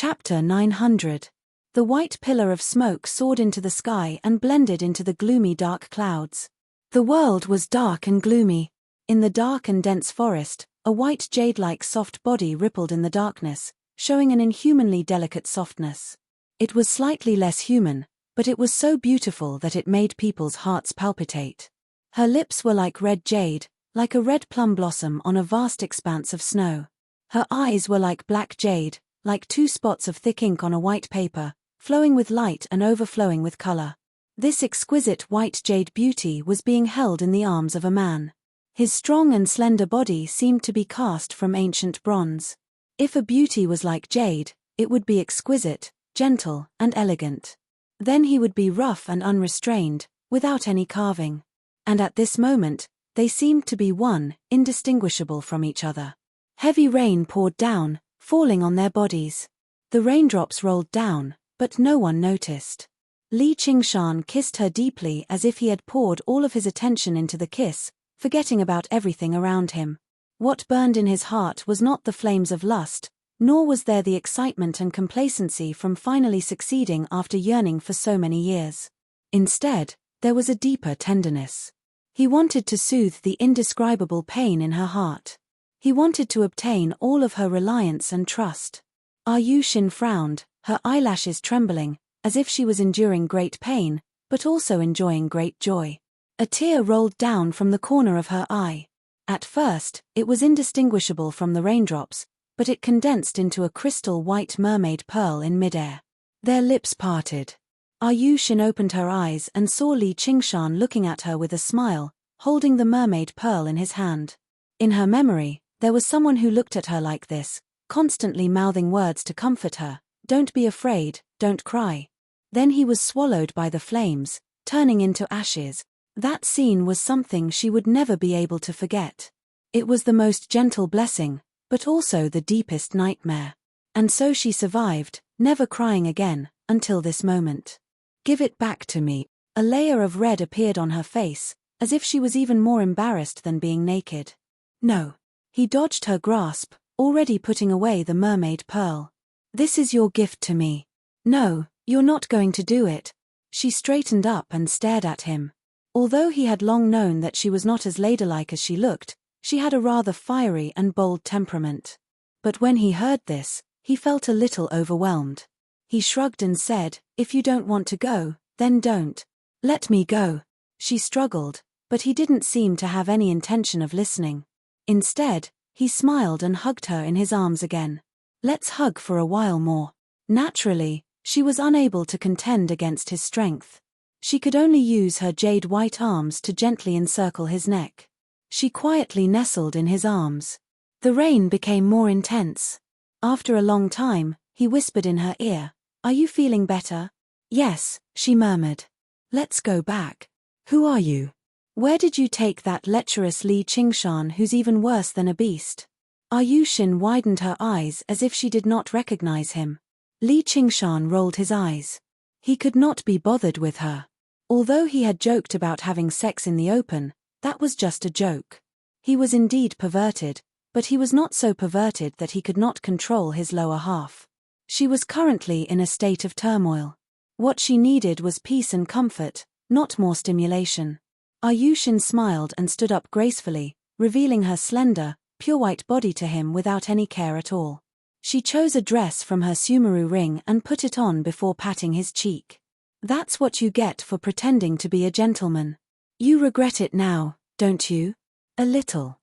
Chapter 900. The white pillar of smoke soared into the sky and blended into the gloomy dark clouds. The world was dark and gloomy. In the dark and dense forest, a white jade-like soft body rippled in the darkness, showing an inhumanly delicate softness. It was slightly less human, but it was so beautiful that it made people's hearts palpitate. Her lips were like red jade, like a red plum blossom on a vast expanse of snow. Her eyes were like black jade, like two spots of thick ink on a white paper, flowing with light and overflowing with color. This exquisite white jade beauty was being held in the arms of a man. His strong and slender body seemed to be cast from ancient bronze. If a beauty was like jade, it would be exquisite, gentle, and elegant. Then he would be rough and unrestrained, without any carving. And at this moment, they seemed to be one, indistinguishable from each other. Heavy rain poured down, falling on their bodies. The raindrops rolled down, but no one noticed. Li Qingshan kissed her deeply as if he had poured all of his attention into the kiss, forgetting about everything around him. What burned in his heart was not the flames of lust, nor was there the excitement and complacency from finally succeeding after yearning for so many years. Instead, there was a deeper tenderness. He wanted to soothe the indescribable pain in her heart. He wanted to obtain all of her reliance and trust. Yushin frowned, her eyelashes trembling, as if she was enduring great pain, but also enjoying great joy. A tear rolled down from the corner of her eye. At first, it was indistinguishable from the raindrops, but it condensed into a crystal white mermaid pearl in midair. Their lips parted. Yushin opened her eyes and saw Li Qingshan looking at her with a smile, holding the mermaid pearl in his hand. In her memory, there was someone who looked at her like this, constantly mouthing words to comfort her. Don't be afraid, don't cry. Then he was swallowed by the flames, turning into ashes. That scene was something she would never be able to forget. It was the most gentle blessing, but also the deepest nightmare. And so she survived, never crying again, until this moment. Give it back to me. A layer of red appeared on her face, as if she was even more embarrassed than being naked. No. He dodged her grasp, already putting away the mermaid pearl. This is your gift to me. No, you're not going to do it. She straightened up and stared at him. Although he had long known that she was not as ladylike as she looked, she had a rather fiery and bold temperament. But when he heard this, he felt a little overwhelmed. He shrugged and said, "If you don't want to go, then don't. Let me go." She struggled, but he didn't seem to have any intention of listening. Instead, he smiled and hugged her in his arms again. Let's hug for a while more. Naturally, she was unable to contend against his strength. She could only use her jade white arms to gently encircle his neck. She quietly nestled in his arms. The rain became more intense. After a long time, he whispered in her ear, "Are you feeling better?" "Yes," she murmured. "Let's go back." "Who are you? Where did you take that lecherous Li Qingshan who's even worse than a beast?" Yushin widened her eyes as if she did not recognize him. Li Qingshan rolled his eyes. He could not be bothered with her. Although he had joked about having sex in the open, that was just a joke. He was indeed perverted, but he was not so perverted that he could not control his lower half. She was currently in a state of turmoil. What she needed was peace and comfort, not more stimulation. Yushin smiled and stood up gracefully, revealing her slender, pure white body to him without any care at all. She chose a dress from her Sumeru ring and put it on before patting his cheek. "That's what you get for pretending to be a gentleman. You regret it now, don't you?" "A little."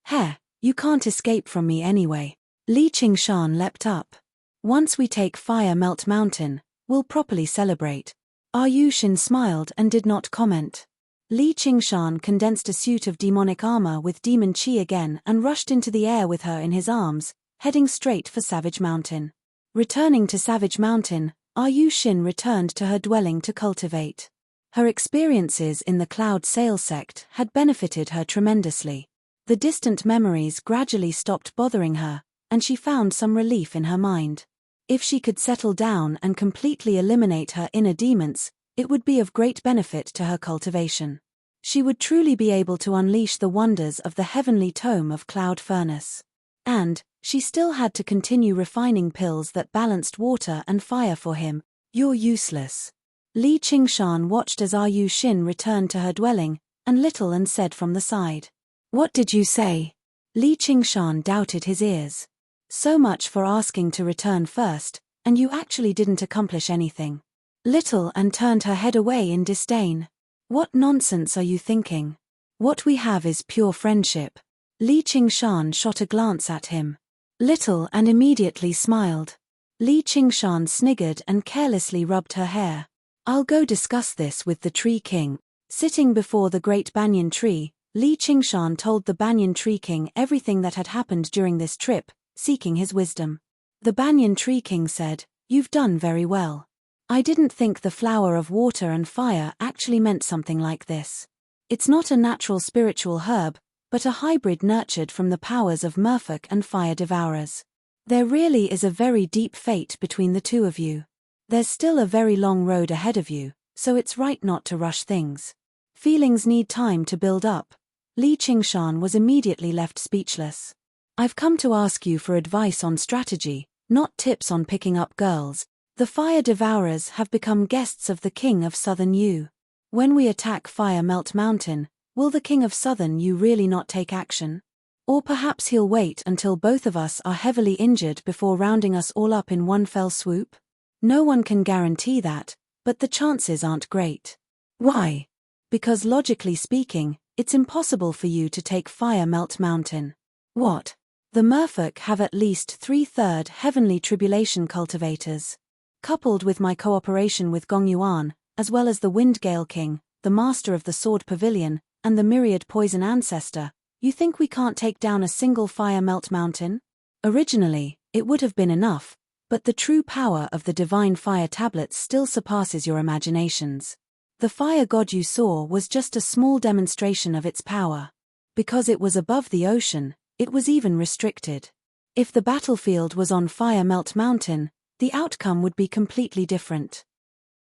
"Heh, you can't escape from me anyway." Li Qingshan leapt up. "Once we take Fire Melt Mountain, we'll properly celebrate." Yushin smiled and did not comment. Li Qingshan condensed a suit of demonic armor with demon chi again and rushed into the air with her in his arms, heading straight for Savage Mountain. Returning to Savage Mountain, Yushin returned to her dwelling to cultivate. Her experiences in the Cloud Sail sect had benefited her tremendously. The distant memories gradually stopped bothering her, and she found some relief in her mind. If she could settle down and completely eliminate her inner demons, it would be of great benefit to her cultivation. She would truly be able to unleash the wonders of the heavenly tome of Cloud Furnace. And, She still had to continue refining pills that balanced water and fire for him. You're useless. Li Qingshan watched as Yu Xin returned to her dwelling, and little and said from the side. What did you say? Li Qingshan doubted his ears. So much for asking to return first, and you actually didn't accomplish anything. Little and turned her head away in disdain. What nonsense are you thinking? What we have is pure friendship. Li Qingshan shot a glance at him. Little and immediately smiled. Li Qingshan sniggered and carelessly rubbed her hair. I'll go discuss this with the Tree King. Sitting before the great banyan tree, Li Qingshan told the banyan tree king everything that had happened during this trip, seeking his wisdom. The banyan tree king said, "You've done very well. I didn't think the flower of water and fire actually meant something like this. It's not a natural spiritual herb, but a hybrid nurtured from the powers of merfolk and fire devourers. There really is a very deep fate between the two of you. There's still a very long road ahead of you, so it's right not to rush things. Feelings need time to build up." Li Qingshan was immediately left speechless. I've come to ask you for advice on strategy, not tips on picking up girls. The fire devourers have become guests of the king of Southern Yu. When we attack Fire Melt Mountain, will the king of Southern Yu really not take action? Or perhaps he'll wait until both of us are heavily injured before rounding us all up in one fell swoop? No one can guarantee that, but the chances aren't great. Why? Because logically speaking, it's impossible for you to take Fire Melt Mountain. What? The merfolk have at least 3/3 heavenly tribulation cultivators. Coupled with my cooperation with Gong Yuan, as well as the Windgale King, the master of the Sword Pavilion, and the Myriad Poison Ancestor, you think we can't take down a single Fire Melt Mountain? Originally, it would have been enough, but the true power of the Divine Fire Tablets still surpasses your imaginations. The fire god you saw was just a small demonstration of its power. Because it was above the ocean, it was even restricted. If the battlefield was on Fire Melt Mountain, the outcome would be completely different.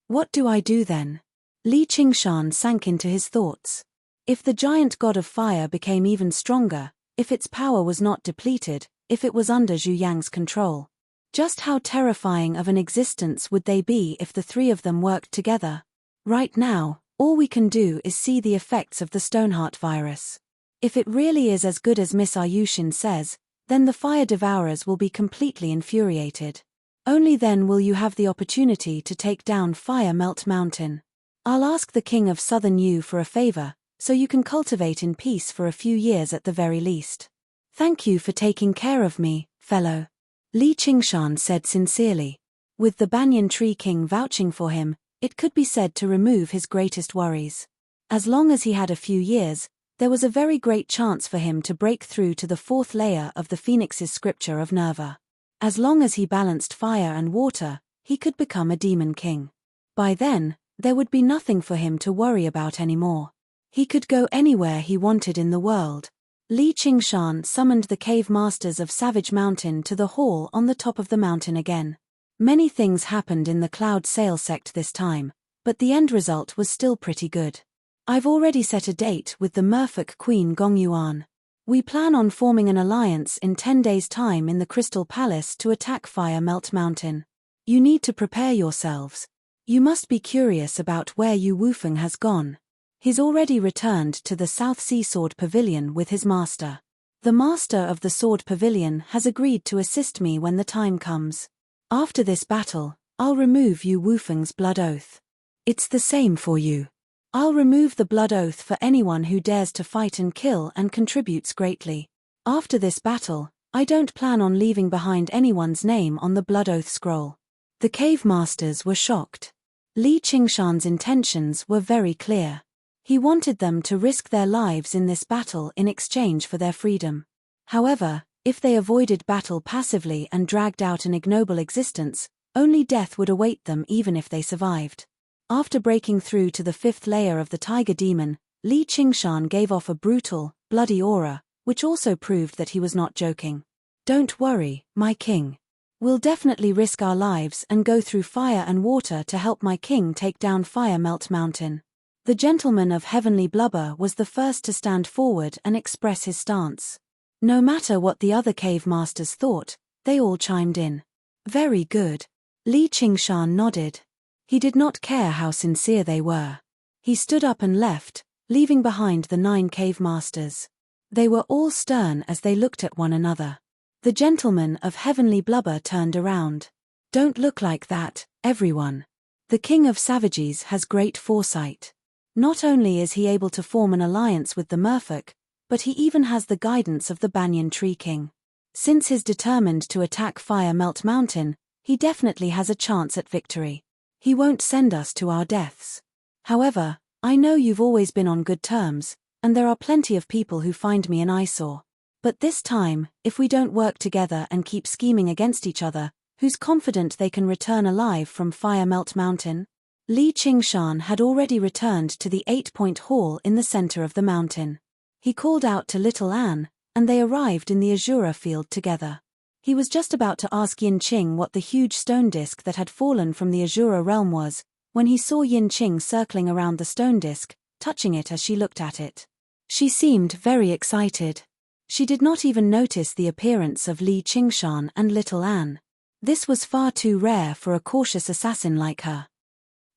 What do I do then? Li Qingshan sank into his thoughts. If the giant god of fire became even stronger, if its power was not depleted, if it was under Zhu Yang's control, just how terrifying of an existence would they be if the three of them worked together? Right now, all we can do is see the effects of the Stoneheart virus. If it really is as good as Miss Yu Xin says, then the fire devourers will be completely infuriated. Only then will you have the opportunity to take down Fire Melt Mountain. I'll ask the king of Southern Yu for a favor, so you can cultivate in peace for a few years at the very least. Thank you for taking care of me, fellow. Li Qingshan said sincerely. With the Banyan Tree King vouching for him, it could be said to remove his greatest worries. As long as he had a few years, there was a very great chance for him to break through to the 4th layer of the Phoenix's scripture of Nerva. As long as he balanced fire and water, he could become a demon king. By then, there would be nothing for him to worry about anymore. He could go anywhere he wanted in the world. Li Qingshan summoned the cave masters of Savage Mountain to the hall on the top of the mountain again. Many things happened in the Cloud Sail sect this time, but the end result was still pretty good. I've already set a date with the merfolk queen Gong Yuan. We plan on forming an alliance in 10 days' time in the Crystal Palace to attack Fire Melt Mountain. You need to prepare yourselves. You must be curious about where Yu Wufeng has gone. He's already returned to the South Sea Sword Pavilion with his master. The master of the Sword Pavilion has agreed to assist me when the time comes. After this battle, I'll remove Yu Wufeng's blood oath. It's the same for you. I'll remove the blood oath for anyone who dares to fight and kill and contributes greatly. After this battle, I don't plan on leaving behind anyone's name on the blood oath scroll. The cave masters were shocked. Li Qingshan's intentions were very clear. He wanted them to risk their lives in this battle in exchange for their freedom. However, if they avoided battle passively and dragged out an ignoble existence, only death would await them even if they survived. After breaking through to the 5th layer of the Tiger Demon, Li Qingshan gave off a brutal, bloody aura, which also proved that he was not joking. Don't worry, my king. We'll definitely risk our lives and go through fire and water to help my king take down Fire Melt Mountain. The gentleman of heavenly blubber was the first to stand forward and express his stance. No matter what the other cave masters thought, they all chimed in. Very good. Li Qingshan nodded. He did not care how sincere they were. He stood up and left, leaving behind the 9 cave masters. They were all stern as they looked at one another. The gentleman of heavenly blubber turned around. Don't look like that, everyone. The king of savages has great foresight. Not only is he able to form an alliance with the merfolk, but he even has the guidance of the banyan tree king. Since he's determined to attack Fire Melt Mountain, he definitely has a chance at victory. He won't send us to our deaths. However, I know you've always been on good terms, and there are plenty of people who find me an eyesore. But this time, if we don't work together and keep scheming against each other, who's confident they can return alive from Fire Melt Mountain? Li Qingshan had already returned to the 8-point hall in the center of the mountain. He called out to little Anne, and they arrived in the Azura field together. He was just about to ask Yin Qing what the huge stone disk that had fallen from the Azura realm was, when he saw Yin Qing circling around the stone disk, touching it as she looked at it. She seemed very excited. She did not even notice the appearance of Li Qingshan and little Anne. This was far too rare for a cautious assassin like her.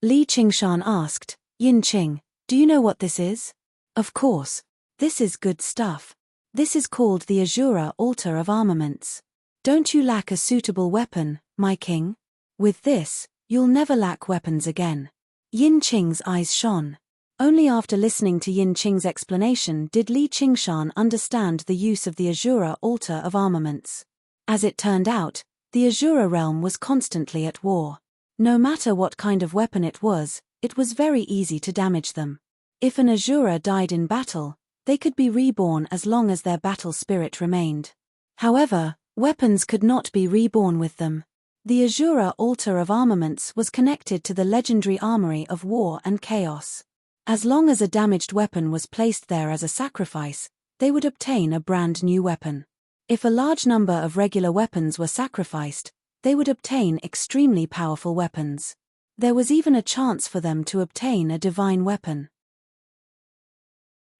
Li Qingshan asked, Yin Qing, do you know what this is? Of course. This is good stuff. This is called the Azura Altar of Armaments. Don't you lack a suitable weapon, my king? With this, you'll never lack weapons again. Yin Qing's eyes shone. Only after listening to Yin Qing's explanation did Li Qingshan understand the use of the Azura Altar of Armaments. As it turned out, the Azura realm was constantly at war. No matter what kind of weapon it was very easy to damage them. If an Azura died in battle, they could be reborn as long as their battle spirit remained. However, weapons could not be reborn with them. The Azura Altar of Armaments was connected to the legendary armory of war and chaos. As long as a damaged weapon was placed there as a sacrifice, they would obtain a brand new weapon. If a large number of regular weapons were sacrificed, they would obtain extremely powerful weapons. There was even a chance for them to obtain a divine weapon.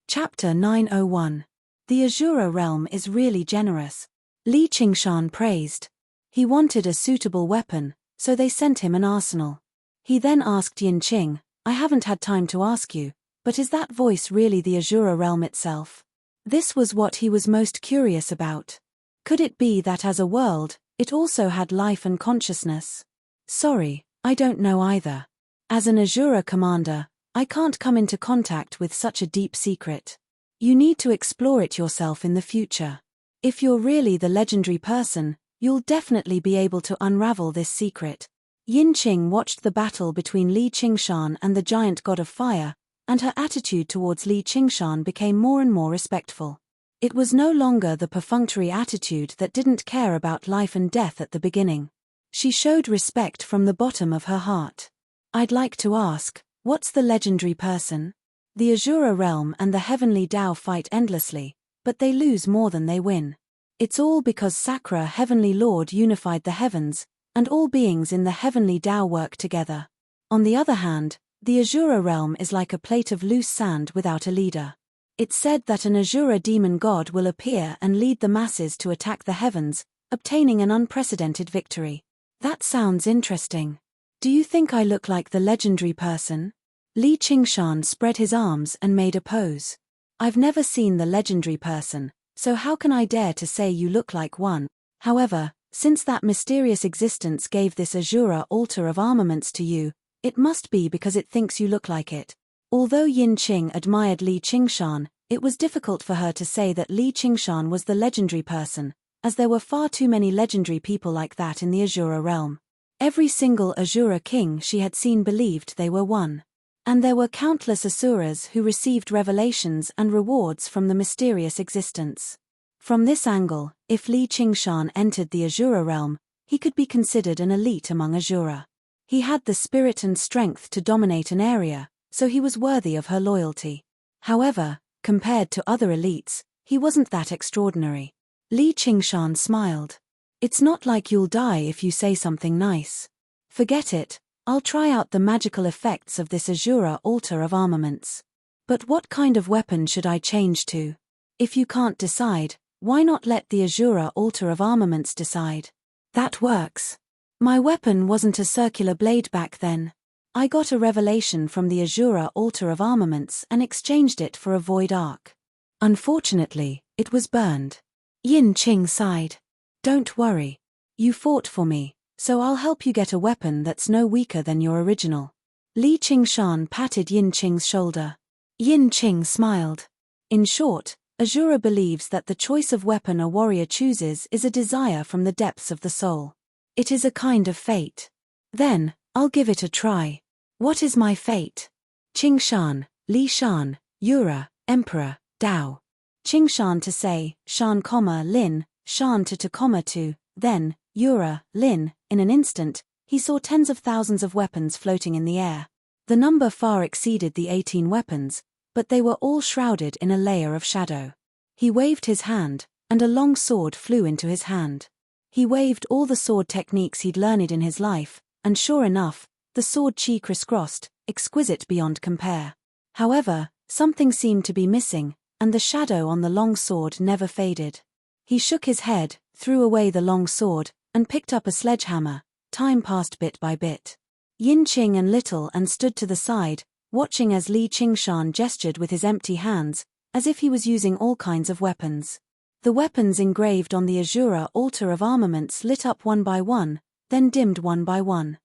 Chapter 901. The Azura realm is really generous. Li Qingshan praised. He wanted a suitable weapon, so they sent him an arsenal. He then asked Yin Qing, I haven't had time to ask you, but is that voice really the Azura realm itself? This was what he was most curious about. Could it be that as a world, it also had life and consciousness? Sorry, I don't know either. As an Azura commander, I can't come into contact with such a deep secret. You need to explore it yourself in the future. If you're really the legendary person, you'll definitely be able to unravel this secret. Yin Qing watched the battle between Li Qingshan and the giant god of fire, and her attitude towards Li Qingshan became more and more respectful. It was no longer the perfunctory attitude that didn't care about life and death at the beginning. She showed respect from the bottom of her heart. I'd like to ask, what's the legendary person? The Azura realm and the heavenly Tao fight endlessly, but they lose more than they win. It's all because Sakra Heavenly Lord unified the heavens, and all beings in the heavenly Tao work together. On the other hand, the Azura realm is like a plate of loose sand without a leader. It's said that an Azura demon god will appear and lead the masses to attack the heavens, obtaining an unprecedented victory. That sounds interesting. Do you think I look like the legendary person? Li Qingshan spread his arms and made a pose. I've never seen the legendary person, so how can I dare to say you look like one? However, since that mysterious existence gave this Azura altar of armaments to you, it must be because it thinks you look like it. Although Yin Qing admired Li Qingshan, it was difficult for her to say that Li Qingshan was the legendary person, as there were far too many legendary people like that in the Azura realm. Every single Azura king she had seen believed they were one. And there were countless Asuras who received revelations and rewards from the mysterious existence. From this angle, if Li Qingshan entered the Azura realm, he could be considered an elite among Azura. He had the spirit and strength to dominate an area, so he was worthy of her loyalty. However, compared to other elites, he wasn't that extraordinary. Li Qingshan smiled. It's not like you'll die if you say something nice. Forget it, I'll try out the magical effects of this Azura altar of armaments. But what kind of weapon should I change to? If you can't decide, Why not let the Azura altar of armaments decide? That works. My weapon wasn't a circular blade back then. I got a revelation from the Azura altar of armaments and exchanged it for a void arc. Unfortunately, it was burned. Yin Qing sighed. Don't worry. You fought for me, so I'll help you get a weapon that's no weaker than your original. Li Qingshan patted Yin Qing's shoulder. Yin Qing smiled. In short, Azura believes that the choice of weapon a warrior chooses is a desire from the depths of the soul. It is a kind of fate. Then, I'll give it a try. What is my fate? Qingshan, Li Shan, Yura, Emperor, Dao. Qingshan to say, Shan, Lin, Shan to 2, then, Yura, Lin. In an instant, he saw tens of thousands of weapons floating in the air. The number far exceeded the 18 weapons, but they were all shrouded in a layer of shadow. He waved his hand, and a long sword flew into his hand. He waved all the sword techniques he'd learned in his life, and sure enough, the sword chi crisscrossed, exquisite beyond compare. However, something seemed to be missing, and the shadow on the long sword never faded. He shook his head, threw away the long sword, and picked up a sledgehammer. Time passed bit by bit. Yin Qing and Little and stood to the side, watching as Li Qingshan gestured with his empty hands, as if he was using all kinds of weapons. The weapons engraved on the Azura altar of armaments lit up one by one, then dimmed one by one.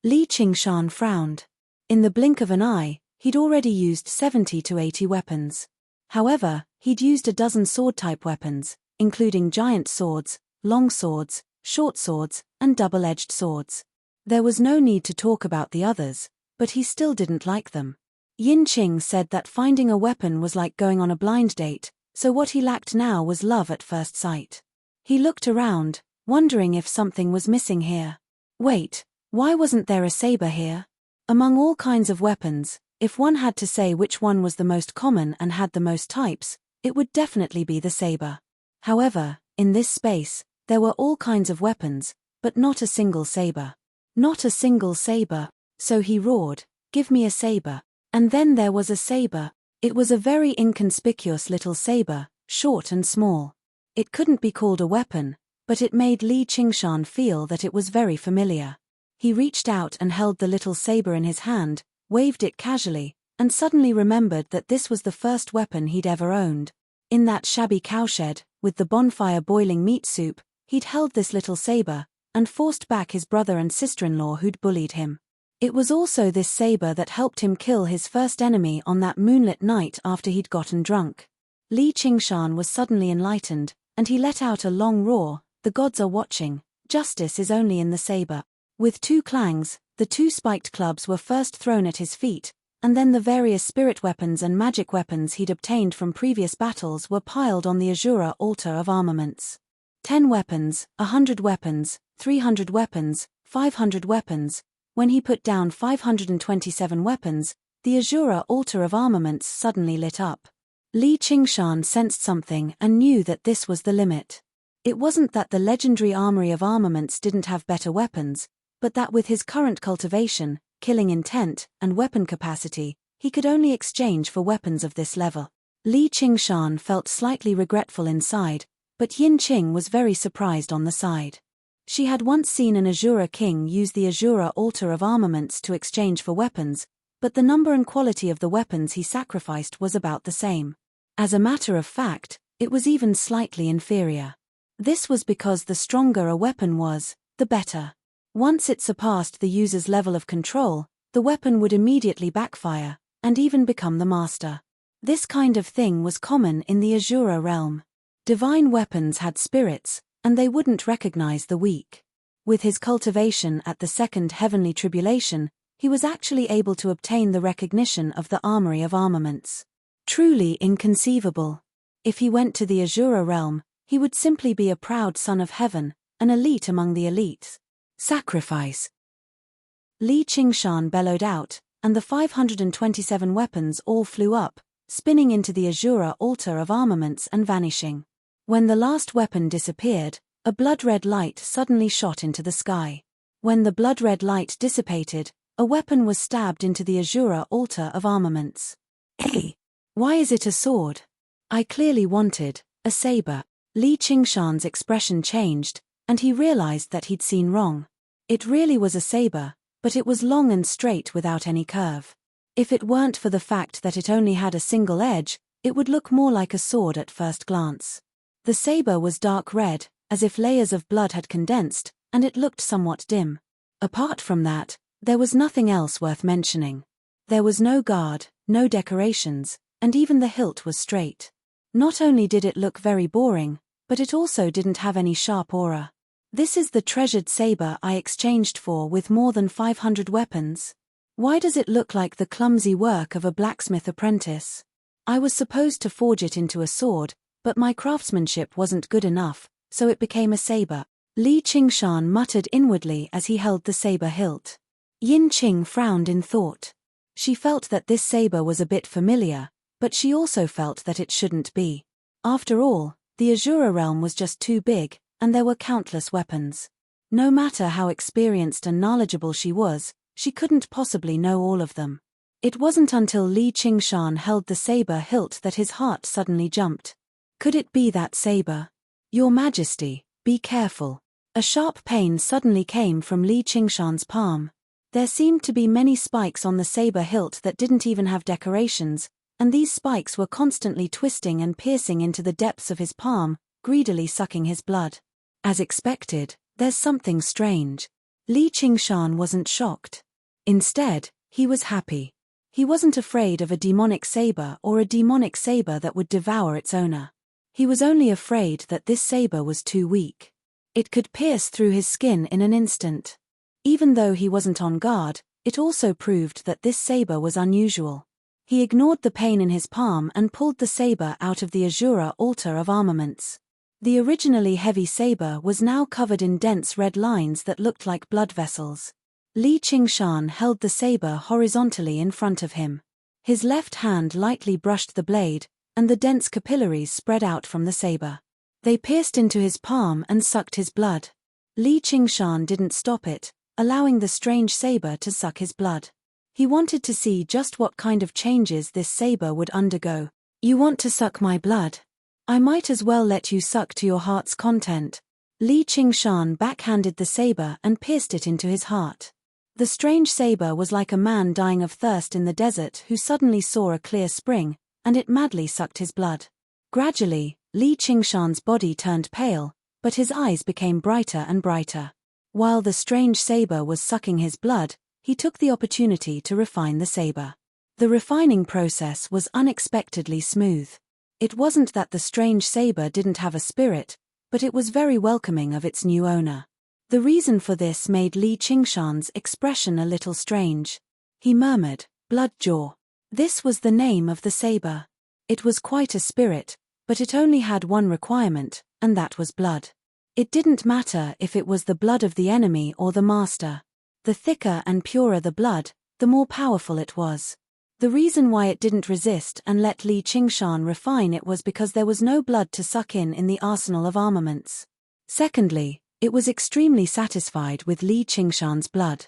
Li Qingshan frowned. In the blink of an eye, he'd already used 70 to 80 weapons. However, he'd used a dozen sword-type weapons, including giant swords, long swords, short swords, and double-edged swords. There was no need to talk about the others, but he still didn't like them. Yin Qing said that finding a weapon was like going on a blind date, so what he lacked now was love at first sight. He looked around, wondering if something was missing here. Wait, why wasn't there a saber here? Among all kinds of weapons, if one had to say which one was the most common and had the most types, it would definitely be the saber. However, in this space, there were all kinds of weapons, but not a single saber. Not a single saber, so he roared, "Give me a saber." And then there was a saber. It was a very inconspicuous little saber, short and small. It couldn't be called a weapon, but it made Li Qingshan feel that it was very familiar. He reached out and held the little saber in his hand, waved it casually, and suddenly remembered that this was the first weapon he'd ever owned. In that shabby cowshed, with the bonfire boiling meat soup, he'd held this little saber, and forced back his brother and sister-in-law who'd bullied him. It was also this saber that helped him kill his first enemy on that moonlit night after he'd gotten drunk. Li Qingshan was suddenly enlightened, and he let out a long roar, "The gods are watching, justice is only in the saber." With two clangs, the two spiked clubs were first thrown at his feet, and then the various spirit weapons and magic weapons he'd obtained from previous battles were piled on the Azura altar of armaments. 10 weapons, 100 weapons, 300 weapons, 500 weapons. When he put down 527 weapons, the Azura altar of armaments suddenly lit up. Li Qingshan sensed something and knew that this was the limit. It wasn't that the legendary armory of armaments didn't have better weapons, but that with his current cultivation, killing intent, and weapon capacity, he could only exchange for weapons of this level. Li Qingshan felt slightly regretful inside, but Yin Qing was very surprised on the side. She had once seen an Azura king use the Azura altar of armaments to exchange for weapons, but the number and quality of the weapons he sacrificed was about the same. As a matter of fact, it was even slightly inferior. This was because the stronger a weapon was, the better. Once it surpassed the user's level of control, the weapon would immediately backfire, and even become the master. This kind of thing was common in the Azura realm. Divine weapons had spirits, and they wouldn't recognize the weak. With his cultivation at the second heavenly tribulation, he was actually able to obtain the recognition of the armory of armaments. Truly inconceivable. If he went to the Azura realm, he would simply be a proud son of heaven, an elite among the elites. Sacrifice. Li Qingshan bellowed out, and the 527 weapons all flew up, spinning into the Azura altar of armaments and vanishing. When the last weapon disappeared, a blood-red light suddenly shot into the sky. When the blood-red light dissipated, a weapon was stabbed into the Azura altar of armaments. Hey! Why is it a sword? I clearly wanted a saber. Li Qingshan's expression changed, and he realized that he'd seen wrong. It really was a saber, but it was long and straight without any curve. If it weren't for the fact that it only had a single edge, it would look more like a sword at first glance. The saber was dark red, as if layers of blood had condensed, and it looked somewhat dim. Apart from that, there was nothing else worth mentioning. There was no guard, no decorations, and even the hilt was straight. Not only did it look very boring, but it also didn't have any sharp aura. This is the treasured saber I exchanged for with more than 500 weapons. Why does it look like the clumsy work of a blacksmith apprentice? I was supposed to forge it into a sword, but my craftsmanship wasn't good enough, so it became a saber. Li Qingshan muttered inwardly as he held the saber hilt. Yin Qing frowned in thought. She felt that this saber was a bit familiar, but she also felt that it shouldn't be. After all, the Azura realm was just too big, and there were countless weapons. No matter how experienced and knowledgeable she was, she couldn't possibly know all of them. It wasn't until Li Qingshan held the saber hilt that his heart suddenly jumped. Could it be that saber? Your Majesty, be careful. A sharp pain suddenly came from Li Qingshan's palm. There seemed to be many spikes on the saber hilt that didn't even have decorations, and these spikes were constantly twisting and piercing into the depths of his palm, greedily sucking his blood. As expected, there's something strange. Li Qingshan wasn't shocked. Instead, he was happy. He wasn't afraid of a demonic saber or a demonic saber that would devour its owner. He was only afraid that this saber was too weak. It could pierce through his skin in an instant. Even though he wasn't on guard, it also proved that this saber was unusual. He ignored the pain in his palm and pulled the saber out of the Azura altar of armaments. The originally heavy saber was now covered in dense red lines that looked like blood vessels. Li Qingshan held the saber horizontally in front of him. His left hand lightly brushed the blade, and the dense capillaries spread out from the saber. They pierced into his palm and sucked his blood. Li Qingshan didn't stop it, allowing the strange saber to suck his blood. He wanted to see just what kind of changes this saber would undergo. You want to suck my blood? I might as well let you suck to your heart's content. Li Qingshan backhanded the saber and pierced it into his heart. The strange saber was like a man dying of thirst in the desert who suddenly saw a clear spring, and it madly sucked his blood. Gradually, Li Qingshan's body turned pale, but his eyes became brighter and brighter. While the strange saber was sucking his blood, he took the opportunity to refine the saber. The refining process was unexpectedly smooth. It wasn't that the strange saber didn't have a spirit, but it was very welcoming of its new owner. The reason for this made Li Qingshan's expression a little strange. He murmured, "Bloodjaw." This was the name of the saber. It was quite a spirit, but it only had one requirement, and that was blood. It didn't matter if it was the blood of the enemy or the master. The thicker and purer the blood, the more powerful it was. The reason why it didn't resist and let Li Qingshan refine it was because there was no blood to suck in the arsenal of armaments. Secondly, it was extremely satisfied with Li Qingshan's blood.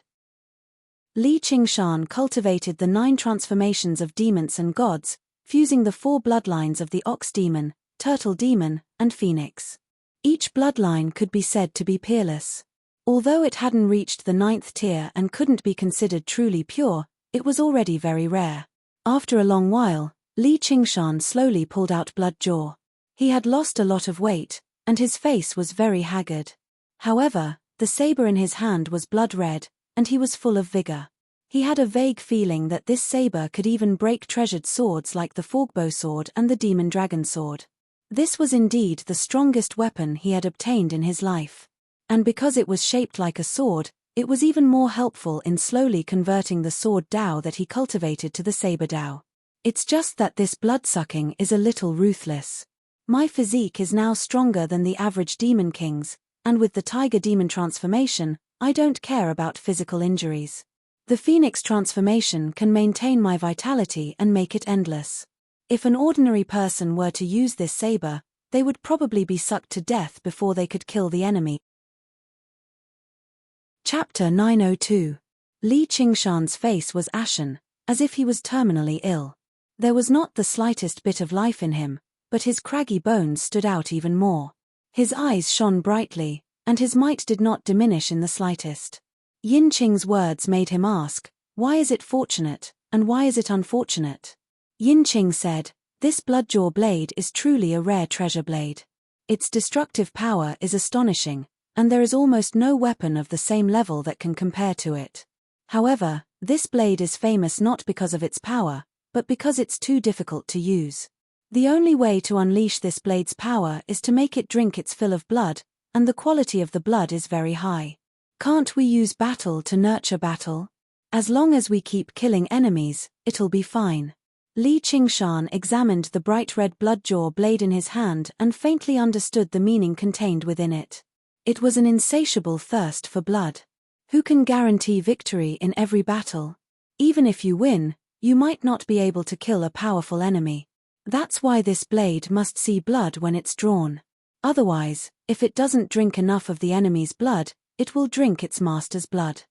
Li Qingshan cultivated the 9 transformations of demons and gods, fusing the 4 bloodlines of the ox demon, turtle demon, and phoenix. Each bloodline could be said to be peerless. Although it hadn't reached the 9th tier and couldn't be considered truly pure, it was already very rare. After a long while, Li Qingshan slowly pulled out Bloodjaw. He had lost a lot of weight, and his face was very haggard. However, the saber in his hand was blood red, and he was full of vigor. He had a vague feeling that this saber could even break treasured swords like the Forgbow sword and the Demon Dragon sword. This was indeed the strongest weapon he had obtained in his life. And because it was shaped like a sword, it was even more helpful in slowly converting the sword Dao that he cultivated to the saber Dao. It's just that this blood-sucking is a little ruthless. My physique is now stronger than the average demon king's, and with the tiger demon transformation, I don't care about physical injuries. The phoenix transformation can maintain my vitality and make it endless. If an ordinary person were to use this saber, they would probably be sucked to death before they could kill the enemy. Chapter 902. Li Qingshan's face was ashen, as if he was terminally ill. There was not the slightest bit of life in him, but his craggy bones stood out even more. His eyes shone brightly, and his might did not diminish in the slightest. Yin Qing's words made him ask, "Why is it fortunate, and why is it unfortunate?" Yin Qing said, "This Bloodjaw blade is truly a rare treasure blade. Its destructive power is astonishing, and there is almost no weapon of the same level that can compare to it. However, this blade is famous not because of its power, but because it's too difficult to use. The only way to unleash this blade's power is to make it drink its fill of blood, and the quality of the blood is very high. Can't we use battle to nurture battle? As long as we keep killing enemies, it'll be fine." Li Qingshan examined the bright red Bloodjaw blade in his hand and faintly understood the meaning contained within it. It was an insatiable thirst for blood. Who can guarantee victory in every battle? Even if you win, you might not be able to kill a powerful enemy. That's why this blade must see blood when it's drawn. Otherwise, if it doesn't drink enough of the enemy's blood, it will drink its master's blood.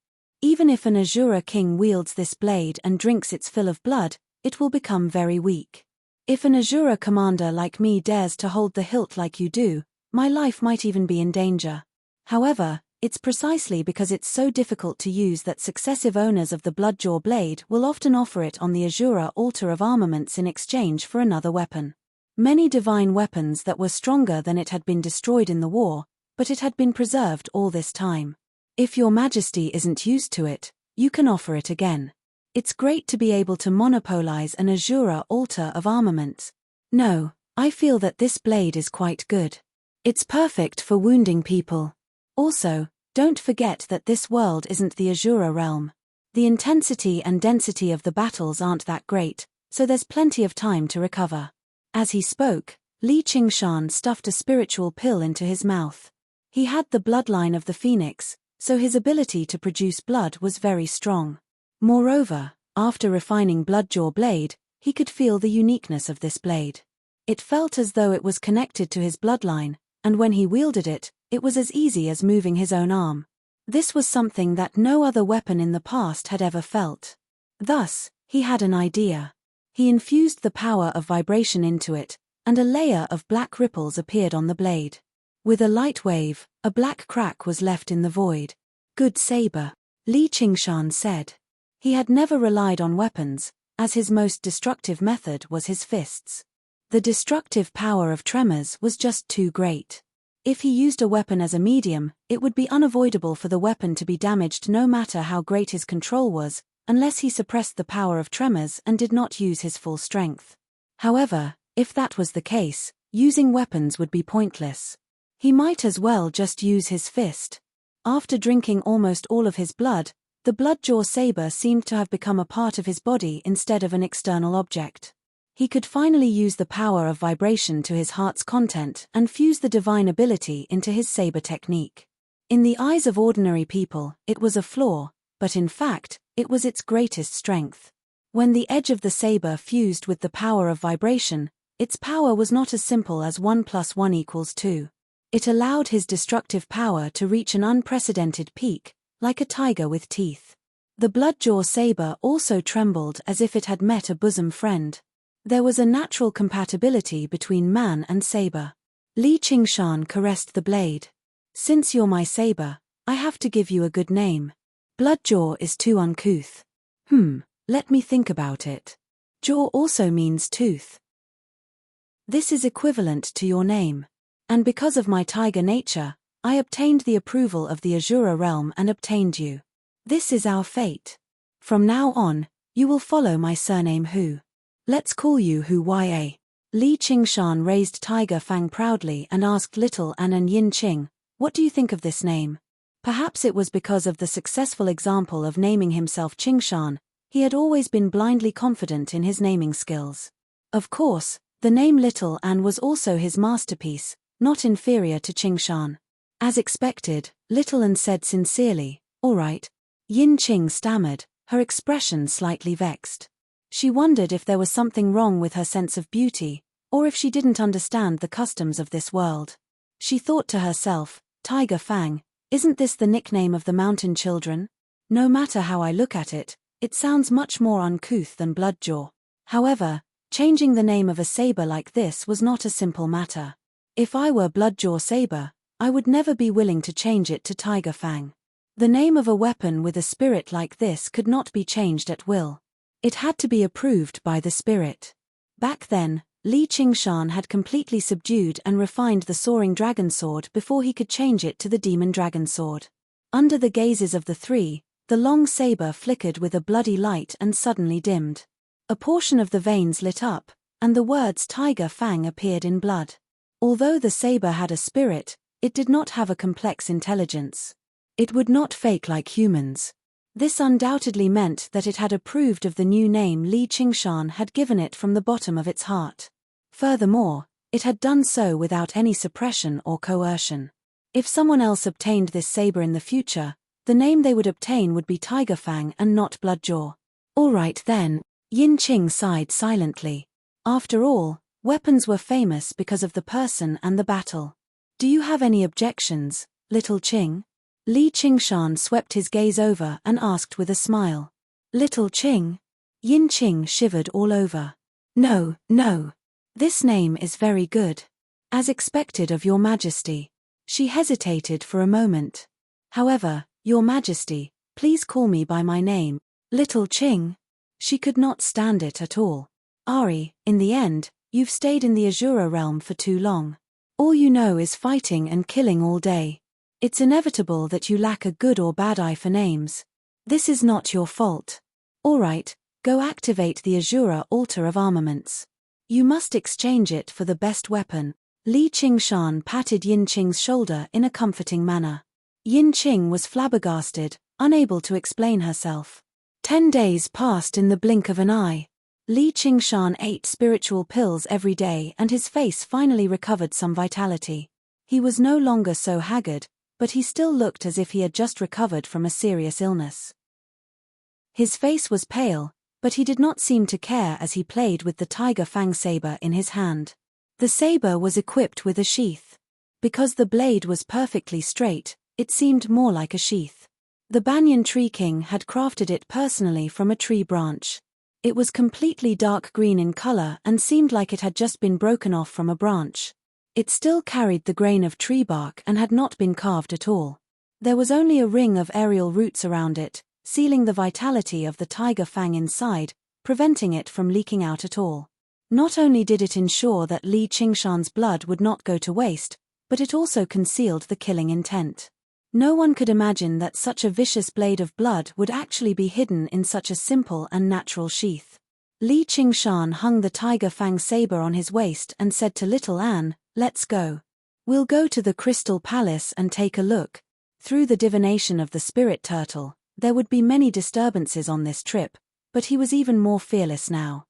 Even if an Azura king wields this blade and drinks its fill of blood, it will become very weak. If an Azura commander like me dares to hold the hilt like you do, my life might even be in danger. However, it's precisely because it's so difficult to use that successive owners of the Bloodjaw blade will often offer it on the Azura altar of armaments in exchange for another weapon. Many divine weapons that were stronger than it had been destroyed in the war, but it had been preserved all this time. If your majesty isn't used to it, you can offer it again. It's great to be able to monopolize an Azura altar of armaments. No, I feel that this blade is quite good. It's perfect for wounding people. Also, don't forget that this world isn't the Azura realm. The intensity and density of the battles aren't that great, so there's plenty of time to recover. As he spoke, Li Qingshan stuffed a spiritual pill into his mouth. He had the bloodline of the phoenix, so his ability to produce blood was very strong. Moreover, after refining Bloodjaw blade, he could feel the uniqueness of this blade. It felt as though it was connected to his bloodline, and when he wielded it, it was as easy as moving his own arm. This was something that no other weapon in the past had ever felt. Thus, he had an idea. He infused the power of vibration into it, and a layer of black ripples appeared on the blade. With a light wave, a black crack was left in the void. "Good saber," Li Qingshan said. He had never relied on weapons, as his most destructive method was his fists. The destructive power of tremors was just too great. If he used a weapon as a medium, it would be unavoidable for the weapon to be damaged no matter how great his control was, unless he suppressed the power of tremors and did not use his full strength. However, if that was the case, using weapons would be pointless. He might as well just use his fist. After drinking almost all of his blood, the Bloodjaw saber seemed to have become a part of his body instead of an external object. He could finally use the power of vibration to his heart's content and fuse the divine ability into his saber technique. In the eyes of ordinary people, it was a flaw, but in fact, it was its greatest strength. When the edge of the saber fused with the power of vibration, its power was not as simple as 1 + 1 = 2. It allowed his destructive power to reach an unprecedented peak, like a tiger with teeth. The Bloodjaw saber also trembled as if it had met a bosom friend. There was a natural compatibility between man and saber. Li Qingshan caressed the blade. "Since you're my saber, I have to give you a good name. Bloodjaw is too uncouth. Let me think about it. Jaw also means tooth. This is equivalent to your name. And because of my tiger nature, I obtained the approval of the Azura realm and obtained you. This is our fate. From now on, you will follow my surname Hu. Let's call you Hu Ya." Li Qingshan raised Tiger Fang proudly and asked Little An and Yin Qing, "What do you think of this name?" Perhaps it was because of the successful example of naming himself Qingshan, he had always been blindly confident in his naming skills. Of course, the name Little An was also his masterpiece, not inferior to Qingshan. As expected, Little An said sincerely, "All right." Yin Qing stammered, her expression slightly vexed. She wondered if there was something wrong with her sense of beauty, or if she didn't understand the customs of this world. She thought to herself, "Tiger Fang, isn't this the nickname of the mountain children? No matter how I look at it, it sounds much more uncouth than Bloodjaw." However, changing the name of a saber like this was not a simple matter. If I were Bloodjaw Saber, I would never be willing to change it to Tiger Fang. The name of a weapon with a spirit like this could not be changed at will. It had to be approved by the spirit. Back then, Li Qingshan had completely subdued and refined the soaring dragon sword before he could change it to the demon dragon sword. Under the gazes of the three, the long saber flickered with a bloody light and suddenly dimmed. A portion of the veins lit up, and the words Tiger Fang appeared in blood. Although the saber had a spirit, it did not have a complex intelligence. It would not fake like humans. This undoubtedly meant that it had approved of the new name Li Qingshan had given it from the bottom of its heart. Furthermore, it had done so without any suppression or coercion. If someone else obtained this saber in the future, the name they would obtain would be Tiger Fang and not Bloodjaw. All right then, Yin Qing sighed silently. After all, weapons were famous because of the person and the battle. Do you have any objections, Little Qing? Li Qingshan swept his gaze over and asked with a smile. Little Qing? Yin Qing shivered all over. No, no. This name is very good. As expected of your majesty. She hesitated for a moment. However, your majesty, please call me by my name, Little Qing. She could not stand it at all. Ari, in the end, you've stayed in the Azura realm for too long. All you know is fighting and killing all day. It's inevitable that you lack a good or bad eye for names. This is not your fault. All right, go activate the Azura altar of armaments. You must exchange it for the best weapon. Li Qingshan patted Yin Qing's shoulder in a comforting manner. Yin Qing was flabbergasted, unable to explain herself. 10 days passed in the blink of an eye. Li Qingshan ate spiritual pills every day and his face finally recovered some vitality. He was no longer so haggard, but he still looked as if he had just recovered from a serious illness. His face was pale, but he did not seem to care as he played with the Tiger Fang saber in his hand. The saber was equipped with a sheath. Because the blade was perfectly straight, it seemed more like a sheath. The Banyan Tree King had crafted it personally from a tree branch. It was completely dark green in color and seemed like it had just been broken off from a branch. It still carried the grain of tree bark and had not been carved at all. There was only a ring of aerial roots around it, sealing the vitality of the Tiger Fang inside, preventing it from leaking out at all. Not only did it ensure that Li Qingshan's blood would not go to waste, but it also concealed the killing intent. No one could imagine that such a vicious blade of blood would actually be hidden in such a simple and natural sheath. Li Qingshan hung the Tiger Fang saber on his waist and said to Little Anne, "Let's go. We'll go to the Crystal Palace and take a look." Through the divination of the spirit turtle, there would be many disturbances on this trip, but he was even more fearless now.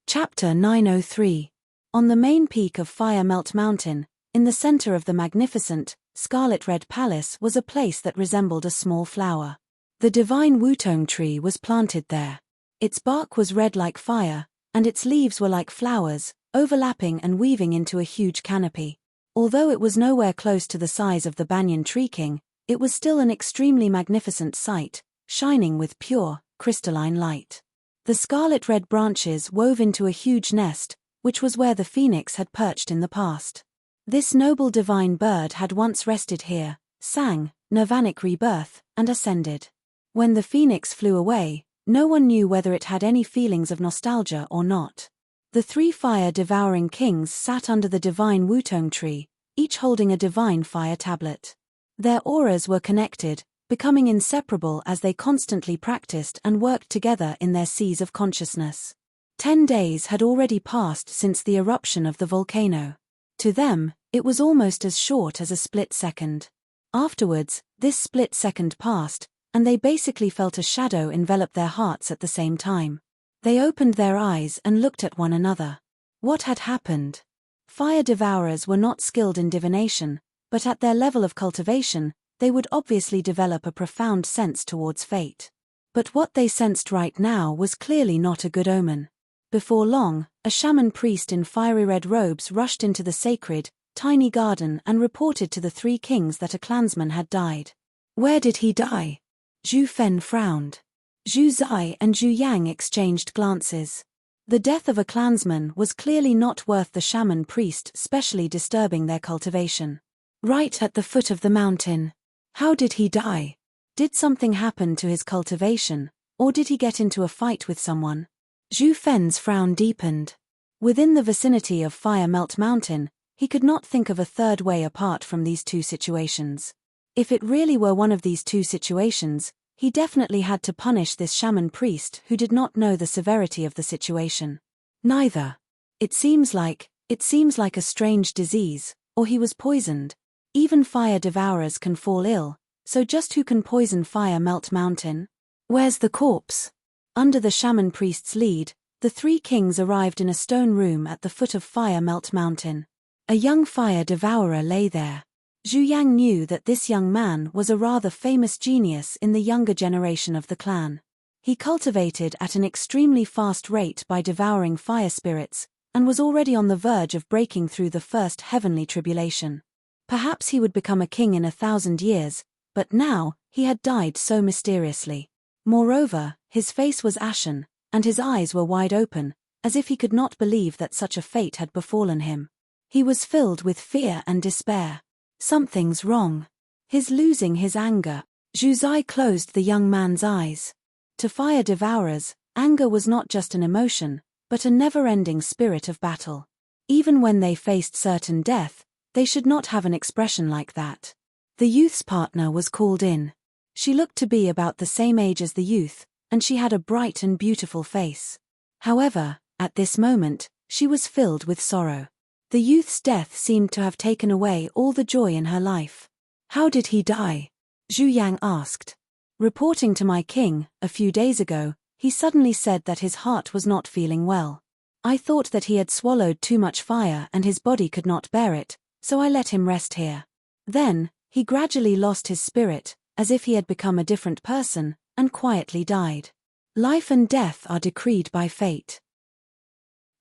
Chapter 903. On the main peak of Fire Melt Mountain, in the center of the magnificent, scarlet-red palace was a place that resembled a small flower. The divine Wutong tree was planted there. Its bark was red like fire, and its leaves were like flowers, overlapping and weaving into a huge canopy. Although it was nowhere close to the size of the Banyan Tree King, it was still an extremely magnificent sight, shining with pure, crystalline light. The scarlet-red branches wove into a huge nest, which was where the phoenix had perched in the past. This noble divine bird had once rested here, sang, nirvanic rebirth, and ascended. When the phoenix flew away, no one knew whether it had any feelings of nostalgia or not. The three fire-devouring kings sat under the divine Wutong tree, each holding a divine fire tablet. Their auras were connected, becoming inseparable as they constantly practiced and worked together in their seas of consciousness. 10 days had already passed since the eruption of the volcano. To them, it was almost as short as a split second. Afterwards, this split second passed, and they basically felt a shadow envelop their hearts at the same time. They opened their eyes and looked at one another. What had happened? Fire devourers were not skilled in divination, but at their level of cultivation, they would obviously develop a profound sense towards fate. But what they sensed right now was clearly not a good omen. Before long, a shaman priest in fiery red robes rushed into the sacred, tiny garden and reported to the three kings that a clansman had died. Where did he die? Zhu Fen frowned. Zhu Zai and Zhu Yang exchanged glances. The death of a clansman was clearly not worth the shaman priest specially disturbing their cultivation. Right at the foot of the mountain. How did he die? Did something happen to his cultivation, or did he get into a fight with someone? Zhu Fen's frown deepened. Within the vicinity of Fire Melt Mountain, he could not think of a third way apart from these two situations. If it really were one of these two situations, he definitely had to punish this shaman priest who did not know the severity of the situation. Neither. It seems like a strange disease, or he was poisoned. Even fire devourers can fall ill, so just who can poison Fire Melt Mountain? Where's the corpse? Under the shaman priest's lead, the three kings arrived in a stone room at the foot of Fire Melt Mountain. A young fire devourer lay there. Zhu Yang knew that this young man was a rather famous genius in the younger generation of the clan. He cultivated at an extremely fast rate by devouring fire spirits, and was already on the verge of breaking through the first heavenly tribulation. Perhaps he would become a king in 1,000 years, but now, he had died so mysteriously. Moreover, his face was ashen, and his eyes were wide open, as if he could not believe that such a fate had befallen him. He was filled with fear and despair. Something's wrong. He's losing his anger. Zhu Zai closed the young man's eyes. To fire devourers, anger was not just an emotion, but a never-ending spirit of battle. Even when they faced certain death, they should not have an expression like that. The youth's partner was called in. She looked to be about the same age as the youth, and she had a bright and beautiful face. However, at this moment, she was filled with sorrow. The youth's death seemed to have taken away all the joy in her life. How did he die? Zhu Yang asked. Reporting to my king, a few days ago, he suddenly said that his heart was not feeling well. I thought that he had swallowed too much fire and his body could not bear it, so I let him rest here. Then, he gradually lost his spirit, as if he had become a different person, and quietly died. Life and death are decreed by fate.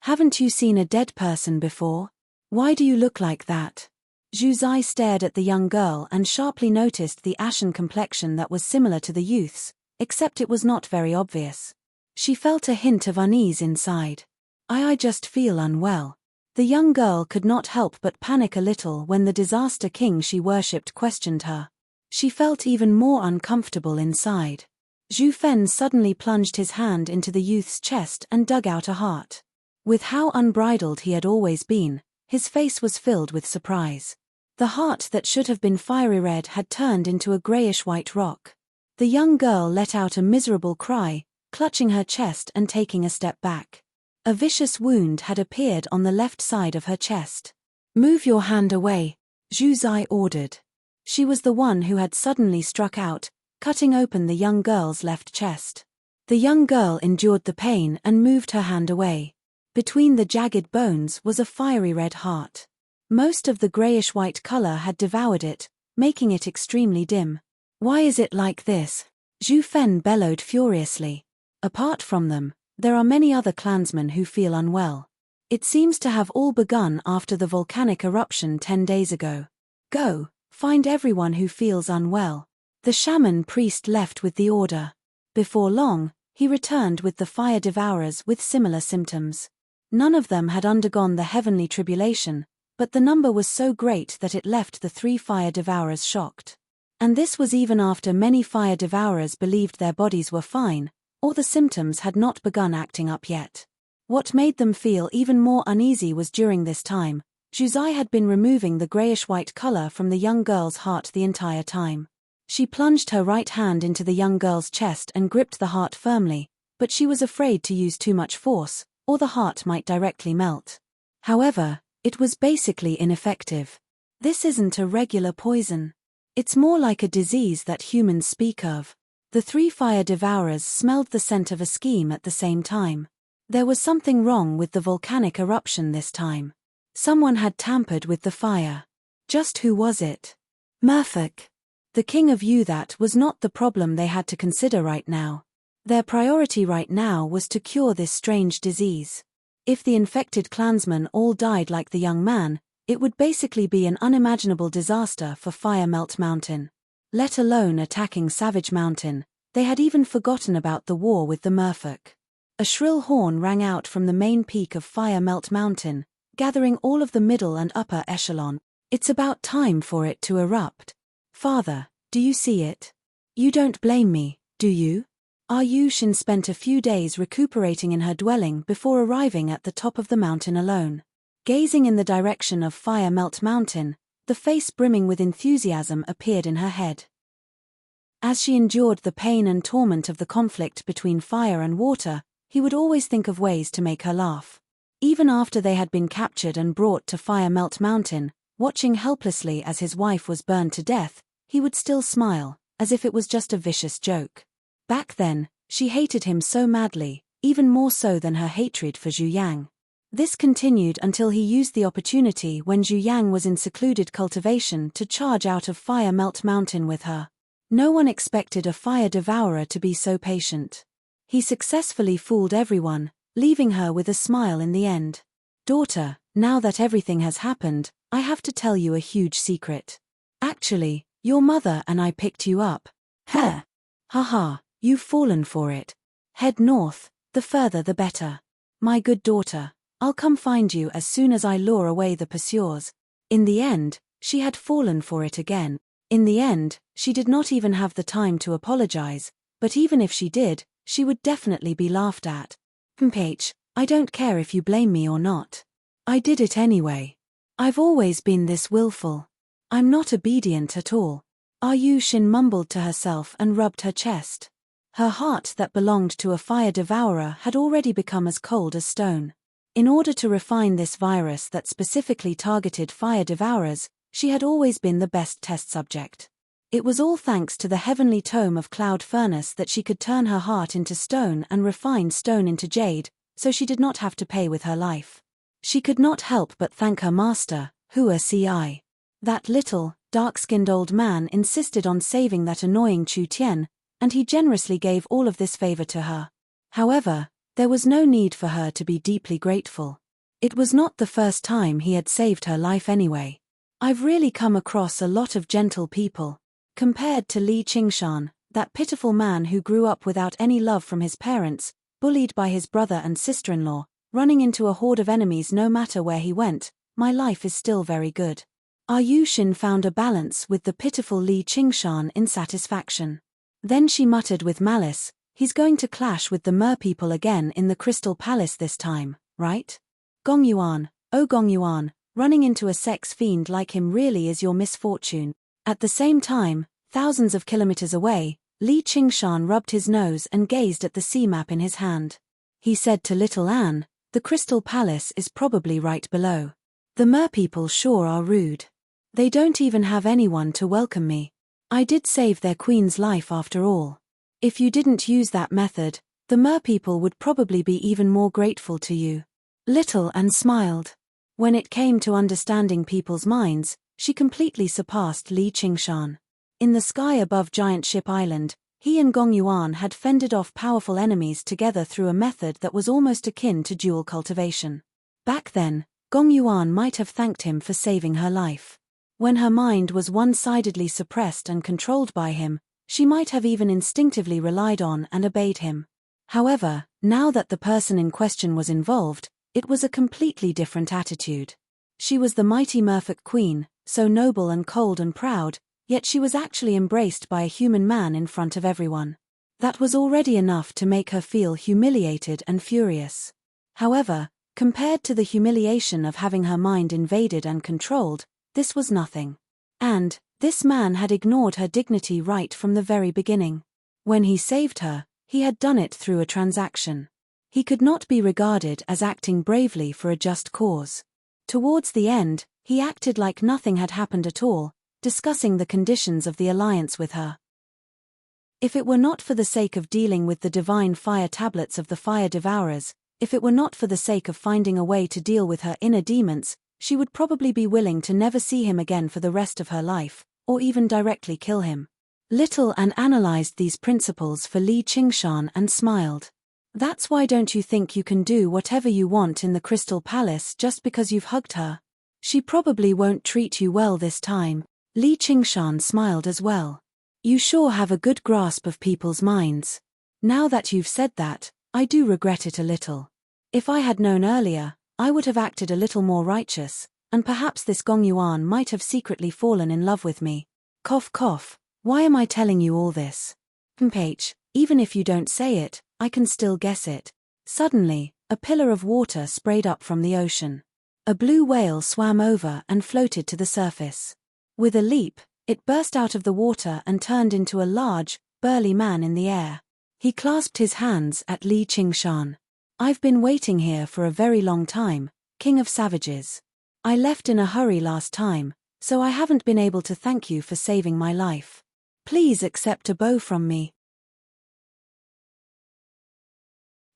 Haven't you seen a dead person before? Why do you look like that? Zhu Zai stared at the young girl and sharply noticed the ashen complexion that was similar to the youth's, except it was not very obvious. She felt a hint of unease inside. I just feel unwell. The young girl could not help but panic a little when the disaster king she worshipped questioned her. She felt even more uncomfortable inside. Zhu Fen suddenly plunged his hand into the youth's chest and dug out a heart. With how unbridled he had always been, his face was filled with surprise. The heart that should have been fiery red had turned into a grayish-white rock. The young girl let out a miserable cry, clutching her chest and taking a step back. A vicious wound had appeared on the left side of her chest. Move your hand away, Zhu Zai ordered. She was the one who had suddenly struck out, cutting open the young girl's left chest. The young girl endured the pain and moved her hand away. Between the jagged bones was a fiery red heart. Most of the grayish-white color had devoured it, making it extremely dim. Why is it like this? Zhu Fen bellowed furiously. Apart from them, there are many other clansmen who feel unwell. It seems to have all begun after the volcanic eruption 10 days ago. Go, find everyone who feels unwell. The shaman priest left with the order. Before long, he returned with the fire devourers with similar symptoms. None of them had undergone the heavenly tribulation, but the number was so great that it left the 3 fire devourers shocked. And this was even after many fire devourers believed their bodies were fine, or the symptoms had not begun acting up yet. What made them feel even more uneasy was during this time, Zhu Zai had been removing the grayish-white color from the young girl's heart the entire time. She plunged her right hand into the young girl's chest and gripped the heart firmly, but she was afraid to use too much force, or the heart might directly melt. However, it was basically ineffective. This isn't a regular poison. It's more like a disease that humans speak of. The 3 fire devourers smelled the scent of a scheme at the same time. There was something wrong with the volcanic eruption this time. Someone had tampered with the fire. Just who was it? Murphic. The king of Uthat was not the problem they had to consider right now. Their priority right now was to cure this strange disease. If the infected clansmen all died like the young man, it would basically be an unimaginable disaster for Fire Melt Mountain. Let alone attacking Savage Mountain, they had even forgotten about the war with the Merfolk. A shrill horn rang out from the main peak of Fire Melt Mountain, gathering all of the middle and upper echelon. It's about time for it to erupt. Father, do you see it? You don't blame me, do you? Shin spent a few days recuperating in her dwelling before arriving at the top of the mountain alone. Gazing in the direction of Fire Melt Mountain, the face brimming with enthusiasm appeared in her head. As she endured the pain and torment of the conflict between fire and water, he would always think of ways to make her laugh. Even after they had been captured and brought to Fire Melt Mountain, watching helplessly as his wife was burned to death, he would still smile, as if it was just a vicious joke. Back then, she hated him so madly, even more so than her hatred for Zhu Yang. This continued until he used the opportunity when Zhu Yang was in secluded cultivation to charge out of Fire Melt Mountain with her. No one expected a fire devourer to be so patient. He successfully fooled everyone, leaving her with a smile in the end. Daughter, now that everything has happened, I have to tell you a huge secret. Actually, your mother and I picked you up. Heh. Haha, you've fallen for it. Head north, the further the better. My good daughter, I'll come find you as soon as I lure away the pursuers. In the end, she had fallen for it again. In the end, she did not even have the time to apologize, but even if she did, she would definitely be laughed at. I don't care if you blame me or not. I did it anyway. I've always been this willful. I'm not obedient at all. Shin mumbled to herself and rubbed her chest. Her heart that belonged to a fire devourer had already become as cold as stone. In order to refine this virus that specifically targeted fire devourers, she had always been the best test subject. It was all thanks to the heavenly tome of Cloud Furnace that she could turn her heart into stone and refine stone into jade, so she did not have to pay with her life. She could not help but thank her master, Hua Ci. That little, dark-skinned old man insisted on saving that annoying Chu Tian, and he generously gave all of this favor to her. However, there was no need for her to be deeply grateful. It was not the first time he had saved her life anyway. I've really come across a lot of gentle people. Compared to Li Qingshan, that pitiful man who grew up without any love from his parents, bullied by his brother and sister-in-law, running into a horde of enemies no matter where he went, my life is still very good. Shin found a balance with the pitiful Li Qingshan in satisfaction. Then she muttered with malice, he's going to clash with the merpeople again in the Crystal Palace this time, right? Gongyuan, oh Gongyuan, running into a sex fiend like him really is your misfortune. At the same time, thousands of kilometers away, Li Qingshan rubbed his nose and gazed at the sea map in his hand. He said to little Anne, the Crystal Palace is probably right below. The merpeople sure are rude. They don't even have anyone to welcome me. I did save their queen's life after all. If you didn't use that method, the merpeople would probably be even more grateful to you. Little Anne smiled. When it came to understanding people's minds, she completely surpassed Li Qingshan. In the sky above Giant Ship Island, he and Gong Yuan had fended off powerful enemies together through a method that was almost akin to dual cultivation. Back then, Gong Yuan might have thanked him for saving her life. When her mind was one-sidedly suppressed and controlled by him, she might have even instinctively relied on and obeyed him. However, now that the person in question was involved, it was a completely different attitude. She was the mighty merfolk queen, so noble and cold and proud, yet she was actually embraced by a human man in front of everyone. That was already enough to make her feel humiliated and furious. However, compared to the humiliation of having her mind invaded and controlled, this was nothing. And, this man had ignored her dignity right from the very beginning. When he saved her, he had done it through a transaction. He could not be regarded as acting bravely for a just cause. Towards the end, he acted like nothing had happened at all, discussing the conditions of the alliance with her. If it were not for the sake of dealing with the divine fire tablets of the fire devourers, if it were not for the sake of finding a way to deal with her inner demons, she would probably be willing to never see him again for the rest of her life, or even directly kill him. Little Anne analyzed these principles for Li Qingshan and smiled. That's why don't you think you can do whatever you want in the Crystal Palace just because you've hugged her? She probably won't treat you well this time. Li Qingshan smiled as well. You sure have a good grasp of people's minds. Now that you've said that, I do regret it a little. If I had known earlier, I would have acted a little more righteous, and perhaps this Gongyuan might have secretly fallen in love with me. Cough cough, why am I telling you all this? H, even if you don't say it, I can still guess it. Suddenly, a pillar of water sprayed up from the ocean. A blue whale swam over and floated to the surface. With a leap, it burst out of the water and turned into a large, burly man in the air. He clasped his hands at Li Qingshan. I've been waiting here for a very long time, King of Savages. I left in a hurry last time, so I haven't been able to thank you for saving my life. Please accept a bow from me.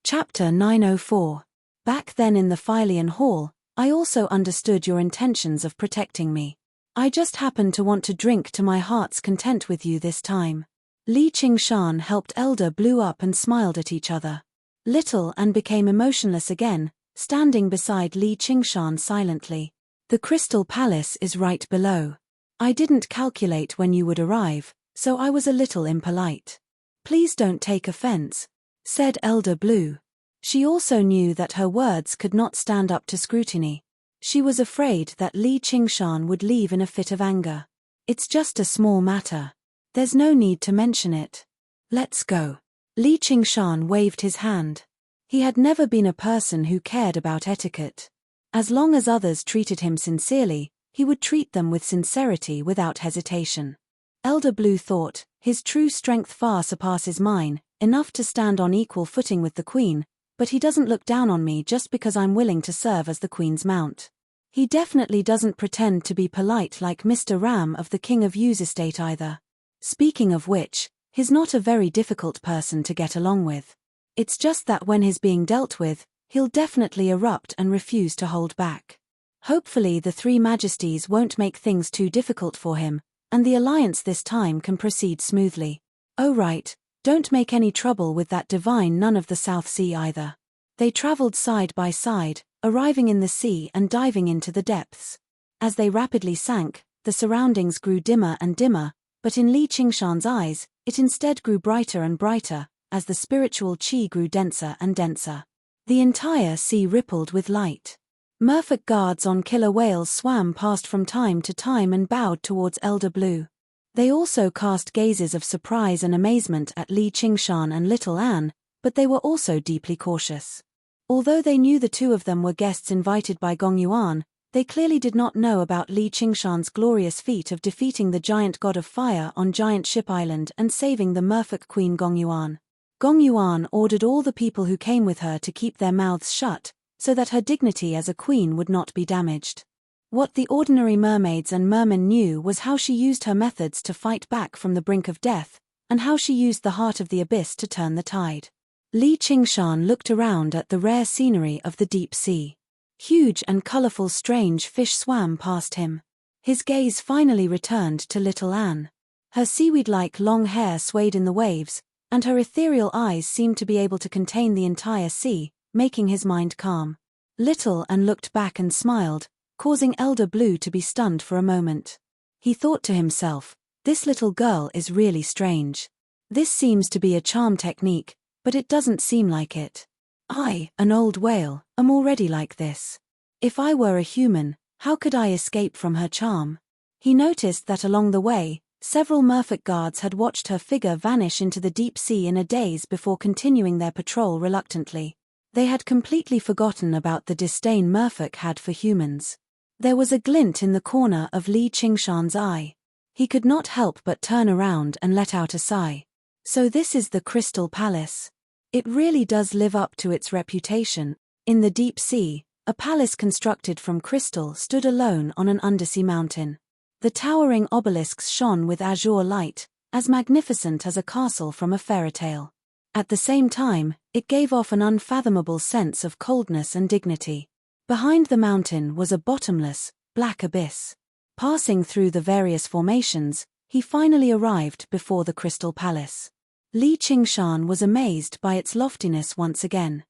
Chapter 904. Back then in the Phylian Hall, I also understood your intentions of protecting me. I just happened to want to drink to my heart's content with you this time. Li Qingshan helped Elder Blue up and smiled at each other. Little Anne became emotionless again, standing beside Li Qingshan silently. The Crystal Palace is right below. I didn't calculate when you would arrive, so I was a little impolite. Please don't take offense, said Elder Blue. She also knew that her words could not stand up to scrutiny. She was afraid that Li Qingshan would leave in a fit of anger. It's just a small matter. There's no need to mention it. Let's go. Li Qingshan waved his hand. He had never been a person who cared about etiquette. As long as others treated him sincerely, he would treat them with sincerity without hesitation. Elder Blue thought, his true strength far surpasses mine, enough to stand on equal footing with the Queen, but he doesn't look down on me just because I'm willing to serve as the Queen's mount. He definitely doesn't pretend to be polite like Mr. Ram of the King of Yu's estate either. Speaking of which, he's not a very difficult person to get along with. It's just that when he's being dealt with, he'll definitely erupt and refuse to hold back. Hopefully the Three Majesties won't make things too difficult for him, and the alliance this time can proceed smoothly. Oh right, don't make any trouble with that divine nun of the South Sea either. They traveled side by side, arriving in the sea and diving into the depths. As they rapidly sank, the surroundings grew dimmer and dimmer, but in Li Qingshan's eyes, it instead grew brighter and brighter, as the spiritual qi grew denser and denser. The entire sea rippled with light. Merfolk guards on killer whales swam past from time to time and bowed towards Elder Blue. They also cast gazes of surprise and amazement at Li Qingshan and Little Anne, but they were also deeply cautious. Although they knew the two of them were guests invited by Gongyuan, they clearly did not know about Li Qingshan's glorious feat of defeating the giant god of fire on Giant Ship Island and saving the Merfolk Queen Gongyuan. Gongyuan ordered all the people who came with her to keep their mouths shut, so that her dignity as a queen would not be damaged. What the ordinary mermaids and mermen knew was how she used her methods to fight back from the brink of death, and how she used the heart of the abyss to turn the tide. Li Qingshan looked around at the rare scenery of the deep sea. Huge and colorful strange fish swam past him. His gaze finally returned to Little Anne. Her seaweed-like long hair swayed in the waves, and her ethereal eyes seemed to be able to contain the entire sea, making his mind calm. Little Anne looked back and smiled, causing Elder Blue to be stunned for a moment. He thought to himself, this little girl is really strange. This seems to be a charm technique, but it doesn't seem like it. I, an old whale, am already like this. If I were a human, how could I escape from her charm? He noticed that along the way, several merfolk guards had watched her figure vanish into the deep sea in a daze before continuing their patrol reluctantly. They had completely forgotten about the disdain merfolk had for humans. There was a glint in the corner of Li Qingshan's eye. He could not help but turn around and let out a sigh. So this is the Crystal Palace. It really does live up to its reputation. In the deep sea, a palace constructed from crystal stood alone on an undersea mountain. The towering obelisks shone with azure light, as magnificent as a castle from a fairy tale. At the same time, it gave off an unfathomable sense of coldness and dignity. Behind the mountain was a bottomless, black abyss. Passing through the various formations, he finally arrived before the Crystal Palace. Li Qingshan was amazed by its loftiness once again.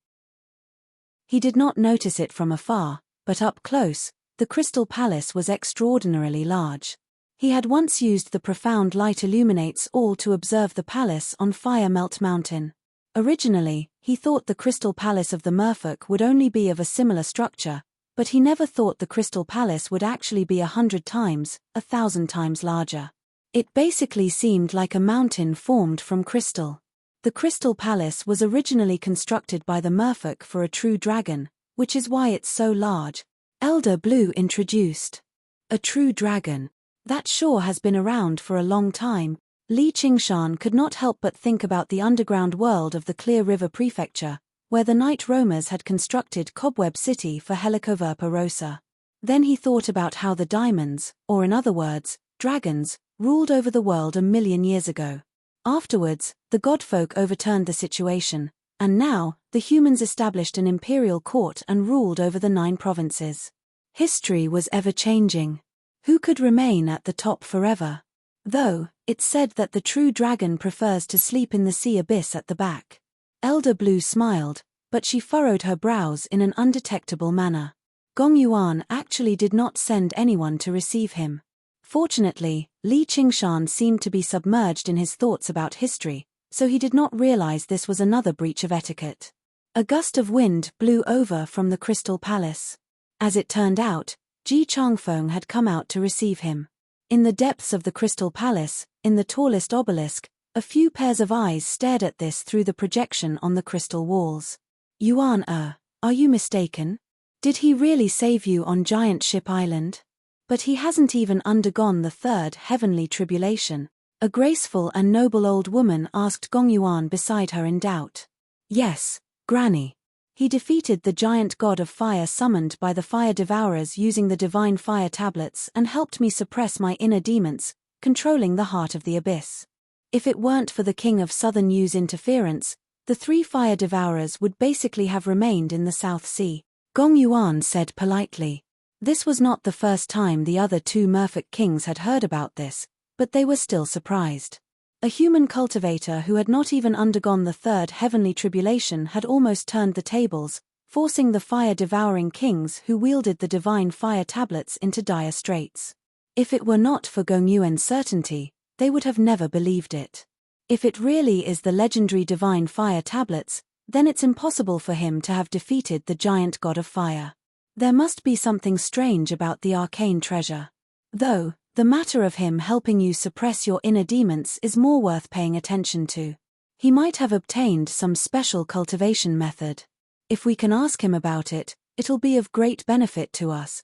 He did not notice it from afar, but up close, the Crystal Palace was extraordinarily large. He had once used the profound light illuminates all to observe the palace on Fire Melt Mountain. Originally, He thought the Crystal Palace of the merfolk would only be of a similar structure, but he never thought the Crystal Palace would actually be 100 times, 1,000 times larger. It basically seemed like a mountain formed from crystal. The Crystal Palace was originally constructed by the merfolk for a true dragon, which is why it's so large. Elder Blue introduced. A true dragon. That sure has been around for a long time. Li Qingshan could not help but think about the underground world of the Clear River Prefecture, where the night roamers had constructed Cobweb City for Helicoverpa Rosa. Then he thought about how the diamonds, or in other words, dragons, ruled over the world 1,000,000 years ago. Afterwards, the godfolk overturned the situation, and now, the humans established an imperial court and ruled over the 9 provinces. History was ever-changing. Who could remain at the top forever? Though, it's said that the true dragon prefers to sleep in the sea abyss at the back. Elder Blue smiled, but she furrowed her brows in an undetectable manner. Gong Yuan actually did not send anyone to receive him. Fortunately, Li Qingshan seemed to be submerged in his thoughts about history, so he did not realize this was another breach of etiquette. A gust of wind blew over from the Crystal Palace. As it turned out, Ji Changfeng had come out to receive him. In the depths of the Crystal Palace, in the tallest obelisk, a few pairs of eyes stared at this through the projection on the crystal walls. Yuan, are you mistaken? Did he really save you on Giant Ship Island? But he hasn't even undergone the 3rd heavenly tribulation. A graceful and noble old woman asked Gong Yuan beside her in doubt. Yes, Granny. He defeated the giant god of fire summoned by the fire devourers using the divine fire tablets and helped me suppress my inner demons, controlling the heart of the abyss. If it weren't for the King of Southern Yu's interference, the 3 fire devourers would basically have remained in the South Sea. Gong Yuan said politely. This was not the first time the other 2 merfolk kings had heard about this, but they were still surprised. A human cultivator who had not even undergone the 3rd heavenly tribulation had almost turned the tables, forcing the fire-devouring kings who wielded the divine fire tablets into dire straits. If it were not for Gong Yuan's certainty, they would have never believed it. If it really is the legendary divine fire tablets, then it's impossible for him to have defeated the giant god of fire. There must be something strange about the arcane treasure. Though, the matter of him helping you suppress your inner demons is more worth paying attention to. He might have obtained some special cultivation method. If we can ask him about it, it'll be of great benefit to us.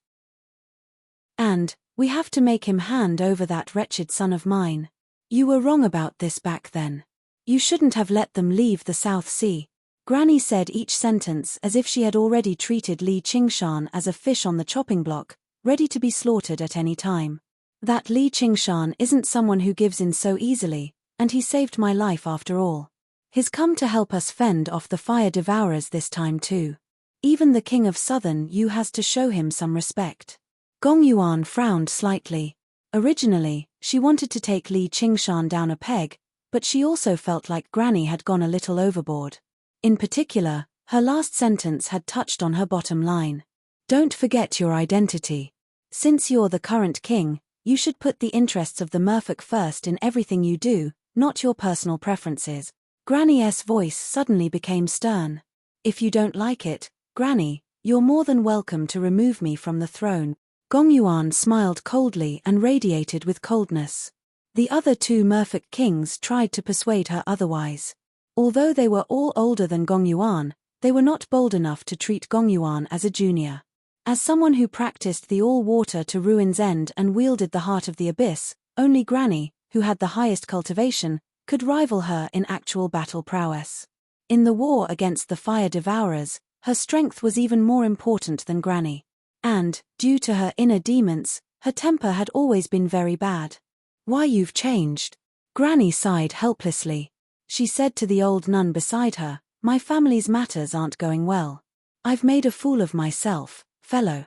And, we have to make him hand over that wretched son of mine. You were wrong about this back then. You shouldn't have let them leave the South Sea. Granny said each sentence as if she had already treated Li Qingshan as a fish on the chopping block, ready to be slaughtered at any time. That Li Qingshan isn't someone who gives in so easily, and he saved my life after all. He's come to help us fend off the fire devourers this time too. Even the King of Southern Yu has to show him some respect. Gong Yuan frowned slightly. Originally, she wanted to take Li Qingshan down a peg, but she also felt like Granny had gone a little overboard. In particular, her last sentence had touched on her bottom line. Don't forget your identity. Since you're the current king, you should put the interests of the merfolk first in everything you do, not your personal preferences. Granny's voice suddenly became stern. If you don't like it, Granny, you're more than welcome to remove me from the throne. Gong Yuan smiled coldly and radiated with coldness. The other 2 merfolk kings tried to persuade her otherwise. Although they were all older than Gong Yuan, they were not bold enough to treat Gong Yuan as a junior. As someone who practiced the all-water to ruin's end and wielded the heart of the abyss, only Granny, who had the highest cultivation, could rival her in actual battle prowess. In the war against the fire devourers, her strength was even more important than Granny. And, due to her inner demons, her temper had always been very bad. Why, you've changed. Granny sighed helplessly. She said to the old nun beside her, my family's matters aren't going well. I've made a fool of myself, fellow.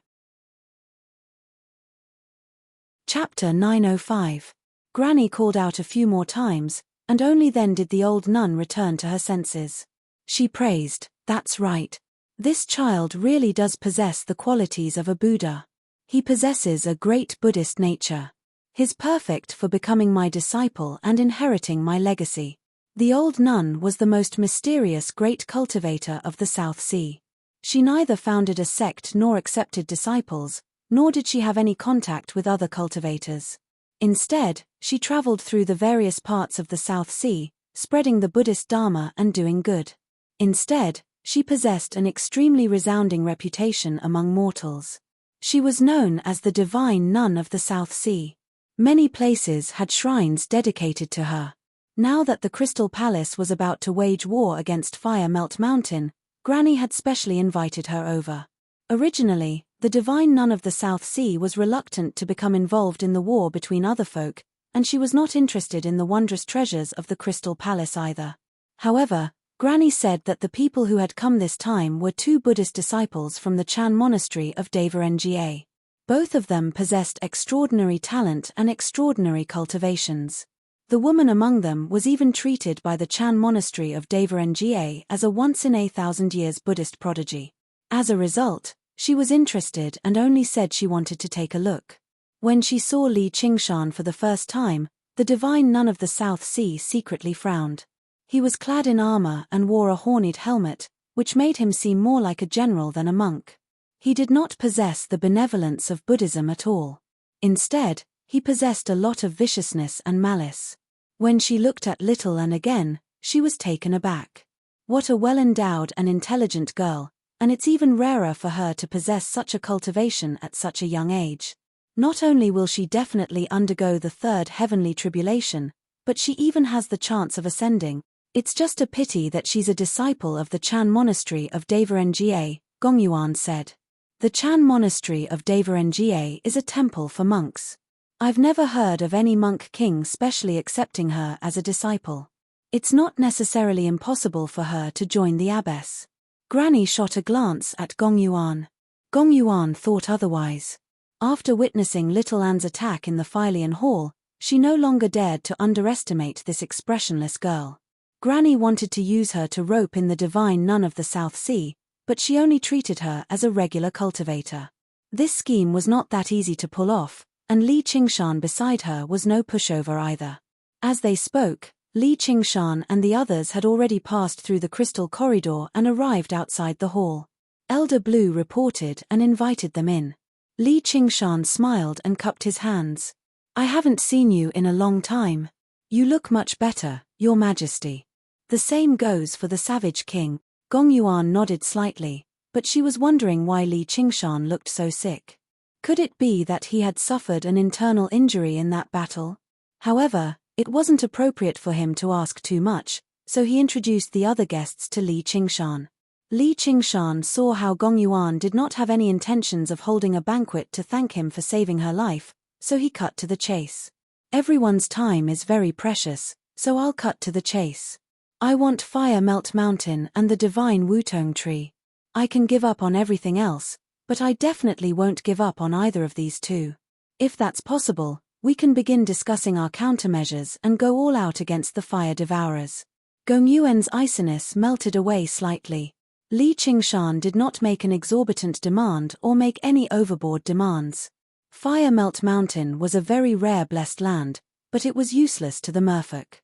Chapter 905. Granny called out a few more times, and only then did the old nun return to her senses. She praised, that's right. This child really does possess the qualities of a Buddha. He possesses a great Buddhist nature. He's perfect for becoming my disciple and inheriting my legacy. The old nun was the most mysterious great cultivator of the South Sea. She neither founded a sect nor accepted disciples, nor did she have any contact with other cultivators. Instead, she traveled through the various parts of the South Sea, spreading the Buddhist Dharma and doing good. Instead, she possessed an extremely resounding reputation among mortals. She was known as the divine nun of the South Sea. Many places had shrines dedicated to her. Now that the Crystal Palace was about to wage war against Fire Melt Mountain, Granny had specially invited her over. Originally, the divine nun of the South Sea was reluctant to become involved in the war between other folk, and she was not interested in the wondrous treasures of the Crystal Palace either. However, Granny said that the people who had come this time were two Buddhist disciples from the Chan monastery of Nga. Both of them possessed extraordinary talent and extraordinary cultivations. The woman among them was even treated by the Chan monastery of Nga as a once-in-a-thousand-years Buddhist prodigy. As a result, she was interested and only said she wanted to take a look. When she saw Li Qingshan for the first time, the divine nun of the South Sea secretly frowned. He was clad in armor and wore a horned helmet, which made him seem more like a general than a monk. He did not possess the benevolence of Buddhism at all. Instead, he possessed a lot of viciousness and malice. When she looked at Little An again, she was taken aback. What a well-endowed and intelligent girl, and it's even rarer for her to possess such a cultivation at such a young age. Not only will she definitely undergo the third heavenly tribulation, but she even has the chance of ascending. It's just a pity that she's a disciple of the Chan monastery of Nga, Gongyuan said. The Chan monastery of Nga is a temple for monks. I've never heard of any monk king specially accepting her as a disciple. It's not necessarily impossible for her to join the abbess. Granny shot a glance at Gongyuan. Gongyuan thought otherwise. After witnessing Little An's attack in the Fylian Hall, she no longer dared to underestimate this expressionless girl. Granny wanted to use her to rope in the divine nun of the South Sea, but she only treated her as a regular cultivator. This scheme was not that easy to pull off, and Li Qingshan beside her was no pushover either. As they spoke, Li Qingshan and the others had already passed through the crystal corridor and arrived outside the hall. Elder Blue reported and invited them in. Li Qingshan smiled and cupped his hands. I haven't seen you in a long time. You look much better, Your Majesty. The same goes for the Savage King. Gongyuan nodded slightly, but she was wondering why Li Qingshan looked so sick. Could it be that he had suffered an internal injury in that battle? However, it wasn't appropriate for him to ask too much, so he introduced the other guests to Li Qingshan. Li Qingshan saw how Gongyuan did not have any intentions of holding a banquet to thank him for saving her life, so he cut to the chase. Everyone's time is very precious, so I'll cut to the chase. I want Fire Melt Mountain and the Divine Wutong Tree. I can give up on everything else, but I definitely won't give up on either of these two. If that's possible, we can begin discussing our countermeasures and go all out against the fire devourers. Gongyuan's iciness melted away slightly. Li Qingshan did not make an exorbitant demand or make any overboard demands. Fire Melt Mountain was a very rare blessed land, but it was useless to the merfolk.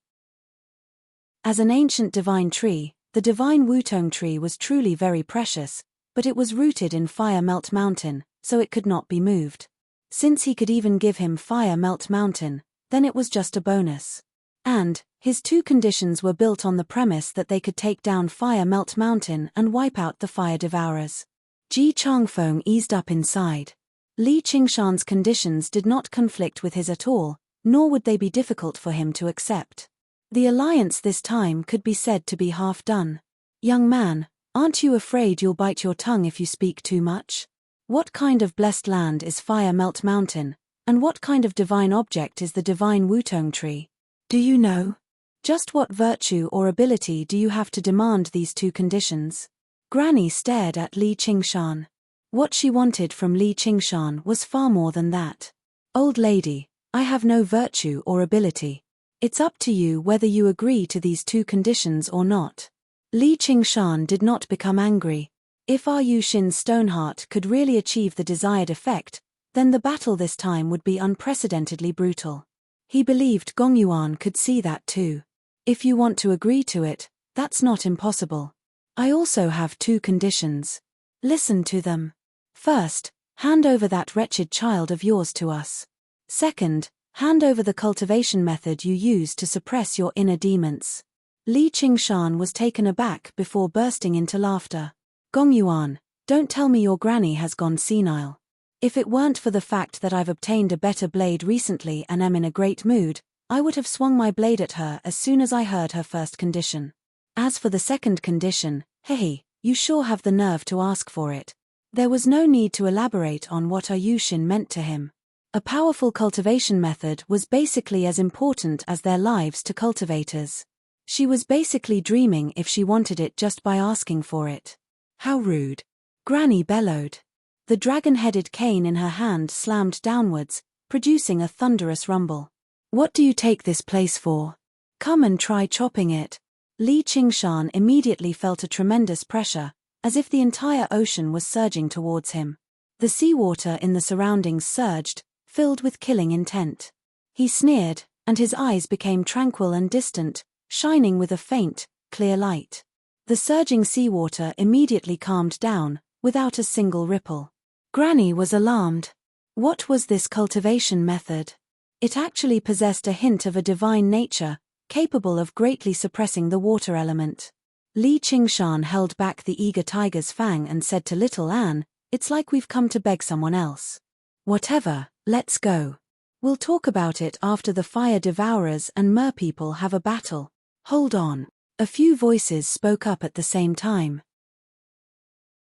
As an ancient divine tree, the divine Wutong tree was truly very precious, but it was rooted in Fire Melt Mountain, so it could not be moved. Since he could even give him Fire Melt Mountain, then it was just a bonus. And his two conditions were built on the premise that they could take down Fire Melt Mountain and wipe out the fire devourers. Ji Changfeng eased up inside. Li Qingshan's conditions did not conflict with his at all, nor would they be difficult for him to accept. The alliance this time could be said to be half done. Young man, aren't you afraid you'll bite your tongue if you speak too much? What kind of blessed land is Fire Melt Mountain, and what kind of divine object is the divine Wutong tree? Do you know? Just what virtue or ability do you have to demand these two conditions? Granny stared at Li Qingshan. What she wanted from Li Qingshan was far more than that. Old lady, I have no virtue or ability. It's up to you whether you agree to these two conditions or not. Li Qingshan did not become angry. If Yu Shin's Stoneheart could really achieve the desired effect, then the battle this time would be unprecedentedly brutal. He believed Gongyuan could see that too. If you want to agree to it, that's not impossible. I also have 2 conditions. Listen to them. First, hand over that wretched child of yours to us. Second, hand over the cultivation method you use to suppress your inner demons. Li Qingshan was taken aback before bursting into laughter. Gongyuan, don't tell me your granny has gone senile. If it weren't for the fact that I've obtained a better blade recently and am in a great mood, I would have swung my blade at her as soon as I heard her first condition. As for the second condition, you sure have the nerve to ask for it. There was no need to elaborate on what Yushin meant to him. A powerful cultivation method was basically as important as their lives to cultivators. She was basically dreaming if she wanted it just by asking for it. How rude. Granny bellowed. The dragon-headed cane in her hand slammed downwards, producing a thunderous rumble. What do you take this place for? Come and try chopping it. Li Qingshan immediately felt a tremendous pressure, as if the entire ocean was surging towards him. The seawater in the surroundings surged, filled with killing intent. He sneered, and his eyes became tranquil and distant, shining with a faint, clear light. The surging seawater immediately calmed down, without a single ripple. Granny was alarmed. What was this cultivation method? It actually possessed a hint of a divine nature, capable of greatly suppressing the water element. Li Qingshan held back the eager tiger's fang and said to little Anne, "It's like we've come to beg someone else. Whatever, let's go. We'll talk about it after the fire devourers and merpeople have a battle." Hold on. A few voices spoke up at the same time.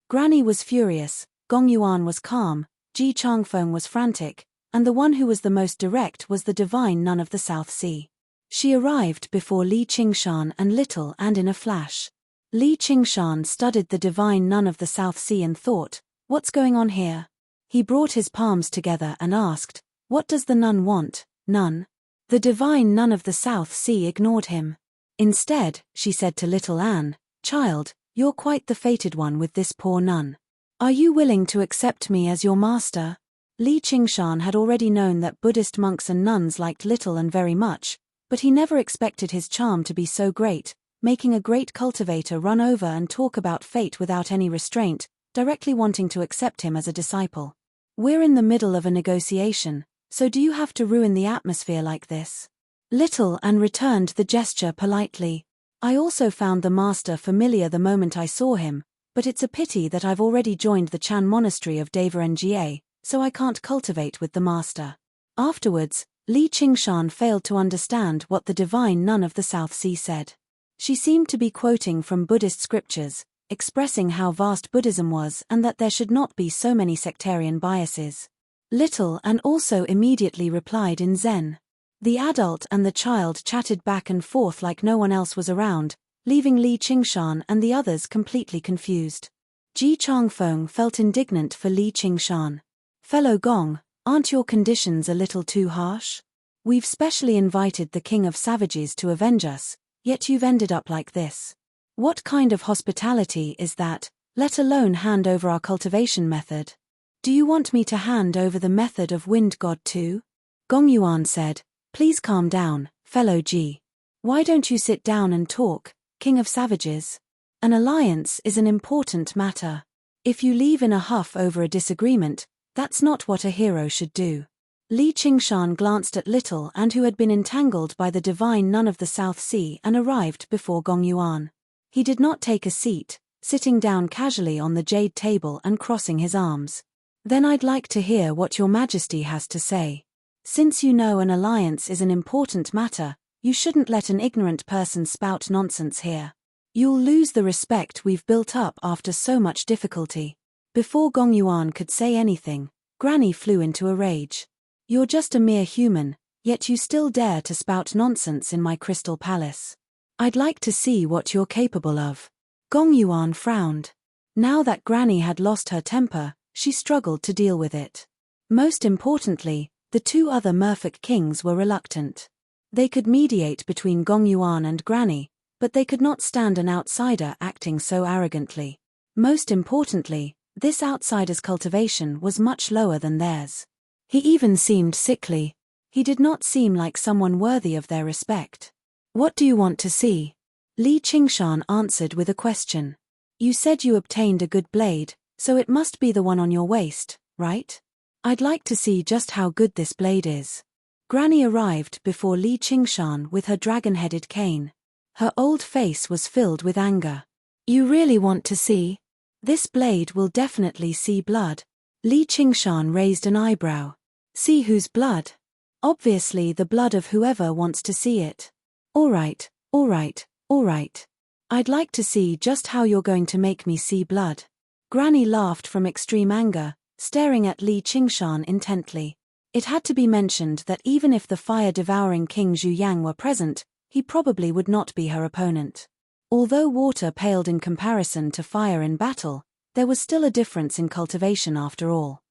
Granny was furious, Gongyuan was calm, Ji Changfeng was frantic, and the one who was the most direct was the divine nun of the South Sea. She arrived before Li Qingshan and little and in a flash. Li Qingshan studied the divine nun of the South Sea and thought, what's going on here? He brought his palms together and asked, what does the nun want, nun? The divine nun of the South Sea ignored him. Instead, she said to little Anne, child, you're quite the fated one with this poor nun. Are you willing to accept me as your master? Li Qingshan had already known that Buddhist monks and nuns liked little and very much, but he never expected his charm to be so great, making a great cultivator run over and talk about fate without any restraint, directly wanting to accept him as a disciple. We're in the middle of a negotiation, so do you have to ruin the atmosphere like this? Little Anne returned the gesture politely. I also found the master familiar the moment I saw him, but it's a pity that I've already joined the Chan monastery of Deva Nga, so I can't cultivate with the master. Afterwards, Li Qingshan failed to understand what the divine nun of the South Sea said. She seemed to be quoting from Buddhist scriptures, expressing how vast Buddhism was and that there should not be so many sectarian biases. Little Anne also immediately replied in Zen. The adult and the child chatted back and forth like no one else was around, leaving Li Qingshan and the others completely confused. Ji Changfeng felt indignant for Li Qingshan. Fellow Gong, aren't your conditions a little too harsh? We've specially invited the King of Savages to avenge us, yet you've ended up like this. What kind of hospitality is that, let alone hand over our cultivation method? Do you want me to hand over the method of Wind God too? Gongyuan said, please calm down, fellow Ji. Why don't you sit down and talk, King of Savages? An alliance is an important matter. If you leave in a huff over a disagreement, that's not what a hero should do. Li Qingshan glanced at Little and who had been entangled by the divine nun of the South Sea and arrived before Gongyuan. He did not take a seat, sitting down casually on the jade table and crossing his arms. Then I'd like to hear what your majesty has to say. Since you know an alliance is an important matter, you shouldn't let an ignorant person spout nonsense here. You'll lose the respect we've built up after so much difficulty. Before Gongyuan could say anything, Granny flew into a rage. You're just a mere human, yet you still dare to spout nonsense in my crystal palace. I'd like to see what you're capable of. Gongyuan frowned. Now that Granny had lost her temper, she struggled to deal with it. Most importantly, the two other merfolk kings were reluctant. They could mediate between Gongyuan and Granny, but they could not stand an outsider acting so arrogantly. Most importantly, this outsider's cultivation was much lower than theirs. He even seemed sickly. He did not seem like someone worthy of their respect. What do you want to see? Li Qingshan answered with a question. You said you obtained a good blade, so it must be the one on your waist, right? I'd like to see just how good this blade is. Granny arrived before Li Qingshan with her dragon-headed cane. Her old face was filled with anger. You really want to see? This blade will definitely see blood. Li Qingshan raised an eyebrow. See whose blood? Obviously the blood of whoever wants to see it. Alright, alright, alright. I'd like to see just how you're going to make me see blood. Granny laughed from extreme anger, staring at Li Qingshan intently. It had to be mentioned that even if the fire-devouring King Zhu Yang were present, he probably would not be her opponent. Although water paled in comparison to fire in battle, there was still a difference in cultivation after all.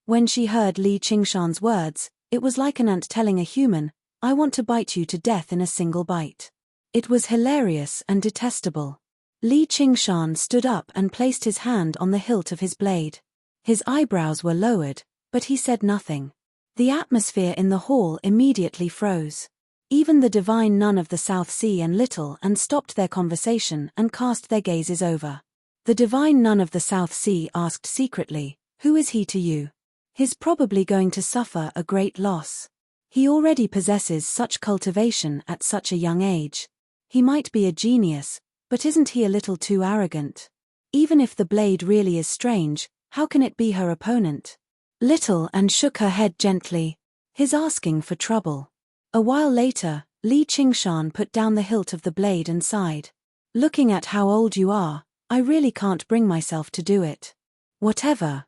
When she heard Li Qingshan's words, it was like an ant telling a human, I want to bite you to death in a single bite. It was hilarious and detestable. Li Qingshan stood up and placed his hand on the hilt of his blade. His eyebrows were lowered, but he said nothing. The atmosphere in the hall immediately froze. Even the divine nun of the South Sea and Little and stopped their conversation and cast their gazes over. The divine nun of the South Sea asked secretly, who is he to you? He's probably going to suffer a great loss. He already possesses such cultivation at such a young age. He might be a genius, but isn't he a little too arrogant? Even if the blade really is strange, how can it be her opponent? Little and shook her head gently. He's asking for trouble. A while later, Li Qingshan put down the hilt of the blade and sighed. Looking at how old you are, I really can't bring myself to do it. Whatever.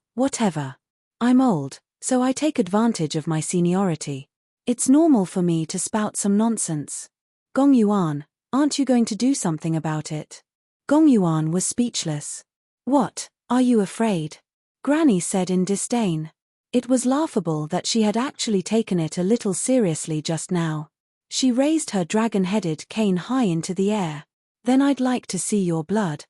I'm old, so I take advantage of my seniority. It's normal for me to spout some nonsense. Gong Yuan, aren't you going to do something about it? Gong Yuan was speechless. What, are you afraid? Granny said in disdain. It was laughable that she had actually taken it a little seriously just now. She raised her dragon-headed cane high into the air. Then I'd like to see your blood.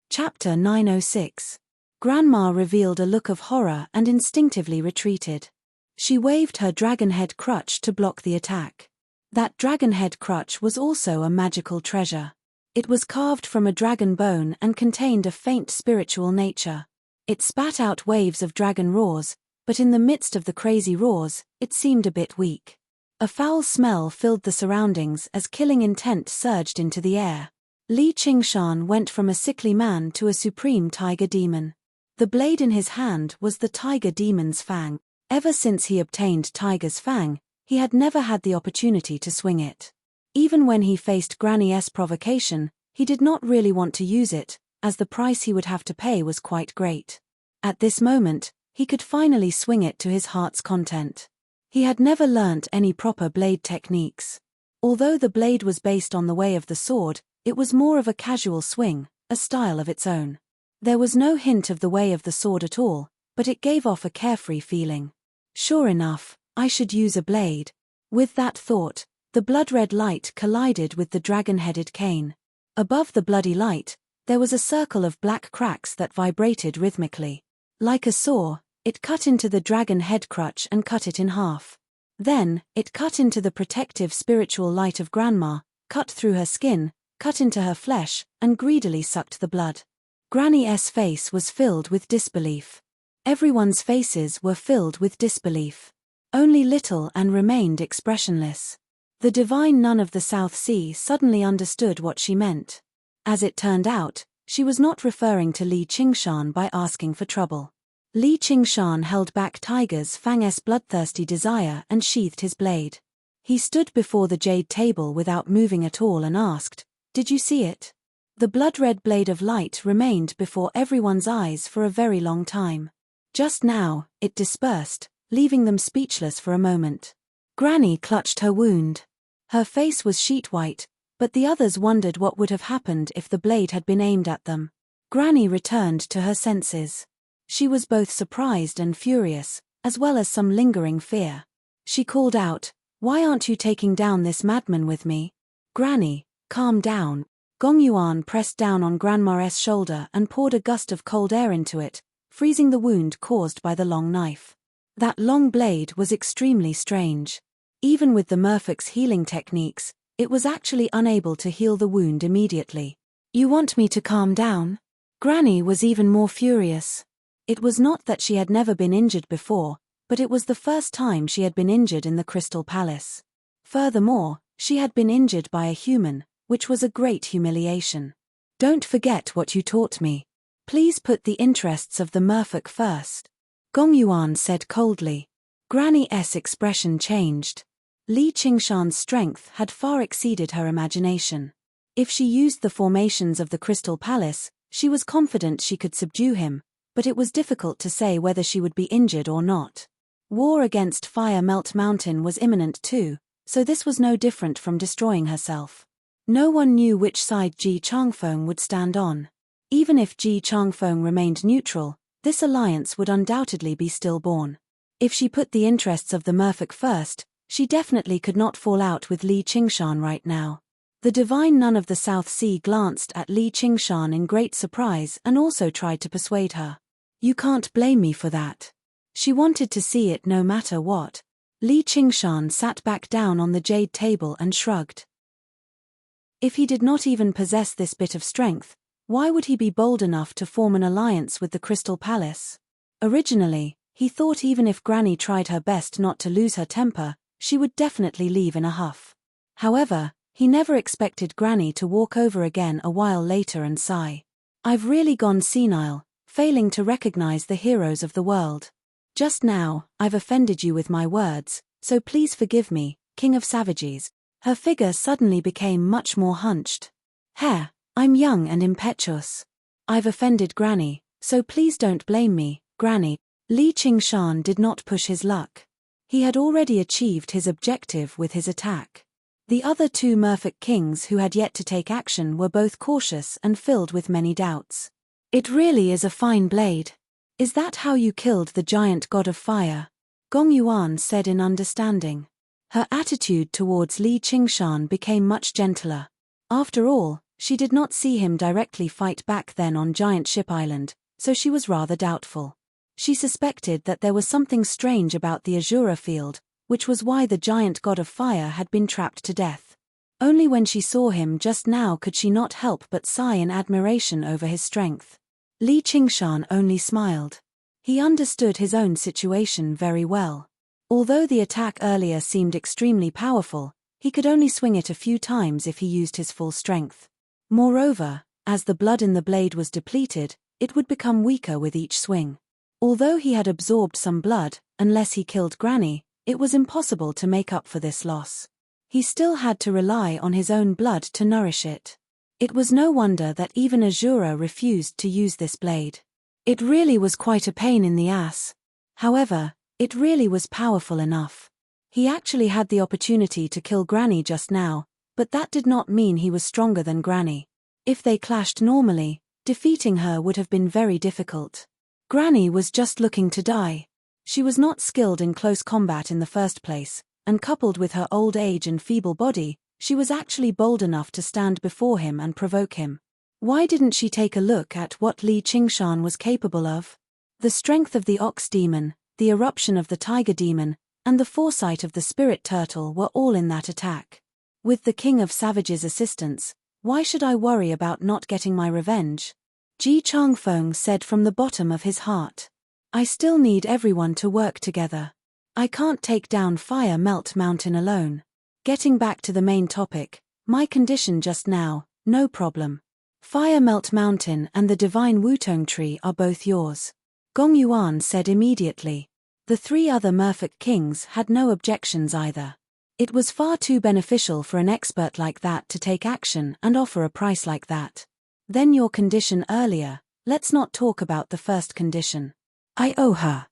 Chapter 906. Grandma revealed a look of horror and instinctively retreated. She waved her dragon-head crutch to block the attack. That dragon-head crutch was also a magical treasure. It was carved from a dragon bone and contained a faint spiritual nature. It spat out waves of dragon roars, but in the midst of the crazy roars, it seemed a bit weak. A foul smell filled the surroundings as killing intent surged into the air. Li Qingshan went from a sickly man to a supreme tiger demon. The blade in his hand was the tiger demon's fang. Ever since he obtained Tiger's Fang, he had never had the opportunity to swing it. Even when he faced Granny's provocation, he did not really want to use it, as the price he would have to pay was quite great. At this moment, he could finally swing it to his heart's content. He had never learnt any proper blade techniques. Although the blade was based on the way of the sword, it was more of a casual swing, a style of its own. There was no hint of the way of the sword at all, but it gave off a carefree feeling. Sure enough, I should use a blade. With that thought, the blood-red light collided with the dragon-headed cane. Above the bloody light, there was a circle of black cracks that vibrated rhythmically. Like a saw, it cut into the dragon head crutch and cut it in half. Then, it cut into the protective spiritual light of Grandma, cut through her skin, cut into her flesh, and greedily sucked the blood. Granny's face was filled with disbelief. Everyone's faces were filled with disbelief. Only Little and remained expressionless. The divine nun of the South Sea suddenly understood what she meant. As it turned out, she was not referring to Li Qingshan by asking for trouble. Li Qingshan held back Tiger's Fang's bloodthirsty desire and sheathed his blade. He stood before the jade table without moving at all and asked, "Did you see it?" The blood-red blade of light remained before everyone's eyes for a very long time. Just now, it dispersed, leaving them speechless for a moment. Granny clutched her wound. Her face was sheet-white, but the others wondered what would have happened if the blade had been aimed at them. Granny returned to her senses. She was both surprised and furious, as well as some lingering fear. She called out, "Why aren't you taking down this madman with me?" "Granny, calm down." Gong Yuan pressed down on Grandma's shoulder and poured a gust of cold air into it, freezing the wound caused by the long knife. That long blade was extremely strange. Even with the merfolk's healing techniques, it was actually unable to heal the wound immediately. You want me to calm down? Granny was even more furious. It was not that she had never been injured before, but it was the first time she had been injured in the Crystal Palace. Furthermore, she had been injured by a human, which was a great humiliation. Don't forget what you taught me. Please put the interests of the merfolk first. Gong Yuan said coldly. Granny's expression changed. Li Qingshan's strength had far exceeded her imagination. If she used the formations of the Crystal Palace, she was confident she could subdue him, but it was difficult to say whether she would be injured or not. War against Fire Melt Mountain was imminent too, so this was no different from destroying herself. No one knew which side Ji Changfeng would stand on. Even if Ji Changfeng remained neutral, this alliance would undoubtedly be stillborn. If she put the interests of the merfolk first, she definitely could not fall out with Li Qingshan right now. The divine nun of the South Sea glanced at Li Qingshan in great surprise and also tried to persuade her. You can't blame me for that. She wanted to see it no matter what. Li Qingshan sat back down on the jade table and shrugged. If he did not even possess this bit of strength, why would he be bold enough to form an alliance with the Crystal Palace? Originally, he thought even if Granny tried her best not to lose her temper, she would definitely leave in a huff. However, he never expected Granny to walk over again a while later and sigh. I've really gone senile, failing to recognize the heroes of the world. Just now, I've offended you with my words, so please forgive me, King of Savages. Her figure suddenly became much more hunched. I'm young and impetuous. I've offended Granny, so please don't blame me, Granny. Li Qingshan did not push his luck. He had already achieved his objective with his attack. The other two merfolk kings who had yet to take action were both cautious and filled with many doubts. It really is a fine blade. Is that how you killed the giant god of fire? Gong Yuan said in understanding. Her attitude towards Li Qingshan became much gentler. After all, she did not see him directly fight back then on Giant Ship Island, so she was rather doubtful. She suspected that there was something strange about the Azura field, which was why the giant god of fire had been trapped to death. Only when she saw him just now could she not help but sigh in admiration over his strength. Li Qingshan only smiled. He understood his own situation very well. Although the attack earlier seemed extremely powerful, he could only swing it a few times if he used his full strength. Moreover, as the blood in the blade was depleted, it would become weaker with each swing. Although he had absorbed some blood, unless he killed Granny, it was impossible to make up for this loss. He still had to rely on his own blood to nourish it. It was no wonder that even Azura refused to use this blade. It really was quite a pain in the ass. However, it really was powerful enough. He actually had the opportunity to kill Granny just now, but that did not mean he was stronger than Granny. If they clashed normally, defeating her would have been very difficult. Granny was just looking to die. She was not skilled in close combat in the first place, and coupled with her old age and feeble body, she was actually bold enough to stand before him and provoke him. Why didn't she take a look at what Li Qingshan was capable of? The strength of the ox demon, the eruption of the tiger demon, and the foresight of the spirit turtle were all in that attack. With the King of Savages' assistance, why should I worry about not getting my revenge? Ji Changfeng said from the bottom of his heart. I still need everyone to work together. I can't take down Fire Melt Mountain alone. Getting back to the main topic, my condition just now, no problem. Fire Melt Mountain and the Divine Wutong Tree are both yours. Gong Yuan said immediately. The three other merfolk kings had no objections either. It was far too beneficial for an expert like that to take action and offer a price like that. Then your condition earlier, let's not talk about the first condition. I owe her.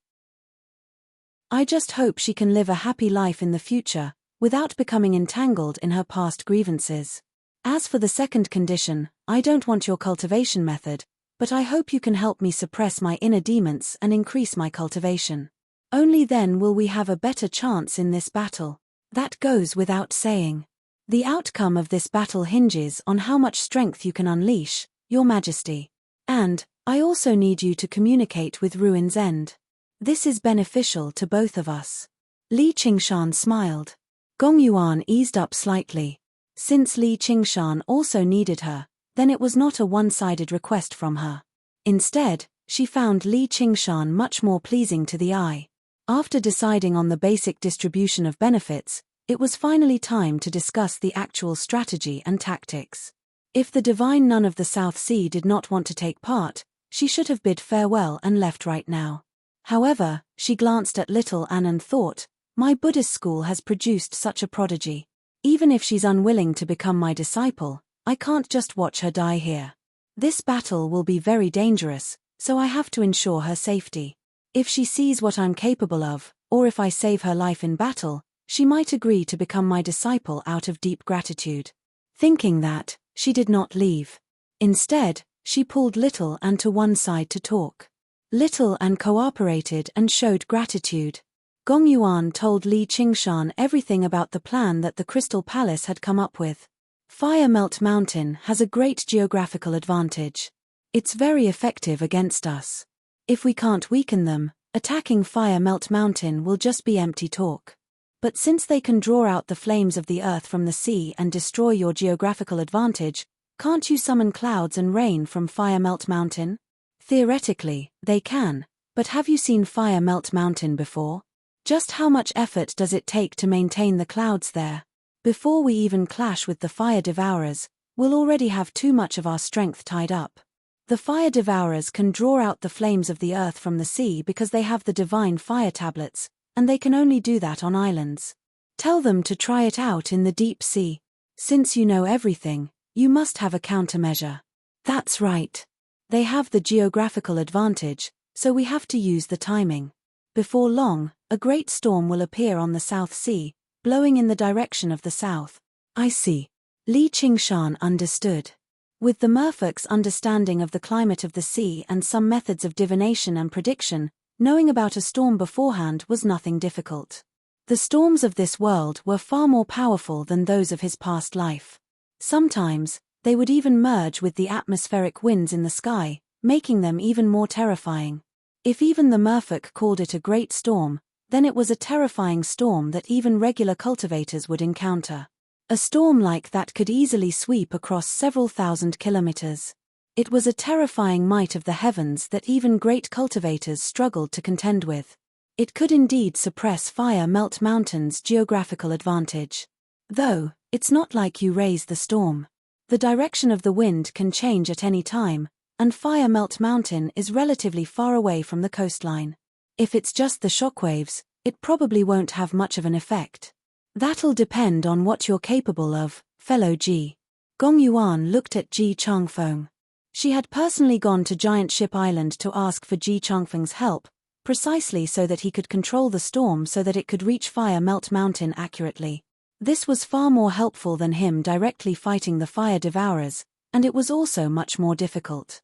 I just hope she can live a happy life in the future, without becoming entangled in her past grievances. As for the second condition, I don't want your cultivation method, but I hope you can help me suppress my inner demons and increase my cultivation. Only then will we have a better chance in this battle. That goes without saying. The outcome of this battle hinges on how much strength you can unleash, Your Majesty. And, I also need you to communicate with Ruin's End. This is beneficial to both of us. Li Qingshan smiled. Gong Yuan eased up slightly. Since Li Qingshan also needed her, then it was not a one-sided request from her. Instead, she found Li Qingshan much more pleasing to the eye. After deciding on the basic distribution of benefits, it was finally time to discuss the actual strategy and tactics. If the divine nun of the South Sea did not want to take part, she should have bid farewell and left right now. However, she glanced at little Anne and thought, my Buddhist school has produced such a prodigy. Even if she's unwilling to become my disciple, I can't just watch her die here. This battle will be very dangerous, so I have to ensure her safety. If she sees what I'm capable of, or if I save her life in battle, she might agree to become my disciple out of deep gratitude. Thinking that, she did not leave. Instead, she pulled Little Anne to one side to talk. Little Anne cooperated and showed gratitude. Gong Yuan told Li Qingshan everything about the plan that the Crystal Palace had come up with. Fire Melt Mountain has a great geographical advantage. It's very effective against us. If we can't weaken them, attacking Fire Melt Mountain will just be empty talk. But since they can draw out the flames of the earth from the sea and destroy your geographical advantage, can't you summon clouds and rain from Fire Melt Mountain? Theoretically, they can, but have you seen Fire Melt Mountain before? Just how much effort does it take to maintain the clouds there? Before we even clash with the Fire Devourers, we'll already have too much of our strength tied up. The Fire Devourers can draw out the flames of the earth from the sea because they have the divine fire tablets, and they can only do that on islands. Tell them to try it out in the deep sea. Since you know everything, you must have a countermeasure. That's right. They have the geographical advantage, so we have to use the timing. Before long, a great storm will appear on the South Sea, blowing in the direction of the south. I see. Li Qingshan understood. With the merfolk's understanding of the climate of the sea and some methods of divination and prediction, knowing about a storm beforehand was nothing difficult. The storms of this world were far more powerful than those of his past life. Sometimes, they would even merge with the atmospheric winds in the sky, making them even more terrifying. If even the merfolk called it a great storm, then it was a terrifying storm that even regular cultivators would encounter. A storm like that could easily sweep across several thousand kilometers. It was a terrifying might of the heavens that even great cultivators struggled to contend with. It could indeed suppress Fire Melt Mountain's geographical advantage. Though, it's not like you raise the storm. The direction of the wind can change at any time, and Fire Melt Mountain is relatively far away from the coastline. If it's just the shockwaves, it probably won't have much of an effect. That'll depend on what you're capable of, fellow Ji. Gong Yuan looked at Ji Changfeng. She had personally gone to Giant Ship Island to ask for Ji Changfeng's help, precisely so that he could control the storm so that it could reach Fire Melt Mountain accurately. This was far more helpful than him directly fighting the Fire Devourers, and it was also much more difficult.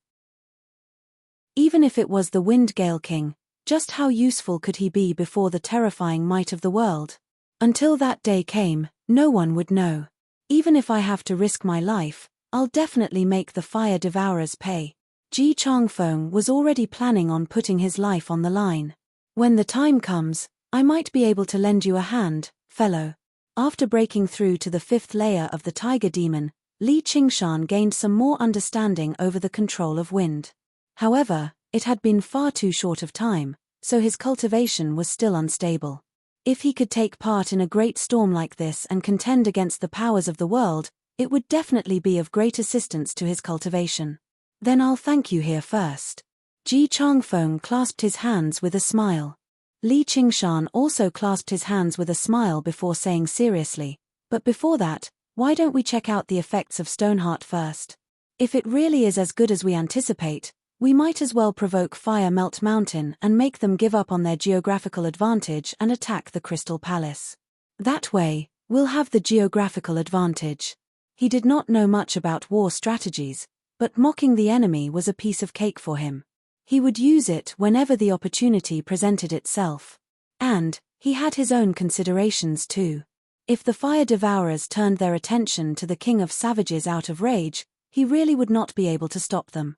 Even if it was the Wind Gale King, just how useful could he be before the terrifying might of the world? Until that day came, no one would know. Even if I have to risk my life, I'll definitely make the Fire Devourers pay. Ji Changfeng was already planning on putting his life on the line. When the time comes, I might be able to lend you a hand, fellow. After breaking through to the 5th layer of the Tiger Demon, Li Qingshan gained some more understanding over the control of wind. However, it had been far too short of time, so his cultivation was still unstable. If he could take part in a great storm like this and contend against the powers of the world, it would definitely be of great assistance to his cultivation. Then I'll thank you here first. Ji Changfeng clasped his hands with a smile. Li Qingshan also clasped his hands with a smile before saying seriously, but before that, why don't we check out the effects of Stoneheart first? If it really is as good as we anticipate, we might as well provoke Fire Melt Mountain and make them give up on their geographical advantage and attack the Crystal Palace. That way, we'll have the geographical advantage. He did not know much about war strategies, but mocking the enemy was a piece of cake for him. He would use it whenever the opportunity presented itself. And, he had his own considerations too. If the Fire Devourers turned their attention to the King of Savages out of rage, he really would not be able to stop them.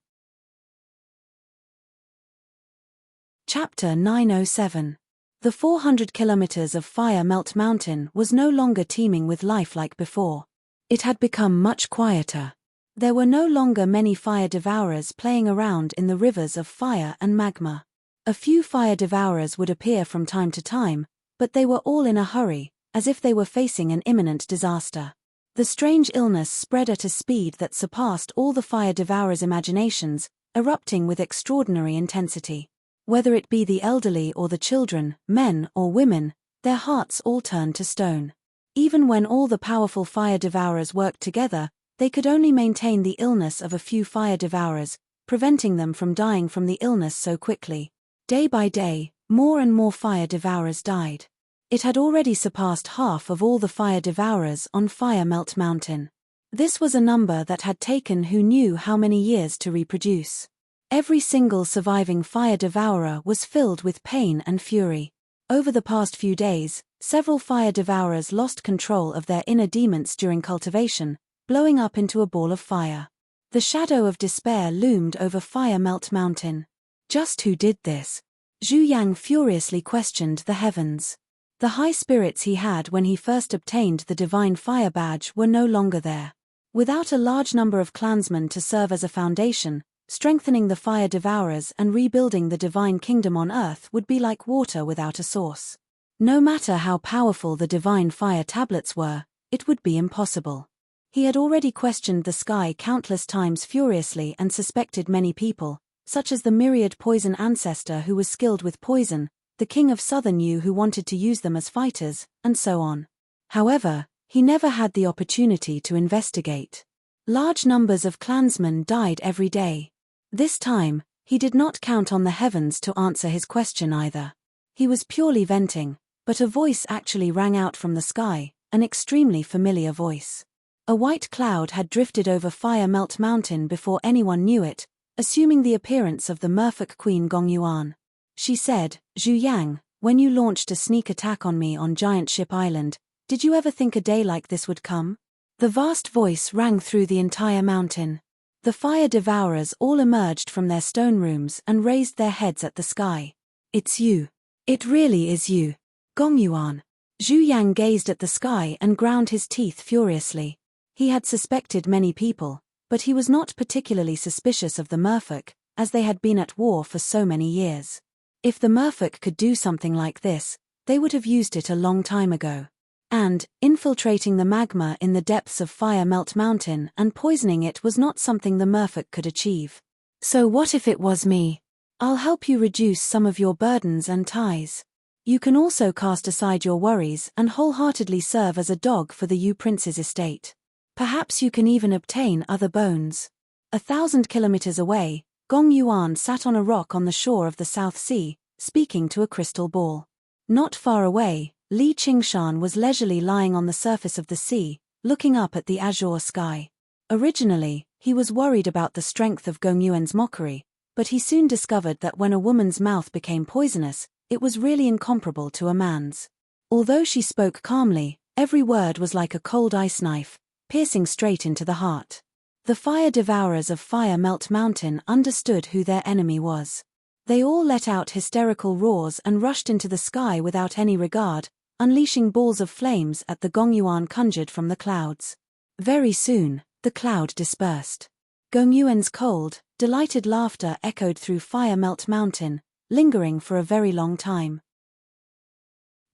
Chapter 907. The 400 kilometers of fire melt mountain was no longer teeming with life like before. It had become much quieter. There were no longer many fire devourers playing around in the rivers of fire and magma. A few fire devourers would appear from time to time, but they were all in a hurry, as if they were facing an imminent disaster. The strange illness spread at a speed that surpassed all the fire devourers' imaginations, erupting with extraordinary intensity. Whether it be the elderly or the children, men or women, their hearts all turned to stone. Even when all the powerful fire devourers worked together, they could only maintain the illness of a few fire devourers, preventing them from dying from the illness so quickly. Day by day, more and more fire devourers died. It had already surpassed half of all the fire devourers on Fire Melt Mountain. This was a number that had taken who knew how many years to reproduce. Every single surviving fire devourer was filled with pain and fury. Over the past few days, several fire devourers lost control of their inner demons during cultivation, blowing up into a ball of fire. The shadow of despair loomed over Fire Melt Mountain. Just who did this? Zhu Yang furiously questioned the heavens. The high spirits he had when he first obtained the divine fire badge were no longer there. Without a large number of clansmen to serve as a foundation, strengthening the fire devourers and rebuilding the divine kingdom on earth would be like water without a source. No matter how powerful the divine fire tablets were, it would be impossible. He had already questioned the sky countless times furiously and suspected many people, such as the myriad poison ancestor who was skilled with poison, the king of Southern Yu who wanted to use them as fighters, and so on. However, he never had the opportunity to investigate. Large numbers of clansmen died every day. This time, he did not count on the heavens to answer his question either. He was purely venting, but a voice actually rang out from the sky, an extremely familiar voice. A white cloud had drifted over Fire Melt Mountain before anyone knew it, assuming the appearance of the merfolk queen Gongyuan. She said, "Zhu Yang, when you launched a sneak attack on me on Giant Ship Island, did you ever think a day like this would come?" The vast voice rang through the entire mountain. The fire devourers all emerged from their stone rooms and raised their heads at the sky. "It's you. It really is you. Gongyuan." Zhu Yang gazed at the sky and ground his teeth furiously. He had suspected many people, but he was not particularly suspicious of the merfolk, as they had been at war for so many years. If the merfolk could do something like this, they would have used it a long time ago. And, infiltrating the magma in the depths of Fire Melt Mountain and poisoning it was not something the merfolk could achieve. So what if it was me? I'll help you reduce some of your burdens and ties. You can also cast aside your worries and wholeheartedly serve as a dog for the Yu Prince's estate. Perhaps you can even obtain other bones. 1,000 kilometers away, Gong Yuan sat on a rock on the shore of the South Sea, speaking to a crystal ball. Not far away, Li Qingshan was leisurely lying on the surface of the sea, looking up at the azure sky. Originally, he was worried about the strength of Gong Yuan's mockery, but he soon discovered that when a woman's mouth became poisonous, it was really incomparable to a man's. Although she spoke calmly, every word was like a cold ice knife, piercing straight into the heart. The fire devourers of Fire Melt Mountain understood who their enemy was. They all let out hysterical roars and rushed into the sky without any regard, unleashing balls of flames at the Gongyuan conjured from the clouds. Very soon, the cloud dispersed. Gongyuan's cold, delighted laughter echoed through Fire Melt Mountain, lingering for a very long time.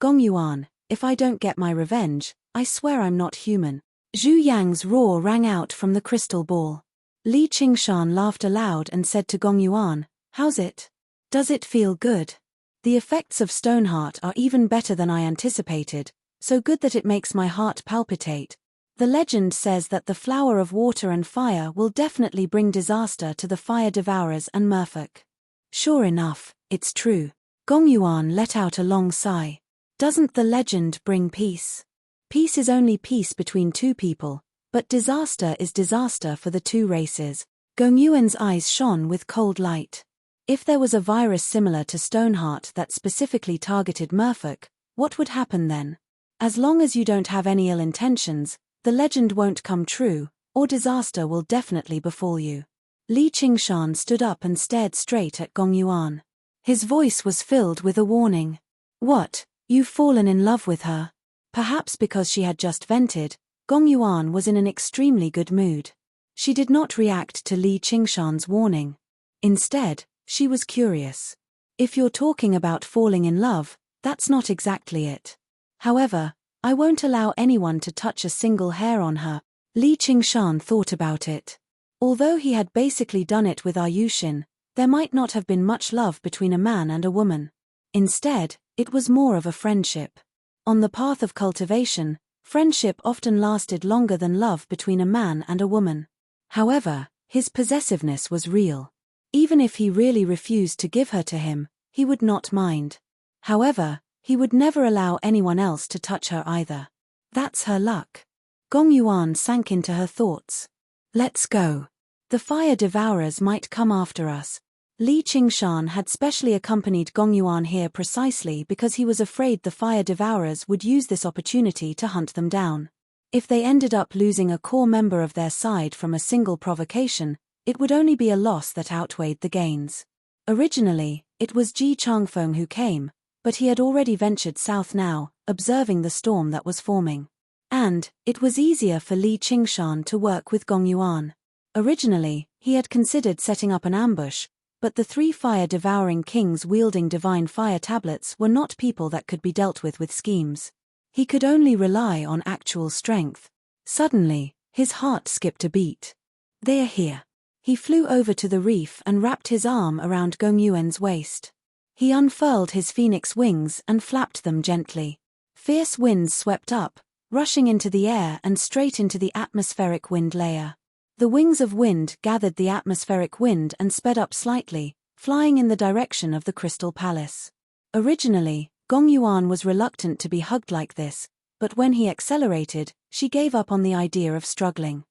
"Gongyuan, if I don't get my revenge, I swear I'm not human." Zhu Yang's roar rang out from the crystal ball. Li Qingshan laughed aloud and said to Gongyuan, "How's it? Does it feel good? The effects of Stoneheart are even better than I anticipated, so good that it makes my heart palpitate. The legend says that the flower of water and fire will definitely bring disaster to the fire devourers and merfolk." "Sure enough, it's true." Gongyuan let out a long sigh. "Doesn't the legend bring peace? Peace is only peace between two people, but disaster is disaster for the two races." Gongyuan's eyes shone with cold light. If there was a virus similar to Stoneheart that specifically targeted merfolk, what would happen then? As long as you don't have any ill intentions, the legend won't come true, or disaster will definitely befall you. Li Qingshan stood up and stared straight at Gongyuan. His voice was filled with a warning. What, you've fallen in love with her? Perhaps because she had just vented, Gong Yuan was in an extremely good mood. She did not react to Li Qingshan's warning. Instead, she was curious. If you're talking about falling in love, that's not exactly it. However, I won't allow anyone to touch a single hair on her. Li Qingshan thought about it. Although he had basically done it with Ayushin, there might not have been much love between a man and a woman. Instead, it was more of a friendship. On the path of cultivation, friendship often lasted longer than love between a man and a woman. However, his possessiveness was real. Even if he really refused to give her to him, he would not mind. However, he would never allow anyone else to touch her either. That's her luck. Gong Yuan sank into her thoughts. Let's go. The fire devourers might come after us. Li Qingshan had specially accompanied Gong Yuan here precisely because he was afraid the fire devourers would use this opportunity to hunt them down. If they ended up losing a core member of their side from a single provocation, it would only be a loss that outweighed the gains. Originally, it was Ji Changfeng who came, but he had already ventured south now, observing the storm that was forming. And, it was easier for Li Qingshan to work with Gong Yuan. Originally, he had considered setting up an ambush, but the 3 fire-devouring kings wielding divine fire tablets were not people that could be dealt with schemes. He could only rely on actual strength. Suddenly, his heart skipped a beat. They are here. He flew over to the reef and wrapped his arm around Gong Yuan's waist. He unfurled his phoenix wings and flapped them gently. Fierce winds swept up, rushing into the air and straight into the atmospheric wind layer. The wings of wind gathered the atmospheric wind and sped up slightly, flying in the direction of the Crystal Palace. Originally, Gong Yuan was reluctant to be hugged like this, but when he accelerated, she gave up on the idea of struggling.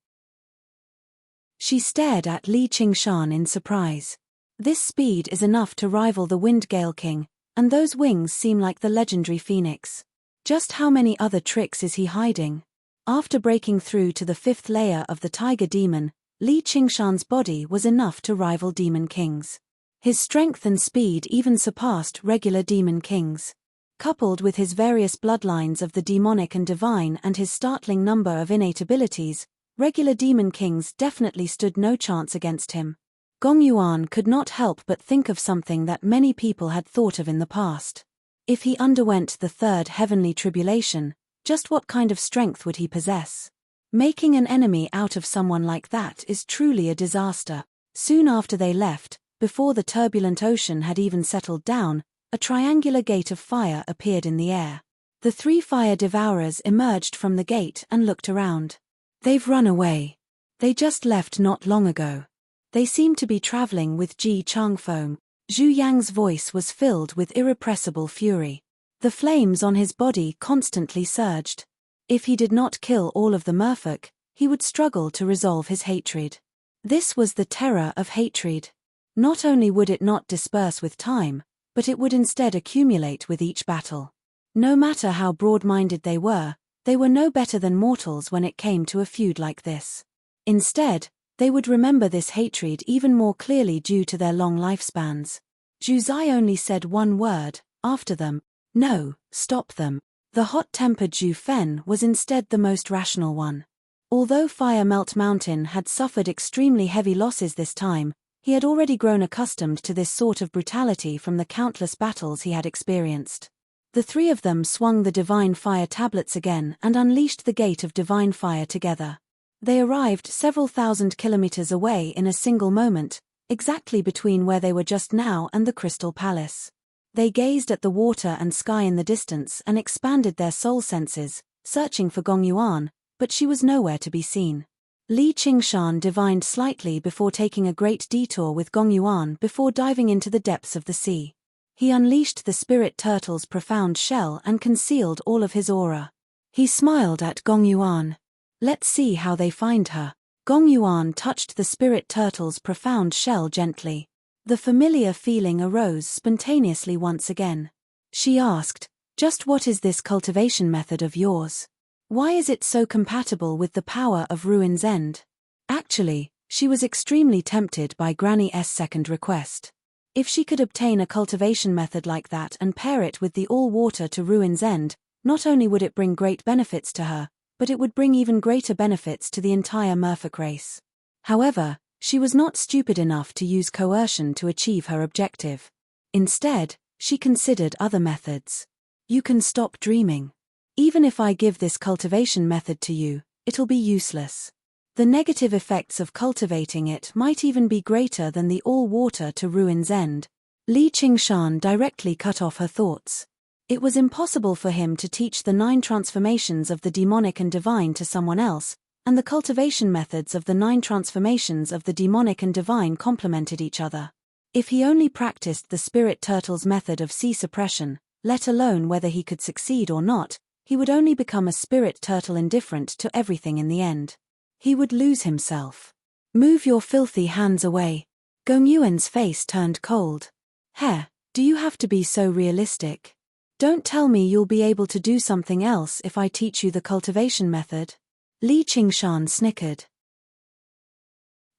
She stared at Li Qingshan in surprise. This speed is enough to rival the Wind Gale King, and those wings seem like the legendary phoenix. Just how many other tricks is he hiding? After breaking through to the 5th layer of the Tiger Demon, Li Qingshan's body was enough to rival Demon Kings. His strength and speed even surpassed regular Demon Kings. Coupled with his various bloodlines of the demonic and divine and his startling number of innate abilities, regular Demon Kings definitely stood no chance against him. Gong Yuan could not help but think of something that many people had thought of in the past. If he underwent the 3rd heavenly tribulation, just what kind of strength would he possess? Making an enemy out of someone like that is truly a disaster. Soon after they left, before the turbulent ocean had even settled down, a triangular gate of fire appeared in the air. The 3 fire devourers emerged from the gate and looked around. They've run away. They just left not long ago. They seem to be traveling with Ji Changfeng. Zhu Yang's voice was filled with irrepressible fury. The flames on his body constantly surged. If he did not kill all of the merfolk, he would struggle to resolve his hatred. This was the terror of hatred. Not only would it not disperse with time, but it would instead accumulate with each battle. No matter how broad-minded they were no better than mortals when it came to a feud like this. Instead, they would remember this hatred even more clearly due to their long lifespans. Zhu Zai only said one word, after them. No, stop them. The hot-tempered Zhu Fen was instead the most rational one. Although Fire Melt Mountain had suffered extremely heavy losses this time, he had already grown accustomed to this sort of brutality from the countless battles he had experienced. The 3 of them swung the Divine Fire tablets again and unleashed the Gate of Divine Fire together. They arrived several thousand kilometers away in a single moment, exactly between where they were just now and the Crystal Palace. They gazed at the water and sky in the distance and expanded their soul senses, searching for Gong Yuan, but she was nowhere to be seen. Li Qingshan divined slightly before taking a great detour with Gong Yuan before diving into the depths of the sea. He unleashed the spirit turtle's profound shell and concealed all of his aura. He smiled at Gong Yuan. Let's see how they find her. Gong Yuan touched the spirit turtle's profound shell gently. The familiar feeling arose spontaneously once again. She asked, "Just what is this cultivation method of yours? Why is it so compatible with the power of Ruin's End?" Actually, she was extremely tempted by Granny's second request. If she could obtain a cultivation method like that and pair it with the all-water to Ruin's End, not only would it bring great benefits to her, but it would bring even greater benefits to the entire merfolk race. However, she was not stupid enough to use coercion to achieve her objective. Instead, she considered other methods. You can stop dreaming. Even if I give this cultivation method to you, it'll be useless. The negative effects of cultivating it might even be greater than the all-water to Ruin's End. Li Qingshan directly cut off her thoughts. It was impossible for him to teach the 9 transformations of the demonic and divine to someone else, and the cultivation methods of the 9 transformations of the demonic and divine complemented each other. If he only practiced the spirit turtle's method of sea suppression, let alone whether he could succeed or not, he would only become a spirit turtle indifferent to everything in the end. He would lose himself. Move your filthy hands away. Gong Yuan's face turned cold. Heh, do you have to be so realistic? Don't tell me you'll be able to do something else if I teach you the cultivation method. Li Qingshan snickered.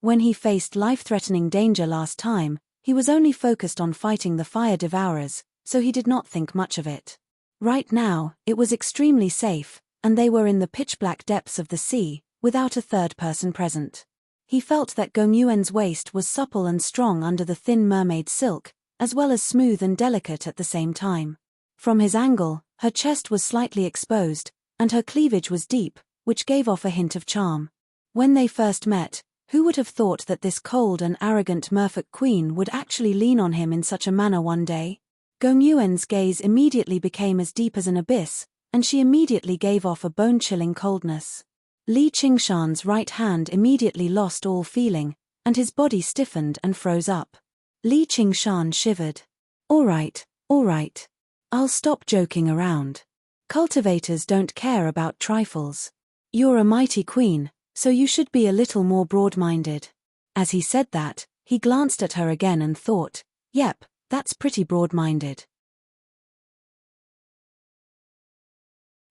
When he faced life-threatening danger last time, he was only focused on fighting the fire devourers, so he did not think much of it. Right now, it was extremely safe, and they were in the pitch-black depths of the sea, without a third person present. He felt that Gong Yuan's waist was supple and strong under the thin mermaid silk, as well as smooth and delicate at the same time. From his angle, her chest was slightly exposed, and her cleavage was deep, which gave off a hint of charm. When they first met, who would have thought that this cold and arrogant merfolk queen would actually lean on him in such a manner one day? Gong Yuan's gaze immediately became as deep as an abyss, and she immediately gave off a bone-chilling coldness. Li Qingshan's right hand immediately lost all feeling, and his body stiffened and froze up. Li Qingshan shivered. All right. I'll stop joking around. Cultivators don't care about trifles. You're a mighty queen, so you should be a little more broad-minded. As he said that, he glanced at her again and thought, yep, that's pretty broad-minded.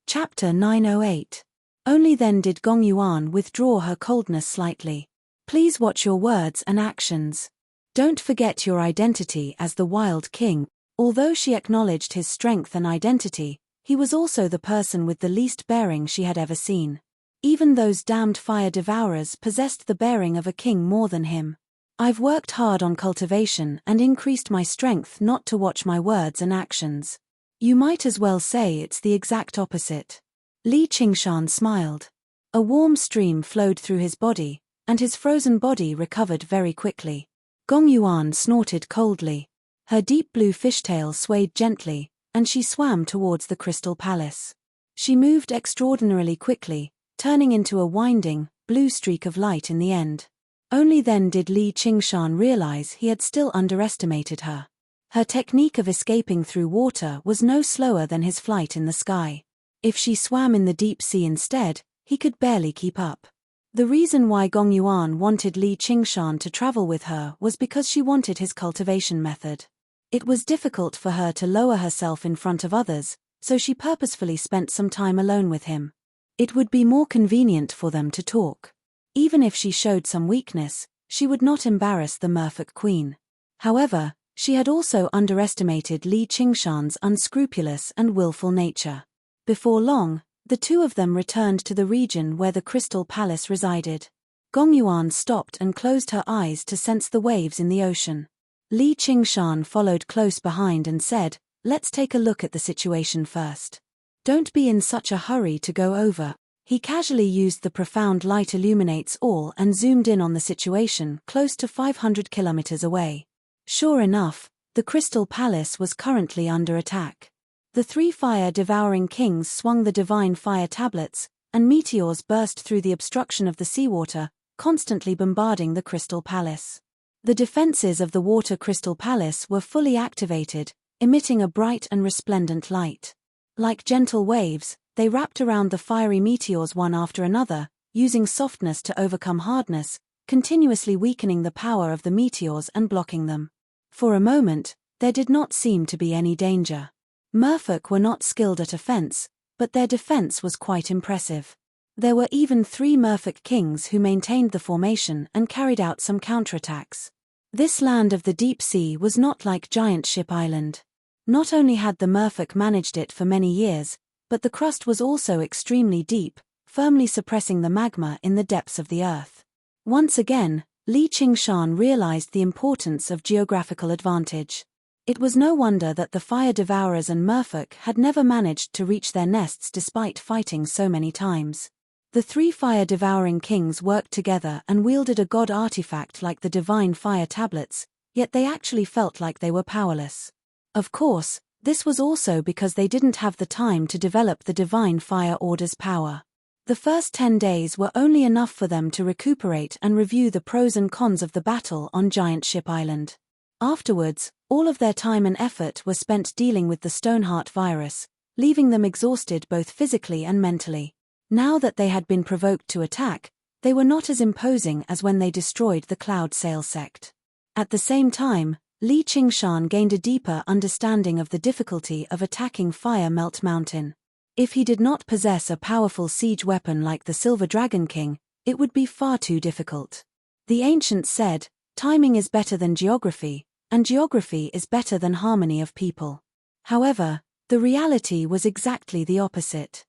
Chapter 908. Only then did Gong Yuan withdraw her coldness slightly. Please watch your words and actions. Don't forget your identity as the Wild King. Although she acknowledged his strength and identity, he was also the person with the least bearing she had ever seen. Even those damned fire devourers possessed the bearing of a king more than him. I've worked hard on cultivation and increased my strength not to watch my words and actions. You might as well say it's the exact opposite. Li Qingshan smiled. A warm stream flowed through his body, and his frozen body recovered very quickly. Gong Yuan snorted coldly. Her deep blue fishtail swayed gently, and she swam towards the crystal palace. She moved extraordinarily quickly, turning into a winding, blue streak of light in the end. Only then did Li Qingshan realize he had still underestimated her. Her technique of escaping through water was no slower than his flight in the sky. If she swam in the deep sea instead, he could barely keep up. The reason why Gong Yuan wanted Li Qingshan to travel with her was because she wanted his cultivation method. It was difficult for her to lower herself in front of others, so she purposefully spent some time alone with him. It would be more convenient for them to talk. Even if she showed some weakness, she would not embarrass the merfolk queen. However, she had also underestimated Li Qingshan's unscrupulous and willful nature. Before long, the two of them returned to the region where the Crystal Palace resided. Gong Yuan stopped and closed her eyes to sense the waves in the ocean. Li Qingshan followed close behind and said, "Let's take a look at the situation first. Don't be in such a hurry to go over." He casually used the profound light illuminates all and zoomed in on the situation close to 500 kilometers away. Sure enough, the Crystal Palace was currently under attack. The 3 fire-devouring kings swung the divine fire tablets, and meteors burst through the obstruction of the seawater, constantly bombarding the Crystal Palace. The defenses of the Water Crystal Palace were fully activated, emitting a bright and resplendent light. Like gentle waves, they wrapped around the fiery meteors one after another, using softness to overcome hardness, continuously weakening the power of the meteors and blocking them. For a moment, there did not seem to be any danger. Merfolk were not skilled at offense, but their defense was quite impressive. There were even 3 merfolk kings who maintained the formation and carried out some counterattacks. This land of the deep sea was not like Giant Ship Island. Not only had the merfolk managed it for many years, but the crust was also extremely deep, firmly suppressing the magma in the depths of the earth. Once again, Li Qingshan realized the importance of geographical advantage. It was no wonder that the fire devourers and merfolk had never managed to reach their nests despite fighting so many times. The three fire-devouring kings worked together and wielded a god artifact like the divine fire tablets, yet they actually felt like they were powerless. Of course, this was also because they didn't have the time to develop the divine fire order's power. The first 10 days were only enough for them to recuperate and review the pros and cons of the battle on Giant Ship Island. Afterwards, all of their time and effort were spent dealing with the Stoneheart virus, leaving them exhausted both physically and mentally. Now that they had been provoked to attack, they were not as imposing as when they destroyed the Cloud Sail sect. At the same time, Li Qingshan gained a deeper understanding of the difficulty of attacking Fire Melt Mountain. If he did not possess a powerful siege weapon like the Silver Dragon King, it would be far too difficult. The ancients said, "Timing is better than geography, and geography is better than harmony of people." However, the reality was exactly the opposite.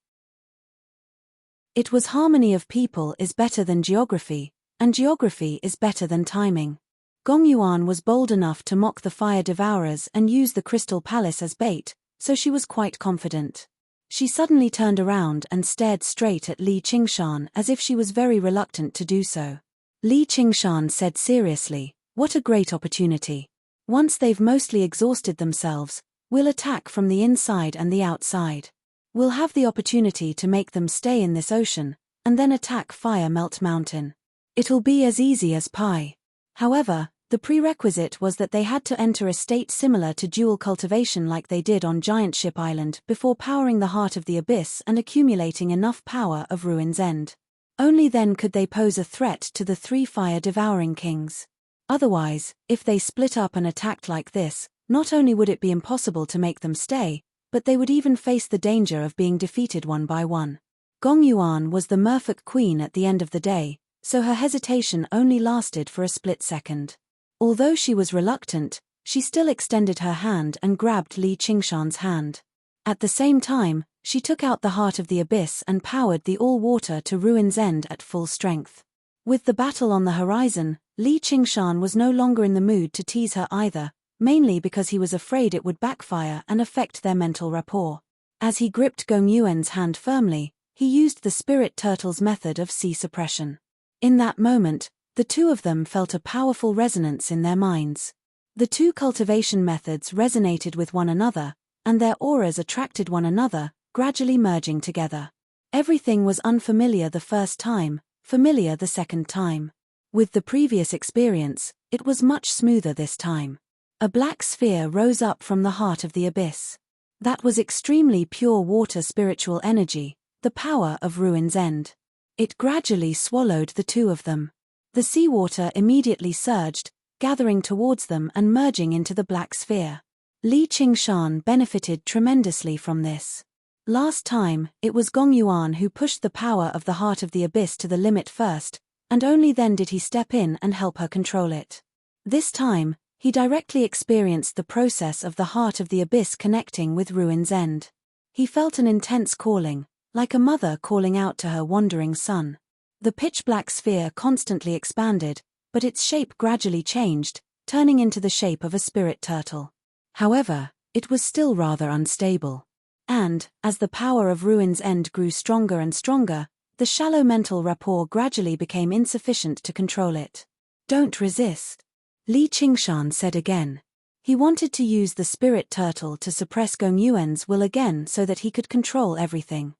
It was harmony of people is better than geography, and geography is better than timing. Gong Yuan was bold enough to mock the fire devourers and use the Crystal Palace as bait, so she was quite confident. She suddenly turned around and stared straight at Li Qingshan as if she was very reluctant to do so. Li Qingshan said seriously, "What a great opportunity. Once they've mostly exhausted themselves, we'll attack from the inside and the outside. We'll have the opportunity to make them stay in this ocean, and then attack Fire Melt Mountain. It'll be as easy as pie." However, the prerequisite was that they had to enter a state similar to jewel cultivation like they did on Giant Ship Island before powering the Heart of the Abyss and accumulating enough power of Ruin's End. Only then could they pose a threat to the three fire-devouring kings. Otherwise, if they split up and attacked like this, not only would it be impossible to make them stay, but they would even face the danger of being defeated one by one. Gong Yuan was the merfolk queen at the end of the day, so her hesitation only lasted for a split second. Although she was reluctant, she still extended her hand and grabbed Li Qingshan's hand. At the same time, she took out the Heart of the Abyss and powered the all-water to Ruin's End at full strength. With the battle on the horizon, Li Qingshan was no longer in the mood to tease her either, mainly because he was afraid it would backfire and affect their mental rapport. As he gripped Gong Yuan's hand firmly, he used the Spirit Turtle's method of sea suppression. In that moment, the two of them felt a powerful resonance in their minds. The two cultivation methods resonated with one another, and their auras attracted one another, gradually merging together. Everything was unfamiliar the first time, familiar the second time. With the previous experience, it was much smoother this time. A black sphere rose up from the Heart of the Abyss. That was extremely pure water spiritual energy, the power of Ruin's End. It gradually swallowed the two of them. The seawater immediately surged, gathering towards them and merging into the black sphere. Li Qingshan benefited tremendously from this. Last time, it was Gong Yuan who pushed the power of the Heart of the Abyss to the limit first, and only then did he step in and help her control it. This time, he directly experienced the process of the Heart of the Abyss connecting with Ruin's End. He felt an intense calling, like a mother calling out to her wandering son. The pitch-black sphere constantly expanded, but its shape gradually changed, turning into the shape of a spirit turtle. However, it was still rather unstable. And, as the power of Ruin's End grew stronger and stronger, the shallow mental rapport gradually became insufficient to control it. "Don't resist," Li Qingshan said again. He wanted to use the spirit turtle to suppress Gong Yuan's will again so that he could control everything.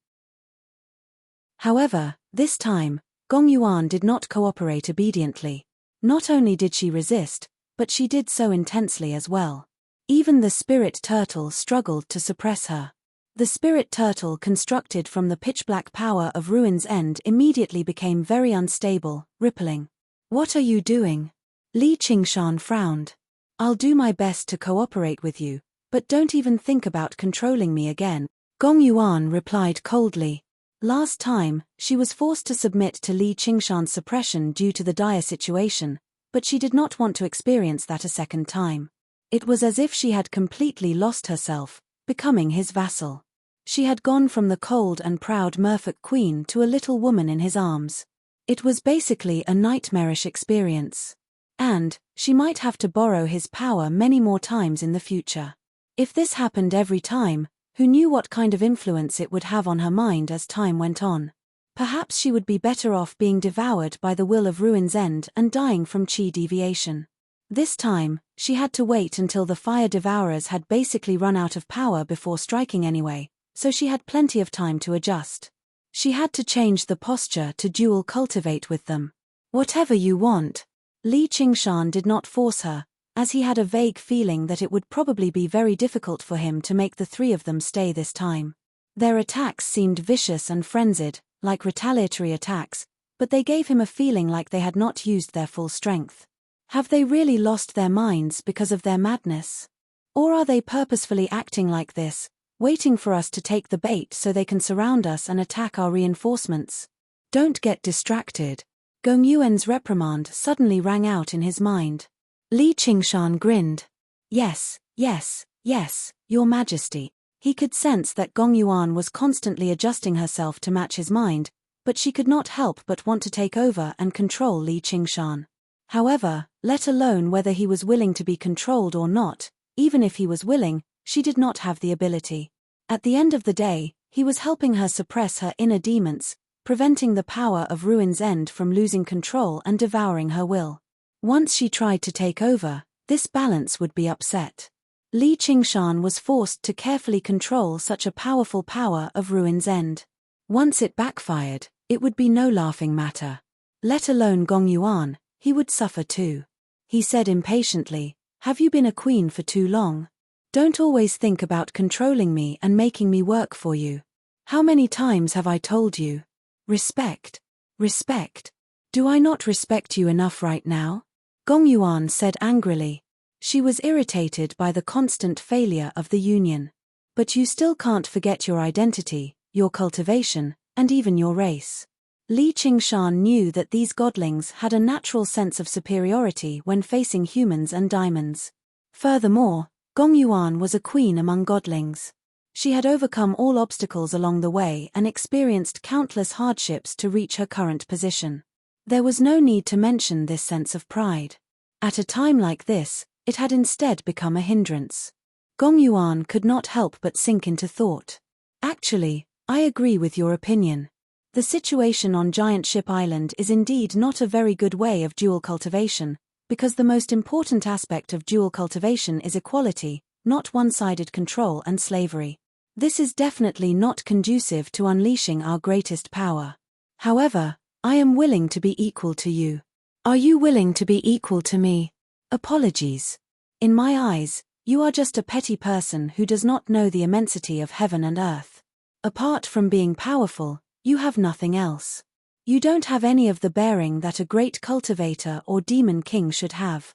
However, this time, Gong Yuan did not cooperate obediently. Not only did she resist, but she did so intensely as well. Even the spirit turtle struggled to suppress her. The spirit turtle constructed from the pitch-black power of Ruin's End immediately became very unstable, rippling. "What are you doing?" Li Qingshan frowned. "I'll do my best to cooperate with you, but don't even think about controlling me again," Gong Yuan replied coldly. Last time, she was forced to submit to Li Qingshan's suppression due to the dire situation, but she did not want to experience that a second time. It was as if she had completely lost herself, becoming his vassal. She had gone from the cold and proud merfolk queen to a little woman in his arms. It was basically a nightmarish experience. And she might have to borrow his power many more times in the future. If this happened every time, who knew what kind of influence it would have on her mind as time went on? Perhaps she would be better off being devoured by the will of Ruin's End and dying from chi deviation. This time, she had to wait until the fire devourers had basically run out of power before striking anyway, so she had plenty of time to adjust. She had to change the posture to dual cultivate with them. Whatever you want. Li Qingshan did not force her, as he had a vague feeling that it would probably be very difficult for him to make the three of them stay this time. Their attacks seemed vicious and frenzied, like retaliatory attacks, but they gave him a feeling like they had not used their full strength. Have they really lost their minds because of their madness? Or are they purposefully acting like this, waiting for us to take the bait so they can surround us and attack our reinforcements? Don't get distracted. Gong Yuan's reprimand suddenly rang out in his mind. Li Qingshan grinned. Yes, yes, yes, Your Majesty. He could sense that Gong Yuan was constantly adjusting herself to match his mind, but she could not help but want to take over and control Li Qingshan. However, let alone whether he was willing to be controlled or not, even if he was willing, she did not have the ability. At the end of the day, he was helping her suppress her inner demons, preventing the power of Ruin's End from losing control and devouring her will. Once she tried to take over, this balance would be upset. Li Qingshan was forced to carefully control such a powerful power of Ruin's End. Once it backfired, it would be no laughing matter. Let alone Gong Yuan, he would suffer too. He said impatiently, "Have you been a queen for too long? Don't always think about controlling me and making me work for you. How many times have I told you? Respect. Respect. Do I not respect you enough right now?" Gong Yuan said angrily. She was irritated by the constant failure of the union. But you still can't forget your identity, your cultivation, and even your race. Li Qingshan knew that these godlings had a natural sense of superiority when facing humans and diamonds. Furthermore, Gong Yuan was a queen among godlings. She had overcome all obstacles along the way and experienced countless hardships to reach her current position. There was no need to mention this sense of pride. At a time like this, it had instead become a hindrance. Gong Yuan could not help but sink into thought. Actually, I agree with your opinion. The situation on Giant Ship Island is indeed not a very good way of dual cultivation, because the most important aspect of dual cultivation is equality, not one-sided control and slavery. This is definitely not conducive to unleashing our greatest power. However, I am willing to be equal to you. Are you willing to be equal to me? Apologies. In my eyes, you are just a petty person who does not know the immensity of heaven and earth. Apart from being powerful, you have nothing else. You don't have any of the bearing that a great cultivator or demon king should have.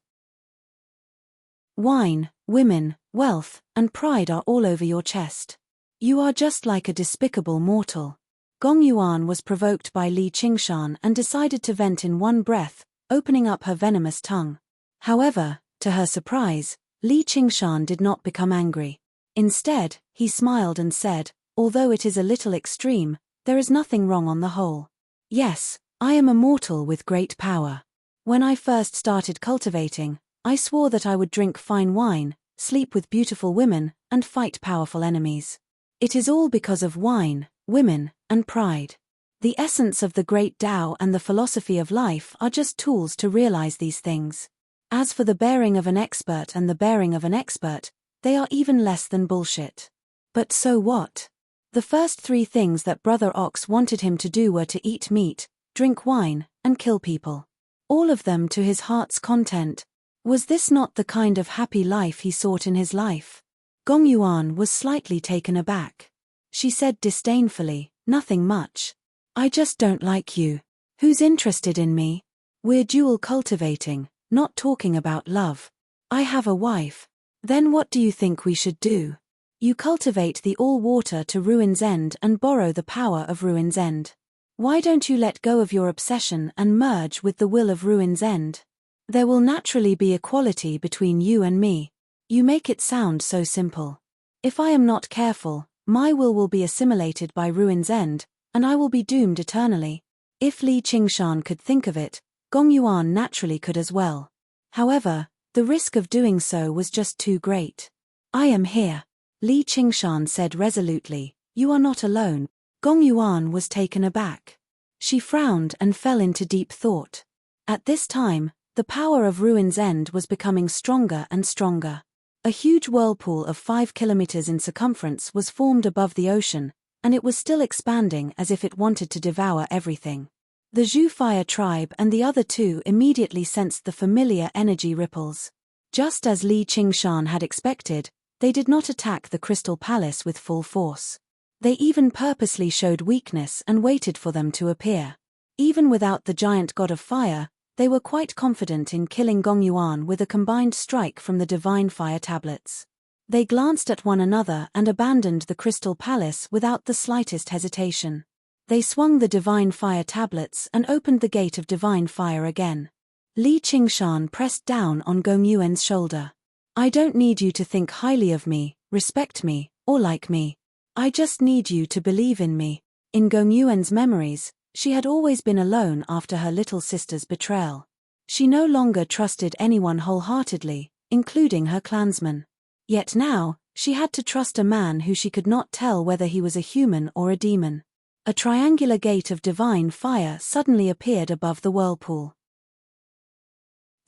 Wine, women, wealth, and pride are all over your chest. You are just like a despicable mortal. Gong Yuan was provoked by Li Qingshan and decided to vent in one breath, opening up her venomous tongue. However, to her surprise, Li Qingshan did not become angry. Instead, he smiled and said, "Although it is a little extreme, there is nothing wrong on the whole. Yes, I am a mortal with great power. When I first started cultivating, I swore that I would drink fine wine, sleep with beautiful women, and fight powerful enemies. It is all because of wine, women, and pride. The essence of the great Tao and the philosophy of life are just tools to realize these things. As for the bearing of an expert and the bearing of an expert, they are even less than bullshit. But so what? The first three things that Brother Ox wanted him to do were to eat meat, drink wine, and kill people. All of them to his heart's content. Was this not the kind of happy life he sought in his life? Gong Yuan was slightly taken aback. She said disdainfully, "Nothing much. I just don't like you. Who's interested in me? We're dual cultivating, not talking about love. I have a wife. Then what do you think we should do? You cultivate the all-water to Ruin's End and borrow the power of Ruin's End. Why don't you let go of your obsession and merge with the will of Ruin's End? There will naturally be equality between you and me. You make it sound so simple. If I am not careful, my will be assimilated by Ruin's End, and I will be doomed eternally. If Li Qingshan could think of it, Gong Yuan naturally could as well. However, the risk of doing so was just too great. I am here, Li Qingshan said resolutely. You are not alone. Gong Yuan was taken aback. She frowned and fell into deep thought. At this time, the power of Ruin's End was becoming stronger and stronger. A huge whirlpool of 5 kilometers in circumference was formed above the ocean, and it was still expanding as if it wanted to devour everything. The Zhu fire tribe and the other two immediately sensed the familiar energy ripples. Just as Li Qingshan had expected, they did not attack the Crystal Palace with full force. They even purposely showed weakness and waited for them to appear. Even without the giant god of fire, they were quite confident in killing Gong Yuan with a combined strike from the divine fire tablets. They glanced at one another and abandoned the Crystal Palace without the slightest hesitation. They swung the divine fire tablets and opened the gate of divine fire again. Li Qingshan pressed down on Gong Yuan's shoulder. I don't need you to think highly of me, respect me, or like me. I just need you to believe in me. In Gong Yuan's memories, she had always been alone after her little sister's betrayal. She no longer trusted anyone wholeheartedly, including her clansmen. Yet now, she had to trust a man who she could not tell whether he was a human or a demon. A triangular gate of divine fire suddenly appeared above the whirlpool.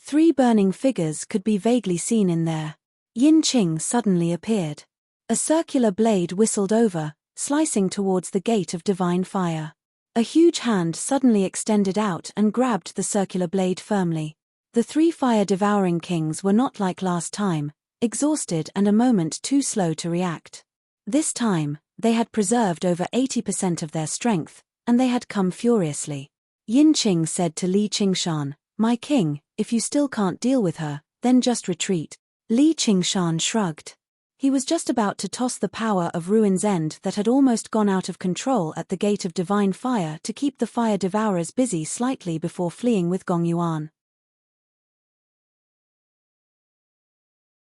3 burning figures could be vaguely seen in there. Yin Qing suddenly appeared. A circular blade whistled over, slicing towards the gate of divine fire. A huge hand suddenly extended out and grabbed the circular blade firmly. The 3 fire-devouring kings were not like last time, exhausted and a moment too slow to react. This time, they had preserved over 80% of their strength, and they had come furiously. Yin Qing said to Li Qingshan, My king, if you still can't deal with her, then just retreat. Li Qingshan shrugged. He was just about to toss the power of Ruin's End that had almost gone out of control at the gate of divine fire to keep the fire devourers busy slightly before fleeing with Gong Yuan.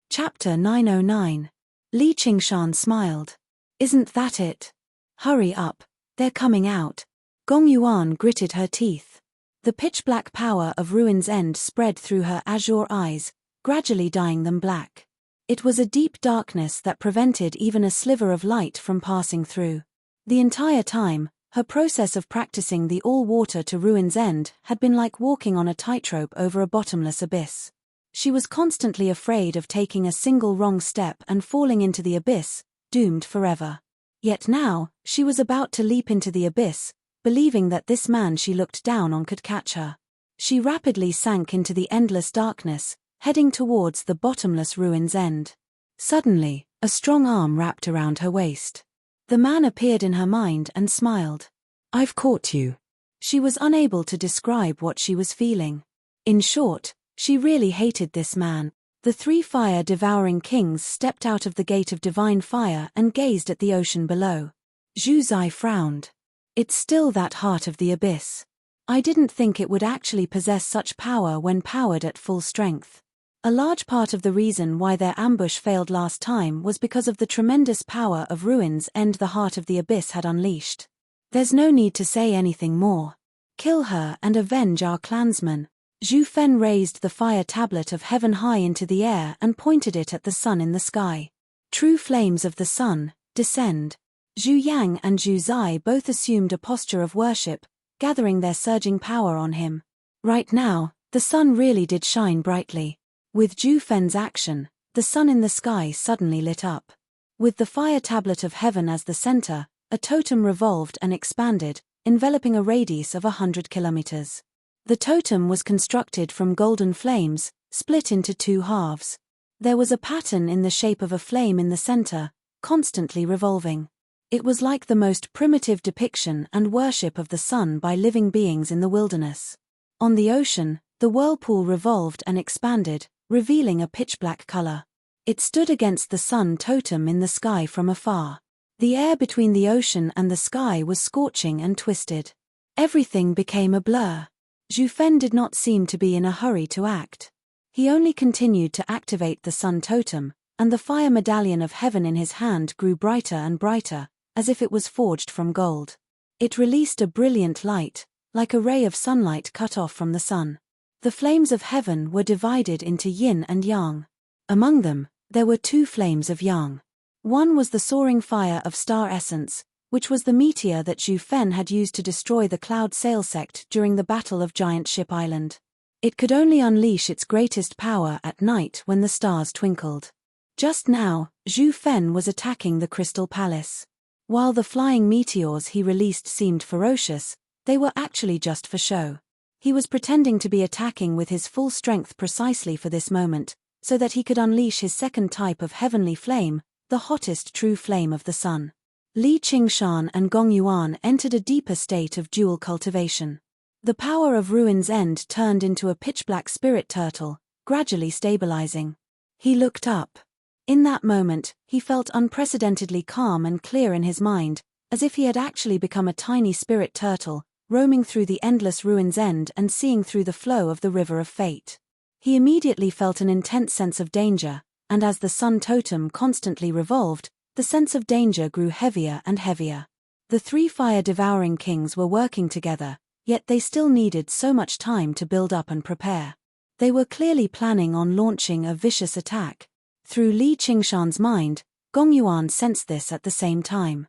Chapter 909. Li Qingshan smiled. Isn't that it? Hurry up, they're coming out. Gong Yuan gritted her teeth. The pitch-black power of Ruin's End spread through her azure eyes, gradually dyeing them black. It was a deep darkness that prevented even a sliver of light from passing through. The entire time, her process of practicing the all-water to Ruin's End had been like walking on a tightrope over a bottomless abyss. She was constantly afraid of taking a single wrong step and falling into the abyss, doomed forever. Yet now, she was about to leap into the abyss, believing that this man she looked down on could catch her. She rapidly sank into the endless darkness, heading towards the bottomless Ruin's End. Suddenly, a strong arm wrapped around her waist. The man appeared in her mind and smiled. I've caught you. She was unable to describe what she was feeling. In short, she really hated this man. The 3 fire-devouring kings stepped out of the gate of divine fire and gazed at the ocean below. Zhu Zai frowned. It's still that heart of the abyss. I didn't think it would actually possess such power when powered at full strength. A large part of the reason why their ambush failed last time was because of the tremendous power of Ruin's End the heart of the abyss had unleashed. There's no need to say anything more. Kill her and avenge our clansmen. Zhu Fen raised the fire tablet of heaven high into the air and pointed it at the sun in the sky. True flames of the sun, descend. Zhu Yang and Zhu Zai both assumed a posture of worship, gathering their surging power on him. Right now, the sun really did shine brightly. With Zhu Fen's action, the sun in the sky suddenly lit up. With the fire tablet of heaven as the center, a totem revolved and expanded, enveloping a radius of 100 kilometers. The totem was constructed from golden flames, split into 2 halves. There was a pattern in the shape of a flame in the center, constantly revolving. It was like the most primitive depiction and worship of the sun by living beings in the wilderness. On the ocean, the whirlpool revolved and expanded, revealing a pitch-black color. It stood against the sun totem in the sky from afar. The air between the ocean and the sky was scorching and twisted. Everything became a blur. Zhu Fen did not seem to be in a hurry to act. He only continued to activate the sun totem, and the fire medallion of heaven in his hand grew brighter and brighter, as if it was forged from gold. It released a brilliant light, like a ray of sunlight cut off from the sun. The flames of heaven were divided into yin and yang. Among them, there were two flames of yang. One was the soaring fire of star essence, which was the meteor that Zhu Fen had used to destroy the Cloud Sail sect during the Battle of Giant Ship Island. It could only unleash its greatest power at night when the stars twinkled. Just now, Zhu Fen was attacking the Crystal Palace. While the flying meteors he released seemed ferocious, they were actually just for show. He was pretending to be attacking with his full strength precisely for this moment, so that he could unleash his second type of heavenly flame, the hottest true flame of the sun. Li Qingshan and Gong Yuan entered a deeper state of dual cultivation. The power of Ruin's End turned into a pitch-black spirit turtle, gradually stabilizing. He looked up. In that moment, he felt unprecedentedly calm and clear in his mind, as if he had actually become a tiny spirit turtle, roaming through the endless Ruin's End and seeing through the flow of the river of fate. He immediately felt an intense sense of danger, and as the sun totem constantly revolved, the sense of danger grew heavier and heavier. The three fire-devouring kings were working together, yet they still needed so much time to build up and prepare. They were clearly planning on launching a vicious attack. Through Li Qingshan's mind, Gong Yuan sensed this at the same time.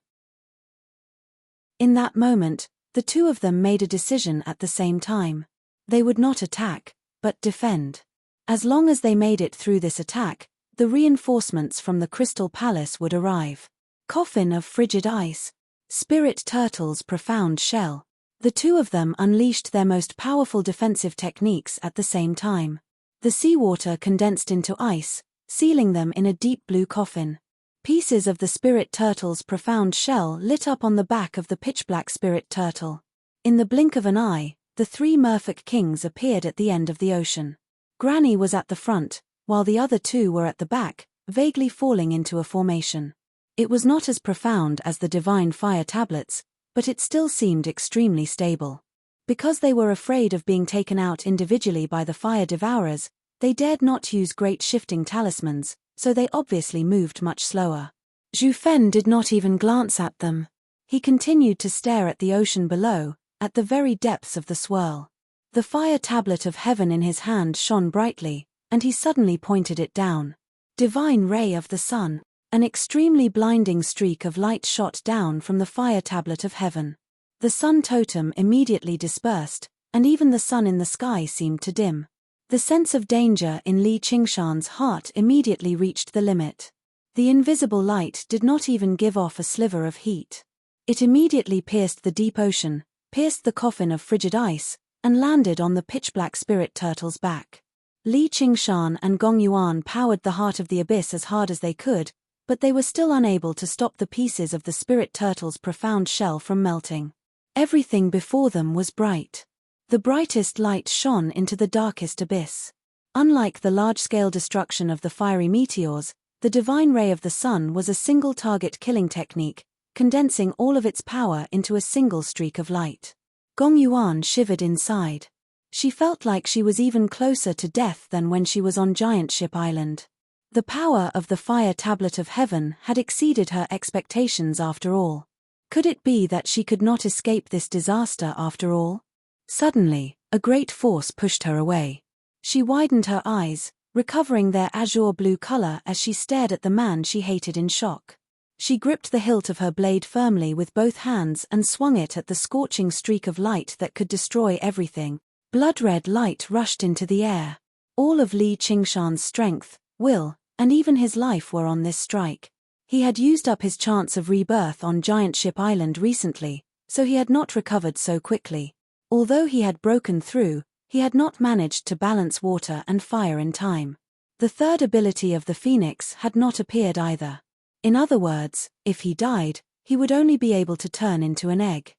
In that moment, the two of them made a decision at the same time. They would not attack, but defend. As long as they made it through this attack, the reinforcements from the Crystal Palace would arrive. Coffin of frigid ice. Spirit turtle's profound shell. The two of them unleashed their most powerful defensive techniques at the same time. The seawater condensed into ice, sealing them in a deep blue coffin. Pieces of the spirit turtle's profound shell lit up on the back of the pitch-black spirit turtle. In the blink of an eye, the three merfolk kings appeared at the end of the ocean. Granny was at the front, while the other two were at the back, vaguely falling into a formation. It was not as profound as the divine fire tablets, but it still seemed extremely stable. Because they were afraid of being taken out individually by the fire devourers, they dared not use great shifting talismans, so they obviously moved much slower. Zhu Fen did not even glance at them. He continued to stare at the ocean below, at the very depths of the swirl. The fire tablet of heaven in his hand shone brightly, and he suddenly pointed it down. Divine ray of the sun. An extremely blinding streak of light shot down from the fire tablet of heaven. The sun totem immediately dispersed, and even the sun in the sky seemed to dim. The sense of danger in Li Qingshan's heart immediately reached the limit. The invisible light did not even give off a sliver of heat. It immediately pierced the deep ocean, pierced the coffin of frigid ice, and landed on the pitch-black spirit turtle's back. Li Qingshan and Gong Yuan powered the heart of the abyss as hard as they could, but they were still unable to stop the pieces of the spirit turtle's profound shell from melting. Everything before them was bright. The brightest light shone into the darkest abyss. Unlike the large-scale destruction of the fiery meteors, the divine ray of the sun was a single-target killing technique, condensing all of its power into a single streak of light. Gong Yuan shivered inside. She felt like she was even closer to death than when she was on Giant Ship Island. The power of the fire tablet of heaven had exceeded her expectations after all. Could it be that she could not escape this disaster after all? Suddenly, a great force pushed her away. She widened her eyes, recovering their azure blue color as she stared at the man she hated in shock. She gripped the hilt of her blade firmly with both hands and swung it at the scorching streak of light that could destroy everything. Blood-red light rushed into the air. All of Li Qingshan's strength, will, and even his life were on this strike. He had used up his chance of rebirth on Giant Ship Island recently, so he had not recovered so quickly. Although he had broken through, he had not managed to balance water and fire in time. The third ability of the Phoenix had not appeared either. In other words, if he died, he would only be able to turn into an egg.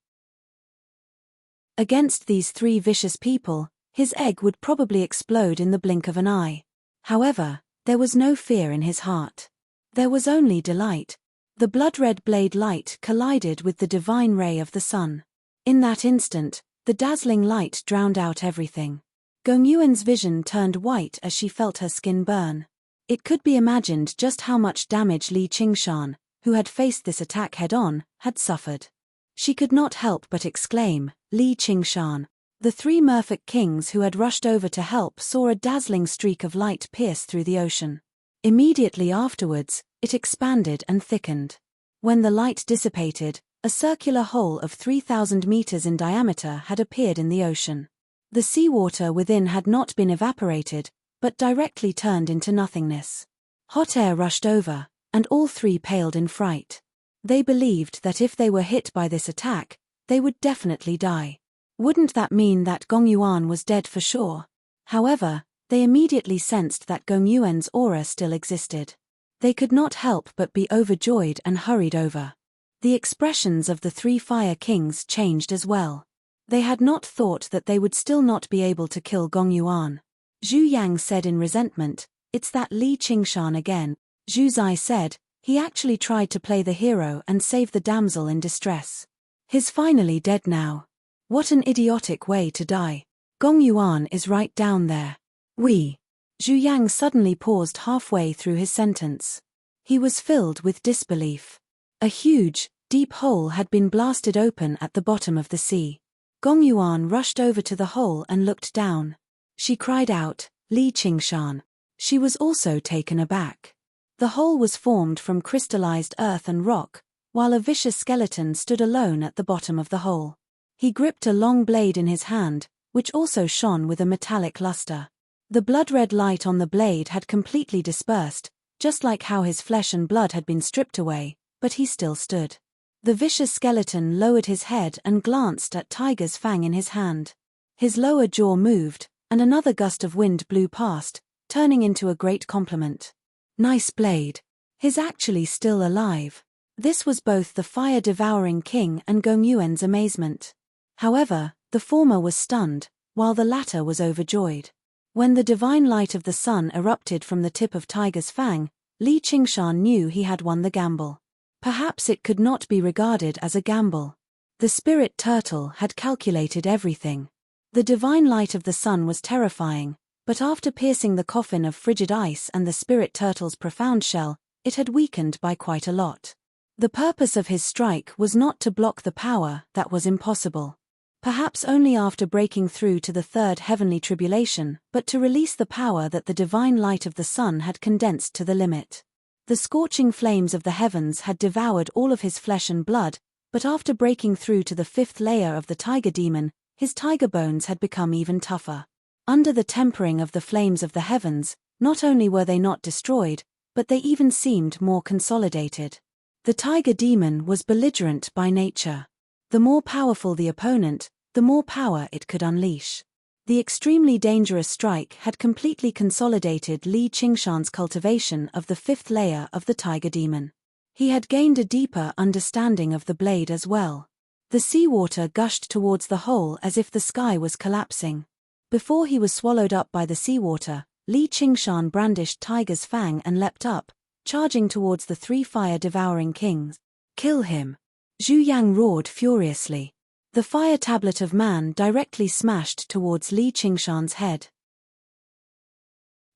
Against these three vicious people, his egg would probably explode in the blink of an eye. However, there was no fear in his heart. There was only delight. The blood-red blade light collided with the divine ray of the sun. In that instant, The dazzling light drowned out everything. Gong Yuan's vision turned white as she felt her skin burn. It could be imagined just how much damage Li Qingshan, who had faced this attack head-on, had suffered. She could not help but exclaim, "Li Qingshan." The three merfolk kings who had rushed over to help saw a dazzling streak of light pierce through the ocean. Immediately afterwards, it expanded and thickened. When the light dissipated, a circular hole of 3,000 meters in diameter had appeared in the ocean. The seawater within had not been evaporated, but directly turned into nothingness. Hot air rushed over, and all three paled in fright. They believed that if they were hit by this attack, they would definitely die. Wouldn't that mean that Gong Yuan was dead for sure? However, they immediately sensed that Gong Yuan's aura still existed. They could not help but be overjoyed and hurried over. The expressions of the three fire kings changed as well. They had not thought that they would still not be able to kill Gong Yuan. Zhu Yang said in resentment, "It's that Li Qingshan again." Zhu Zai said, "He actually tried to play the hero and save the damsel in distress. He's finally dead now. What an idiotic way to die. Gong Yuan is right down there." Zhu Yang suddenly paused halfway through his sentence. He was filled with disbelief. A huge, deep hole had been blasted open at the bottom of the sea. Gong Yuan rushed over to the hole and looked down. She cried out, "Li Qingshan." She was also taken aback. The hole was formed from crystallized earth and rock, while a vicious skeleton stood alone at the bottom of the hole. He gripped a long blade in his hand, which also shone with a metallic luster. The blood-red light on the blade had completely dispersed, just like how his flesh and blood had been stripped away, but he still stood. The vicious skeleton lowered his head and glanced at Tiger's fang in his hand. His lower jaw moved, and another gust of wind blew past, turning into a great compliment. "Nice blade. He's actually still alive." This was both the fire-devouring king and Gong Yuan's amazement. However, the former was stunned, while the latter was overjoyed. When the divine light of the sun erupted from the tip of Tiger's fang, Li Qingshan knew he had won the gamble. Perhaps it could not be regarded as a gamble. The spirit turtle had calculated everything. The divine light of the sun was terrifying, but after piercing the coffin of frigid ice and the spirit turtle's profound shell, it had weakened by quite a lot. The purpose of his strike was not to block the power that was impossible. Perhaps only after breaking through to the third heavenly tribulation, but to release the power that the divine light of the sun had condensed to the limit. The scorching flames of the heavens had devoured all of his flesh and blood, but after breaking through to the fifth layer of the tiger demon, his tiger bones had become even tougher. Under the tempering of the flames of the heavens, not only were they not destroyed, but they even seemed more consolidated. The tiger demon was belligerent by nature. The more powerful the opponent, the more power it could unleash. The extremely dangerous strike had completely consolidated Li Qingshan's cultivation of the fifth layer of the tiger demon. He had gained a deeper understanding of the blade as well. The seawater gushed towards the hole as if the sky was collapsing. Before he was swallowed up by the seawater, Li Qingshan brandished Tiger's fang and leapt up, charging towards the three fire-devouring kings. "Kill him!" Zhu Yang roared furiously. The fire tablet of man directly smashed towards Li Qingshan's head.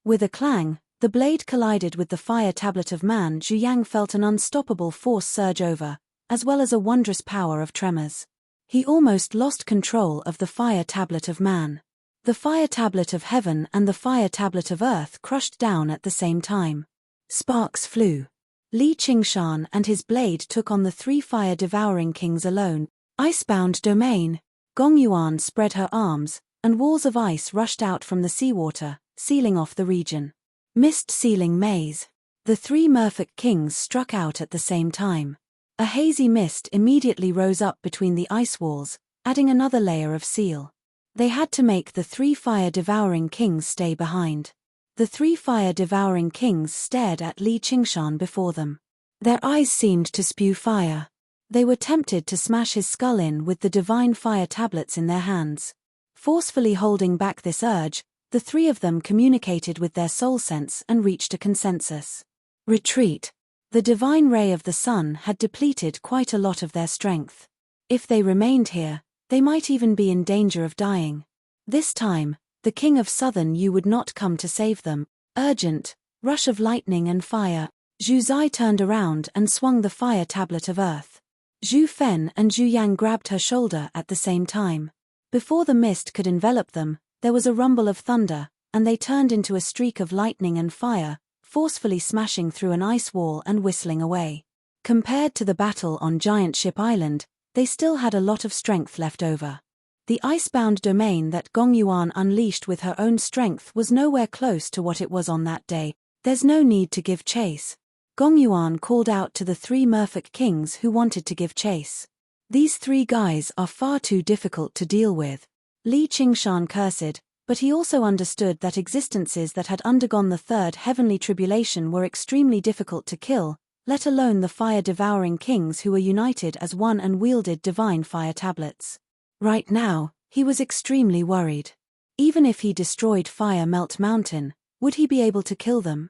With a clang, the blade collided with the fire tablet of man. Zhu Yang felt an unstoppable force surge over, as well as a wondrous power of tremors. He almost lost control of the fire tablet of man. The fire tablet of heaven and the fire tablet of earth crushed down at the same time. Sparks flew. Li Qingshan and his blade took on the three fire-devouring kings alone. Icebound domain. Gong Yuan spread her arms, and walls of ice rushed out from the seawater, sealing off the region. Mist-sealing maze. The three merfolk kings struck out at the same time. A hazy mist immediately rose up between the ice walls, adding another layer of seal. They had to make the three fire-devouring kings stay behind. The three fire-devouring kings stared at Li Qingshan before them. Their eyes seemed to spew fire. They were tempted to smash his skull in with the divine fire tablets in their hands. Forcefully holding back this urge, the three of them communicated with their soul sense and reached a consensus. Retreat. The divine ray of the sun had depleted quite a lot of their strength. If they remained here, They might even be in danger of dying. This time, the king of southern Yu would not come to save them. Urgent, rush of lightning and fire. Zhu Zai turned around and swung the fire tablet of earth. Zhu Fen and Zhu Yang grabbed her shoulder at the same time. Before the mist could envelop them, there was a rumble of thunder, and they turned into a streak of lightning and fire, forcefully smashing through an ice wall and whistling away. Compared to the battle on Giant Ship Island, they still had a lot of strength left over. The icebound domain that Gong Yuan unleashed with her own strength was nowhere close to what it was on that day. There's no need to give chase. Gong Yuan called out to the 3 merfolk kings who wanted to give chase. These 3 guys are far too difficult to deal with. Li Qingshan cursed, but he also understood that existences that had undergone the 3rd heavenly tribulation were extremely difficult to kill, let alone the fire-devouring kings who were united as one and wielded divine fire tablets. Right now, he was extremely worried. Even if he destroyed Fire Melt Mountain, would he be able to kill them?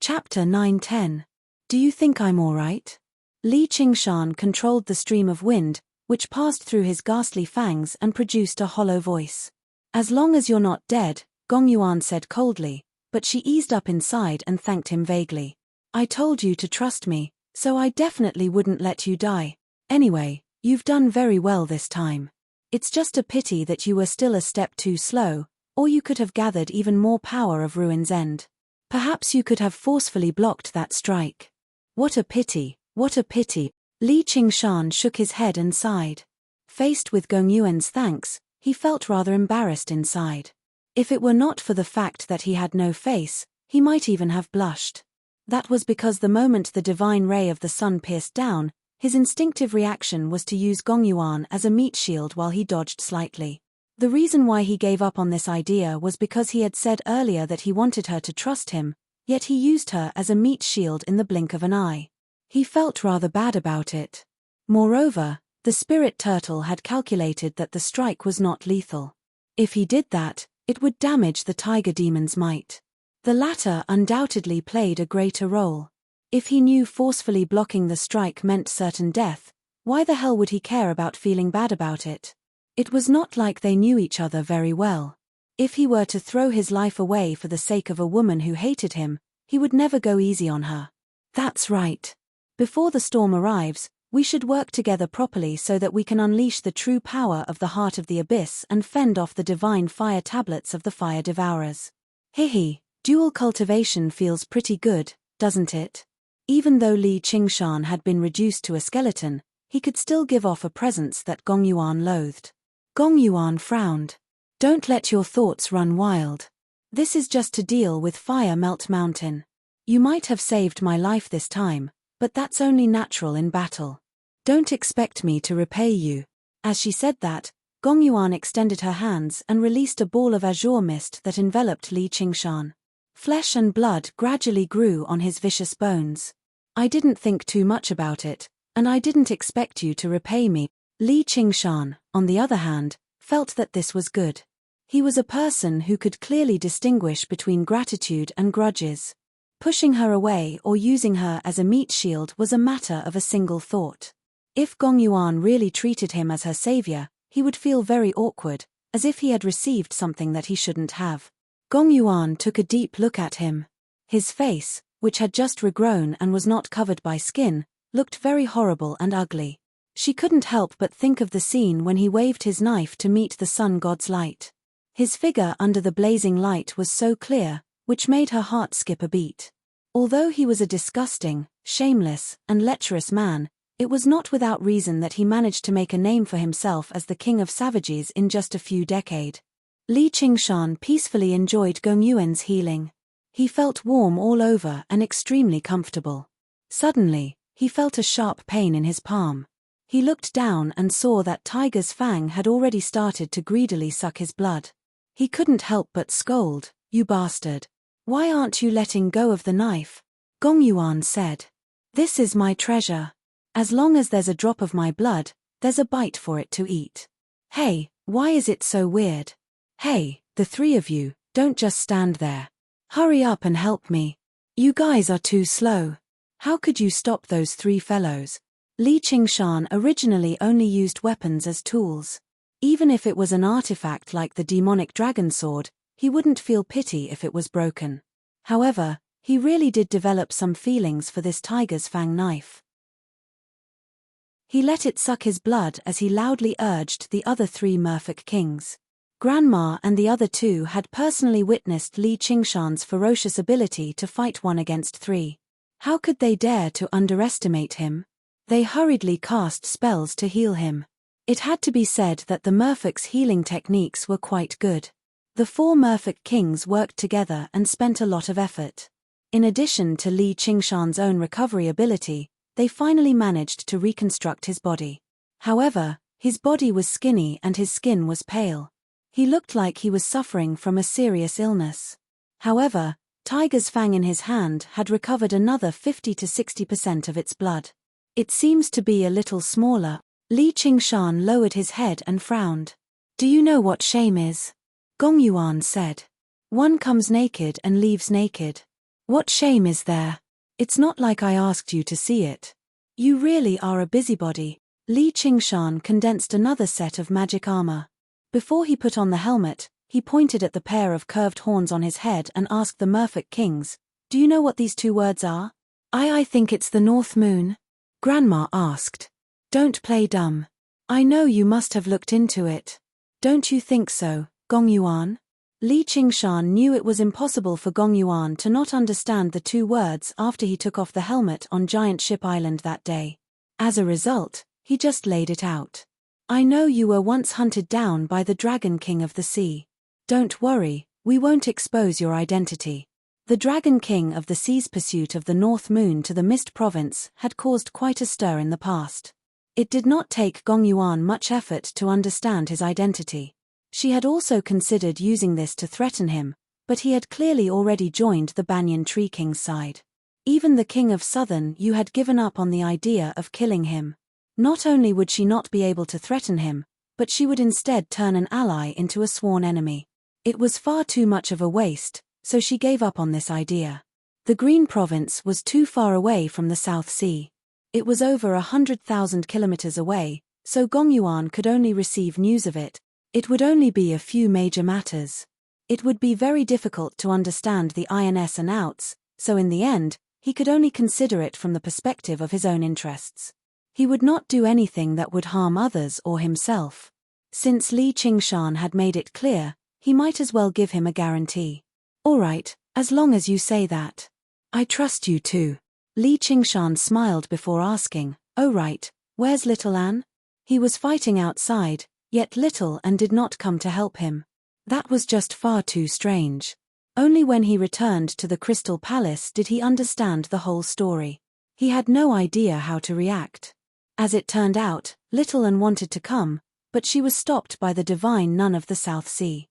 Chapter 9-10. Do you think I'm alright? Li Qingshan controlled the stream of wind, which passed through his ghastly fangs and produced a hollow voice. As long as you're not dead, Gong Yuan said coldly, but she eased up inside and thanked him vaguely. I told you to trust me, so I definitely wouldn't let you die. Anyway, you've done very well this time. It's just a pity that you were still a step too slow, or you could have gathered even more power of Ruin's End. Perhaps you could have forcefully blocked that strike. What a pity, what a pity. Li Qingshan shook his head and sighed. Faced with Gong Yuan's thanks, he felt rather embarrassed inside. If it were not for the fact that he had no face, he might even have blushed. That was because the moment the divine ray of the sun pierced down, his instinctive reaction was to use Gong Yuan as a meat shield while he dodged slightly. The reason why he gave up on this idea was because he had said earlier that he wanted her to trust him, yet he used her as a meat shield in the blink of an eye. He felt rather bad about it. Moreover, the spirit turtle had calculated that the strike was not lethal. If he did that, it would damage the tiger demon's might. The latter undoubtedly played a greater role. If he knew forcefully blocking the strike meant certain death, why the hell would he care about feeling bad about it? It was not like they knew each other very well. If he were to throw his life away for the sake of a woman who hated him, he would never go easy on her. That's right. Before the storm arrives, we should work together properly so that we can unleash the true power of the heart of the abyss and fend off the divine fire tablets of the fire devourers. Hihi, dual cultivation feels pretty good, doesn't it? Even though Li Qingshan had been reduced to a skeleton, he could still give off a presence that Gong Yuan loathed. Gong Yuan frowned. Don't let your thoughts run wild. This is just to deal with Fire Melt Mountain. You might have saved my life this time, but that's only natural in battle. Don't expect me to repay you. As she said that, Gong Yuan extended her hands and released a ball of azure mist that enveloped Li Qingshan. Flesh and blood gradually grew on his vicious bones. I didn't think too much about it, and I didn't expect you to repay me. Li Qingshan, on the other hand, felt that this was good. He was a person who could clearly distinguish between gratitude and grudges. Pushing her away or using her as a meat shield was a matter of a single thought. If Gong Yuan really treated him as her savior, he would feel very awkward, as if he had received something that he shouldn't have. Gong Yuan took a deep look at him. His face, which had just regrown and was not covered by skin, looked very horrible and ugly. She couldn't help but think of the scene when he waved his knife to meet the sun god's light. His figure under the blazing light was so clear, which made her heart skip a beat. Although he was a disgusting, shameless, and lecherous man, it was not without reason that he managed to make a name for himself as the king of savages in just a few decades. Li Qingshan peacefully enjoyed Gong Yuan's healing. He felt warm all over and extremely comfortable. Suddenly, he felt a sharp pain in his palm. He looked down and saw that Tiger's fang had already started to greedily suck his blood. He couldn't help but scold, "You bastard. Why aren't you letting go of the knife?" Gong Yuan said. "This is my treasure. As long as there's a drop of my blood, there's a bite for it to eat. Hey, why is it so weird? Hey, the 3 of you, don't just stand there. Hurry up and help me. You guys are too slow. How could you stop those 3 fellows?" Li Qingshan originally only used weapons as tools. Even if it was an artifact like the demonic dragon sword, he wouldn't feel pity if it was broken. However, he really did develop some feelings for this tiger's fang knife. He let it suck his blood as he loudly urged the other 3 merfolk kings. Grandma and the other 2 had personally witnessed Li Qingshan's ferocious ability to fight 1 against 3. How could they dare to underestimate him? They hurriedly cast spells to heal him. It had to be said that the merfolk's healing techniques were quite good. The 4 merfolk kings worked together and spent a lot of effort. In addition to Li Qingshan's own recovery ability, they finally managed to reconstruct his body. However, his body was skinny and his skin was pale. He looked like he was suffering from a serious illness. However, Tiger's fang in his hand had recovered another 50 to 60% of its blood. It seems to be a little smaller. Li Qingshan lowered his head and frowned. Do you know what shame is? Gong Yuan said. One comes naked and leaves naked. What shame is there? It's not like I asked you to see it. You really are a busybody. Li Qingshan condensed another set of magic armor. Before he put on the helmet, he pointed at the pair of curved horns on his head and asked the merfolk kings, do you know what these 2 words are? I think it's the North Moon. Grandma asked. Don't play dumb. I know you must have looked into it. Don't you think so, Gong Yuan? Li Qingshan knew it was impossible for Gong Yuan to not understand the 2 words after he took off the helmet on Giant Ship Island that day. As a result, he just laid it out. I know you were once hunted down by the Dragon King of the Sea. Don't worry, we won't expose your identity. The Dragon King of the Sea's pursuit of the North Moon to the Mist Province had caused quite a stir in the past. It did not take Gong Yuan much effort to understand his identity. She had also considered using this to threaten him, but he had clearly already joined the Banyan Tree King's side. Even the King of Southern Yu had given up on the idea of killing him. Not only would she not be able to threaten him, but she would instead turn an ally into a sworn enemy. It was far too much of a waste, so she gave up on this idea. The Green Province was too far away from the South Sea. It was over 100,000 kilometers away, so Gong Yuan could only receive news of it. It would only be a few major matters. It would be very difficult to understand the ins and outs, so in the end, he could only consider it from the perspective of his own interests. He would not do anything that would harm others or himself. Since Li Qingshan had made it clear, he might as well give him a guarantee. All right, as long as you say that. I trust you too. Li Qingshan smiled before asking, oh right, where's little Anne? He was fighting outside, yet little Anne did not come to help him. That was just far too strange. Only when he returned to the Crystal Palace did he understand the whole story. He had no idea how to react. As it turned out, little Anne wanted to come, but she was stopped by the Divine Nun of the South Sea.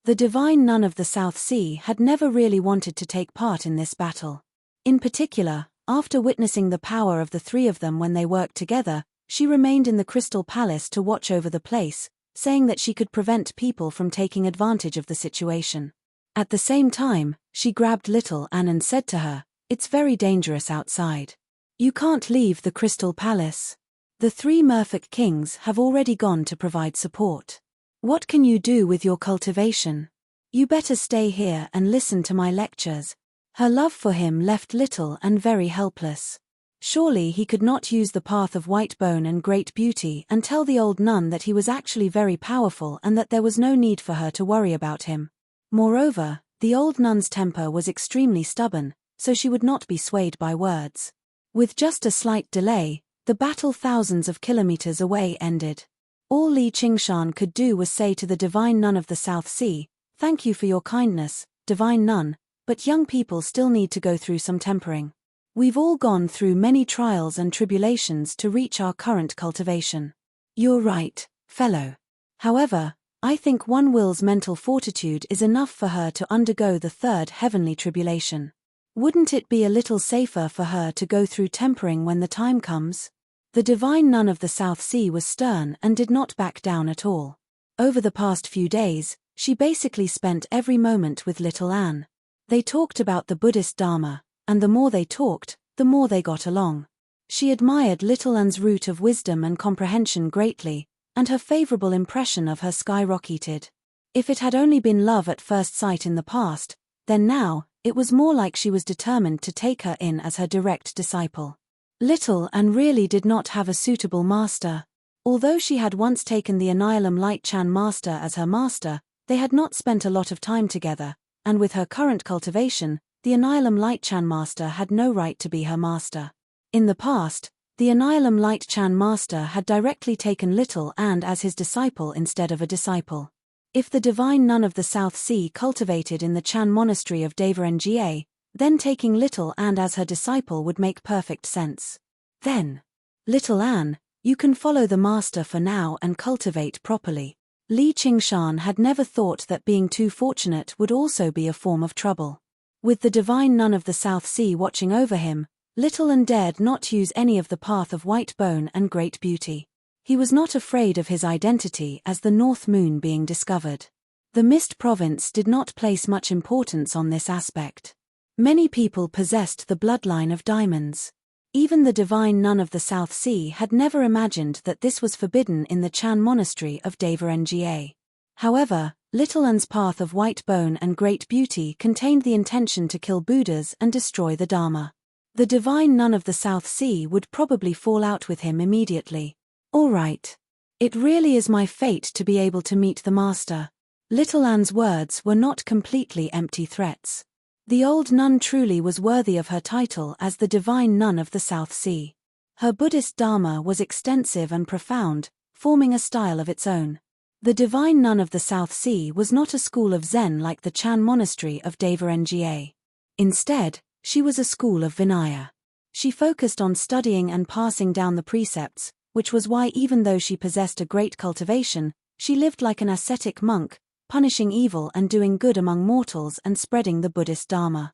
The Divine Nun of the South Sea had never really wanted to take part in this battle. In particular, after witnessing the power of the 3 of them when they worked together, she remained in the Crystal Palace to watch over the place, saying that she could prevent people from taking advantage of the situation. At the same time, she grabbed little Anne and said to her, it's very dangerous outside. You can't leave the Crystal Palace. The 3 merfolk kings have already gone to provide support. What can you do with your cultivation? You better stay here and listen to my lectures. Her love for him left little Anne very helpless. Surely he could not use the path of white bone and great beauty and tell the old nun that he was actually very powerful and that there was no need for her to worry about him. Moreover, the old nun's temper was extremely stubborn, so she would not be swayed by words. With just a slight delay, the battle thousands of kilometers away ended. All Li Qingshan could do was say to the Divine Nun of the South Sea, thank you for your kindness, Divine Nun, but young people still need to go through some tempering. We've all gone through many trials and tribulations to reach our current cultivation. You're right, fellow. However, I think one will's mental fortitude is enough for her to undergo the 3rd heavenly tribulation. Wouldn't it be a little safer for her to go through tempering when the time comes? The Divine Nun of the South Sea was stern and did not back down at all. Over the past few days, she basically spent every moment with little Anne. They talked about the Buddhist Dharma, and the more they talked, the more they got along. She admired Little An's root of wisdom and comprehension greatly, and her favorable impression of her skyrocketed. If it had only been love at first sight in the past, then now, it was more like she was determined to take her in as her direct disciple. Little Ann really did not have a suitable master. Although she had once taken the Annihilum Light Chan master as her master, they had not spent a lot of time together, and with her current cultivation, the Annihilum Light Chan master had no right to be her master. In the past, the Annihilum Light Chan master had directly taken Little Ann as his disciple instead of a disciple. If the divine nun of the South Sea cultivated in the Chan monastery of Nga, then taking Little Ann as her disciple would make perfect sense. Then, Little Ann, you can follow the master for now and cultivate properly. Li Qingshan had never thought that being too fortunate would also be a form of trouble. With the divine nun of the South Sea watching over him, Little Ann dared not use any of the path of white bone and great beauty. He was not afraid of his identity as the North Moon being discovered. The Mist Province did not place much importance on this aspect. Many people possessed the bloodline of diamonds. Even the divine nun of the South Sea had never imagined that this was forbidden in the Chan monastery of Nga. However, Little An's path of white bone and great beauty contained the intention to kill Buddhas and destroy the Dharma. The divine nun of the South Sea would probably fall out with him immediately. All right. It really is my fate to be able to meet the master. Little An's words were not completely empty threats. The old nun truly was worthy of her title as the divine nun of the South Sea. Her Buddhist Dharma was extensive and profound, forming a style of its own. The divine nun of the South Sea was not a school of Zen like the Chan monastery of Nga. Instead, she was a school of Vinaya. She focused on studying and passing down the precepts, which was why even though she possessed a great cultivation, she lived like an ascetic monk, punishing evil and doing good among mortals and spreading the Buddhist Dharma.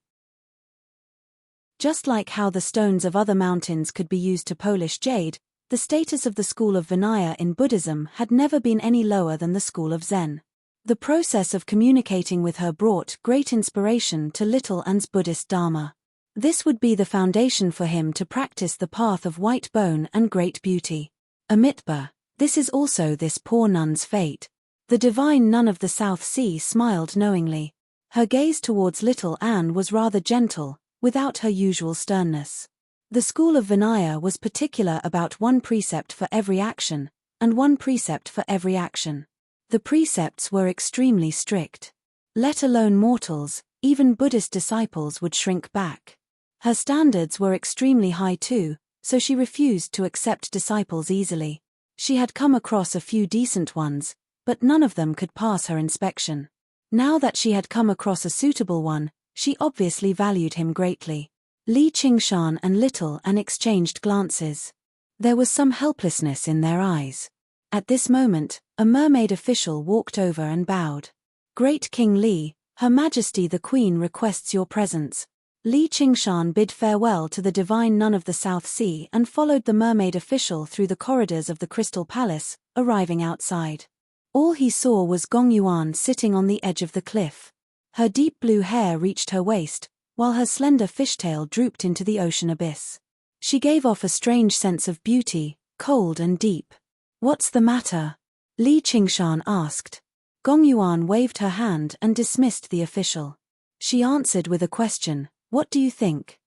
Just like how the stones of other mountains could be used to polish jade, the status of the school of Vinaya in Buddhism had never been any lower than the school of Zen. The process of communicating with her brought great inspiration to Little An's Buddhist Dharma. This would be the foundation for him to practice the path of white bone and great beauty. Amitba, this is also this poor nun's fate. The divine nun of the South Sea smiled knowingly. Her gaze towards Little Ann was rather gentle, without her usual sternness. The school of Vinaya was particular about one precept for every action, and one precept for every action. The precepts were extremely strict. Let alone mortals, even Buddhist disciples would shrink back. Her standards were extremely high too, so she refused to accept disciples easily. She had come across a few decent ones, but none of them could pass her inspection. Now that she had come across a suitable one, she obviously valued him greatly. Li Qingshan and Little Ann exchanged glances. There was some helplessness in their eyes. At this moment, a mermaid official walked over and bowed. Great King Li, Her Majesty the Queen requests your presence. Li Qingshan bid farewell to the divine nun of the South Sea and followed the mermaid official through the corridors of the Crystal Palace, arriving outside. All he saw was Gong Yuan sitting on the edge of the cliff. Her deep blue hair reached her waist, while her slender fishtail drooped into the ocean abyss. She gave off a strange sense of beauty, cold and deep. What's the matter? Li Qingshan asked. Gong Yuan waved her hand and dismissed the official. She answered with a question. What do you think?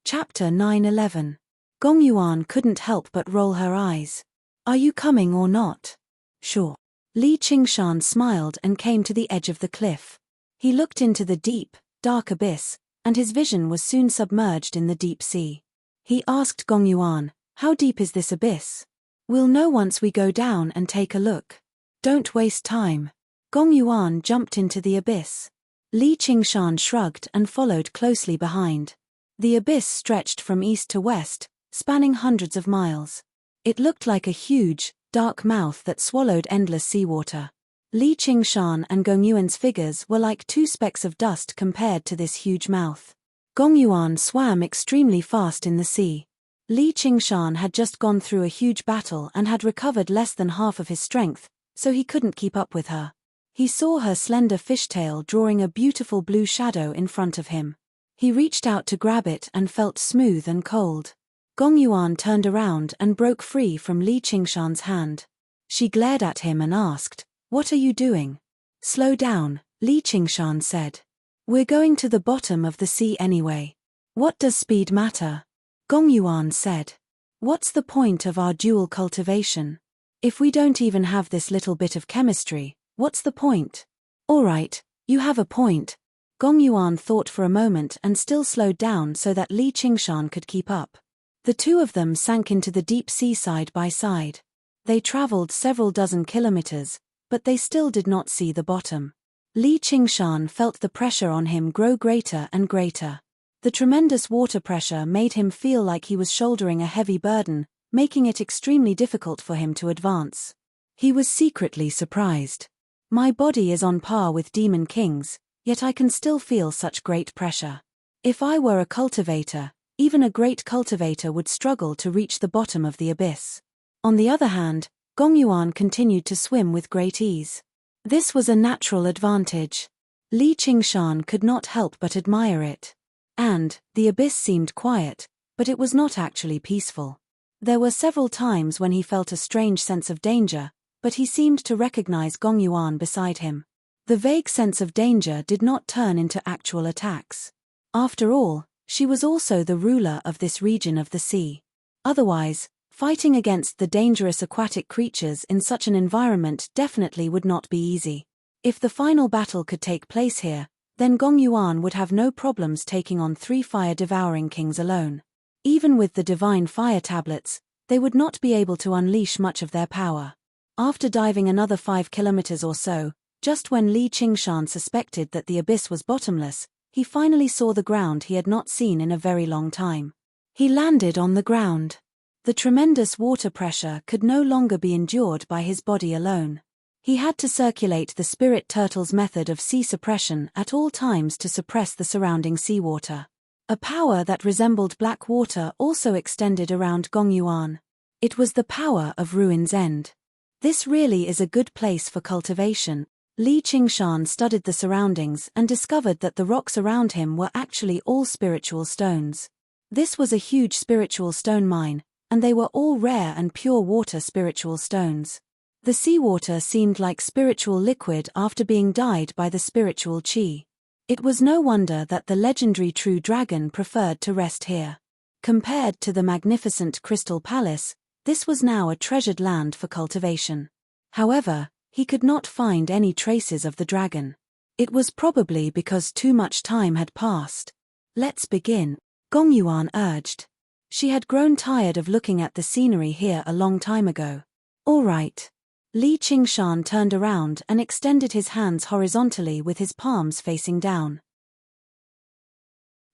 Chapter 9:11. Gong Yuan couldn't help but roll her eyes. Are you coming or not? Sure. Li Qingshan smiled and came to the edge of the cliff. He looked into the deep, dark abyss, and his vision was soon submerged in the deep sea. He asked Gong Yuan, how deep is this abyss? We'll know once we go down and take a look. Don't waste time. Gong Yuan jumped into the abyss. Li Qingshan shrugged and followed closely behind. The abyss stretched from east to west, spanning hundreds of miles. It looked like a huge, dark mouth that swallowed endless seawater. Li Qingshan and Gong Yuan's figures were like two specks of dust compared to this huge mouth. Gong Yuan swam extremely fast in the sea. Li Qingshan had just gone through a huge battle and had recovered less than half of his strength, so he couldn't keep up with her. He saw her slender fishtail drawing a beautiful blue shadow in front of him. He reached out to grab it and felt smooth and cold. Gong Yuan turned around and broke free from Li Qingshan's hand. She glared at him and asked, "What are you doing?" "Slow down," Li Qingshan said. "We're going to the bottom of the sea anyway. What does speed matter?" Gong Yuan said. "What's the point of our dual cultivation? If we don't even have this little bit of chemistry, what's the point?" "All right, you have a point." Gong Yuan thought for a moment and still slowed down so that Li Qingshan could keep up. The two of them sank into the deep sea side by side. They traveled several dozen kilometers, but they still did not see the bottom. Li Qingshan felt the pressure on him grow greater and greater. The tremendous water pressure made him feel like he was shouldering a heavy burden, making it extremely difficult for him to advance. He was secretly surprised. "My body is on par with Demon King's, yet I can still feel such great pressure. If I were a cultivator, even a great cultivator would struggle to reach the bottom of the abyss." On the other hand, Gong Yuan continued to swim with great ease. This was a natural advantage. Li Qingshan could not help but admire it. And, the abyss seemed quiet, but it was not actually peaceful. There were several times when he felt a strange sense of danger, but he seemed to recognize Gong Yuan beside him. The vague sense of danger did not turn into actual attacks. After all, she was also the ruler of this region of the sea. Otherwise, fighting against the dangerous aquatic creatures in such an environment definitely would not be easy. If the final battle could take place here, then Gong Yuan would have no problems taking on 3 fire-devouring kings alone. Even with the divine fire tablets, they would not be able to unleash much of their power. After diving another 5 kilometers or so, just when Li Qingshan suspected that the abyss was bottomless, he finally saw the ground he had not seen in a very long time. He landed on the ground. The tremendous water pressure could no longer be endured by his body alone. He had to circulate the spirit turtle's method of sea suppression at all times to suppress the surrounding seawater. A power that resembled black water also extended around Gong Yuan. It was the power of Ruin's End. This really is a good place for cultivation. Li Qingshan studied the surroundings and discovered that the rocks around him were actually all spiritual stones. This was a huge spiritual stone mine, and they were all rare and pure water spiritual stones. The seawater seemed like spiritual liquid after being dyed by the spiritual qi. It was no wonder that the legendary true dragon preferred to rest here. Compared to the magnificent Crystal Palace, this was now a treasured land for cultivation. However, he could not find any traces of the dragon. It was probably because too much time had passed. "Let's begin," Gong Yuan urged. She had grown tired of looking at the scenery here a long time ago. "All right." Li Qingshan turned around and extended his hands horizontally with his palms facing down.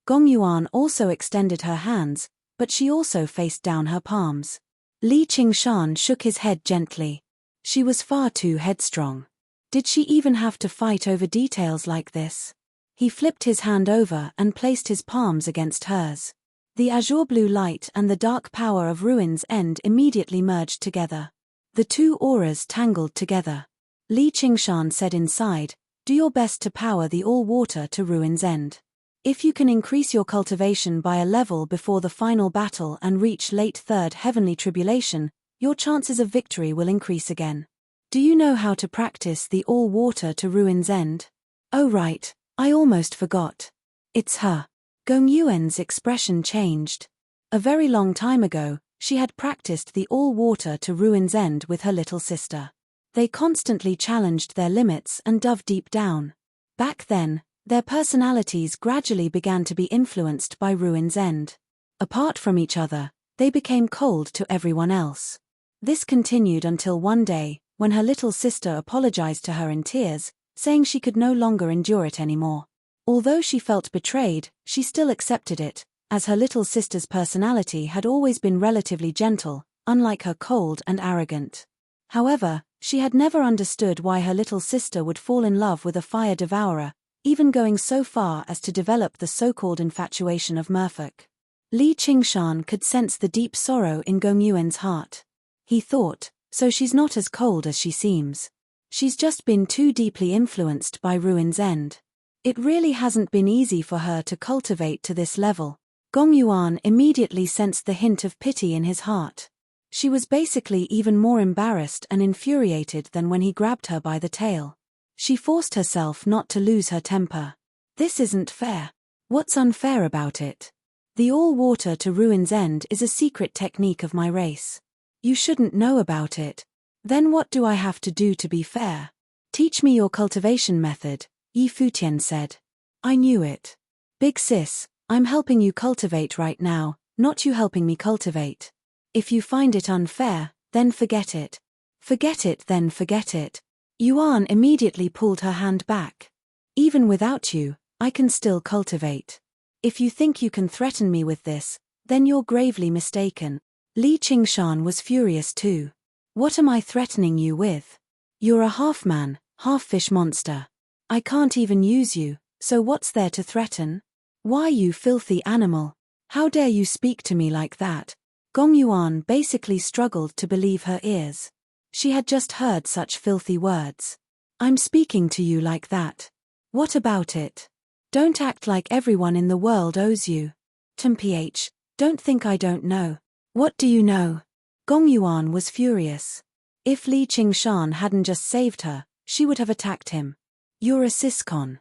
Gong Yuan also extended her hands, but she also faced down her palms. Li Qingshan shook his head gently. She was far too headstrong. Did she even have to fight over details like this? He flipped his hand over and placed his palms against hers. The azure blue light and the dark power of Ruin's End immediately merged together. The two auras tangled together. Li Qingshan said inside, "Do your best to power the all-water to Ruin's End. If you can increase your cultivation by a level before the final battle and reach late third heavenly tribulation, your chances of victory will increase again. Do you know how to practice the all-water to Ruin's End?" "Oh right, I almost forgot. It's her." Gong Yuan's expression changed. A very long time ago, she had practiced the all-water to Ruin's End with her little sister. They constantly challenged their limits and dove deep down. Back then, their personalities gradually began to be influenced by Ruin's End. Apart from each other, they became cold to everyone else. This continued until one day, when her little sister apologized to her in tears, saying she could no longer endure it anymore. Although she felt betrayed, she still accepted it, as her little sister's personality had always been relatively gentle, unlike her cold and arrogant. However, she had never understood why her little sister would fall in love with a fire devourer, even going so far as to develop the so-called infatuation of merfolk. Li Qingshan could sense the deep sorrow in Gong Yuan's heart. He thought, so she's not as cold as she seems. She's just been too deeply influenced by Ruin's End. It really hasn't been easy for her to cultivate to this level. Gong Yuan immediately sensed the hint of pity in his heart. She was basically even more embarrassed and infuriated than when he grabbed her by the tail. She forced herself not to lose her temper. This isn't fair. What's unfair about it? The all water to Ruin's End is a secret technique of my race. You shouldn't know about it. Then what do I have to do to be fair? Teach me your cultivation method, Yi Futian said. I knew it. Big sis, I'm helping you cultivate right now, not you helping me cultivate. If you find it unfair, then forget it. Forget it, then forget it. Yuan immediately pulled her hand back. Even without you, I can still cultivate. If you think you can threaten me with this, then you're gravely mistaken. Li Qingshan was furious too. What am I threatening you with? You're a half-man, half-fish monster. I can't even use you, so what's there to threaten? Why, you filthy animal? How dare you speak to me like that? Gong Yuan basically struggled to believe her ears. She had just heard such filthy words. I'm speaking to you like that. What about it? Don't act like everyone in the world owes you. Mph, don't think I don't know. What do you know? Gong Yuan was furious. If Li Qingshan hadn't just saved her, she would have attacked him. You're a siscon.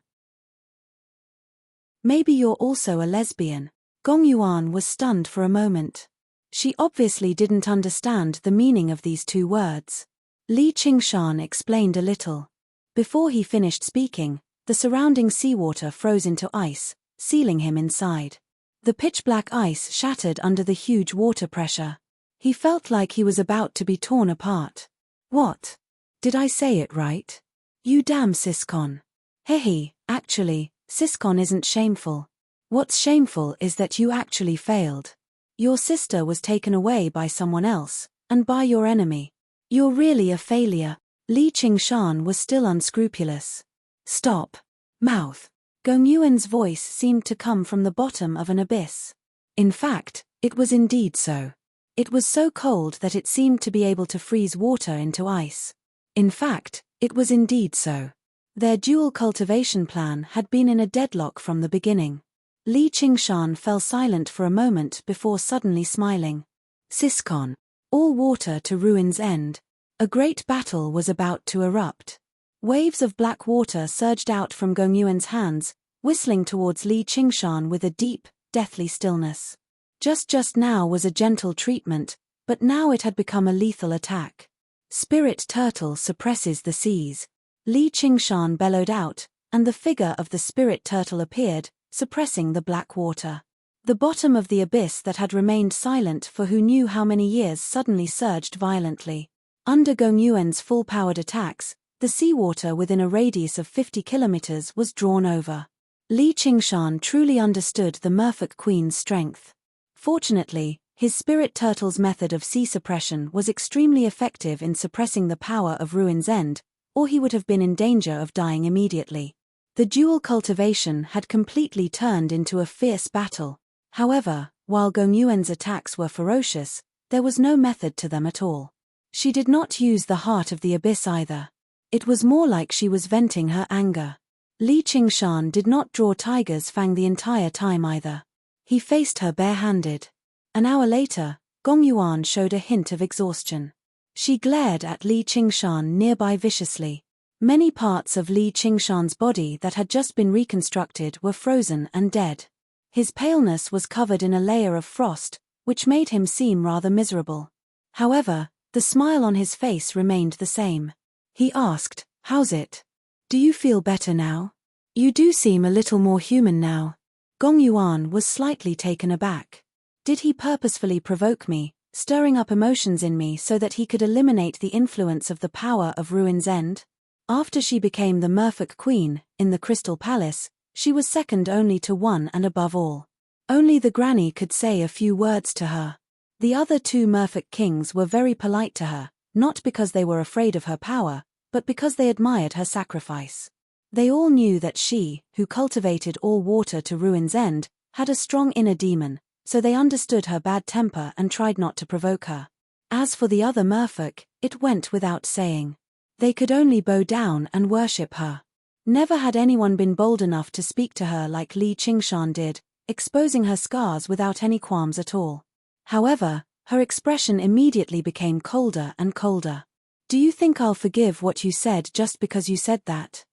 Maybe you're also a lesbian. Gong Yuan was stunned for a moment. She obviously didn't understand the meaning of these two words. Li Qingshan explained a little. Before he finished speaking, the surrounding seawater froze into ice, sealing him inside. The pitch-black ice shattered under the huge water pressure. He felt like he was about to be torn apart. What? Did I say it right? You damn siscon. Hehe, actually, siscon isn't shameful. What's shameful is that you actually failed. Your sister was taken away by someone else, and by your enemy. You're really a failure. Li Qingshan was still unscrupulous. Stop. Mouth. Gong Yuan's voice seemed to come from the bottom of an abyss. In fact, it was indeed so. It was so cold that it seemed to be able to freeze water into ice. In fact, it was indeed so. Their dual cultivation plan had been in a deadlock from the beginning. Li Qingshan fell silent for a moment before suddenly smiling. Siscon. All water to Ruin's End. A great battle was about to erupt. Waves of black water surged out from Gong Yuan's hands, whistling towards Li Qingshan with a deep, deathly stillness. Just now was a gentle treatment, but now it had become a lethal attack. Spirit turtle suppresses the seas. Li Qingshan bellowed out, and the figure of the spirit turtle appeared, suppressing the black water. The bottom of the abyss that had remained silent for who knew how many years suddenly surged violently. Under Gong Yuan's full-powered attacks, the seawater within a radius of 50 kilometers was drawn over. Li Qingshan truly understood the Merfolk Queen's strength. Fortunately, his spirit turtle's method of sea suppression was extremely effective in suppressing the power of Ruin's End, or he would have been in danger of dying immediately. The dual cultivation had completely turned into a fierce battle. However, while Gong Yuan's attacks were ferocious, there was no method to them at all. She did not use the heart of the abyss either. It was more like she was venting her anger. Li Qingshan did not draw Tiger's Fang the entire time either. He faced her barehanded. An hour later, Gong Yuan showed a hint of exhaustion. She glared at Li Qingshan nearby viciously. Many parts of Li Qingshan's body that had just been reconstructed were frozen and dead. His paleness was covered in a layer of frost, which made him seem rather miserable. However, the smile on his face remained the same. He asked, "How's it? Do you feel better now? You do seem a little more human now." Gong Yuan was slightly taken aback. Did he purposefully provoke me, stirring up emotions in me so that he could eliminate the influence of the power of Ruin's End? After she became the Merfolk Queen, in the Crystal Palace, she was second only to one and above all. Only the granny could say a few words to her. The other two Merfolk kings were very polite to her, not because they were afraid of her power, but because they admired her sacrifice. They all knew that she, who cultivated all water to Ruin's End, had a strong inner demon, so they understood her bad temper and tried not to provoke her. As for the other Merfolk, it went without saying. They could only bow down and worship her. Never had anyone been bold enough to speak to her like Li Qingshan did, exposing her scars without any qualms at all. However, her expression immediately became colder and colder. Do you think I'll forgive what you said just because you said that?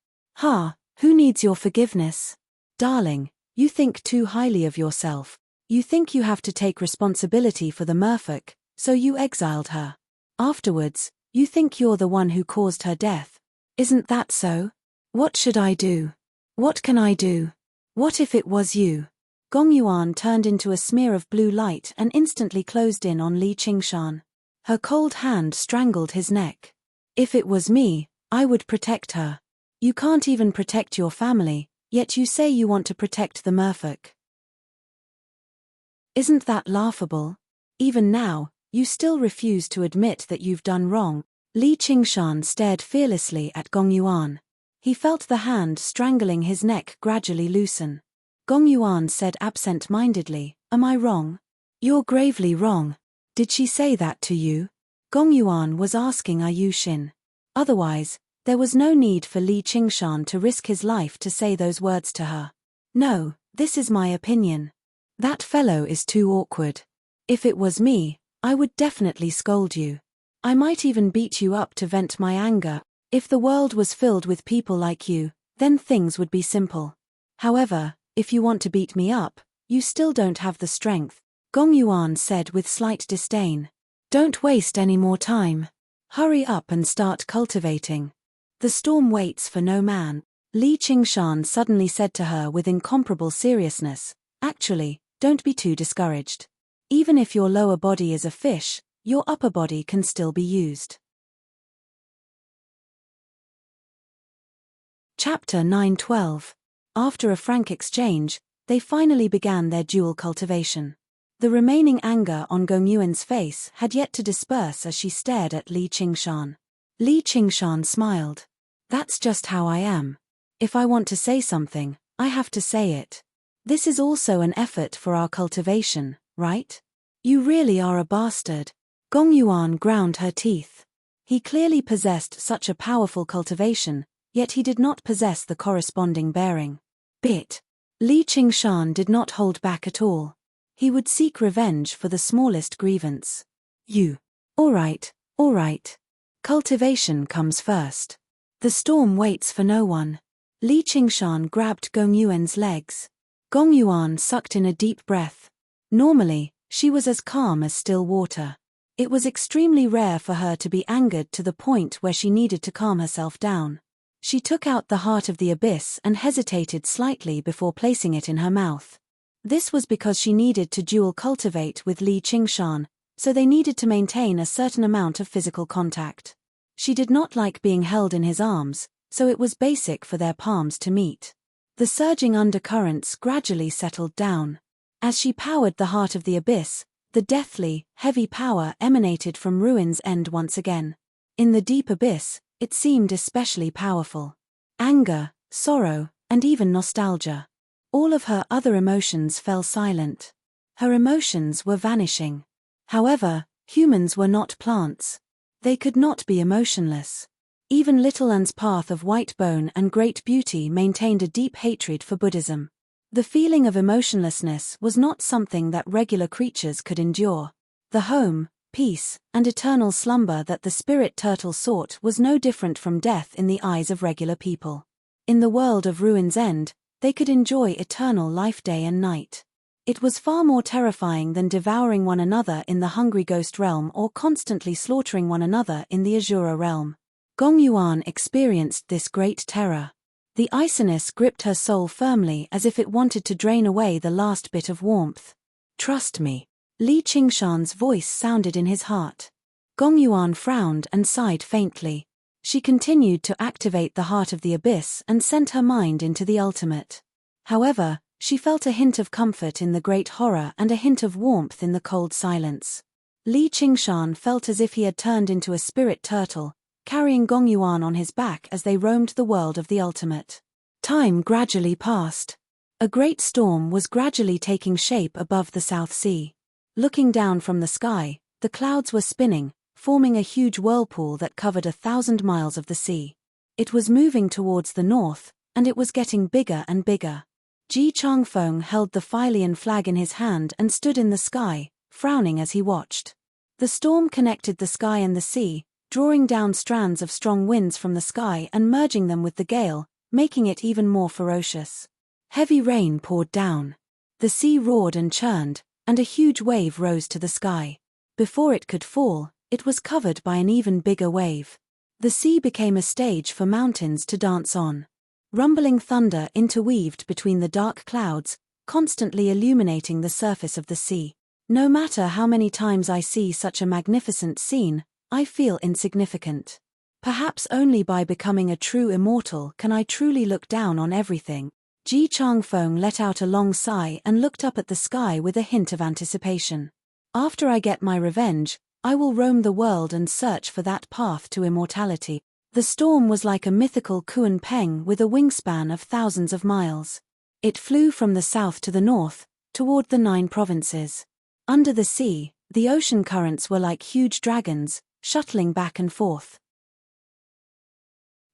Who needs your forgiveness? Darling, you think too highly of yourself. You think you have to take responsibility for the merfolk, so you exiled her. Afterwards, you think you're the one who caused her death. Isn't that so? What should I do? What can I do? What if it was you? Gong Yuan turned into a smear of blue light and instantly closed in on Li Qingshan. Her cold hand strangled his neck. If it was me, I would protect her. You can't even protect your family, yet you say you want to protect the merfolk. Isn't that laughable? Even now, you still refuse to admit that you've done wrong. Li Qingshan stared fearlessly at Gong Yuan. He felt the hand strangling his neck gradually loosen. Gong Yuan said absent-mindedly, "Am I wrong?" "You're gravely wrong. Did she say that to you?" Gong Yuan was asking Yu Xin. Otherwise, there was no need for Li Qingshan to risk his life to say those words to her. "No, this is my opinion. That fellow is too awkward. If it was me, I would definitely scold you. I might even beat you up to vent my anger. If the world was filled with people like you, then things would be simple. However, if you want to beat me up, you still don't have the strength," Gong Yuan said with slight disdain. "Don't waste any more time. Hurry up and start cultivating. The storm waits for no man." Li Qingshan suddenly said to her with incomparable seriousness, "Actually, don't be too discouraged. Even if your lower body is a fish, your upper body can still be used." Chapter 9:12. After a frank exchange, they finally began their dual cultivation. The remaining anger on Gong Yuan's face had yet to disperse as she stared at Li Qingshan. Li Qingshan smiled. "That's just how I am. If I want to say something, I have to say it. This is also an effort for our cultivation, right? You really are a bastard." Gong Yuan ground her teeth. He clearly possessed such a powerful cultivation, yet he did not possess the corresponding bearing. Li Qingshan did not hold back at all. He would seek revenge for the smallest grievance. All right. Cultivation comes first. The storm waits for no one." Li Qingshan grabbed Gong Yuan's legs. Gong Yuan sucked in a deep breath. Normally, she was as calm as still water. It was extremely rare for her to be angered to the point where she needed to calm herself down. She took out the heart of the abyss and hesitated slightly before placing it in her mouth. This was because she needed to dual cultivate with Li Qingshan, so they needed to maintain a certain amount of physical contact. She did not like being held in his arms, so it was basic for their palms to meet. The surging undercurrents gradually settled down. As she powered the heart of the abyss, the deathly, heavy power emanated from Ruin's End once again. In the deep abyss, it seemed especially powerful. Anger, sorrow, and even nostalgia. All of her other emotions fell silent. Her emotions were vanishing. However, humans were not plants. They could not be emotionless. Even Little An's path of white bone and great beauty maintained a deep hatred for Buddhism. The feeling of emotionlessness was not something that regular creatures could endure. The home, peace, and eternal slumber that the spirit turtle sought was no different from death in the eyes of regular people. In the world of Ruin's End, they could enjoy eternal life day and night. It was far more terrifying than devouring one another in the Hungry Ghost realm or constantly slaughtering one another in the Azura realm. Gong Yuan experienced this great terror. The iciness gripped her soul firmly as if it wanted to drain away the last bit of warmth. "Trust me." Li Qingshan's voice sounded in his heart. Gong Yuan frowned and sighed faintly. She continued to activate the heart of the abyss and sent her mind into the ultimate. However, she felt a hint of comfort in the great horror and a hint of warmth in the cold silence. Li Qingshan felt as if he had turned into a spirit turtle, carrying Gong Yuan on his back as they roamed the world of the ultimate. Time gradually passed. A great storm was gradually taking shape above the South Sea. Looking down from the sky, the clouds were spinning, forming a huge whirlpool that covered 1,000 miles of the sea. It was moving towards the north, and it was getting bigger and bigger. Ji Changfeng held the Fylian flag in his hand and stood in the sky, frowning as he watched. The storm connected the sky and the sea, drawing down strands of strong winds from the sky and merging them with the gale, making it even more ferocious. Heavy rain poured down. The sea roared and churned, and a huge wave rose to the sky. Before it could fall, it was covered by an even bigger wave. The sea became a stage for mountains to dance on. Rumbling thunder interweaved between the dark clouds, constantly illuminating the surface of the sea. No matter how many times I see such a magnificent scene, I feel insignificant. Perhaps only by becoming a true immortal can I truly look down on everything. Ji Changfeng let out a long sigh and looked up at the sky with a hint of anticipation. After I get my revenge, I will roam the world and search for that path to immortality. The storm was like a mythical Kuan Peng with a wingspan of thousands of miles. It flew from the south to the north, toward the 9 provinces. Under the sea, the ocean currents were like huge dragons, shuttling back and forth.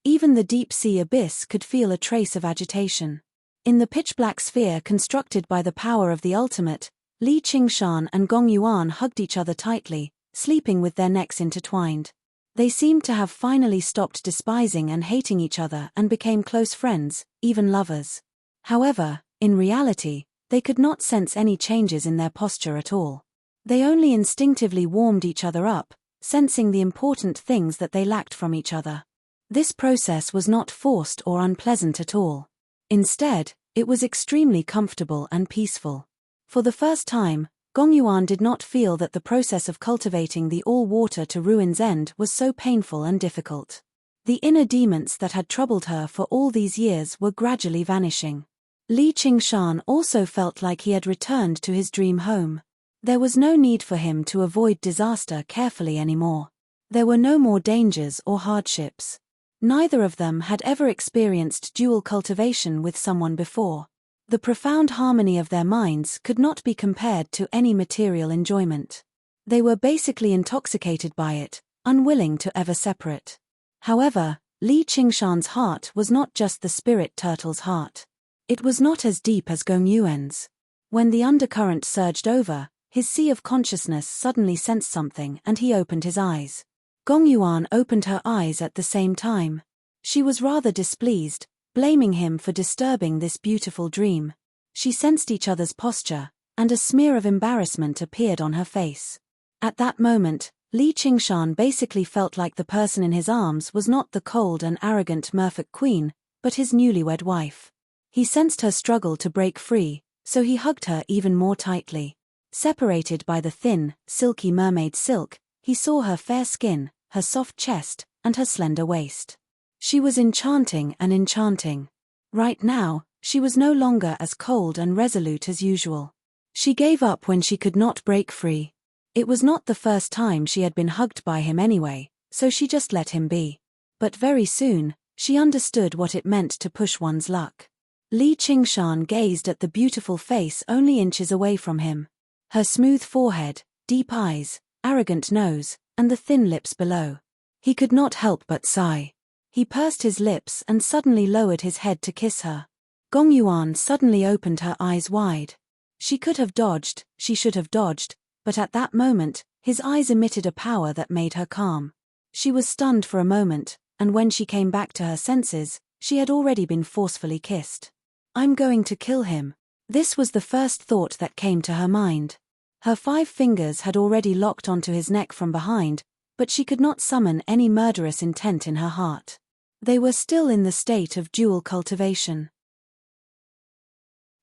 Even the deep-sea abyss could feel a trace of agitation. In the pitch-black sphere constructed by the power of the ultimate, Li Qingshan and Gong Yuan hugged each other tightly, sleeping with their necks intertwined. They seemed to have finally stopped despising and hating each other and became close friends, even lovers. However, in reality, they could not sense any changes in their posture at all. They only instinctively warmed each other up, sensing the important things that they lacked from each other. This process was not forced or unpleasant at all. Instead, it was extremely comfortable and peaceful. For the first time, Gong Yuan did not feel that the process of cultivating the all-water to ruin's end was so painful and difficult. The inner demons that had troubled her for all these years were gradually vanishing. Li Qingshan also felt like he had returned to his dream home. There was no need for him to avoid disaster carefully anymore. There were no more dangers or hardships. Neither of them had ever experienced dual cultivation with someone before. The profound harmony of their minds could not be compared to any material enjoyment. They were basically intoxicated by it, unwilling to ever separate. However, Li Qingshan's heart was not just the spirit turtle's heart. It was not as deep as Gong Yuan's. When the undercurrent surged over, his sea of consciousness suddenly sensed something and he opened his eyes. Gong Yuan opened her eyes at the same time. She was rather displeased, blaming him for disturbing this beautiful dream. She sensed each other's posture, and a smear of embarrassment appeared on her face. At that moment, Li Qingshan basically felt like the person in his arms was not the cold and arrogant merfolk queen, but his newlywed wife. He sensed her struggle to break free, so he hugged her even more tightly. Separated by the thin, silky mermaid silk, he saw her fair skin, her soft chest, and her slender waist. She was enchanting and enchanting. Right now, she was no longer as cold and resolute as usual. She gave up when she could not break free. It was not the first time she had been hugged by him anyway, so she just let him be. But very soon, she understood what it meant to push one's luck. Li Qingshan gazed at the beautiful face only inches away from him. Her smooth forehead, deep eyes, arrogant nose, and the thin lips below. He could not help but sigh. He pursed his lips and suddenly lowered his head to kiss her. Gong Yuan suddenly opened her eyes wide. She could have dodged, she should have dodged, but at that moment, his eyes emitted a power that made her calm. She was stunned for a moment, and when she came back to her senses, she had already been forcefully kissed. I'm going to kill him. This was the first thought that came to her mind. Her 5 fingers had already locked onto his neck from behind, but she could not summon any murderous intent in her heart. They were still in the state of dual cultivation.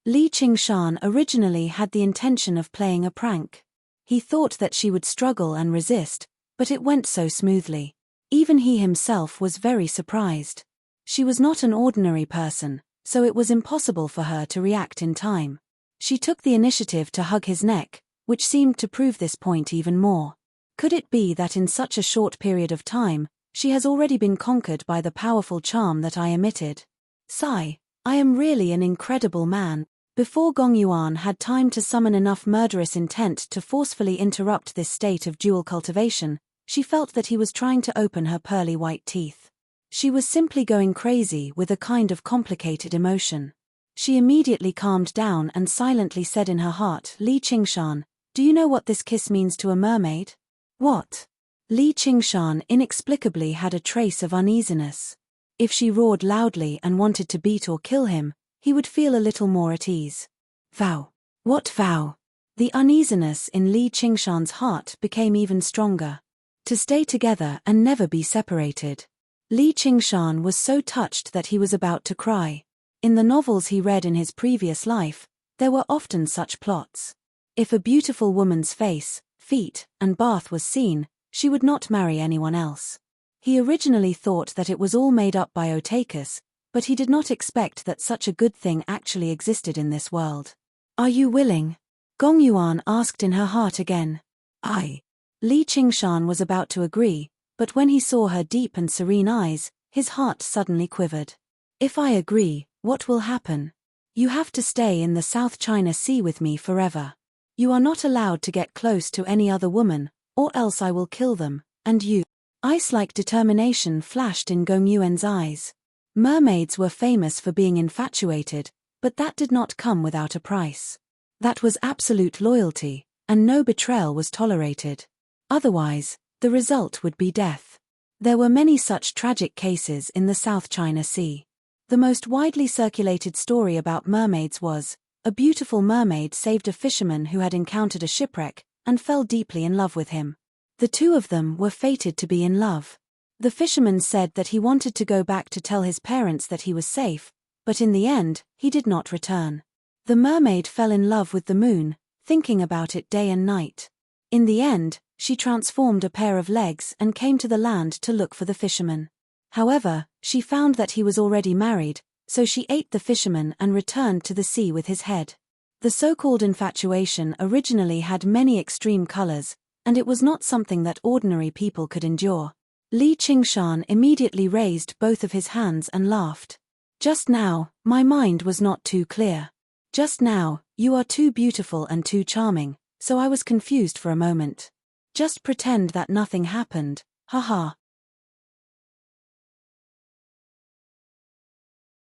Li Qingshan originally had the intention of playing a prank. He thought that she would struggle and resist, but it went so smoothly. Even he himself was very surprised. She was not an ordinary person, so it was impossible for her to react in time. She took the initiative to hug his neck, which seemed to prove this point even more. Could it be that in such a short period of time, she has already been conquered by the powerful charm that I emitted? Sigh, I am really an incredible man. Before Gong Yuan had time to summon enough murderous intent to forcefully interrupt this state of dual cultivation, She felt that he was trying to open her pearly white teeth. She was simply going crazy with a kind of complicated emotion. She immediately calmed down and silently said in her heart, "Li Qingshan, do you know what this kiss means to a mermaid?" "What?" Li Qingshan inexplicably had a trace of uneasiness. If she roared loudly and wanted to beat or kill him, he would feel a little more at ease. "Vow." "What vow?" The uneasiness in Li Qingshan's heart became even stronger. To stay together and never be separated. Li Qingshan was so touched that he was about to cry. In the novels he read in his previous life, there were often such plots. If a beautiful woman's face, feet, and bath was seen, she would not marry anyone else. He originally thought that it was all made up by Otakus, but he did not expect that such a good thing actually existed in this world. "Are you willing?" Gong Yuan asked in her heart again. "Aye." Li Qingshan was about to agree, but when he saw her deep and serene eyes, his heart suddenly quivered. "If I agree, what will happen? You have to stay in the South China Sea with me forever. You are not allowed to get close to any other woman, or else I will kill them, and you." Ice-like determination flashed in Gong Yuan's eyes. Mermaids were famous for being infatuated, but that did not come without a price. That was absolute loyalty, and no betrayal was tolerated. Otherwise, the result would be death. There were many such tragic cases in the South China Sea. The most widely circulated story about mermaids was, a beautiful mermaid saved a fisherman who had encountered a shipwreck, and fell deeply in love with him. The two of them were fated to be in love. The fisherman said that he wanted to go back to tell his parents that he was safe, but in the end, he did not return. The mermaid fell in love with the moon, thinking about it day and night. In the end, she transformed a pair of legs and came to the land to look for the fisherman. However, she found that he was already married, so she ate the fisherman and returned to the sea with his head. The so-called infatuation originally had many extreme colors, and it was not something that ordinary people could endure. Li Qingshan immediately raised both of his hands and laughed. "Just now, my mind was not too clear. Just now, you are too beautiful and too charming, so I was confused for a moment. Just pretend that nothing happened, haha."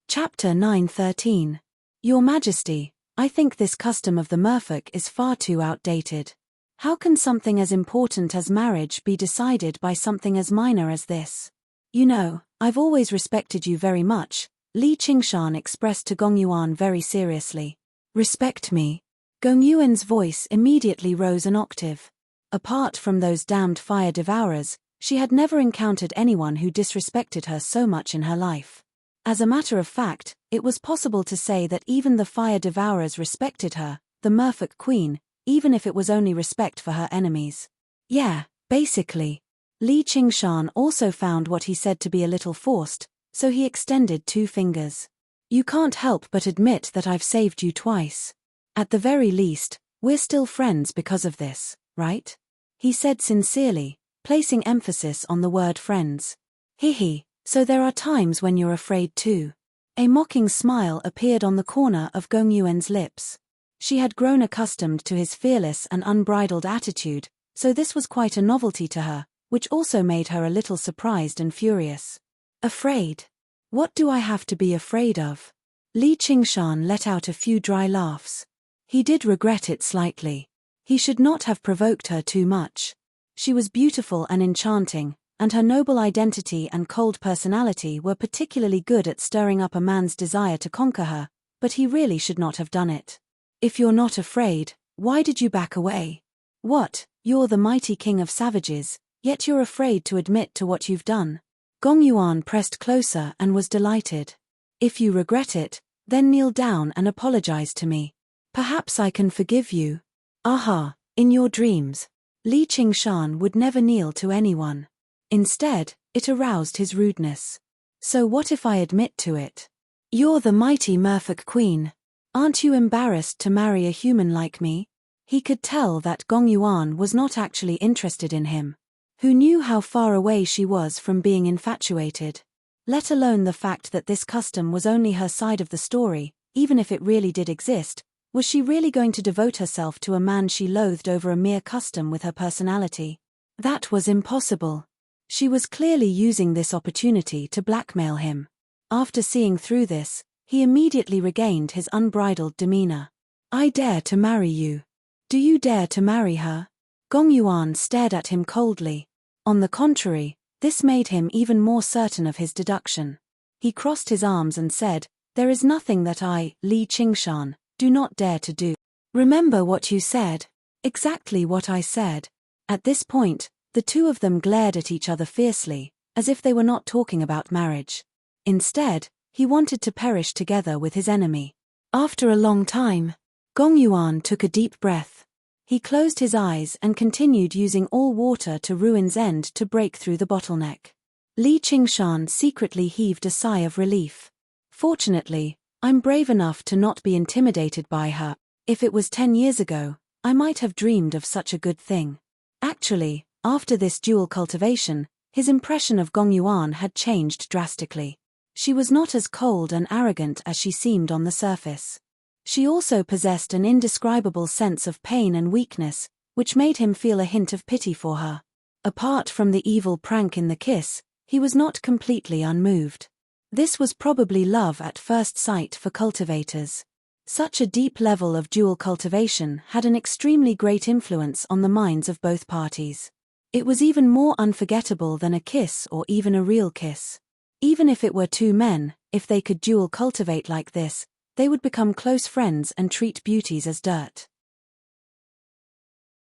Chapter 9:13. Your Majesty, I think this custom of the merfolk is far too outdated. How can something as important as marriage be decided by something as minor as this? You know, I've always respected you very much, Li Qingshan expressed to Gong Yuan very seriously. "Respect me?" Gong Yuan's voice immediately rose an octave. Apart from those damned fire devourers, she had never encountered anyone who disrespected her so much in her life. As a matter of fact, it was possible to say that even the fire devourers respected her, the merfolk queen, even if it was only respect for her enemies. Yeah, basically. Li Qingshan also found what he said to be a little forced, so he extended 2 fingers. "You can't help but admit that I've saved you twice. At the very least, we're still friends because of this, right?" he said sincerely, placing emphasis on the word friends. "Hehe. So there are times when you're afraid too." A mocking smile appeared on the corner of Gong Yuan's lips. She had grown accustomed to his fearless and unbridled attitude, so this was quite a novelty to her, which also made her a little surprised and furious. "Afraid? What do I have to be afraid of?" Li Qingshan let out a few dry laughs. He did regret it slightly. He should not have provoked her too much. She was beautiful and enchanting, and her noble identity and cold personality were particularly good at stirring up a man's desire to conquer her, but he really should not have done it. "If you're not afraid, why did you back away? What, you're the mighty king of savages, yet you're afraid to admit to what you've done?" Gong Yuan pressed closer and was delighted. "If you regret it, then kneel down and apologize to me. Perhaps I can forgive you." "Aha, in your dreams." Li Qingshan would never kneel to anyone. Instead, it aroused his rudeness. "So what if I admit to it? You're the mighty merfolk queen. Aren't you embarrassed to marry a human like me?" He could tell that Gong Yuan was not actually interested in him. Who knew how far away she was from being infatuated? Let alone the fact that this custom was only her side of the story, even if it really did exist, was she really going to devote herself to a man she loathed over a mere custom with her personality? That was impossible. She was clearly using this opportunity to blackmail him. After seeing through this, he immediately regained his unbridled demeanor. I dare to marry you. Do you dare to marry her? Gong Yuan stared at him coldly. On the contrary, this made him even more certain of his deduction. He crossed his arms and said, There is nothing that I, Li Qingshan, do not dare to do. Remember what you said. Exactly what I said. At this point, the two of them glared at each other fiercely, as if they were not talking about marriage. Instead, he wanted to perish together with his enemy. After a long time, Gong Yuan took a deep breath. He closed his eyes and continued using all water to Ruin's End to break through the bottleneck. Li Qingshan secretly heaved a sigh of relief. Fortunately, I'm brave enough to not be intimidated by her. If it was 10 years ago, I might have dreamed of such a good thing. Actually, after this dual cultivation, his impression of Gong Yuan had changed drastically. She was not as cold and arrogant as she seemed on the surface. She also possessed an indescribable sense of pain and weakness, which made him feel a hint of pity for her. Apart from the evil prank in the kiss, he was not completely unmoved. This was probably love at first sight for cultivators. Such a deep level of dual cultivation had an extremely great influence on the minds of both parties. It was even more unforgettable than a kiss or even a real kiss. Even if it were two men, if they could dual cultivate like this, they would become close friends and treat beauties as dirt.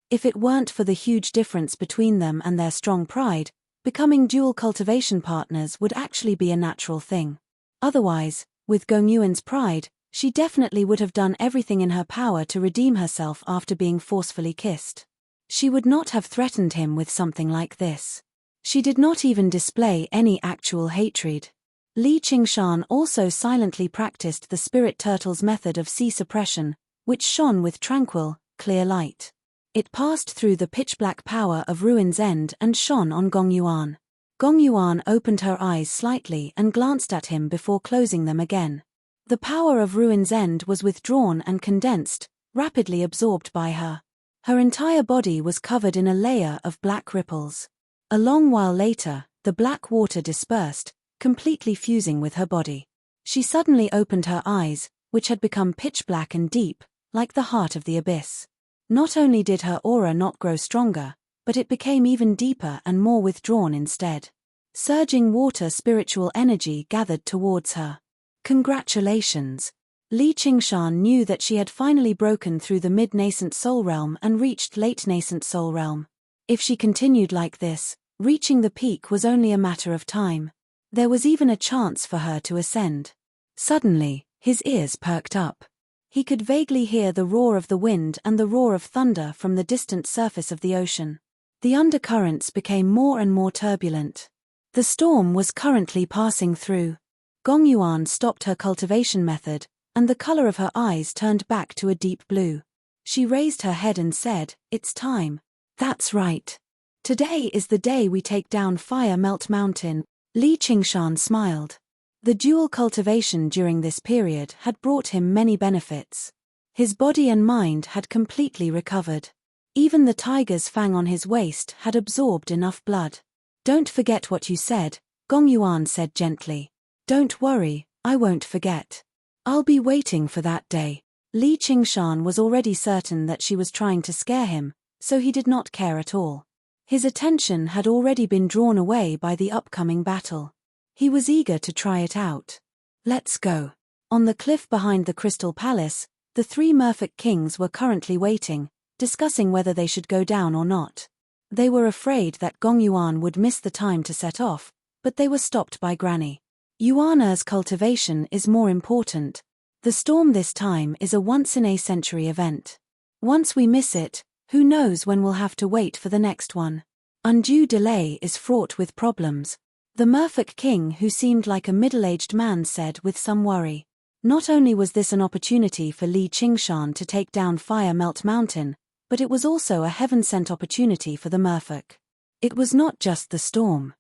If it weren't for the huge difference between them and their strong pride, becoming dual cultivation partners would actually be a natural thing. Otherwise, with Gong Yuan's pride, she definitely would have done everything in her power to redeem herself after being forcefully kissed. She would not have threatened him with something like this. She did not even display any actual hatred. Li Qingshan also silently practiced the spirit turtle's method of sea suppression, which shone with tranquil, clear light. It passed through the pitch-black power of Ruin's End and shone on Gong Yuan. Gong Yuan opened her eyes slightly and glanced at him before closing them again. The power of Ruin's End was withdrawn and condensed, rapidly absorbed by her. Her entire body was covered in a layer of black ripples. A long while later, the black water dispersed, completely fusing with her body. She suddenly opened her eyes, which had become pitch black and deep, like the heart of the abyss. Not only did her aura not grow stronger, but it became even deeper and more withdrawn instead. Surging water spiritual energy gathered towards her. Congratulations! Li Qingshan knew that she had finally broken through the mid-nascent soul realm and reached late-nascent soul realm. If she continued like this, reaching the peak was only a matter of time. There was even a chance for her to ascend. Suddenly, his ears perked up. He could vaguely hear the roar of the wind and the roar of thunder from the distant surface of the ocean. The undercurrents became more and more turbulent. The storm was currently passing through. Gong Yuan stopped her cultivation method, and the color of her eyes turned back to a deep blue. She raised her head and said, It's time. That's right. Today is the day we take down Fire Melt Mountain. Li Qingshan smiled. The dual cultivation during this period had brought him many benefits. His body and mind had completely recovered. Even the tiger's fang on his waist had absorbed enough blood. Don't forget what you said, Gong Yuan said gently. Don't worry, I won't forget. I'll be waiting for that day. Li Qingshan was already certain that she was trying to scare him, so he did not care at all. His attention had already been drawn away by the upcoming battle. He was eager to try it out. Let's go. On the cliff behind the Crystal Palace, the three Merfolk kings were currently waiting, discussing whether they should go down or not. They were afraid that Gong Yuan would miss the time to set off, but they were stopped by Granny. Yuana's cultivation is more important. The storm this time is a once-in-a-century event. Once we miss it, who knows when we'll have to wait for the next one. Undue delay is fraught with problems. The Merfolk king, who seemed like a middle-aged man, said with some worry. Not only was this an opportunity for Li Qingshan to take down Fire Melt Mountain, but it was also a heaven-sent opportunity for the Merfolk. It was not just the storm.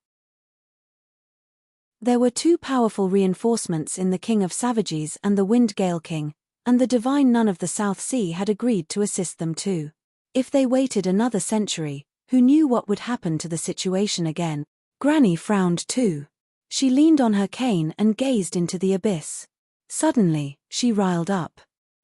There were two powerful reinforcements in the King of Savages and the Wind Gale King, and the Divine Nun of the South Sea had agreed to assist them too. If they waited another century, Who knew what would happen to the situation again? Granny frowned too. She leaned on her cane and gazed into the abyss. Suddenly, she riled up.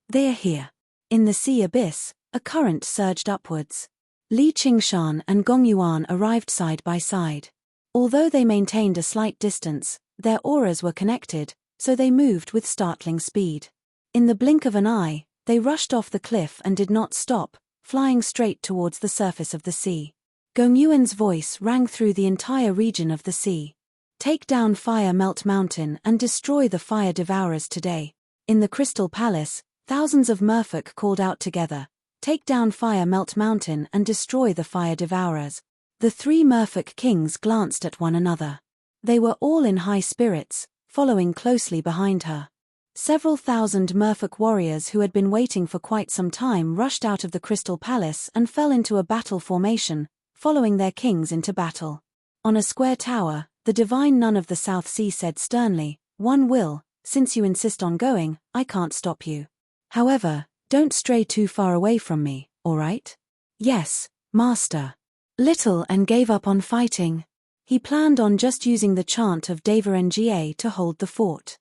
They're here. In the sea abyss, a current surged upwards. Li Qingshan and Gong Yuan arrived side by side. Although they maintained a slight distance, their auras were connected, so they moved with startling speed. In the blink of an eye, they rushed off the cliff and did not stop, flying straight towards the surface of the sea. Gong Yuan's voice rang through the entire region of the sea. Take down Fire Melt Mountain and destroy the fire devourers today. In the Crystal Palace, thousands of merfolk called out together, take down Fire Melt Mountain and destroy the fire devourers. The three merfolk kings glanced at one another. They were all in high spirits, following closely behind her. Several thousand merfolk warriors who had been waiting for quite some time rushed out of the Crystal Palace and fell into a battle formation, following their kings into battle. On a square tower, the divine nun of the South Sea said sternly, "One will, since you insist on going, I can't stop you. However, don't stray too far away from me, all right?" "Yes, Master." Little and gave up on fighting. He planned on just using the chant of Deva Nga to hold the fort.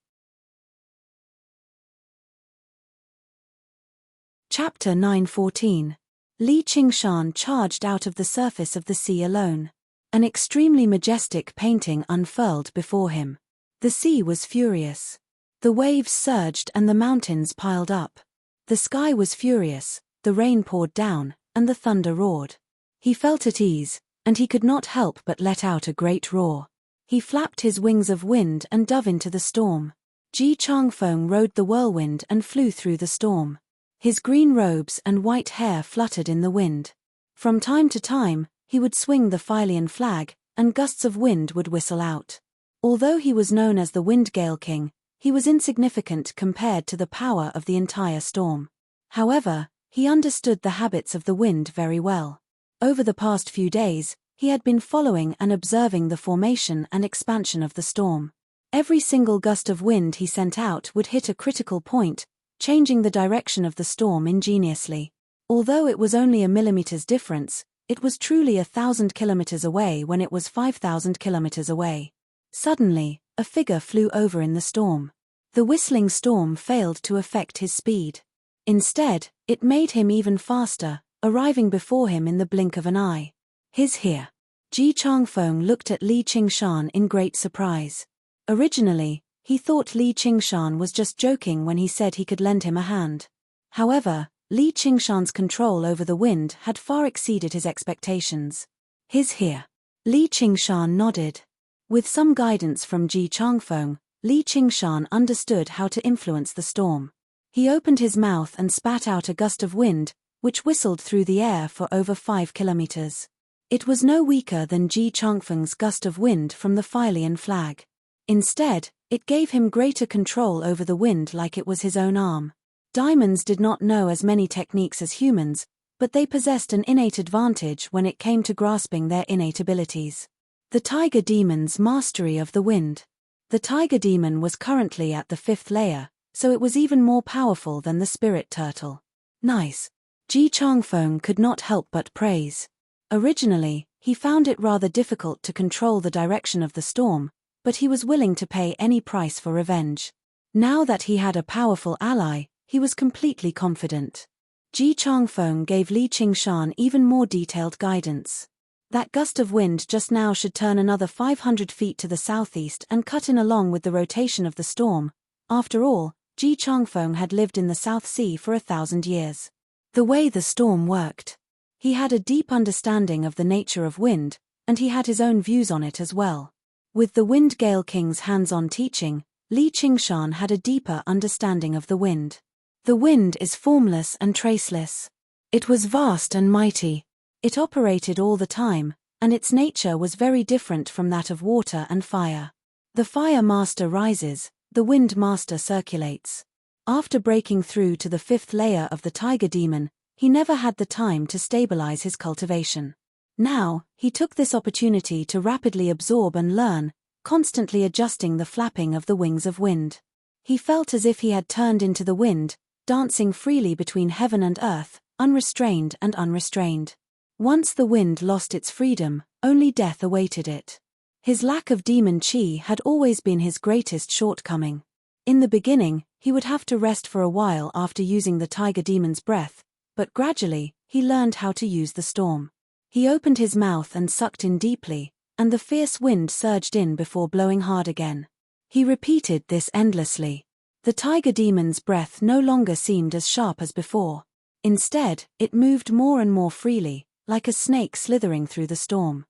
Chapter 9:14. Li Qingshan charged out of the surface of the sea alone. An extremely majestic painting unfurled before him. The sea was furious. The waves surged and the mountains piled up. The sky was furious, the rain poured down, and the thunder roared. He felt at ease, and he could not help but let out a great roar. He flapped his wings of wind and dove into the storm. Ji Changfeng rode the whirlwind and flew through the storm. His green robes and white hair fluttered in the wind. From time to time, he would swing the Fylian flag, and gusts of wind would whistle out. Although he was known as the Wind Gale King, he was insignificant compared to the power of the entire storm. However, he understood the habits of the wind very well. Over the past few days, he had been following and observing the formation and expansion of the storm. Every single gust of wind he sent out would hit a critical point, changing the direction of the storm ingeniously. Although it was only a millimeter's difference, it was truly 1,000 kilometers away when it was 5,000 kilometers away. Suddenly, a figure flew over in the storm. The whistling storm failed to affect his speed. Instead, it made him even faster, arriving before him in the blink of an eye. "He's here." Ji Changfeng looked at Li Qingshan in great surprise. Originally, he thought Li Qingshan was just joking when he said he could lend him a hand. However, Li Qingshan's control over the wind had far exceeded his expectations. "He's here." Li Qingshan nodded. With some guidance from Ji Changfeng, Li Qingshan understood how to influence the storm. He opened his mouth and spat out a gust of wind, which whistled through the air for over 5 kilometers. It was no weaker than Ji Changfeng's gust of wind from the Fylian flag. Instead, it gave him greater control over the wind like it was his own arm. Diamonds did not know as many techniques as humans, but they possessed an innate advantage when it came to grasping their innate abilities. The Tiger Demon's mastery of the wind. The Tiger Demon was currently at the 5th layer, so it was even more powerful than the Spirit Turtle. Nice. Ji Changfeng could not help but praise. Originally, he found it rather difficult to control the direction of the storm, but he was willing to pay any price for revenge. Now that he had a powerful ally, he was completely confident. Ji Changfeng gave Li Qingshan even more detailed guidance. That gust of wind just now should turn another 500 feet to the southeast and cut in along with the rotation of the storm. After all, Ji Changfeng had lived in the South Sea for 1,000 years. The way the storm worked. He had a deep understanding of the nature of wind, and he had his own views on it as well. With the Wind Gale King's hands-on teaching, Li Qingshan had a deeper understanding of the wind. The wind is formless and traceless. It was vast and mighty. It operated all the time, and its nature was very different from that of water and fire. The fire master rises, the wind master circulates. After breaking through to the 5th layer of the Tiger Demon, he never had the time to stabilize his cultivation. Now, he took this opportunity to rapidly absorb and learn, constantly adjusting the flapping of the wings of wind. He felt as if he had turned into the wind, dancing freely between heaven and earth, unrestrained and unrestrained. Once the wind lost its freedom, only death awaited it. His lack of demon chi had always been his greatest shortcoming. In the beginning, he would have to rest for a while after using the tiger demon's breath, but gradually, he learned how to use the storm. He opened his mouth and sucked in deeply, and the fierce wind surged in before blowing hard again. He repeated this endlessly. The tiger demon's breath no longer seemed as sharp as before. Instead, it moved more and more freely, like a snake slithering through the storm.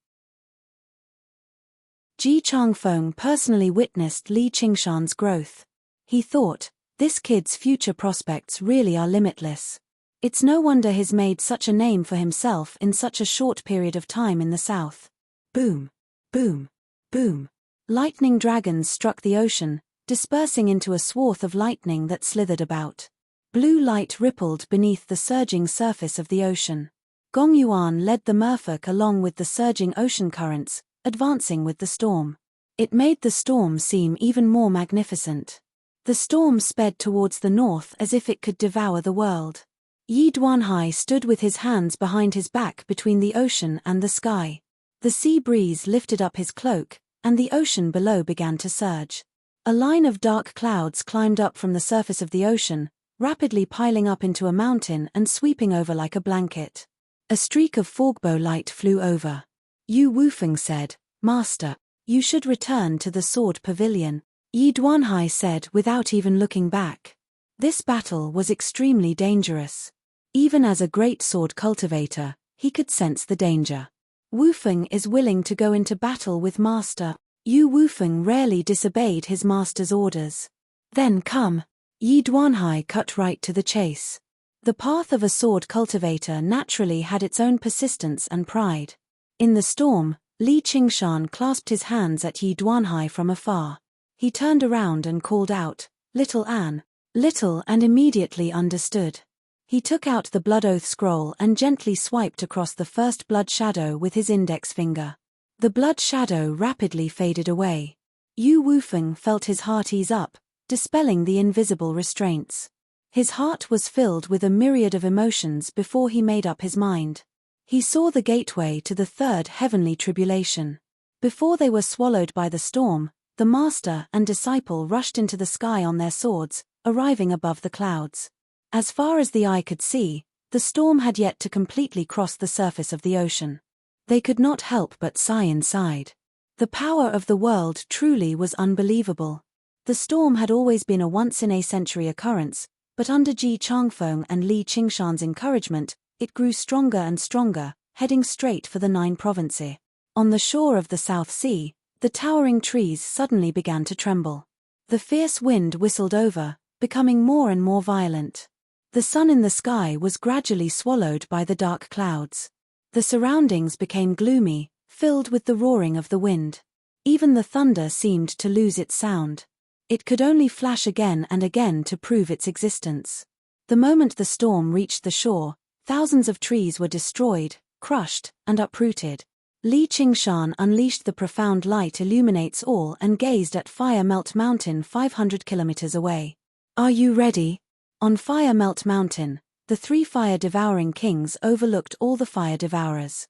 Ji Changfeng personally witnessed Li Qingshan's growth. He thought, this kid's future prospects really are limitless. It's no wonder he's made such a name for himself in such a short period of time in the south. Boom, boom, boom. Lightning dragons struck the ocean, dispersing into a swath of lightning that slithered about. Blue light rippled beneath the surging surface of the ocean. Gong Yuan led the merfolk along with the surging ocean currents, advancing with the storm. It made the storm seem even more magnificent. The storm sped towards the north as if it could devour the world. Yi Duanhai stood with his hands behind his back between the ocean and the sky. The sea breeze lifted up his cloak, and the ocean below began to surge. A line of dark clouds climbed up from the surface of the ocean, rapidly piling up into a mountain and sweeping over like a blanket. A streak of fogbow light flew over. Yu Wufeng said, "Master, you should return to the sword pavilion." Yi Duanhai said without even looking back. This battle was extremely dangerous. Even as a great sword cultivator, he could sense the danger. Wufeng is willing to go into battle with Master. Yu Wufeng rarely disobeyed his master's orders. Then come. Yi Duanhai cut right to the chase. The path of a sword cultivator naturally had its own persistence and pride. In the storm, Li Qingshan clasped his hands at Yi Duanhai from afar. He turned around and called out, "Little Anne." Little and immediately understood. He took out the blood oath scroll and gently swiped across the first blood shadow with his index finger. The blood shadow rapidly faded away. Yu Wufeng felt his heart ease up, dispelling the invisible restraints. His heart was filled with a myriad of emotions before he made up his mind. He saw the gateway to the third heavenly tribulation. Before they were swallowed by the storm, the master and disciple rushed into the sky on their swords, arriving above the clouds. As far as the eye could see, the storm had yet to completely cross the surface of the ocean. They could not help but sigh inside. The power of the world truly was unbelievable. The storm had always been a once-in-a-century occurrence, but under Ji Changfeng and Li Qingshan's encouragement, it grew stronger and stronger, heading straight for the 9 provinces. On the shore of the South Sea, the towering trees suddenly began to tremble. The fierce wind whistled over, becoming more and more violent. The sun in the sky was gradually swallowed by the dark clouds. The surroundings became gloomy, filled with the roaring of the wind. Even the thunder seemed to lose its sound. It could only flash again and again to prove its existence. The moment the storm reached the shore, thousands of trees were destroyed, crushed, and uprooted. Li Qingshan unleashed the profound light illuminates all and gazed at Fire Melt Mountain 500 kilometers away. "Are you ready?" On Fire Melt Mountain, the 3 fire-devouring kings overlooked all the fire devourers.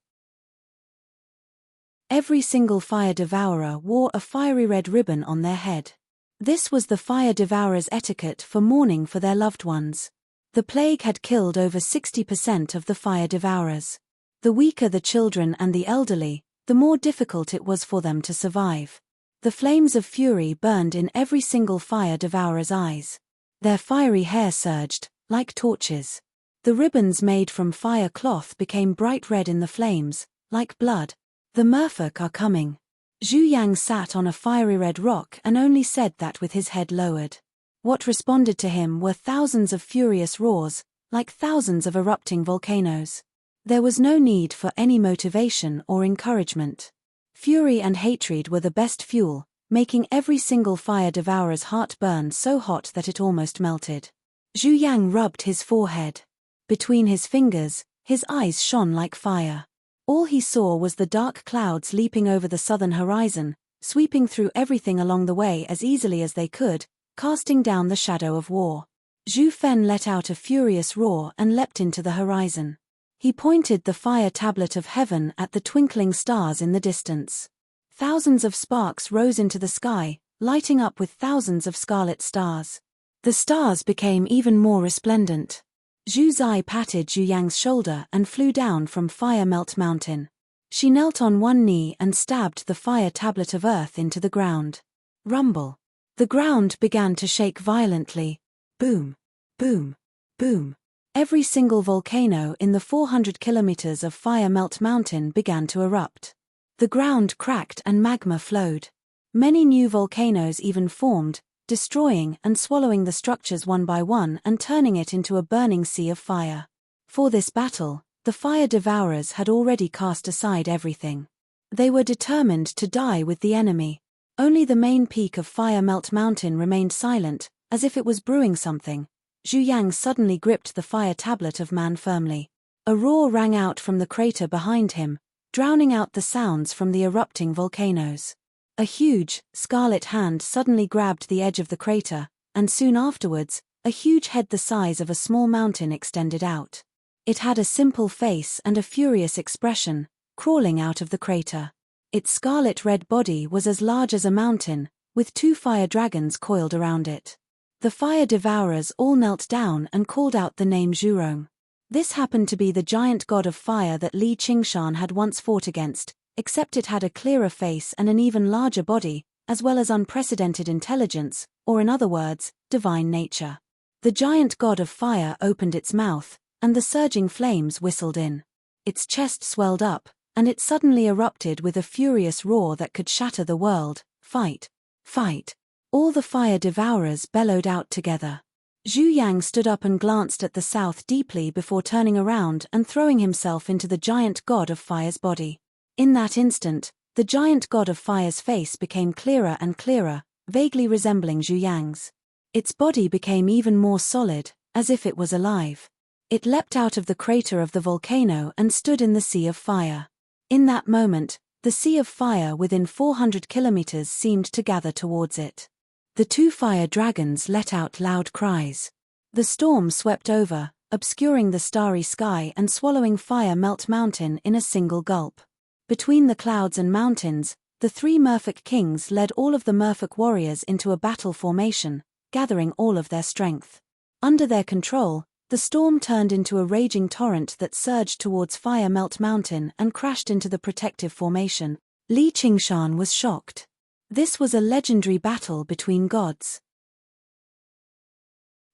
Every single fire devourer wore a fiery red ribbon on their head. This was the fire devourers' etiquette for mourning for their loved ones. The plague had killed over 60% of the fire devourers. The weaker the children and the elderly, the more difficult it was for them to survive. The flames of fury burned in every single fire devourer's eyes. Their fiery hair surged, like torches. The ribbons made from fire cloth became bright red in the flames, like blood. "The merfolk are coming." Zhu Yang sat on a fiery red rock and only said that with his head lowered. What responded to him were thousands of furious roars, like thousands of erupting volcanoes. There was no need for any motivation or encouragement. Fury and hatred were the best fuel, making every single fire devourer's heart burn so hot that it almost melted. Zhu Yang rubbed his forehead. Between his fingers, his eyes shone like fire. All he saw was the dark clouds leaping over the southern horizon, sweeping through everything along the way as easily as they could, casting down the shadow of war. Zhu Fen let out a furious roar and leapt into the horizon. He pointed the fire tablet of heaven at the twinkling stars in the distance. Thousands of sparks rose into the sky, lighting up with thousands of scarlet stars. The stars became even more resplendent. Zhu Zai patted Zhu Yang's shoulder and flew down from Fire Melt Mountain. She knelt on one knee and stabbed the fire tablet of earth into the ground. Rumble. The ground began to shake violently. Boom. Boom. Boom. Every single volcano in the 400 kilometers of Fire Melt Mountain began to erupt. The ground cracked and magma flowed. Many new volcanoes even formed, destroying and swallowing the structures one by one and turning it into a burning sea of fire. For this battle, the fire devourers had already cast aside everything. They were determined to die with the enemy. Only the main peak of Fire Melt Mountain remained silent, as if it was brewing something. Zhu Yang suddenly gripped the fire tablet of man firmly. A roar rang out from the crater behind him, drowning out the sounds from the erupting volcanoes. A huge, scarlet hand suddenly grabbed the edge of the crater, and soon afterwards, a huge head the size of a small mountain extended out. It had a simple face and a furious expression, crawling out of the crater. Its scarlet-red body was as large as a mountain, with 2 fire dragons coiled around it. The fire devourers all knelt down and called out the name Zhurong. This happened to be the giant god of fire that Li Qingshan had once fought against, except it had a clearer face and an even larger body, as well as unprecedented intelligence, or in other words, divine nature. The giant god of fire opened its mouth, and the surging flames whistled in. Its chest swelled up, and it suddenly erupted with a furious roar that could shatter the world. Fight! Fight! All the fire devourers bellowed out together. Zhu Yang stood up and glanced at the south deeply before turning around and throwing himself into the giant god of fire's body. In that instant, the giant god of fire's face became clearer and clearer, vaguely resembling Zhu Yang's. Its body became even more solid, as if it was alive. It leapt out of the crater of the volcano and stood in the sea of fire. In that moment, the sea of fire within 400 kilometers seemed to gather towards it. The 2 fire dragons let out loud cries. The storm swept over, obscuring the starry sky and swallowing Fire Melt Mountain in a single gulp. Between the clouds and mountains, the 3 Merfolk kings led all of the Merfolk warriors into a battle formation, gathering all of their strength. Under their control, the storm turned into a raging torrent that surged towards Fire Melt Mountain and crashed into the protective formation. Li Qingshan was shocked. This was a legendary battle between gods.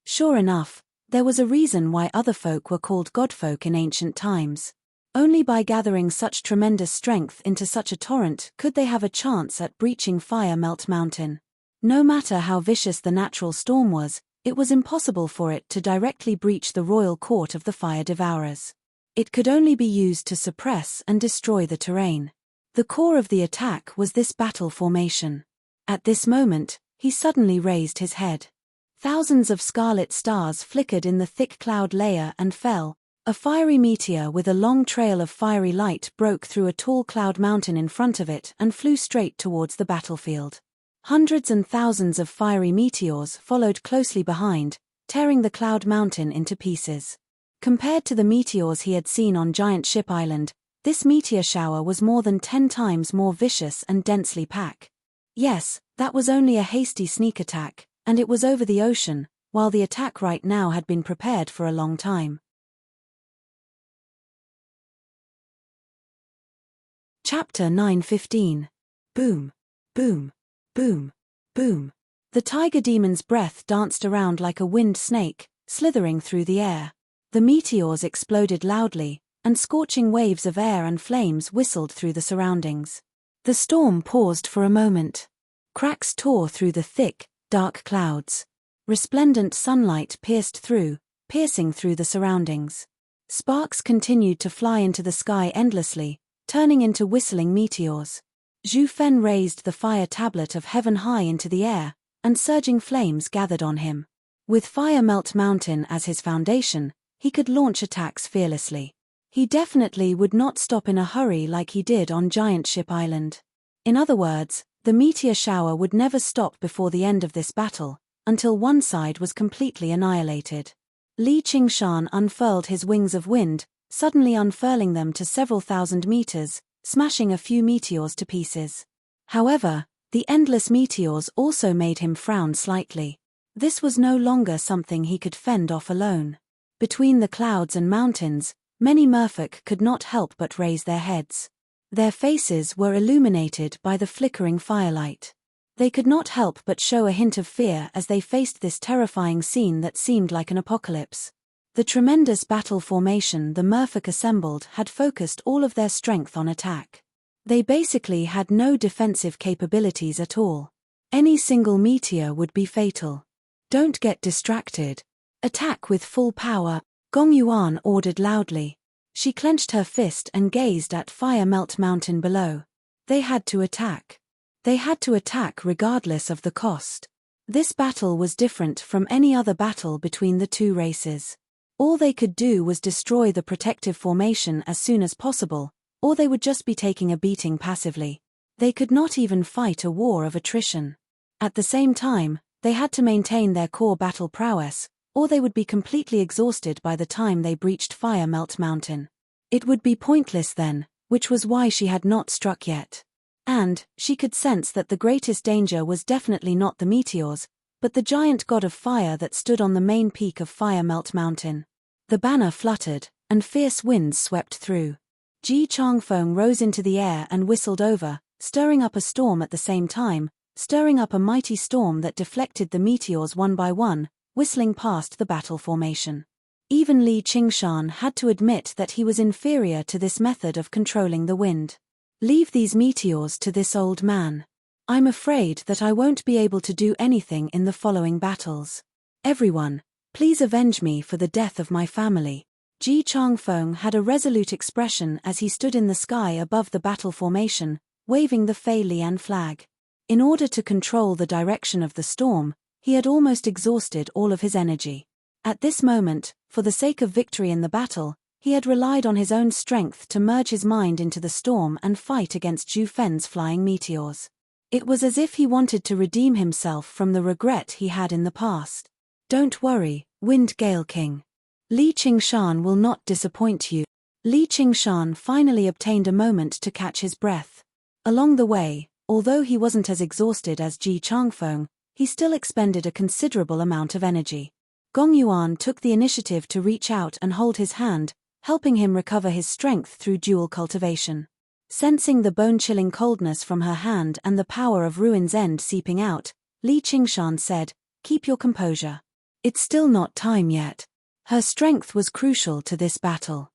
Sure enough, there was a reason why other folk were called godfolk in ancient times. Only by gathering such tremendous strength into such a torrent could they have a chance at breaching Fire Melt Mountain. No matter how vicious the natural storm was, it was impossible for it to directly breach the royal court of the fire devourers. It could only be used to suppress and destroy the terrain. The core of the attack was this battle formation. At this moment, he suddenly raised his head. Thousands of scarlet stars flickered in the thick cloud layer and fell. A fiery meteor with a long trail of fiery light broke through a tall cloud mountain in front of it and flew straight towards the battlefield. Hundreds and thousands of fiery meteors followed closely behind, tearing the cloud mountain into pieces. Compared to the meteors he had seen on Giant Ship Island, this meteor shower was more than 10 times more vicious and densely packed. Yes, that was only a hasty sneak attack, and it was over the ocean, while the attack right now had been prepared for a long time. Chapter 9:15. Boom. Boom. Boom. Boom. The tiger demon's breath danced around like a winged snake, slithering through the air. The meteors exploded loudly, and scorching waves of air and flames whistled through the surroundings. The storm paused for a moment. Cracks tore through the thick, dark clouds. Resplendent sunlight pierced through, piercing through the surroundings. Sparks continued to fly into the sky endlessly, turning into whistling meteors. Zhu Fen raised the fire tablet of heaven high into the air, and surging flames gathered on him. With Fire Melt Mountain as his foundation, he could launch attacks fearlessly. He definitely would not stop in a hurry like he did on Giant Ship Island. In other words, the meteor shower would never stop before the end of this battle, until one side was completely annihilated. Li Qingshan unfurled his wings of wind, suddenly unfurling them to several thousand meters, smashing a few meteors to pieces. However, the endless meteors also made him frown slightly. This was no longer something he could fend off alone. Between the clouds and mountains, many merfolk could not help but raise their heads. Their faces were illuminated by the flickering firelight. They could not help but show a hint of fear as they faced this terrifying scene that seemed like an apocalypse. The tremendous battle formation the merfolk assembled had focused all of their strength on attack. They basically had no defensive capabilities at all. Any single meteor would be fatal. Don't get distracted. Attack with full power, Gong Yuan ordered loudly. She clenched her fist and gazed at Fire Melt Mountain below. They had to attack. They had to attack regardless of the cost. This battle was different from any other battle between the two races. All they could do was destroy the protective formation as soon as possible, or they would just be taking a beating passively. They could not even fight a war of attrition. At the same time, they had to maintain their core battle prowess, or they would be completely exhausted by the time they breached Fire Melt Mountain. It would be pointless then, which was why she had not struck yet. And, she could sense that the greatest danger was definitely not the meteors, but the giant god of fire that stood on the main peak of Fire Melt Mountain. The banner fluttered, and fierce winds swept through. Ji Changfeng rose into the air and whistled over, stirring up a storm at the same time, stirring up a mighty storm that deflected the meteors one by one, whistling past the battle formation. Even Li Qingshan had to admit that he was inferior to this method of controlling the wind. Leave these meteors to this old man. I'm afraid that I won't be able to do anything in the following battles. Everyone, please avenge me for the death of my family. Ji Changfeng had a resolute expression as he stood in the sky above the battle formation, waving the Fei Lian flag. In order to control the direction of the storm, he had almost exhausted all of his energy. At this moment, for the sake of victory in the battle, he had relied on his own strength to merge his mind into the storm and fight against Zhu Fen's flying meteors. It was as if he wanted to redeem himself from the regret he had in the past. Don't worry, Wind Gale King. Li Qingshan will not disappoint you. Li Qingshan finally obtained a moment to catch his breath. Along the way, although he wasn't as exhausted as Ji Changfeng, he still expended a considerable amount of energy. Gong Yuan took the initiative to reach out and hold his hand, helping him recover his strength through dual cultivation. Sensing the bone-chilling coldness from her hand and the power of Ruin's End seeping out, Li Qingshan said, "Keep your composure. It's still not time yet." Her strength was crucial to this battle.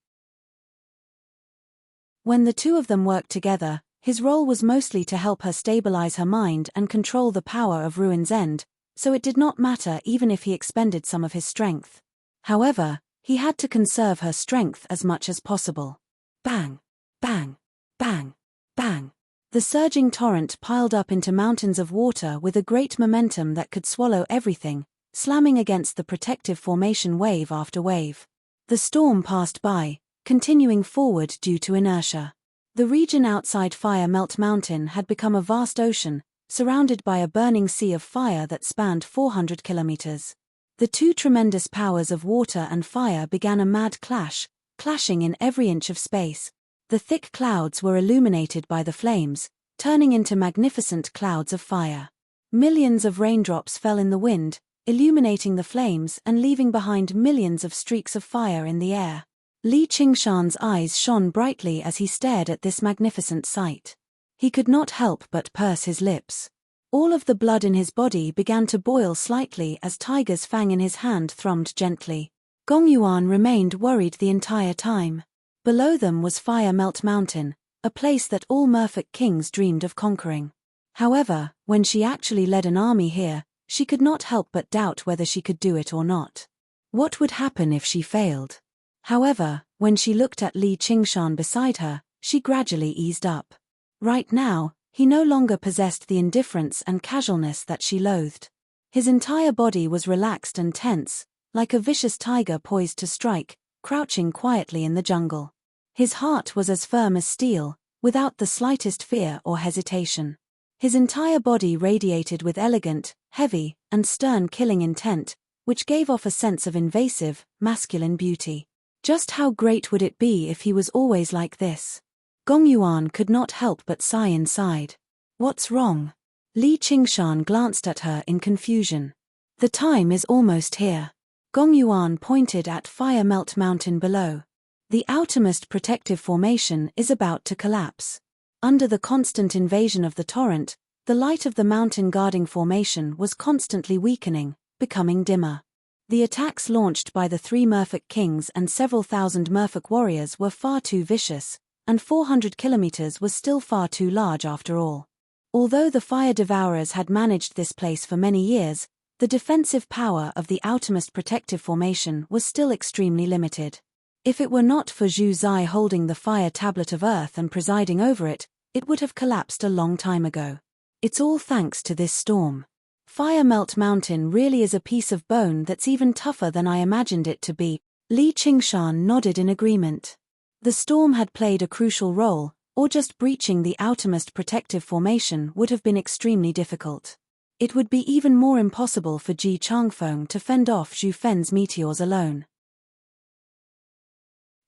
When the two of them worked together, his role was mostly to help her stabilize her mind and control the power of Ruin's End, so it did not matter even if he expended some of his strength. However, he had to conserve her strength as much as possible. Bang! Bang! Bang! Bang! The surging torrent piled up into mountains of water with a great momentum that could swallow everything, slamming against the protective formation wave after wave. The storm passed by, continuing forward due to inertia. The region outside Fire Melt Mountain had become a vast ocean, surrounded by a burning sea of fire that spanned 400 kilometers. The two tremendous powers of water and fire began a mad clash, clashing in every inch of space. The thick clouds were illuminated by the flames, turning into magnificent clouds of fire. Millions of raindrops fell in the wind, illuminating the flames and leaving behind millions of streaks of fire in the air. Li Qingshan's eyes shone brightly as he stared at this magnificent sight. He could not help but purse his lips. All of the blood in his body began to boil slightly as Tiger's fang in his hand thrummed gently. Gong Yuan remained worried the entire time. Below them was Fire Melt Mountain, a place that all merfolk kings dreamed of conquering. However, when she actually led an army here, she could not help but doubt whether she could do it or not. What would happen if she failed? However, when she looked at Li Qingshan beside her, she gradually eased up. Right now, he no longer possessed the indifference and casualness that she loathed. His entire body was relaxed and tense, like a vicious tiger poised to strike, crouching quietly in the jungle. His heart was as firm as steel, without the slightest fear or hesitation. His entire body radiated with elegant, heavy, and stern killing intent, which gave off a sense of invasive, masculine beauty. Just how great would it be if he was always like this? Gong Yuan could not help but sigh inside. What's wrong? Li Qingshan glanced at her in confusion. The time is almost here. Gong Yuan pointed at Fire Melt Mountain below. The outermost protective formation is about to collapse. Under the constant invasion of the torrent, the light of the mountain guarding formation was constantly weakening, becoming dimmer. The attacks launched by the 3 Merfolk kings and several thousand Merfolk warriors were far too vicious, and 400 kilometers was still far too large after all. Although the fire devourers had managed this place for many years, the defensive power of the outermost protective formation was still extremely limited. If it were not for Zhu Zai holding the fire tablet of earth and presiding over it, it would have collapsed a long time ago. It's all thanks to this storm. Fire Melt Mountain really is a piece of bone that's even tougher than I imagined it to be. Li Qingshan nodded in agreement. The storm had played a crucial role, or just breaching the outermost protective formation would have been extremely difficult. It would be even more impossible for Ji Changfeng to fend off Zhu Fen's meteors alone.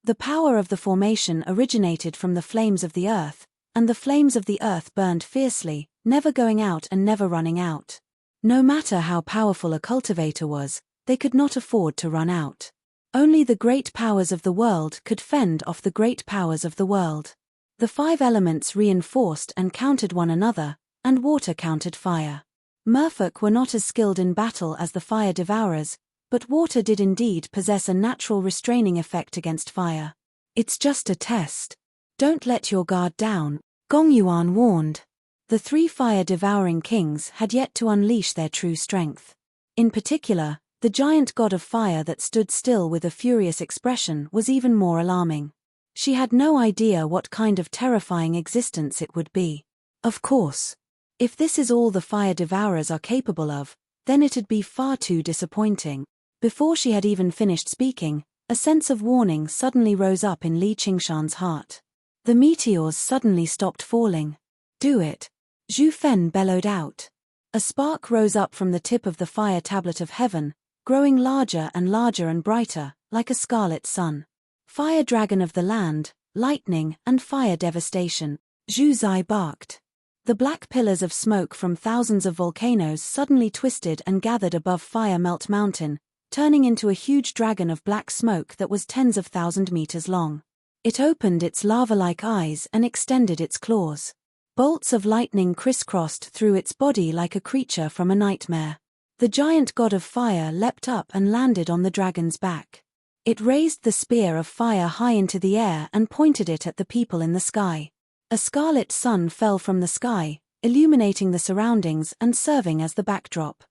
The power of the formation originated from the flames of the earth, and the flames of the earth burned fiercely, never going out and never running out. No matter how powerful a cultivator was, they could not afford to run out. Only the great powers of the world could fend off the great powers of the world. The 5 elements reinforced and countered one another, and water countered fire. Merfolk were not as skilled in battle as the fire devourers, but water did indeed possess a natural restraining effect against fire. It's just a test. Don't let your guard down, Gong Yuan warned. The 3 fire-devouring kings had yet to unleash their true strength. In particular, the giant god of fire that stood still with a furious expression was even more alarming. She had no idea what kind of terrifying existence it would be. Of course. If this is all the fire devourers are capable of, then it'd be far too disappointing. Before she had even finished speaking, a sense of warning suddenly rose up in Li Qingshan's heart. The meteors suddenly stopped falling. Do it. Zhu Fen bellowed out. A spark rose up from the tip of the fire tablet of heaven, growing larger and brighter, like a scarlet sun. Fire dragon of the land, lightning and fire devastation, Zhu Zai barked. The black pillars of smoke from thousands of volcanoes suddenly twisted and gathered above Fire Melt Mountain, turning into a huge dragon of black smoke that was tens of thousand meters long. It opened its lava-like eyes and extended its claws. Bolts of lightning crisscrossed through its body like a creature from a nightmare. The giant god of fire leapt up and landed on the dragon's back. It raised the spear of fire high into the air and pointed it at the people in the sky. A scarlet sun fell from the sky, illuminating the surroundings and serving as the backdrop.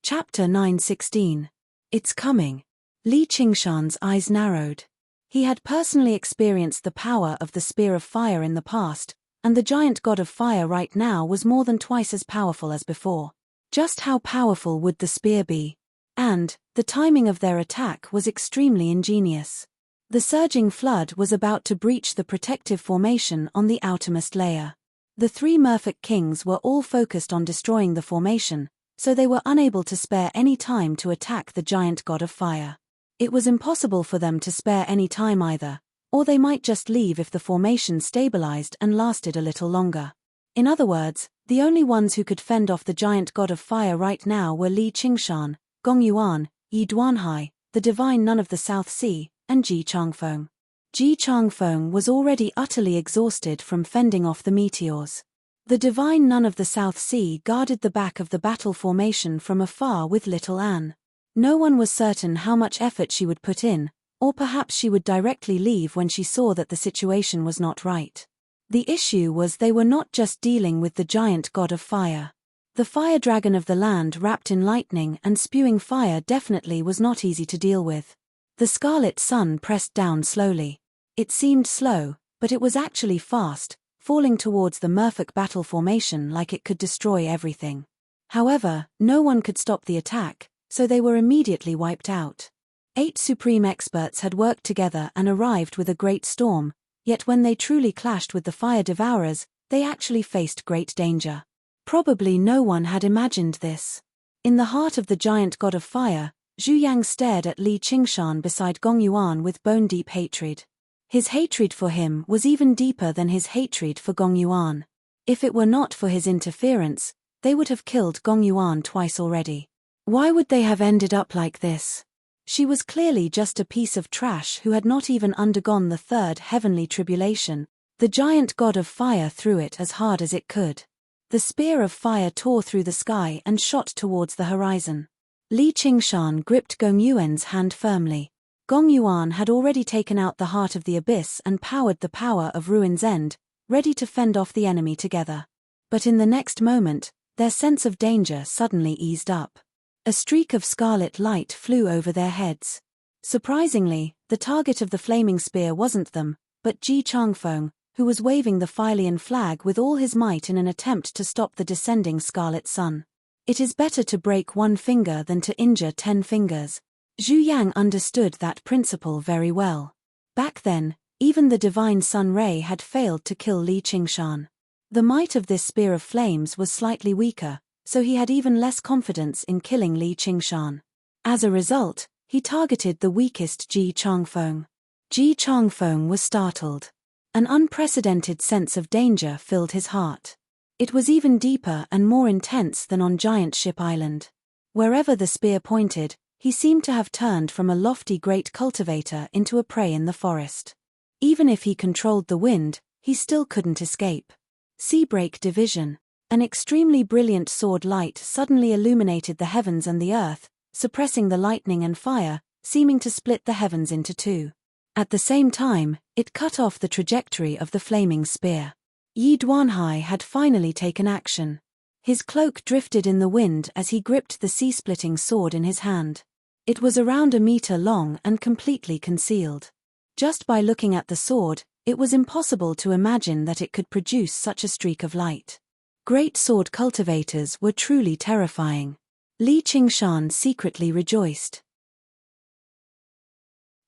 Chapter 9:16. It's coming. Li Qingshan's eyes narrowed. He had personally experienced the power of the spear of fire in the past, and the giant god of fire right now was more than twice as powerful as before. Just how powerful would the spear be? And, the timing of their attack was extremely ingenious. The surging flood was about to breach the protective formation on the outermost layer. The 3 Merfolk kings were all focused on destroying the formation, so they were unable to spare any time to attack the giant god of fire. It was impossible for them to spare any time either, or they might just leave if the formation stabilized and lasted a little longer. In other words, the only ones who could fend off the giant god of fire right now were Li Qingshan, Gong Yuan, Yi Duanhai, the divine nun of the South Sea, and Ji Changfeng. Ji Changfeng was already utterly exhausted from fending off the meteors. The divine nun of the South Sea guarded the back of the battle formation from afar with little Anne. No one was certain how much effort she would put in, or perhaps she would directly leave when she saw that the situation was not right. The issue was they were not just dealing with the giant god of fire. The fire dragon of the land wrapped in lightning and spewing fire definitely was not easy to deal with. The scarlet sun pressed down slowly. It seemed slow, but it was actually fast, falling towards the Merfolk battle formation like it could destroy everything. However, no one could stop the attack, so they were immediately wiped out. 8 supreme experts had worked together and arrived with a great storm, yet when they truly clashed with the fire devourers, they actually faced great danger. Probably no one had imagined this. In the heart of the giant god of fire, Zhu Yang stared at Li Qingshan beside Gong Yuan with bone-deep hatred. His hatred for him was even deeper than his hatred for Gong Yuan. If it were not for his interference, they would have killed Gong Yuan twice already. Why would they have ended up like this? She was clearly just a piece of trash who had not even undergone the third heavenly tribulation. The giant god of fire threw it as hard as it could. The spear of fire tore through the sky and shot towards the horizon. Li Qingshan gripped Gong Yuan's hand firmly. Gong Yuan had already taken out the heart of the abyss and powered the power of Ruin's End, ready to fend off the enemy together. But in the next moment, their sense of danger suddenly eased up. A streak of scarlet light flew over their heads. Surprisingly, the target of the flaming spear wasn't them, but Ji Changfeng, who was waving the Fylian flag with all his might in an attempt to stop the descending scarlet sun. It is better to break one finger than to injure 10 fingers. Zhu Yang understood that principle very well. Back then, even the divine sun ray had failed to kill Li Qingshan. The might of this spear of flames was slightly weaker, so he had even less confidence in killing Li Qingshan. As a result, he targeted the weakest Ji Changfeng. Ji Changfeng was startled. An unprecedented sense of danger filled his heart. It was even deeper and more intense than on Giant Ship Island. Wherever the spear pointed, he seemed to have turned from a lofty great cultivator into a prey in the forest. Even if he controlled the wind, he still couldn't escape. Seabreak Division. An extremely brilliant sword light suddenly illuminated the heavens and the earth, suppressing the lightning and fire, seeming to split the heavens into two. At the same time, it cut off the trajectory of the flaming spear. Yi Duanhai had finally taken action. His cloak drifted in the wind as he gripped the sea-splitting sword in his hand. It was around a meter long and completely concealed. Just by looking at the sword, it was impossible to imagine that it could produce such a streak of light. Great sword cultivators were truly terrifying. Li Qingshan secretly rejoiced.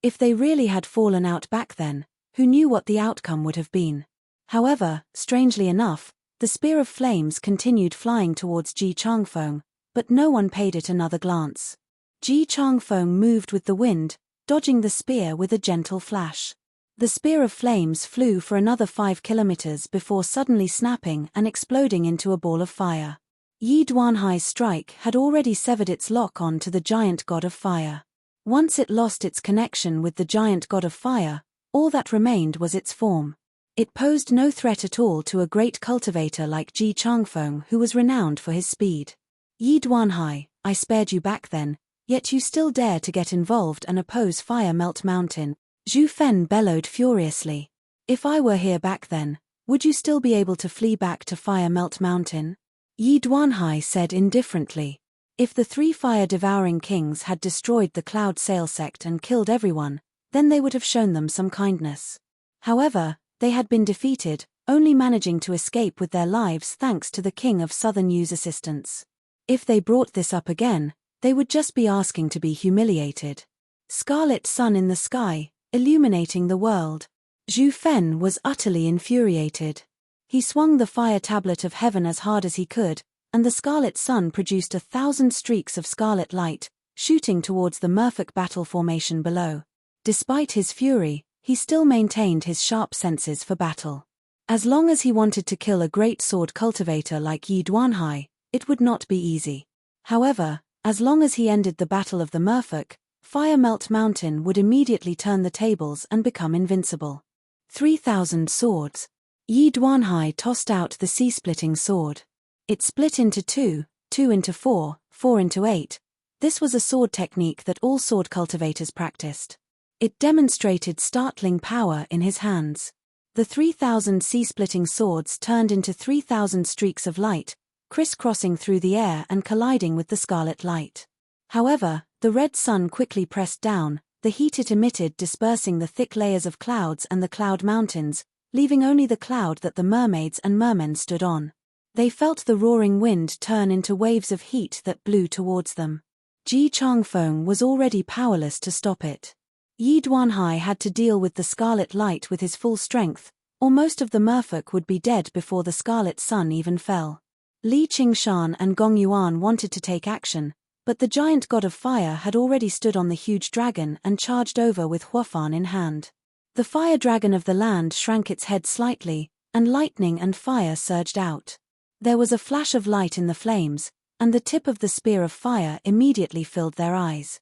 If they really had fallen out back then, who knew what the outcome would have been? However, strangely enough, the spear of flames continued flying towards Ji Changfeng, but no one paid it another glance. Ji Changfeng moved with the wind, dodging the spear with a gentle flash. The spear of flames flew for another 5 kilometers before suddenly snapping and exploding into a ball of fire. Yi Duanhai's strike had already severed its lock-on to the giant god of fire. Once it lost its connection with the giant god of fire, all that remained was its form. It posed no threat at all to a great cultivator like Ji Changfeng, who was renowned for his speed. Yi Duanhai, I spared you back then, yet you still dare to get involved and oppose Fire Melt Mountain, Zhu Fen bellowed furiously. If I were here back then, would you still be able to flee back to Fire Melt Mountain? Yi Duanhai said indifferently. If the 3 fire-devouring kings had destroyed the Cloud Sail sect and killed everyone, then they would have shown them some kindness. However, they had been defeated, only managing to escape with their lives thanks to the King of Southern Yu's assistance. If they brought this up again, they would just be asking to be humiliated. Scarlet sun in the sky, illuminating the world. Zhu Fen was utterly infuriated. He swung the fire tablet of heaven as hard as he could, and the scarlet sun produced 1,000 streaks of scarlet light, shooting towards the Merfolk battle formation below. Despite his fury, he still maintained his sharp senses for battle. As long as he wanted to kill a great sword cultivator like Yi Duanhai, it would not be easy. However, as long as he ended the battle of the Merfolk, Fire Melt Mountain would immediately turn the tables and become invincible. 3,000 swords. Yi Duanhai tossed out the sea-splitting sword. It split into 2, 2 into 4, 4 into 8. This was a sword technique that all sword cultivators practiced. It demonstrated startling power in his hands. The 3,000 sea-splitting swords turned into 3,000 streaks of light, crisscrossing through the air and colliding with the scarlet light. However, the red sun quickly pressed down, the heat it emitted dispersing the thick layers of clouds and the cloud mountains, leaving only the cloud that the mermaids and mermen stood on. They felt the roaring wind turn into waves of heat that blew towards them. Ji Changfeng was already powerless to stop it. Yi Duanhai had to deal with the scarlet light with his full strength, or most of the merfolk would be dead before the scarlet sun even fell. Li Qingshan and Gong Yuan wanted to take action, but the giant god of fire had already stood on the huge dragon and charged over with Huafan in hand. The fire dragon of the land shrank its head slightly, and lightning and fire surged out. There was a flash of light in the flames, and the tip of the spear of fire immediately filled their eyes.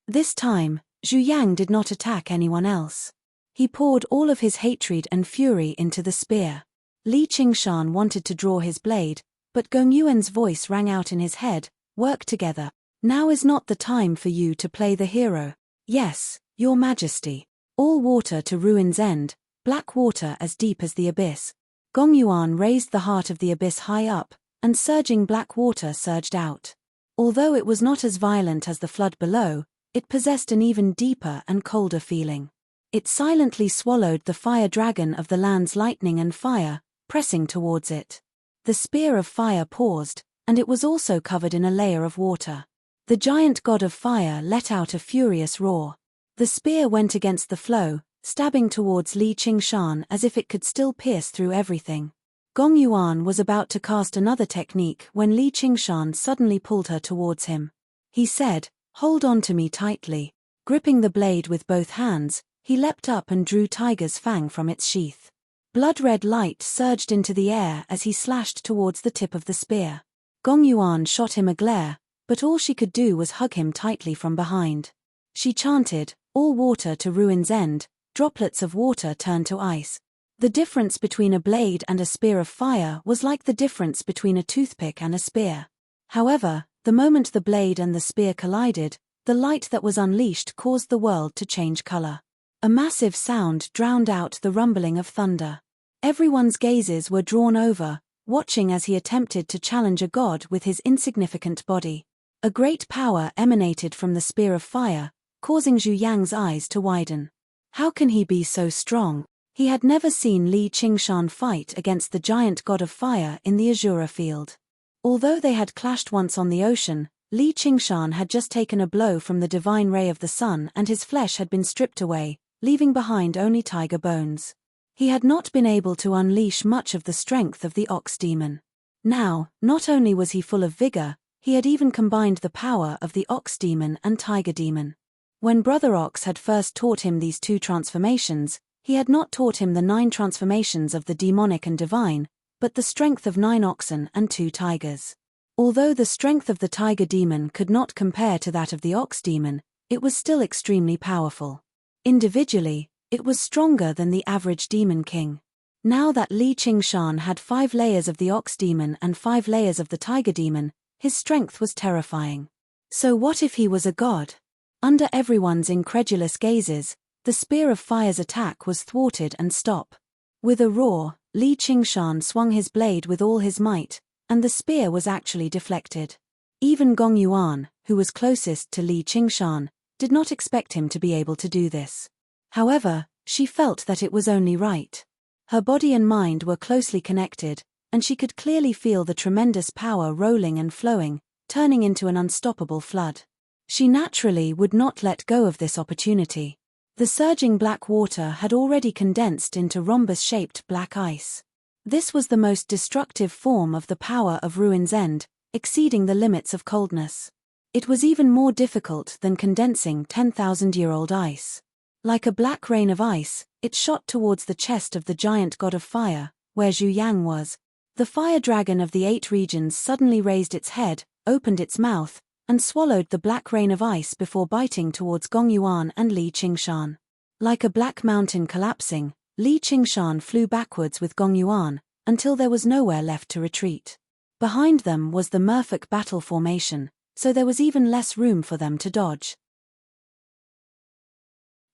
This time, Zhu Yang did not attack anyone else. He poured all of his hatred and fury into the spear. Li Qingshan wanted to draw his blade, but Gong Yuan's voice rang out in his head, "Work together. Now is not the time for you to play the hero." "Yes, Your Majesty." All water to ruin's end, black water as deep as the abyss. Gong Yuan raised the heart of the abyss high up, and surging black water surged out. Although it was not as violent as the flood below, it possessed an even deeper and colder feeling. It silently swallowed the fire dragon of the land's lightning and fire, pressing towards it. The spear of fire paused, and it was also covered in a layer of water. The giant god of fire let out a furious roar. The spear went against the flow, stabbing towards Li Qingshan as if it could still pierce through everything. Gong Yuan was about to cast another technique when Li Qingshan suddenly pulled her towards him. He said, "Hold on to me tightly." Gripping the blade with both hands, he leapt up and drew Tiger's fang from its sheath. Blood-red light surged into the air as he slashed towards the tip of the spear. Gong Yuan shot him a glare, but all she could do was hug him tightly from behind. She chanted, "All water to ruin's end." Droplets of water turned to ice. The difference between a blade and a spear of fire was like the difference between a toothpick and a spear. However, the moment the blade and the spear collided, the light that was unleashed caused the world to change color. A massive sound drowned out the rumbling of thunder. Everyone's gazes were drawn over, watching as he attempted to challenge a god with his insignificant body. A great power emanated from the spear of fire, causing Zhu Yang's eyes to widen. How can he be so strong? He had never seen Li Qingshan fight against the giant god of fire in the Azura field. Although they had clashed once on the ocean, Li Qingshan had just taken a blow from the divine ray of the sun and his flesh had been stripped away, leaving behind only tiger bones. He had not been able to unleash much of the strength of the ox demon. Now, not only was he full of vigor, he had even combined the power of the ox demon and tiger demon. When Brother Ox had first taught him these two transformations, he had not taught him the 9 transformations of the demonic and divine, but the strength of 9 oxen and 2 tigers. Although the strength of the tiger demon could not compare to that of the ox demon, it was still extremely powerful. Individually, it was stronger than the average demon king. Now that Li Qingshan had 5 layers of the ox demon and 5 layers of the tiger demon, his strength was terrifying. So what if he was a god? Under everyone's incredulous gazes, the spear of fire's attack was thwarted and stopped. With a roar, Li Qingshan swung his blade with all his might, and the spear was actually deflected. Even Gong Yuan, who was closest to Li Qingshan, did not expect him to be able to do this. However, she felt that it was only right. Her body and mind were closely connected, and she could clearly feel the tremendous power rolling and flowing, turning into an unstoppable flood. She naturally would not let go of this opportunity. The surging black water had already condensed into rhombus-shaped black ice. This was the most destructive form of the power of Ruin's End, exceeding the limits of coldness. It was even more difficult than condensing 10,000-year-old ice. Like a black rain of ice, it shot towards the chest of the giant god of fire, where Zhu Yang was. The fire dragon of the 8 regions suddenly raised its head, opened its mouth, and swallowed the black rain of ice before biting towards Gong Yuan and Li Qingshan. Like a black mountain collapsing, Li Qingshan flew backwards with Gong Yuan, until there was nowhere left to retreat. Behind them was the merfolk battle formation, so there was even less room for them to dodge.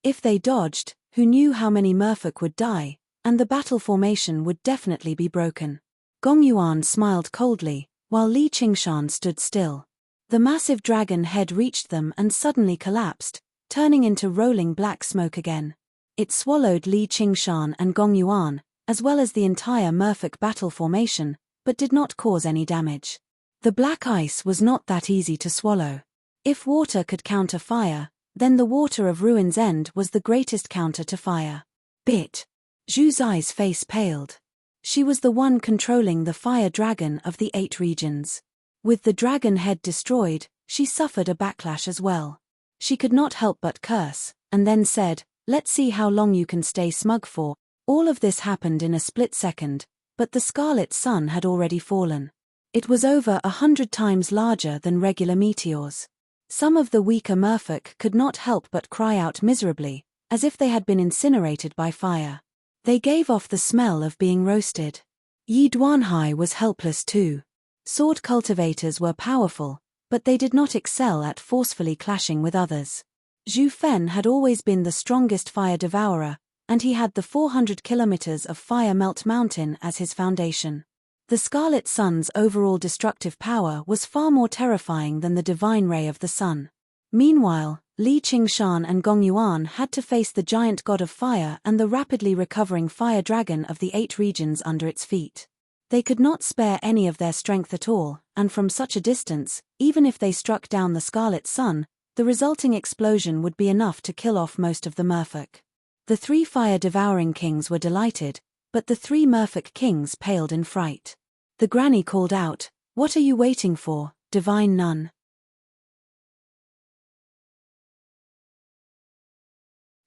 If they dodged, who knew how many merfolk would die, and the battle formation would definitely be broken. Gong Yuan smiled coldly, while Li Qingshan stood still. The massive dragon head reached them and suddenly collapsed, turning into rolling black smoke again. It swallowed Li Qingshan and Gong Yuan, as well as the entire merfolk battle formation, but did not cause any damage. The black ice was not that easy to swallow. If water could counter fire, then the water of Ruin's End was the greatest counter to fire. Bit. Zhu's eyes face paled. She was the one controlling the fire dragon of the 8 regions. With the dragon head destroyed, she suffered a backlash as well. She could not help but curse, and then said, "Let's see how long you can stay smug for." All of this happened in a split second, but the scarlet sun had already fallen. It was over 100 times larger than regular meteors. Some of the weaker merfolk could not help but cry out miserably, as if they had been incinerated by fire. They gave off the smell of being roasted. Yi Duanhai was helpless too. Sword cultivators were powerful, but they did not excel at forcefully clashing with others. Zhu Fen had always been the strongest fire devourer, and he had the 400 kilometers of Fire Melt Mountain as his foundation. The Scarlet Sun's overall destructive power was far more terrifying than the divine ray of the sun. Meanwhile, Li Qingshan and Gong Yuan had to face the giant god of fire and the rapidly recovering fire dragon of the 8 regions under its feet. They could not spare any of their strength at all, and from such a distance, even if they struck down the Scarlet Sun, the resulting explosion would be enough to kill off most of the merfolk. The 3 fire-devouring kings were delighted, but the 3 merfolk kings paled in fright. The granny called out, "What are you waiting for, divine nun?"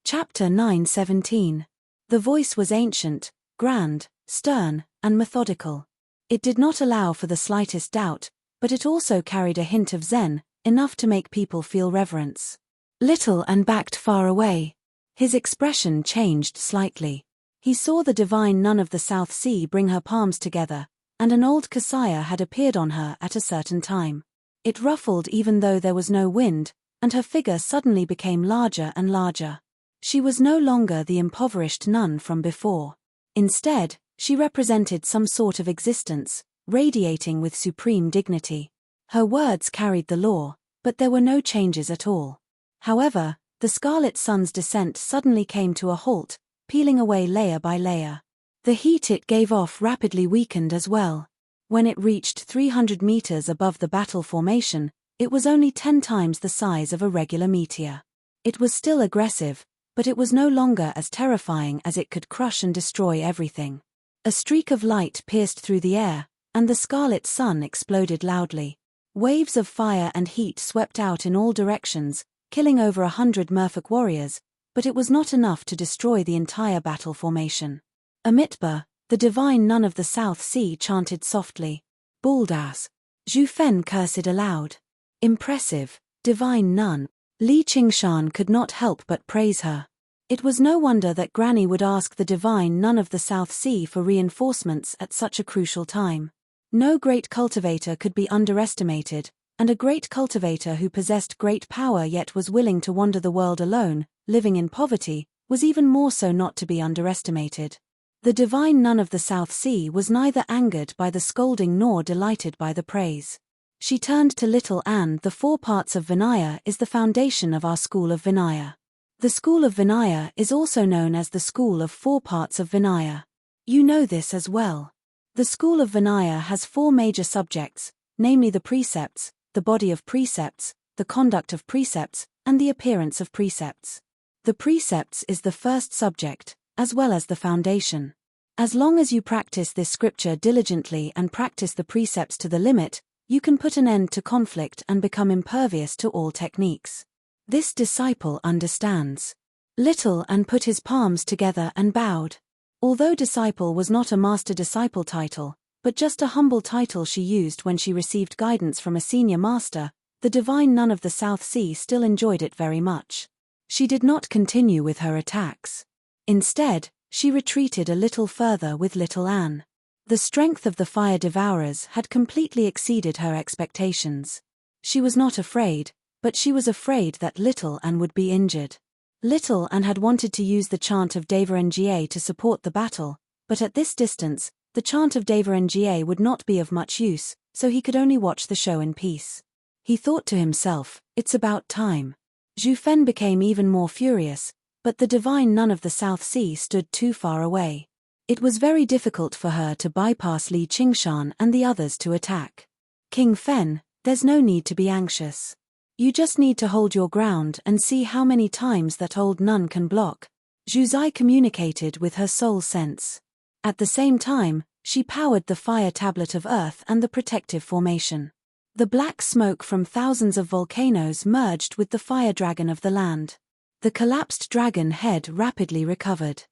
Chapter 9:17. The voice was ancient, grand, stern, and methodical. It did not allow for the slightest doubt, but it also carried a hint of zen, enough to make people feel reverence. Little and backed far away. His expression changed slightly. He saw the divine nun of the South Sea bring her palms together, and an old kasaya had appeared on her at a certain time. It ruffled even though there was no wind, and her figure suddenly became larger and larger. She was no longer the impoverished nun from before. Instead, she represented some sort of existence, radiating with supreme dignity. Her words carried the law, but there were no changes at all. However, the Scarlet Sun's descent suddenly came to a halt, peeling away layer by layer. The heat it gave off rapidly weakened as well. When it reached 300 meters above the battle formation, it was only 10 times the size of a regular meteor. It was still aggressive, but it was no longer as terrifying as it could crush and destroy everything. A streak of light pierced through the air, and the Scarlet Sun exploded loudly. Waves of fire and heat swept out in all directions, killing over 100 merfolk warriors, but it was not enough to destroy the entire battle formation. Amitba, the divine nun of the South Sea, chanted softly, "Baldas." Zhu Fen cursed aloud. Impressive, divine nun. Li Qingshan could not help but praise her. It was no wonder that Granny would ask the divine nun of the South Sea for reinforcements at such a crucial time. No great cultivator could be underestimated, and a great cultivator who possessed great power yet was willing to wander the world alone, living in poverty, was even more so not to be underestimated. The divine nun of the South Sea was neither angered by the scolding nor delighted by the praise. She turned to little Anne. "The 4 parts of Vinaya is the foundation of our school of Vinaya. The school of Vinaya is also known as the school of 4 parts of Vinaya. You know this as well. The school of Vinaya has 4 major subjects, namely the precepts, the body of precepts, the conduct of precepts, and the appearance of precepts. The precepts is the first subject, as well as the foundation. As long as you practice this scripture diligently and practice the precepts to the limit, you can put an end to conflict and become impervious to all techniques. This disciple understands." Little Anne put his palms together and bowed. Although disciple was not a master-disciple title, but just a humble title she used when she received guidance from a senior master, the divine nun of the South Sea still enjoyed it very much. She did not continue with her attacks. Instead, she retreated a little further with little Anne. The strength of the fire devourers had completely exceeded her expectations. She was not afraid, but she was afraid that little Anne would be injured. Little Anne had wanted to use the chant of Devarengia to support the battle, but at this distance, the chant of Devarengia would not be of much use, so he could only watch the show in peace. He thought to himself, "It's about time." Zhu Fen became even more furious, but the divine nun of the South Sea stood too far away. It was very difficult for her to bypass Li Qingshan and the others to attack. "King Fen, there's no need to be anxious. You just need to hold your ground and see how many times that old nun can block." Zhu Zai communicated with her soul sense. At the same time, she powered the fire tablet of Earth and the protective formation. The black smoke from thousands of volcanoes merged with the fire dragon of the land. The collapsed dragon head rapidly recovered.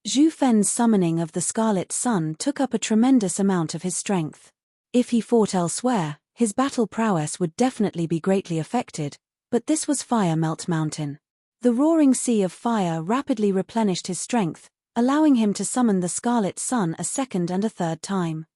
Zhu Fen's summoning of the Scarlet Sun took up a tremendous amount of his strength. If he fought elsewhere, his battle prowess would definitely be greatly affected, but this was Fire Melt Mountain. The roaring sea of fire rapidly replenished his strength, allowing him to summon the Scarlet Sun a second and a third time.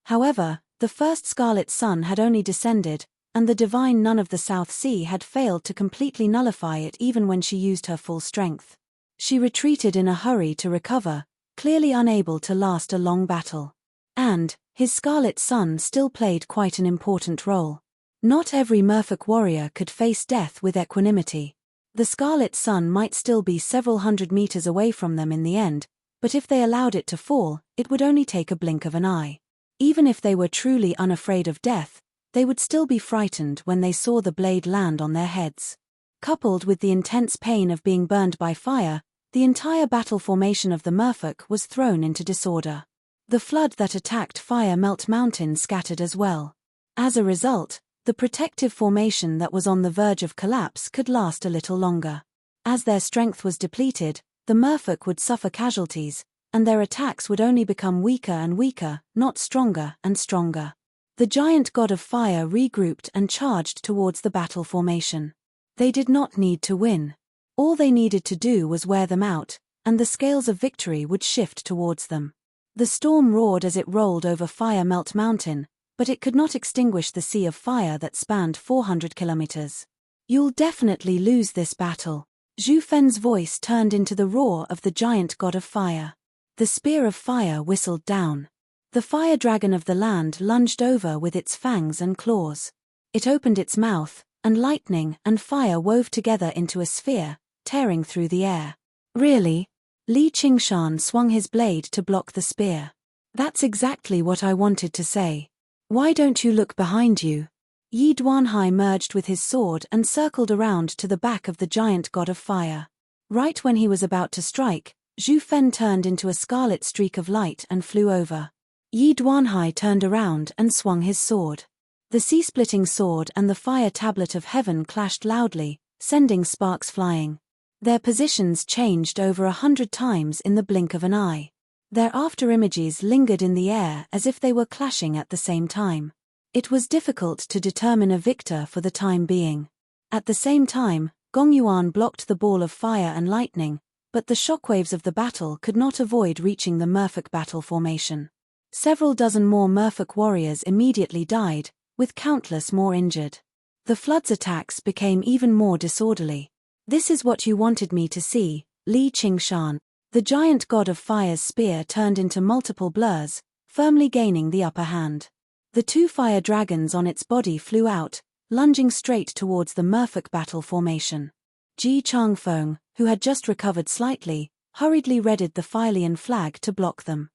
However, the first Scarlet Sun had only descended, and the divine Nun of the South Sea had failed to completely nullify it even when she used her full strength. She retreated in a hurry to recover, clearly unable to last a long battle. And his Scarlet Sun still played quite an important role. Not every merfolk warrior could face death with equanimity. The Scarlet Sun might still be several hundred meters away from them in the end, but if they allowed it to fall, it would only take a blink of an eye. Even if they were truly unafraid of death, they would still be frightened when they saw the blade land on their heads. Coupled with the intense pain of being burned by fire, the entire battle formation of the merfolk was thrown into disorder. The flood that attacked Fire Melt Mountain scattered as well. As a result, the protective formation that was on the verge of collapse could last a little longer. As their strength was depleted, the merfolk would suffer casualties, and their attacks would only become weaker and weaker, not stronger and stronger. The giant god of fire regrouped and charged towards the battle formation. They did not need to win. All they needed to do was wear them out, and the scales of victory would shift towards them. The storm roared as it rolled over Fire Melt Mountain, but it could not extinguish the sea of fire that spanned 400 kilometers. "You'll definitely lose this battle." Zhu Fen's voice turned into the roar of the giant god of fire. The spear of fire whistled down. The fire dragon of the land lunged over with its fangs and claws. It opened its mouth, and lightning and fire wove together into a sphere, tearing through the air. "Really?" Li Qingshan swung his blade to block the spear. "That's exactly what I wanted to say. Why don't you look behind you?" Yi Duanhai merged with his sword and circled around to the back of the giant god of fire. Right when he was about to strike, Zhu Fen turned into a scarlet streak of light and flew over. Yi Duanhai turned around and swung his sword. The sea-splitting sword and the fire tablet of heaven clashed loudly, sending sparks flying. Their positions changed over 100 times in the blink of an eye. Their afterimages lingered in the air as if they were clashing at the same time. It was difficult to determine a victor for the time being. At the same time, Gong Yuan blocked the ball of fire and lightning, but the shockwaves of the battle could not avoid reaching the merfolk battle formation. Several dozen more merfolk warriors immediately died, with countless more injured. The flood's attacks became even more disorderly. "This is what you wanted me to see, Li Qingshan." The giant god of fire's spear turned into multiple blurs, firmly gaining the upper hand. The two fire dragons on its body flew out, lunging straight towards the merfolk battle formation. Ji Changfeng, who had just recovered slightly, hurriedly readied the Fylian flag to block them.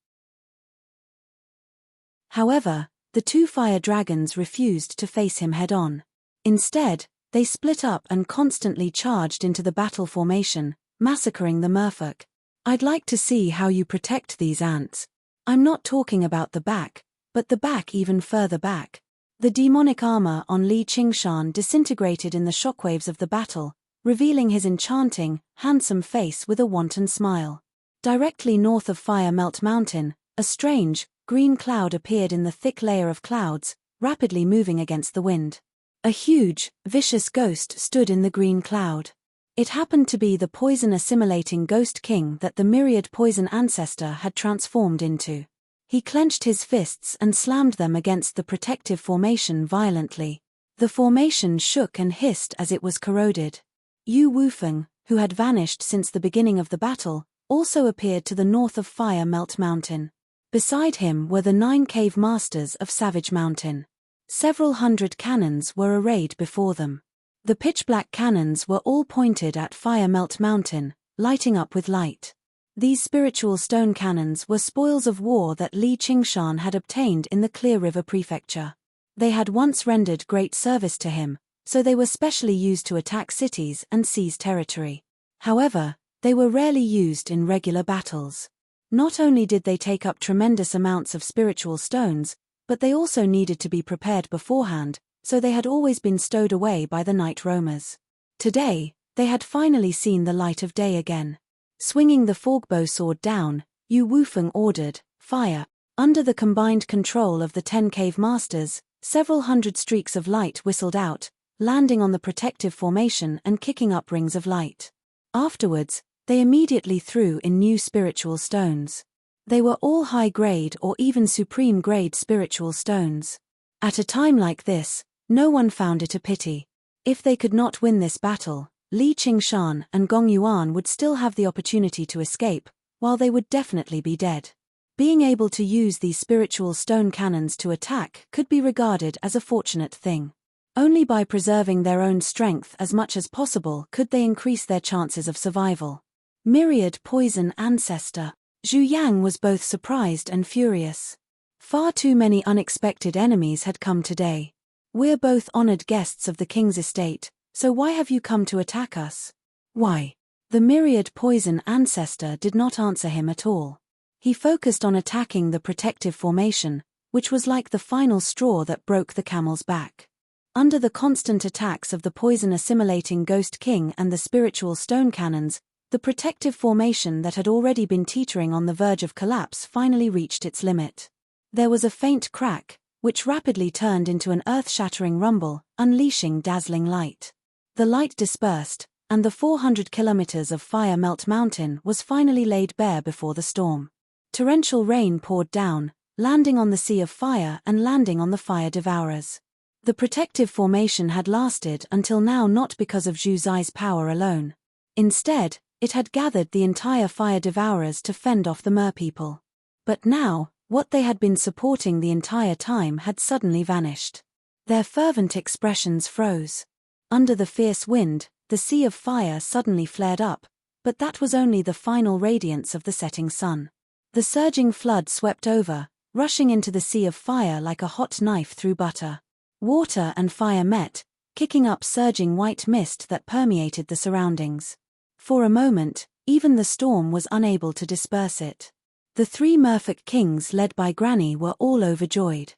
However, the two fire dragons refused to face him head-on. Instead, they split up and constantly charged into the battle formation, massacring the merfolk. "I'd like to see how you protect these ants. I'm not talking about the back, but the back even further back." The demonic armor on Li Qingshan disintegrated in the shockwaves of the battle, revealing his enchanting, handsome face with a wanton smile. Directly north of Fire Melt Mountain, a strange, green cloud appeared in the thick layer of clouds, rapidly moving against the wind. A huge, vicious ghost stood in the green cloud. It happened to be the poison-assimilating Ghost King that the myriad poison ancestor had transformed into. He clenched his fists and slammed them against the protective formation violently. The formation shook and hissed as it was corroded. Yu Wufeng, who had vanished since the beginning of the battle, also appeared to the north of Fire Melt Mountain. Beside him were the 9 cave masters of Savage Mountain. Several hundred cannons were arrayed before them. The pitch-black cannons were all pointed at Fire Melt Mountain, lighting up with light. These spiritual stone cannons were spoils of war that Li Qingshan had obtained in the Clear River Prefecture. They had once rendered great service to him, so they were specially used to attack cities and seize territory. However, they were rarely used in regular battles. Not only did they take up tremendous amounts of spiritual stones, but they also needed to be prepared beforehand, so they had always been stowed away by the night roamers. Today, they had finally seen the light of day again. Swinging the forkbow sword down, Yu Wufeng ordered, "Fire." Under the combined control of the 10 cave masters, several hundred streaks of light whistled out, landing on the protective formation and kicking up rings of light. Afterwards, they immediately threw in new spiritual stones. They were all high-grade or even supreme-grade spiritual stones. At a time like this, no one found it a pity. If they could not win this battle, Li Qingshan and Gong Yuan would still have the opportunity to escape, while they would definitely be dead. Being able to use these spiritual stone cannons to attack could be regarded as a fortunate thing. Only by preserving their own strength as much as possible could they increase their chances of survival. Myriad Poison Ancestor. Zhu Yang was both surprised and furious. Far too many unexpected enemies had come today. "We're both honored guests of the king's estate, so why have you come to attack us?" "Why?" The Myriad Poison Ancestor did not answer him at all. He focused on attacking the protective formation, which was like the final straw that broke the camel's back. Under the constant attacks of the poison-assimilating Ghost King and the spiritual stone cannons, the protective formation that had already been teetering on the verge of collapse finally reached its limit. There was a faint crack, which rapidly turned into an earth-shattering rumble, unleashing dazzling light. The light dispersed, and the 400 kilometers of Fire Melt Mountain was finally laid bare before the storm. Torrential rain poured down, landing on the Sea of Fire and landing on the Fire Devourers. The protective formation had lasted until now not because of Zhu Zai's power alone. Instead, it had gathered the entire Fire Devourers to fend off the Merpeople. But now, what they had been supporting the entire time had suddenly vanished. Their fervent expressions froze. Under the fierce wind, the Sea of Fire suddenly flared up, but that was only the final radiance of the setting sun. The surging flood swept over, rushing into the Sea of Fire like a hot knife through butter. Water and fire met, kicking up surging white mist that permeated the surroundings. For a moment, even the storm was unable to disperse it. The 3 Merfolk kings led by Granny were all overjoyed.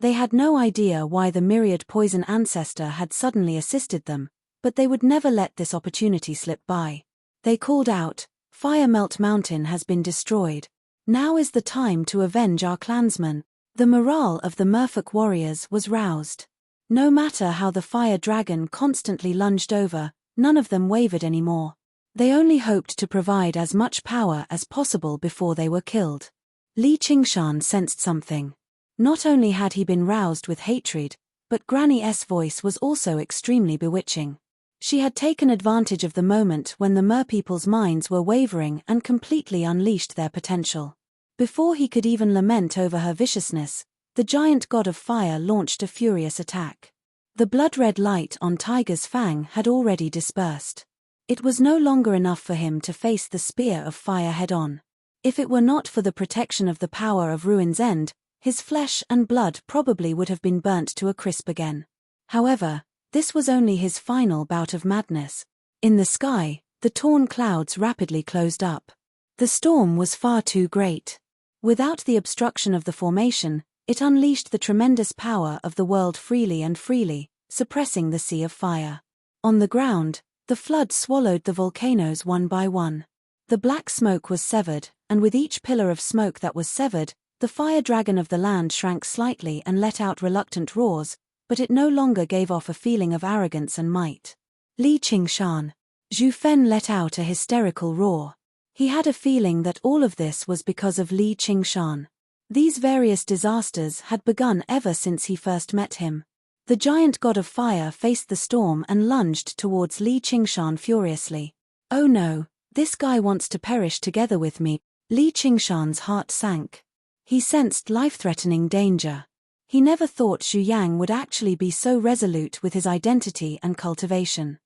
They had no idea why the Myriad Poison Ancestor had suddenly assisted them, but they would never let this opportunity slip by. They called out, "Fire Melt Mountain has been destroyed. Now is the time to avenge our clansmen." The morale of the Merfolk warriors was roused. No matter how the fire dragon constantly lunged over, none of them wavered anymore. They only hoped to provide as much power as possible before they were killed. Li Qingshan sensed something. Not only had he been roused with hatred, but Granny's voice was also extremely bewitching. She had taken advantage of the moment when the Merpeople's minds were wavering and completely unleashed their potential. Before he could even lament over her viciousness, the giant god of fire launched a furious attack. The blood-red light on Tiger's Fang had already dispersed. It was no longer enough for him to face the spear of fire head-on. If it were not for the protection of the power of Ruin's End, his flesh and blood probably would have been burnt to a crisp again. However, this was only his final bout of madness. In the sky, the torn clouds rapidly closed up. The storm was far too great. Without the obstruction of the formation, it unleashed the tremendous power of the world freely and freely, suppressing the Sea of Fire. On the ground, the flood swallowed the volcanoes one by one. The black smoke was severed, and with each pillar of smoke that was severed, the fire dragon of the land shrank slightly and let out reluctant roars, but it no longer gave off a feeling of arrogance and might. Li Qingshan. Zhu Fen let out a hysterical roar. He had a feeling that all of this was because of Li Qingshan. These various disasters had begun ever since he first met him. The giant god of fire faced the storm and lunged towards Li Qingshan furiously. "Oh no, this guy wants to perish together with me." Li Qingshan's heart sank. He sensed life-threatening danger. He never thought Zhu Yang would actually be so resolute with his identity and cultivation.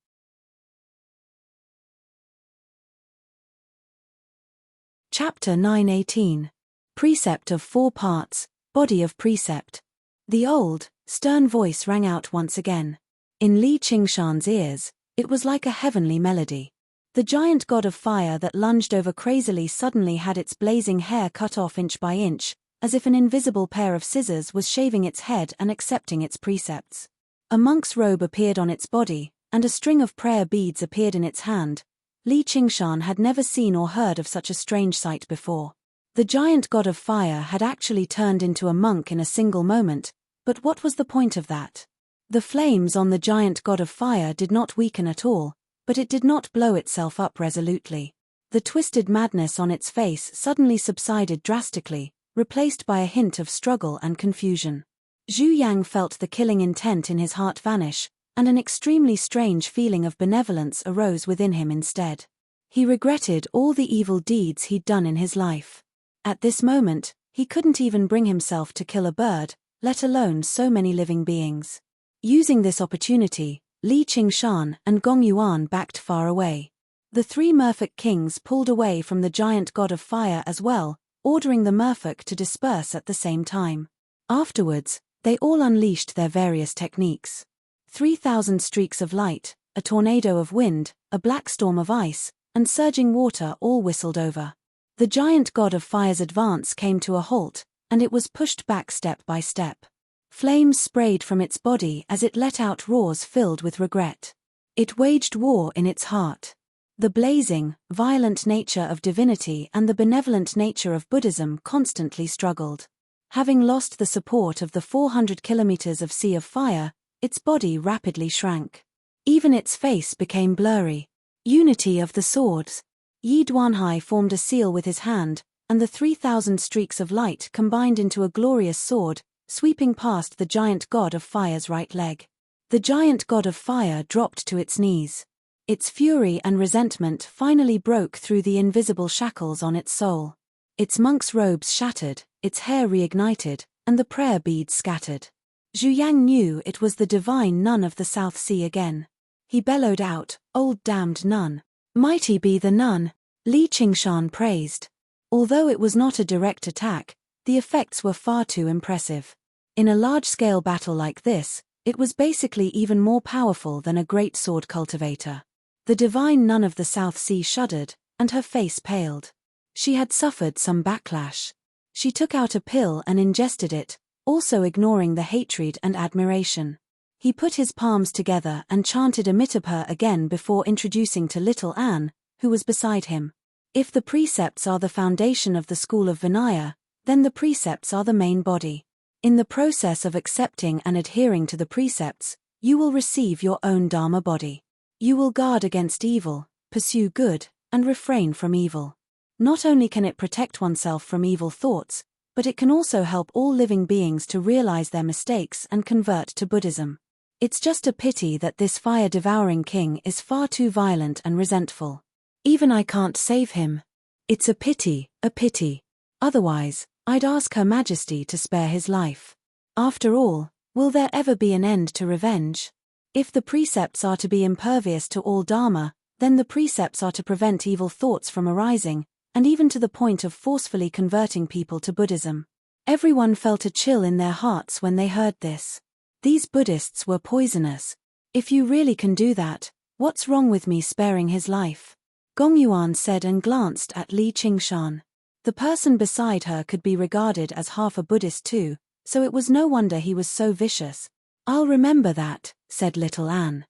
Chapter 9:18. Precept of 4 parts, Body of Precept. The old, stern voice rang out once again. In Li Qingshan's ears, it was like a heavenly melody. The giant god of fire that lunged over crazily suddenly had its blazing hair cut off inch by inch, as if an invisible pair of scissors was shaving its head and accepting its precepts. A monk's robe appeared on its body, and a string of prayer beads appeared in its hand. Li Qingshan had never seen or heard of such a strange sight before. The giant god of fire had actually turned into a monk in a single moment, but what was the point of that? The flames on the giant god of fire did not weaken at all, but it did not blow itself up resolutely. The twisted madness on its face suddenly subsided drastically, replaced by a hint of struggle and confusion. Zhu Yang felt the killing intent in his heart vanish, and an extremely strange feeling of benevolence arose within him instead. He regretted all the evil deeds he'd done in his life. At this moment, he couldn't even bring himself to kill a bird, let alone so many living beings. Using this opportunity, Li Qingshan and Gong Yuan backed far away. The three merfolk kings pulled away from the giant god of fire as well, ordering the merfolk to disperse at the same time. Afterwards, they all unleashed their various techniques. 3,000 streaks of light, a tornado of wind, a black storm of ice, and surging water all whistled over. The giant god of fire's advance came to a halt, and it was pushed back step by step. Flames sprayed from its body as it let out roars filled with regret. It waged war in its heart. The blazing, violent nature of divinity and the benevolent nature of Buddhism constantly struggled. Having lost the support of the 400 kilometers of sea of fire, its body rapidly shrank. Even its face became blurry. Unity of the swords. Yi Duanhai formed a seal with his hand, and the 3,000 streaks of light combined into a glorious sword, sweeping past the giant god of fire's right leg. The giant god of fire dropped to its knees. Its fury and resentment finally broke through the invisible shackles on its soul. Its monk's robes shattered, its hair reignited, and the prayer beads scattered. Zhu Yang knew it was the divine nun of the South Sea again. He bellowed out, "Old damned nun! Mighty be the nun!" Li Qingshan praised. Although it was not a direct attack, the effects were far too impressive. In a large-scale battle like this, it was basically even more powerful than a great sword cultivator. The divine nun of the South Sea shuddered, and her face paled. She had suffered some backlash. She took out a pill and ingested it, also ignoring the hatred and admiration. He put his palms together and chanted Amitabha again before introducing to little Anne, who was beside him. If the precepts are the foundation of the school of Vinaya, then the precepts are the main body. In the process of accepting and adhering to the precepts, you will receive your own Dharma body. You will guard against evil, pursue good, and refrain from evil. Not only can it protect oneself from evil thoughts, but it can also help all living beings to realize their mistakes and convert to Buddhism. It's just a pity that this fire-devouring king is far too violent and resentful. Even I can't save him. It's a pity, a pity. Otherwise, I'd ask Her Majesty to spare his life. After all, will there ever be an end to revenge? If the precepts are to be impervious to all Dharma, then the precepts are to prevent evil thoughts from arising, and even to the point of forcefully converting people to Buddhism. Everyone felt a chill in their hearts when they heard this. These Buddhists were poisonous. If you really can do that, what's wrong with me sparing his life? Gong Yuan said and glanced at Li Qingshan. The person beside her could be regarded as half a Buddhist too, so it was no wonder he was so vicious. "I'll remember that," said little Anne.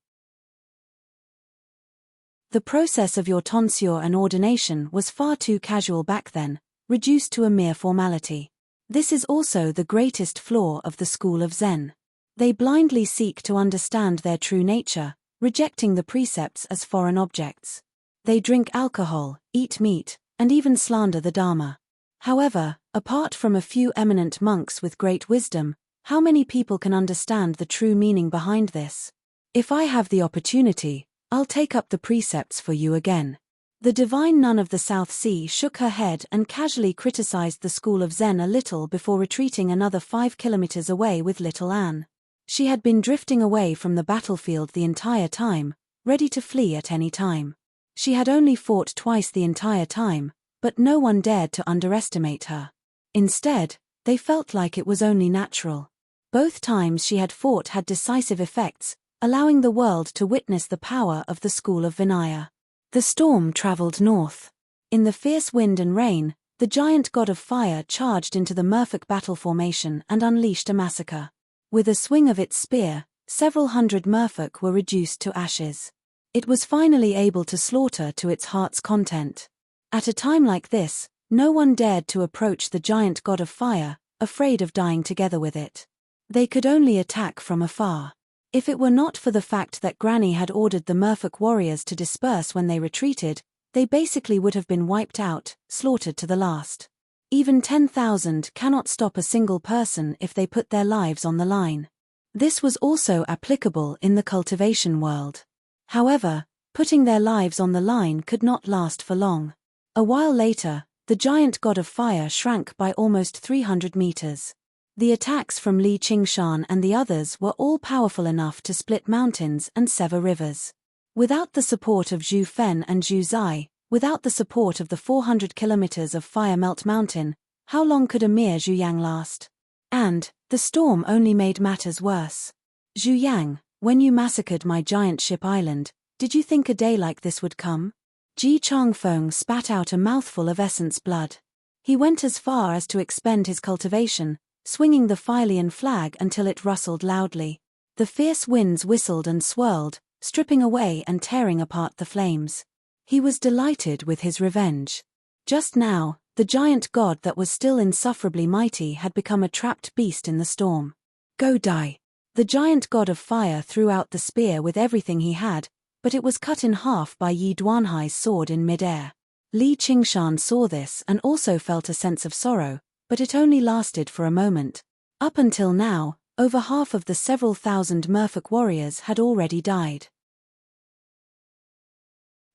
The process of your tonsure and ordination was far too casual back then, reduced to a mere formality. This is also the greatest flaw of the school of Zen. They blindly seek to understand their true nature, rejecting the precepts as foreign objects. They drink alcohol, eat meat, and even slander the Dharma. However, apart from a few eminent monks with great wisdom, how many people can understand the true meaning behind this? If I have the opportunity, I'll take up the precepts for you again. The divine nun of the South Sea shook her head and casually criticized the school of Zen a little before retreating another 5 kilometers away with little Anne. She had been drifting away from the battlefield the entire time, ready to flee at any time. She had only fought twice the entire time, but no one dared to underestimate her. Instead, they felt like it was only natural. Both times she had fought had decisive effects, allowing the world to witness the power of the school of Vinaya. The storm traveled north. In the fierce wind and rain, the giant god of fire charged into the merfolk battle formation and unleashed a massacre. With a swing of its spear, several hundred merfolk were reduced to ashes. It was finally able to slaughter to its heart's content. At a time like this, no one dared to approach the giant god of fire, afraid of dying together with it. They could only attack from afar. If it were not for the fact that Granny had ordered the merfolk warriors to disperse when they retreated, they basically would have been wiped out, slaughtered to the last. Even 10,000 cannot stop a single person if they put their lives on the line. This was also applicable in the cultivation world. However, putting their lives on the line could not last for long. A while later, the giant god of fire shrank by almost 300 meters. The attacks from Li Qingshan and the others were all powerful enough to split mountains and sever rivers. Without the support of Zhu Fen and Zhu Zai, without the support of the 400 kilometers of Fire Melt Mountain, how long could a mere Zhu Yang last? And, the storm only made matters worse. Zhu Yang, when you massacred my giant ship island, did you think a day like this would come? Ji Changfeng spat out a mouthful of essence blood. He went as far as to expend his cultivation, swinging the Philian flag until it rustled loudly. The fierce winds whistled and swirled, stripping away and tearing apart the flames. He was delighted with his revenge. Just now, the giant god that was still insufferably mighty had become a trapped beast in the storm. Go die. The giant god of fire threw out the spear with everything he had, but it was cut in half by Yi Duanhai's sword in midair. Li Qingshan saw this and also felt a sense of sorrow, but it only lasted for a moment. Up until now, over half of the several thousand merfolk warriors had already died.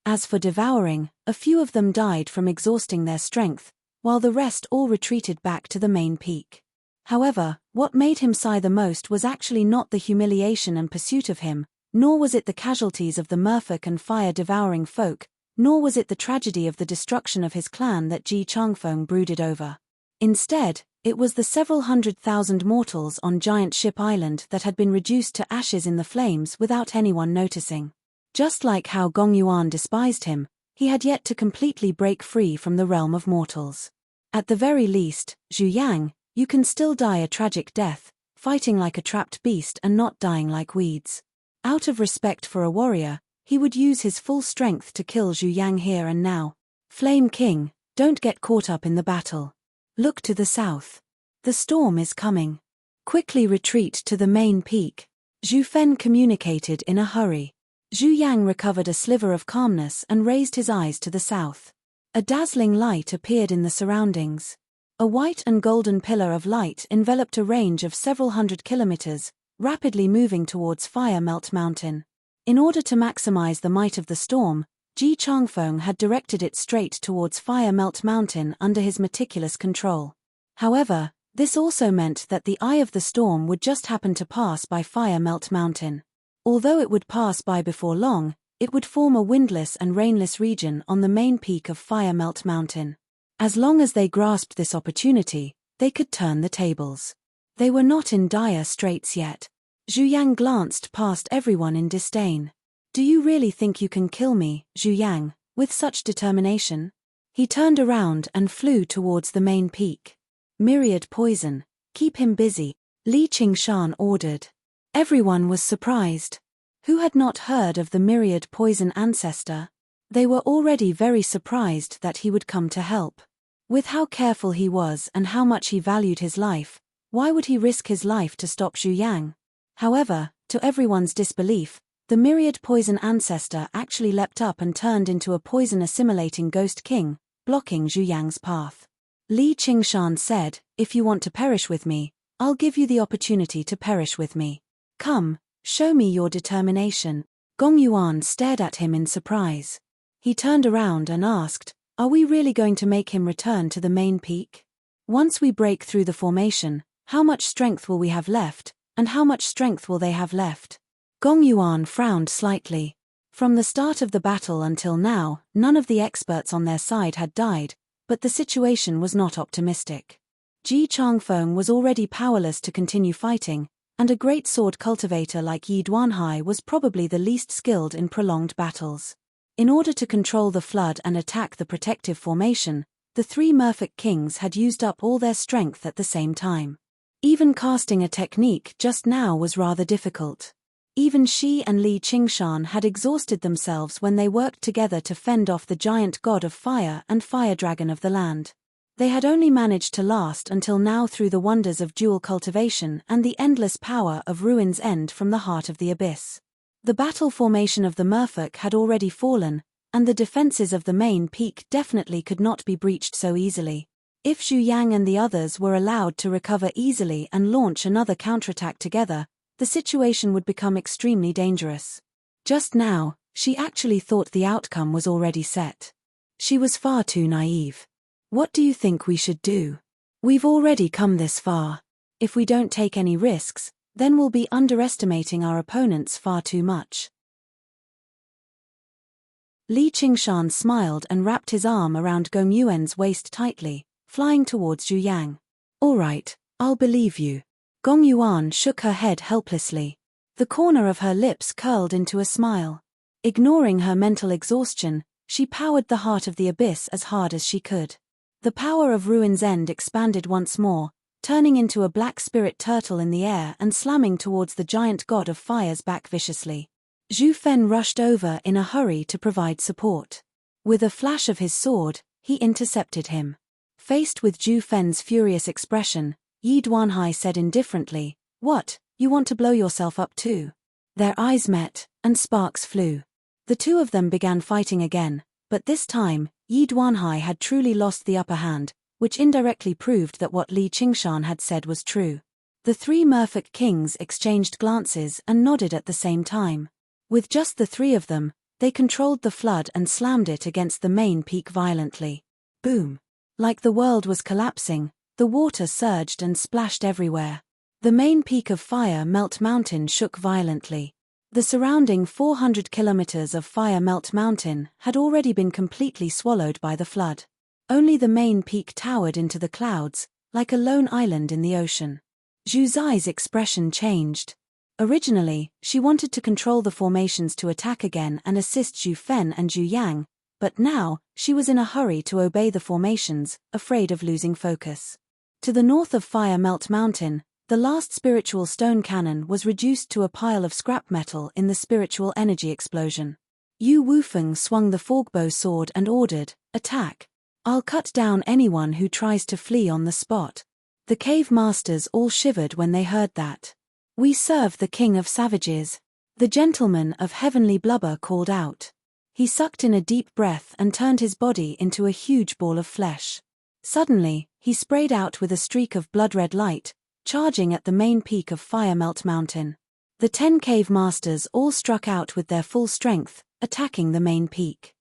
As for devouring, a few of them died from exhausting their strength, while the rest all retreated back to the main peak. However, what made him sigh the most was actually not the humiliation and pursuit of him, nor was it the casualties of the merfolk and fire-devouring folk, nor was it the tragedy of the destruction of his clan that Ji Changfeng brooded over. Instead, it was the several 100,000 mortals on Giant Ship Island that had been reduced to ashes in the flames without anyone noticing. Just like how Gong Yuan despised him, he had yet to completely break free from the realm of mortals. At the very least, Zhu Yang, you can still die a tragic death, fighting like a trapped beast and not dying like weeds. Out of respect for a warrior, he would use his full strength to kill Zhu Yang here and now. Flame King, don't get caught up in the battle. Look to the south. The storm is coming. Quickly retreat to the main peak. Zhu Fen communicated in a hurry. Zhu Yang recovered a sliver of calmness and raised his eyes to the south. A dazzling light appeared in the surroundings. A white and golden pillar of light enveloped a range of several hundred kilometers, rapidly moving towards Fire Melt Mountain. In order to maximize the might of the storm, Ji Changfeng had directed it straight towards Fire Melt Mountain under his meticulous control. However, this also meant that the eye of the storm would just happen to pass by Fire Melt Mountain. Although it would pass by before long, it would form a windless and rainless region on the main peak of Fire Melt Mountain. As long as they grasped this opportunity, they could turn the tables. They were not in dire straits yet. Zhu Yang glanced past everyone in disdain. Do you really think you can kill me, Zhu Yang, with such determination? He turned around and flew towards the main peak. Myriad poison. Keep him busy, Li Qingshan ordered. Everyone was surprised. Who had not heard of the myriad poison ancestor? They were already very surprised that he would come to help. With how careful he was and how much he valued his life, why would he risk his life to stop Zhu Yang? However, to everyone's disbelief, the myriad poison ancestor actually leapt up and turned into a poison-assimilating ghost king, blocking Zhu Yang's path. Li Qingshan said, "If you want to perish with me, I'll give you the opportunity to perish with me. Come, show me your determination." Gong Yuan stared at him in surprise. He turned around and asked, "Are we really going to make him return to the main peak? Once we break through the formation, how much strength will we have left, and how much strength will they have left?" Gong Yuan frowned slightly. From the start of the battle until now, none of the experts on their side had died, but the situation was not optimistic. Ji Changfeng was already powerless to continue fighting, and a great sword cultivator like Yi Duanhai was probably the least skilled in prolonged battles. In order to control the flood and attack the protective formation, the three merfolk kings had used up all their strength at the same time. Even casting a technique just now was rather difficult. Even Shi and Li Qingshan had exhausted themselves when they worked together to fend off the giant god of fire and fire dragon of the land. They had only managed to last until now through the wonders of dual cultivation and the endless power of Ruin's End from the heart of the abyss. The battle formation of the merfolk had already fallen, and the defenses of the main peak definitely could not be breached so easily. If Zhu Yang and the others were allowed to recover easily and launch another counterattack together, the situation would become extremely dangerous. Just now, she actually thought the outcome was already set. She was far too naive. What do you think we should do? We've already come this far. If we don't take any risks, then we'll be underestimating our opponents far too much. Li Qingshan smiled and wrapped his arm around Gong Yuan's waist tightly, flying towards Zhu Yang. All right, I'll believe you. Gong Yuan shook her head helplessly. The corner of her lips curled into a smile. Ignoring her mental exhaustion, she powered the heart of the abyss as hard as she could. The power of Ruin's End expanded once more, turning into a black spirit turtle in the air and slamming towards the giant god of fire's back viciously. Zhu Fen rushed over in a hurry to provide support. With a flash of his sword, he intercepted him. Faced with Zhu Fen's furious expression, Yi Duanhai said indifferently, "What, you want to blow yourself up too?" Their eyes met, and sparks flew. The two of them began fighting again, but this time, Yi Duanhai had truly lost the upper hand, which indirectly proved that what Li Qingshan had said was true. The three merfolk kings exchanged glances and nodded at the same time. With just the three of them, they controlled the flood and slammed it against the main peak violently. Boom! Like the world was collapsing, the water surged and splashed everywhere. The main peak of Fire Melt Mountain shook violently. The surrounding 400 kilometers of Fire Melt Mountain had already been completely swallowed by the flood. Only the main peak towered into the clouds, like a lone island in the ocean. Zhu Zai's expression changed. Originally, she wanted to control the formations to attack again and assist Zhu Fen and Zhu Yang, but now, she was in a hurry to obey the formations, afraid of losing focus. To the north of Fire Melt Mountain, the last spiritual stone cannon was reduced to a pile of scrap metal in the spiritual energy explosion. Yu Wufeng swung the forkbow sword and ordered, "Attack! I'll cut down anyone who tries to flee on the spot." The cave masters all shivered when they heard that. "We serve the king of savages," the gentleman of heavenly blubber called out. He sucked in a deep breath and turned his body into a huge ball of flesh. Suddenly, he sprayed out with a streak of blood-red light, charging at the main peak of Fire Melt Mountain. The 10 cave masters all struck out with their full strength, attacking the main peak.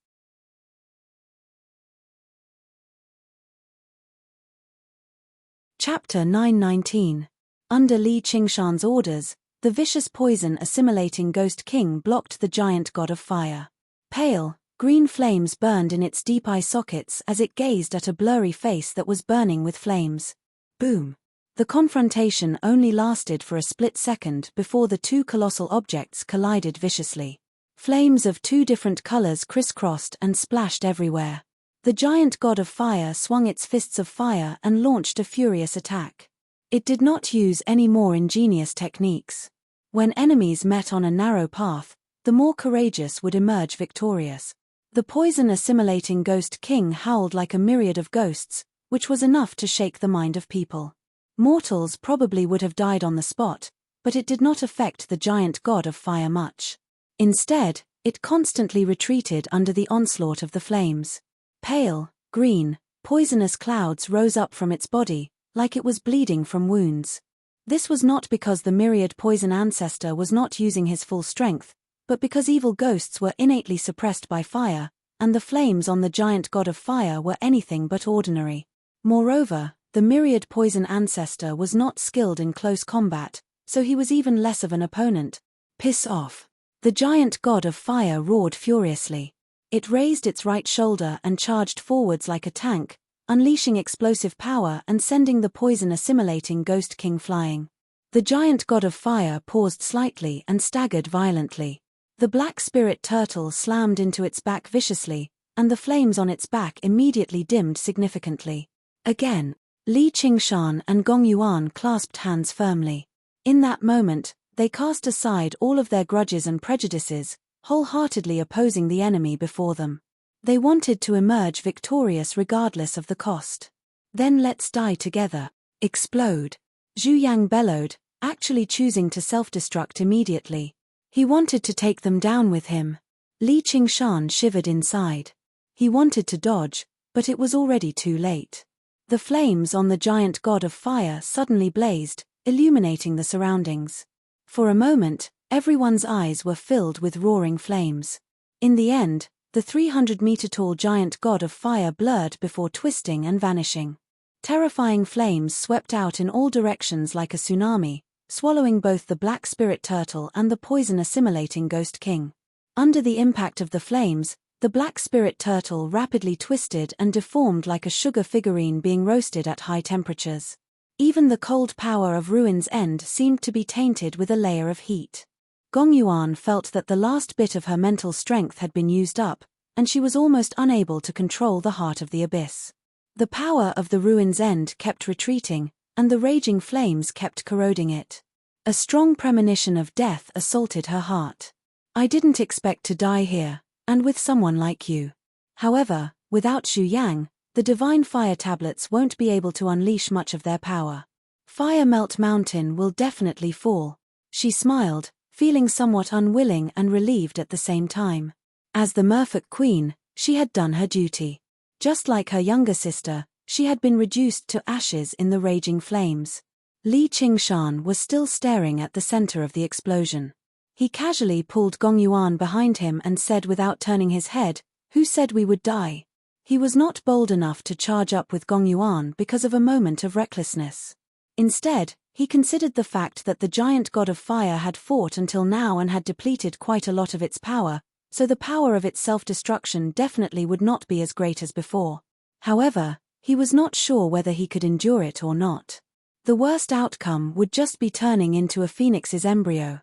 Chapter 919. Under Li Qingshan's orders, the vicious poison-assimilating Ghost King blocked the giant god of fire. Pale, green flames burned in its deep eye sockets as it gazed at a blurry face that was burning with flames. Boom! The confrontation only lasted for a split second before the two colossal objects collided viciously. Flames of two different colors crisscrossed and splashed everywhere. The giant god of fire swung its fists of fire and launched a furious attack. It did not use any more ingenious techniques. When enemies met on a narrow path, the more courageous would emerge victorious. The poison-assimilating Ghost King howled like a myriad of ghosts, which was enough to shake the mind of people. Mortals probably would have died on the spot, but it did not affect the giant god of fire much. Instead, it constantly retreated under the onslaught of the flames. Pale, green, poisonous clouds rose up from its body, like it was bleeding from wounds. This was not because the myriad poison ancestor was not using his full strength, but because evil ghosts were innately suppressed by fire, and the flames on the giant god of fire were anything but ordinary. Moreover, the myriad poison ancestor was not skilled in close combat, so he was even less of an opponent. Piss off! The giant god of fire roared furiously. It raised its right shoulder and charged forwards like a tank, unleashing explosive power and sending the poison-assimilating Ghost King flying. The giant god of fire paused slightly and staggered violently. The black spirit turtle slammed into its back viciously, and the flames on its back immediately dimmed significantly. Again, Li Qingshan and Gong Yuan clasped hands firmly. In that moment, they cast aside all of their grudges and prejudices, wholeheartedly opposing the enemy before them. They wanted to emerge victorious regardless of the cost. Then let's die together. Explode. Zhu Yang bellowed, actually choosing to self-destruct immediately. He wanted to take them down with him. Li Qingshan shivered inside. He wanted to dodge, but it was already too late. The flames on the giant god of fire suddenly blazed, illuminating the surroundings. For a moment, everyone's eyes were filled with roaring flames. In the end, the 300-meter-tall giant god of fire blurred before twisting and vanishing. Terrifying flames swept out in all directions like a tsunami, swallowing both the black spirit turtle and the poison-assimilating ghost king. Under the impact of the flames, the black spirit turtle rapidly twisted and deformed like a sugar figurine being roasted at high temperatures. Even the cold power of Ruin's End seemed to be tainted with a layer of heat. Gong Yuan felt that the last bit of her mental strength had been used up, and she was almost unable to control the heart of the abyss. The power of the Ruin's End kept retreating, and the raging flames kept corroding it. A strong premonition of death assaulted her heart. I didn't expect to die here, and with someone like you. However, without Xu Yang, the divine fire tablets won't be able to unleash much of their power. Fire Melt Mountain will definitely fall. She smiled, feeling somewhat unwilling and relieved at the same time. As the Merfolk Queen, she had done her duty. Just like her younger sister, she had been reduced to ashes in the raging flames. Li Qingshan was still staring at the center of the explosion. He casually pulled Gong Yuan behind him and said without turning his head, "Who said we would die?" He was not bold enough to charge up with Gong Yuan because of a moment of recklessness. Instead, he considered the fact that the giant god of fire had fought until now and had depleted quite a lot of its power, so the power of its self-destruction definitely would not be as great as before. However, he was not sure whether he could endure it or not. The worst outcome would just be turning into a phoenix's embryo.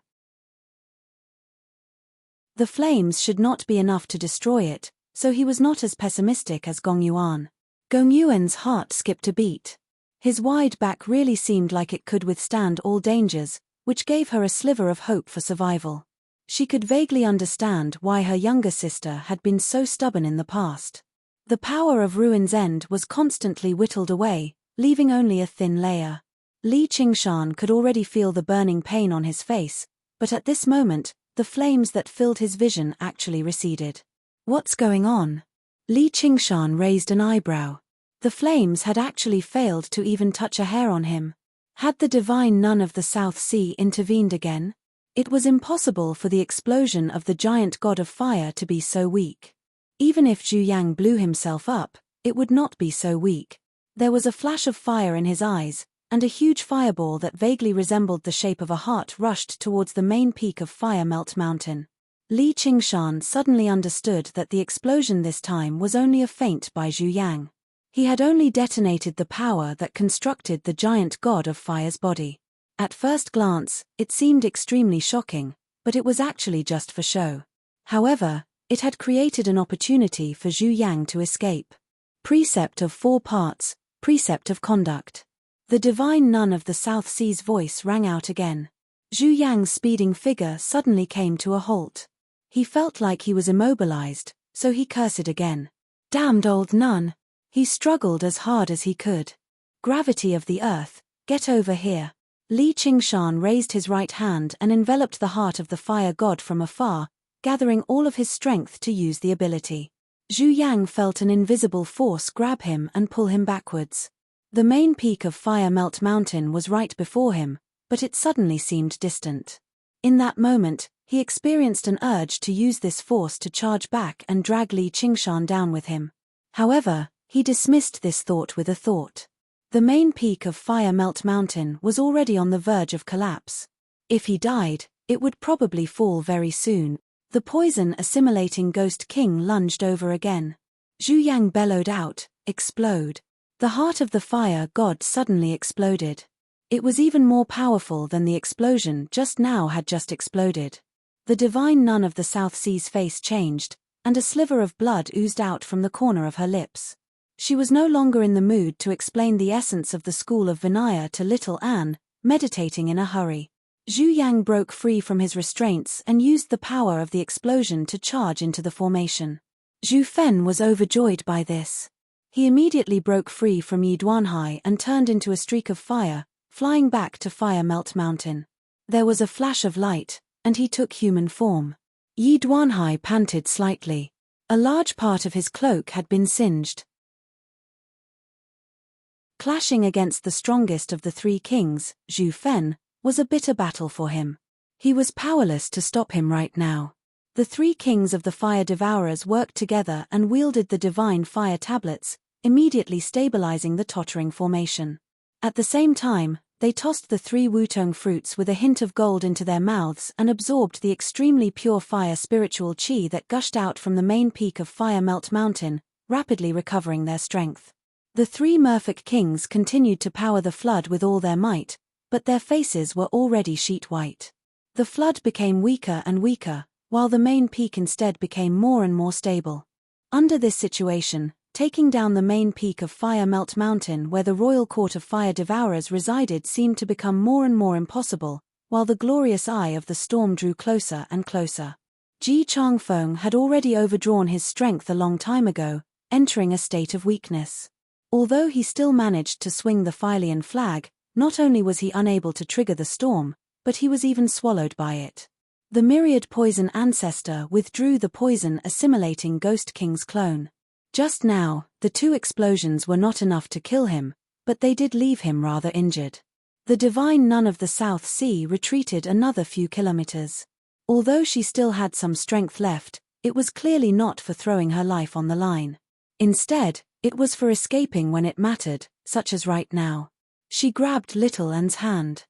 The flames should not be enough to destroy it, so he was not as pessimistic as Gong Yuan. Gong Yuan's heart skipped a beat. His wide back really seemed like it could withstand all dangers, which gave her a sliver of hope for survival. She could vaguely understand why her younger sister had been so stubborn in the past. The power of Ruin's End was constantly whittled away, leaving only a thin layer. Li Qingshan could already feel the burning pain on his face, but at this moment, the flames that filled his vision actually receded. What's going on? Li Qingshan raised an eyebrow. The flames had actually failed to even touch a hair on him. Had the divine nun of the South Sea intervened again? It was impossible for the explosion of the giant god of fire to be so weak. Even if Zhu Yang blew himself up, it would not be so weak. There was a flash of fire in his eyes, and a huge fireball that vaguely resembled the shape of a heart rushed towards the main peak of Fire Melt Mountain. Li Qingshan suddenly understood that the explosion this time was only a feint by Zhu Yang. He had only detonated the power that constructed the giant god of fire's body. At first glance, it seemed extremely shocking, but it was actually just for show. However, it had created an opportunity for Zhu Yang to escape. Precept of 4 parts, precept of conduct. The divine nun of the South Sea's voice rang out again. Zhu Yang's speeding figure suddenly came to a halt. He felt like he was immobilized, so he cursed again. Damned old nun! He struggled as hard as he could. Gravity of the earth, get over here. Li Qingshan raised his right hand and enveloped the heart of the fire god from afar, gathering all of his strength to use the ability. Zhu Yang felt an invisible force grab him and pull him backwards. The main peak of Fire Melt Mountain was right before him, but it suddenly seemed distant. In that moment, he experienced an urge to use this force to charge back and drag Li Qingshan down with him. However, he dismissed this thought with a thought. The main peak of Fire Melt Mountain was already on the verge of collapse. If he died, it would probably fall very soon. The poison-assimilating Ghost King lunged over again. Zhu Yang bellowed out, "Explode." The heart of the fire god suddenly exploded. It was even more powerful than the explosion just now had just exploded. The divine nun of the South Sea's face changed, and a sliver of blood oozed out from the corner of her lips. She was no longer in the mood to explain the essence of the school of Vinaya to little Anne, meditating in a hurry. Zhu Yang broke free from his restraints and used the power of the explosion to charge into the formation. Zhu Fen was overjoyed by this. He immediately broke free from Yi Duanhai and turned into a streak of fire, flying back to Fire Melt Mountain. There was a flash of light, and he took human form. Yi Duanhai panted slightly. A large part of his cloak had been singed. Clashing against the strongest of the three kings, Zhu Fen, was a bitter battle for him. He was powerless to stop him right now. The three kings of the fire devourers worked together and wielded the divine fire tablets, immediately stabilizing the tottering formation. At the same time, they tossed the three wutong fruits with a hint of gold into their mouths and absorbed the extremely pure fire spiritual qi that gushed out from the main peak of Fire Melt Mountain, rapidly recovering their strength. The three merfolk kings continued to power the flood with all their might, but their faces were already sheet white. The flood became weaker and weaker, while the main peak instead became more and more stable. Under this situation, taking down the main peak of Fire Melt Mountain where the royal court of fire devourers resided seemed to become more and more impossible, while the glorious eye of the storm drew closer and closer. Ji Changfeng had already overdrawn his strength a long time ago, entering a state of weakness. Although he still managed to swing the Philian flag, not only was he unable to trigger the storm, but he was even swallowed by it. The myriad poison ancestor withdrew the poison assimilating Ghost King's clone. Just now, the two explosions were not enough to kill him, but they did leave him rather injured. The divine nun of the South Sea retreated another few kilometers. Although she still had some strength left, it was clearly not for throwing her life on the line. Instead, it was for escaping when it mattered, such as right now. She grabbed little Anne's hand.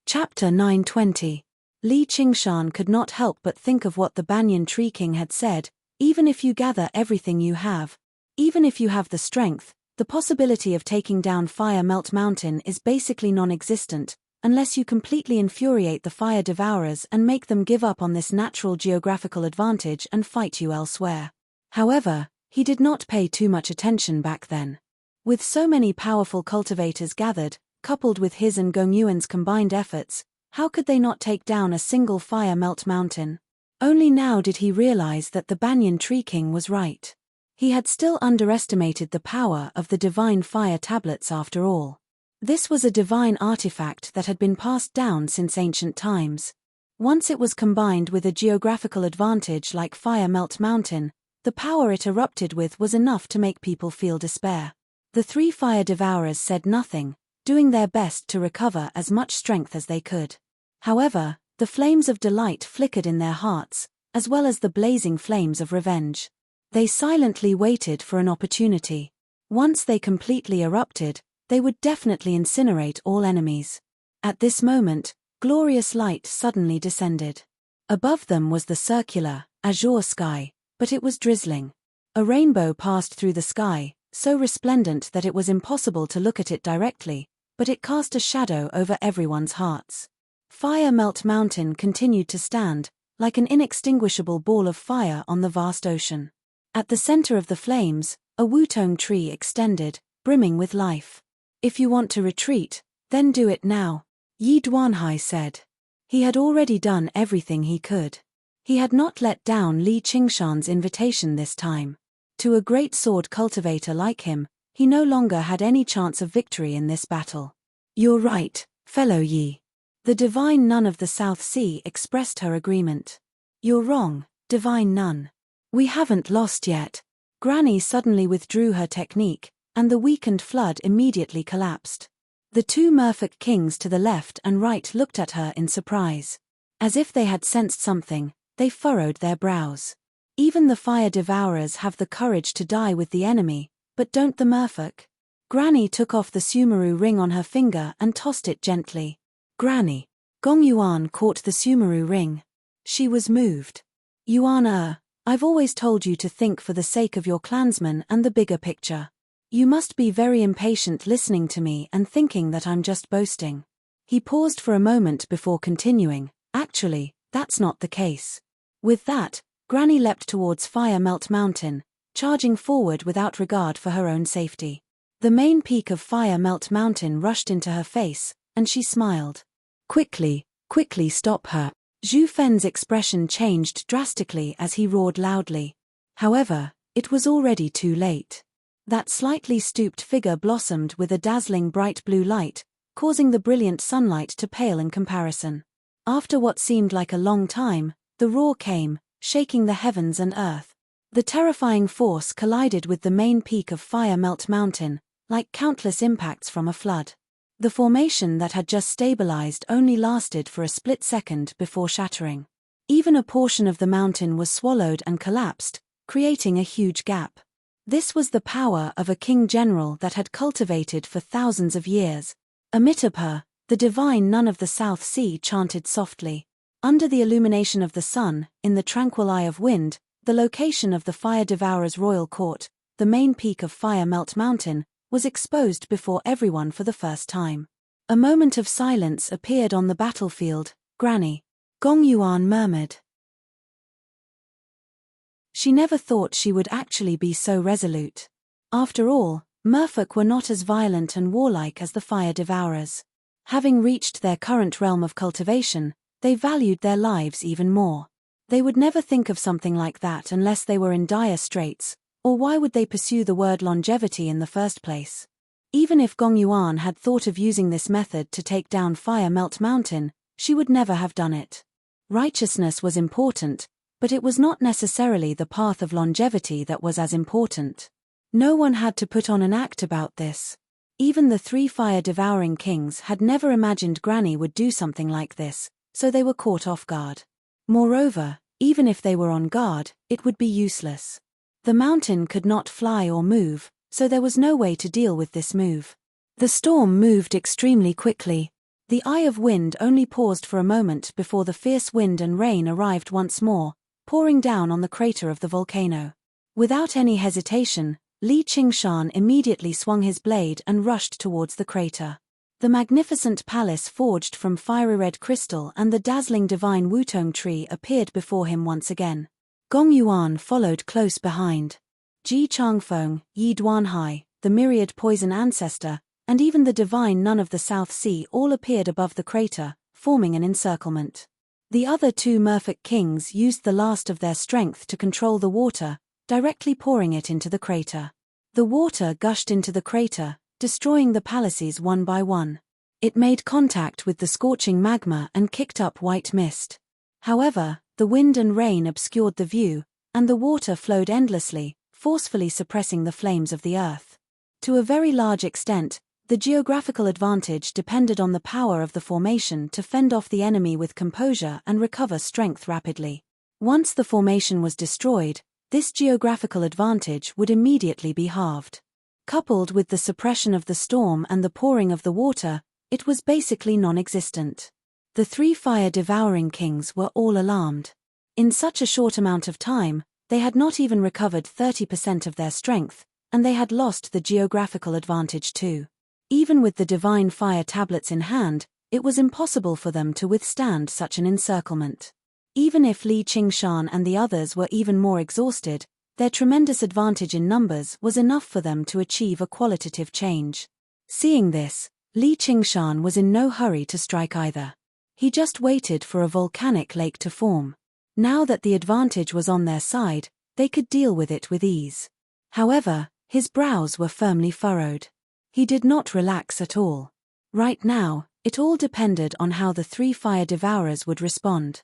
Chapter 920. Li Qingshan could not help but think of what the Banyan Tree King had said, even if you gather everything you have, even if you have the strength, the possibility of taking down Fire Melt Mountain is basically non-existent, unless you completely infuriate the fire devourers and make them give up on this natural geographical advantage and fight you elsewhere. However, he did not pay too much attention back then. With so many powerful cultivators gathered, coupled with his and Gong Yuan's combined efforts, how could they not take down a single Fire Melt Mountain? Only now did he realize that the Banyan Tree King was right. He had still underestimated the power of the divine fire tablets after all. This was a divine artifact that had been passed down since ancient times. Once it was combined with a geographical advantage like Fire Melt Mountain, the power it erupted with was enough to make people feel despair. The three fire devourers said nothing, doing their best to recover as much strength as they could. However, the flames of delight flickered in their hearts, as well as the blazing flames of revenge. They silently waited for an opportunity. Once they completely erupted, they would definitely incinerate all enemies. At this moment, glorious light suddenly descended. Above them was the circular, azure sky, but it was drizzling. A rainbow passed through the sky, so resplendent that it was impossible to look at it directly, but it cast a shadow over everyone's hearts. Fire Melt Mountain continued to stand, like an inextinguishable ball of fire on the vast ocean. At the center of the flames, a wutong tree extended, brimming with life. If you want to retreat, then do it now, Yi Duanhai said. He had already done everything he could. He had not let down Li Qingshan's invitation this time. To a great sword cultivator like him, he no longer had any chance of victory in this battle. You're right, fellow Yi. The divine nun of the South Sea expressed her agreement. You're wrong, divine nun. We haven't lost yet. Granny suddenly withdrew her technique, and the weakened flood immediately collapsed. The two merfolk kings to the left and right looked at her in surprise. As if they had sensed something, they furrowed their brows. Even the fire devourers have the courage to die with the enemy, but don't the merfolk? Granny took off the Sumeru ring on her finger and tossed it gently. Granny. Gong Yuan caught the Sumeru ring. She was moved. Yuan, I've always told you to think for the sake of your clansmen and the bigger picture. You must be very impatient listening to me and thinking that I'm just boasting. He paused for a moment before continuing, actually, that's not the case. With that, Granny leapt towards Fire Melt Mountain, charging forward without regard for her own safety. The main peak of Fire Melt Mountain rushed into her face, and she smiled. Quickly stop her. Zhu Fen's expression changed drastically as he roared loudly. However, it was already too late. That slightly stooped figure blossomed with a dazzling bright blue light, causing the brilliant sunlight to pale in comparison. After what seemed like a long time, the roar came, shaking the heavens and earth. The terrifying force collided with the main peak of Fire Melt Mountain, like countless impacts from a flood. The formation that had just stabilized only lasted for a split second before shattering. Even a portion of the mountain was swallowed and collapsed, creating a huge gap. This was the power of a king general that had cultivated for thousands of years. Amitabha, the divine nun of the South Sea, chanted softly. Under the illumination of the sun, in the tranquil eye of wind, the location of the Fire Devourer's royal court, the main peak of Fire Melt Mountain, was exposed before everyone for the first time. A moment of silence appeared on the battlefield. Granny. Gong Yuan murmured. She never thought she would actually be so resolute. After all, merfolk were not as violent and warlike as the Fire Devourers. Having reached their current realm of cultivation, they valued their lives even more. They would never think of something like that unless they were in dire straits, or why would they pursue the word longevity in the first place? Even if Gong Yuan had thought of using this method to take down Fire Melt Mountain, she would never have done it. Righteousness was important, but it was not necessarily the path of longevity that was as important. No one had to put on an act about this. Even the 3 fire-devouring kings had never imagined Granny would do something like this, so they were caught off guard. Moreover, even if they were on guard, it would be useless. The mountain could not fly or move, so there was no way to deal with this move. The storm moved extremely quickly. The eye of wind only paused for a moment before the fierce wind and rain arrived once more, pouring down on the crater of the volcano. Without any hesitation, Li Qingshan immediately swung his blade and rushed towards the crater. The magnificent palace forged from fiery red crystal and the dazzling divine Wutong tree appeared before him once again. Gong Yuan followed close behind. Ji Changfeng, Yi Duanhai, the myriad poison ancestor, and even the divine nun of the South Sea all appeared above the crater, forming an encirclement. The other 2 merfolk kings used the last of their strength to control the water, directly pouring it into the crater. The water gushed into the crater, destroying the palaces one by one. It made contact with the scorching magma and kicked up white mist. However, the wind and rain obscured the view, and the water flowed endlessly, forcefully suppressing the flames of the earth. To a very large extent, the geographical advantage depended on the power of the formation to fend off the enemy with composure and recover strength rapidly. Once the formation was destroyed, this geographical advantage would immediately be halved. Coupled with the suppression of the storm and the pouring of the water, it was basically non-existent. The 3 fire-devouring kings were all alarmed. In such a short amount of time, they had not even recovered 30% of their strength, and they had lost the geographical advantage too. Even with the divine fire tablets in hand, it was impossible for them to withstand such an encirclement. Even if Li Qingshan and the others were even more exhausted, their tremendous advantage in numbers was enough for them to achieve a qualitative change. Seeing this, Li Qingshan was in no hurry to strike either. He just waited for a volcanic lake to form. Now that the advantage was on their side, they could deal with it with ease. However, his brows were firmly furrowed. He did not relax at all. Right now, it all depended on how the 3 fire devourers would respond.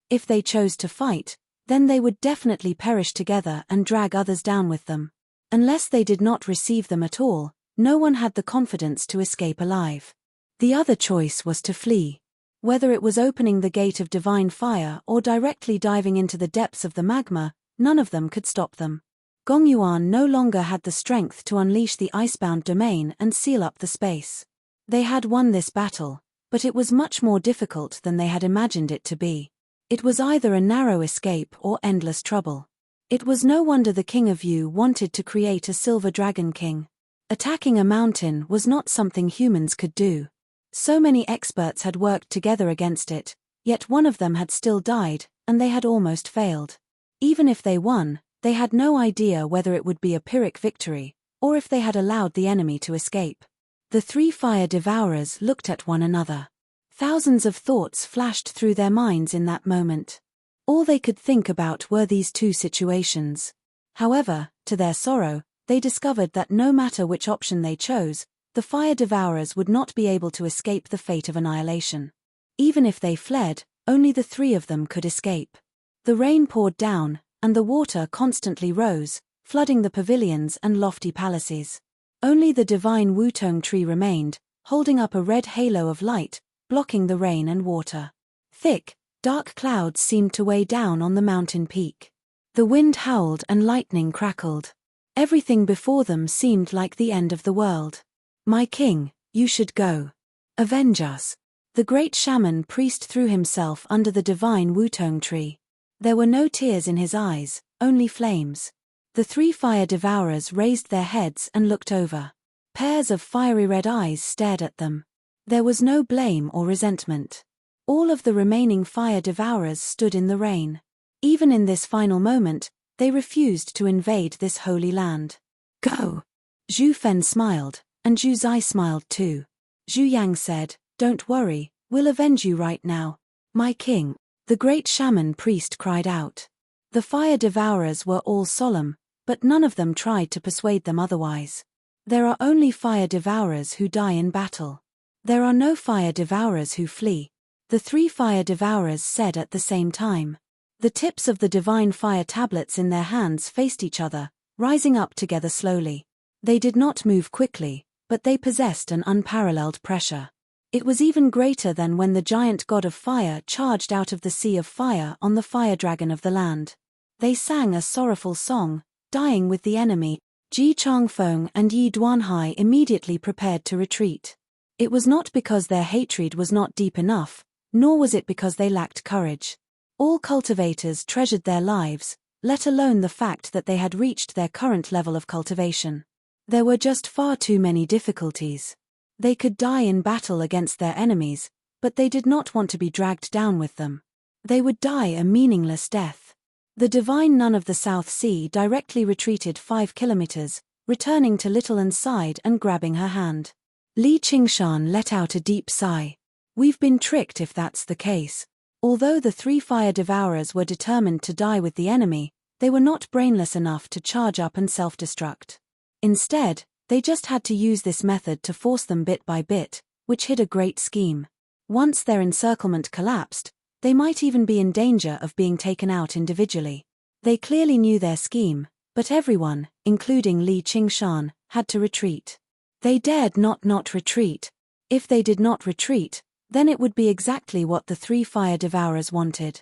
If they chose to fight, then they would definitely perish together and drag others down with them. Unless they did not receive them at all, no one had the confidence to escape alive. The other choice was to flee. Whether it was opening the gate of divine fire or directly diving into the depths of the magma, none of them could stop them. Gong Yuan no longer had the strength to unleash the icebound domain and seal up the space. They had won this battle, but it was much more difficult than they had imagined it to be. It was either a narrow escape or endless trouble. It was no wonder the king of Yu wanted to create a silver dragon king. Attacking a mountain was not something humans could do. So many experts had worked together against it, yet one of them had still died, and they had almost failed. Even if they won, they had no idea whether it would be a Pyrrhic victory, or if they had allowed the enemy to escape. The three fire devourers looked at one another. Thousands of thoughts flashed through their minds in that moment. All they could think about were these two situations. However, to their sorrow, they discovered that no matter which option they chose, the fire devourers would not be able to escape the fate of annihilation. Even if they fled, only the three of them could escape. The rain poured down, and the water constantly rose, flooding the pavilions and lofty palaces. Only the divine Wutong tree remained, holding up a red halo of light, blocking the rain and water. Thick, dark clouds seemed to weigh down on the mountain peak. The wind howled and lightning crackled. Everything before them seemed like the end of the world. "My king, you should go. Avenge us." The great shaman priest threw himself under the divine Wutong tree. There were no tears in his eyes, only flames. The three fire devourers raised their heads and looked over. Pairs of fiery red eyes stared at them. There was no blame or resentment. All of the remaining fire devourers stood in the rain. Even in this final moment, they refused to invade this holy land. "Go!" Zhu Fen smiled, and Zhu Zai smiled too. Zhu Yang said, "Don't worry, we'll avenge you right now. My king." The great shaman priest cried out. The fire devourers were all solemn, but none of them tried to persuade them otherwise. There are only fire devourers who die in battle. There are no fire devourers who flee. The three fire devourers said at the same time. The tips of the divine fire tablets in their hands faced each other, rising up together slowly. They did not move quickly, but they possessed an unparalleled pressure. It was even greater than when the giant god of fire charged out of the sea of fire on the fire dragon of the land. They sang a sorrowful song, dying with the enemy. Ji Changfeng and Yi Duanhai immediately prepared to retreat. It was not because their hatred was not deep enough, nor was it because they lacked courage. All cultivators treasured their lives, let alone the fact that they had reached their current level of cultivation. There were just far too many difficulties. They could die in battle against their enemies, but they did not want to be dragged down with them. They would die a meaningless death. The divine nun of the South Sea directly retreated 5 kilometers, returning to Little An's side and grabbing her hand. Li Qingshan let out a deep sigh. "We've been tricked if that's the case." Although the three fire devourers were determined to die with the enemy, they were not brainless enough to charge up and self-destruct. Instead, they just had to use this method to force them bit by bit, which hid a great scheme. Once their encirclement collapsed, they might even be in danger of being taken out individually. They clearly knew their scheme, but everyone, including Li Qingshan, had to retreat. They dared not retreat. If they did not retreat, then it would be exactly what the three fire devourers wanted.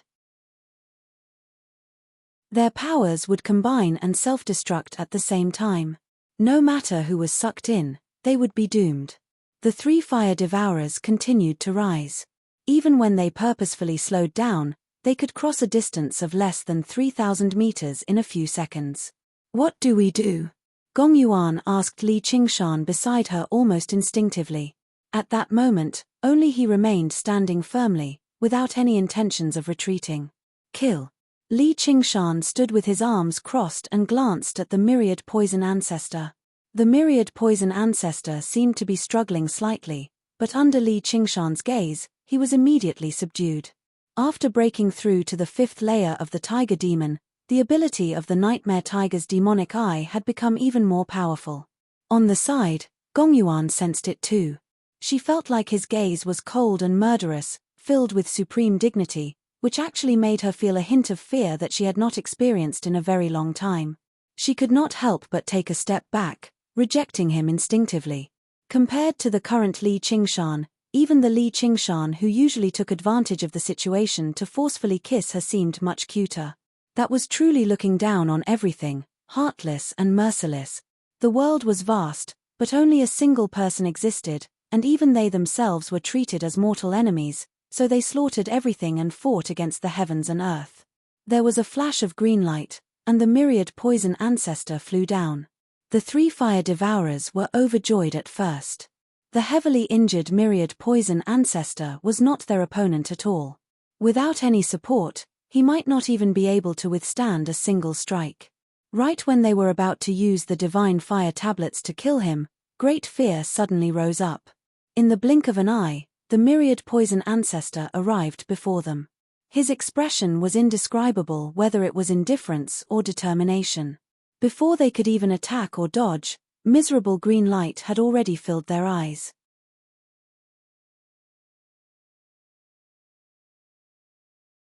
Their powers would combine and self-destruct at the same time. No matter who was sucked in, they would be doomed. The three fire devourers continued to rise. Even when they purposefully slowed down, they could cross a distance of less than 3,000 meters in a few seconds. "What do we do?" Gong Yuan asked Li Qingshan beside her almost instinctively. At that moment, only he remained standing firmly, without any intentions of retreating. "Kill." Li Qingshan stood with his arms crossed and glanced at the myriad poison ancestor. The myriad poison ancestor seemed to be struggling slightly, but under Li Qingshan's gaze, he was immediately subdued. After breaking through to the 5th layer of the tiger demon, the ability of the nightmare tiger's demonic eye had become even more powerful. On the side, Gong Yuan sensed it too. She felt like his gaze was cold and murderous, filled with supreme dignity, which actually made her feel a hint of fear that she had not experienced in a very long time. She could not help but take a step back, rejecting him instinctively. Compared to the current Li Qingshan, even the Li Qingshan who usually took advantage of the situation to forcefully kiss her seemed much cuter. That was truly looking down on everything, heartless and merciless. The world was vast, but only a single person existed, and even they themselves were treated as mortal enemies, so they slaughtered everything and fought against the heavens and earth. There was a flash of green light, and the myriad poison ancestor flew down. The 3 fire devourers were overjoyed at first. The heavily injured myriad poison ancestor was not their opponent at all. Without any support, he might not even be able to withstand a single strike. Right when they were about to use the divine fire tablets to kill him, great fear suddenly rose up. In the blink of an eye, the myriad poison ancestor arrived before them. His expression was indescribable, whether it was indifference or determination. Before they could even attack or dodge, miserable green light had already filled their eyes.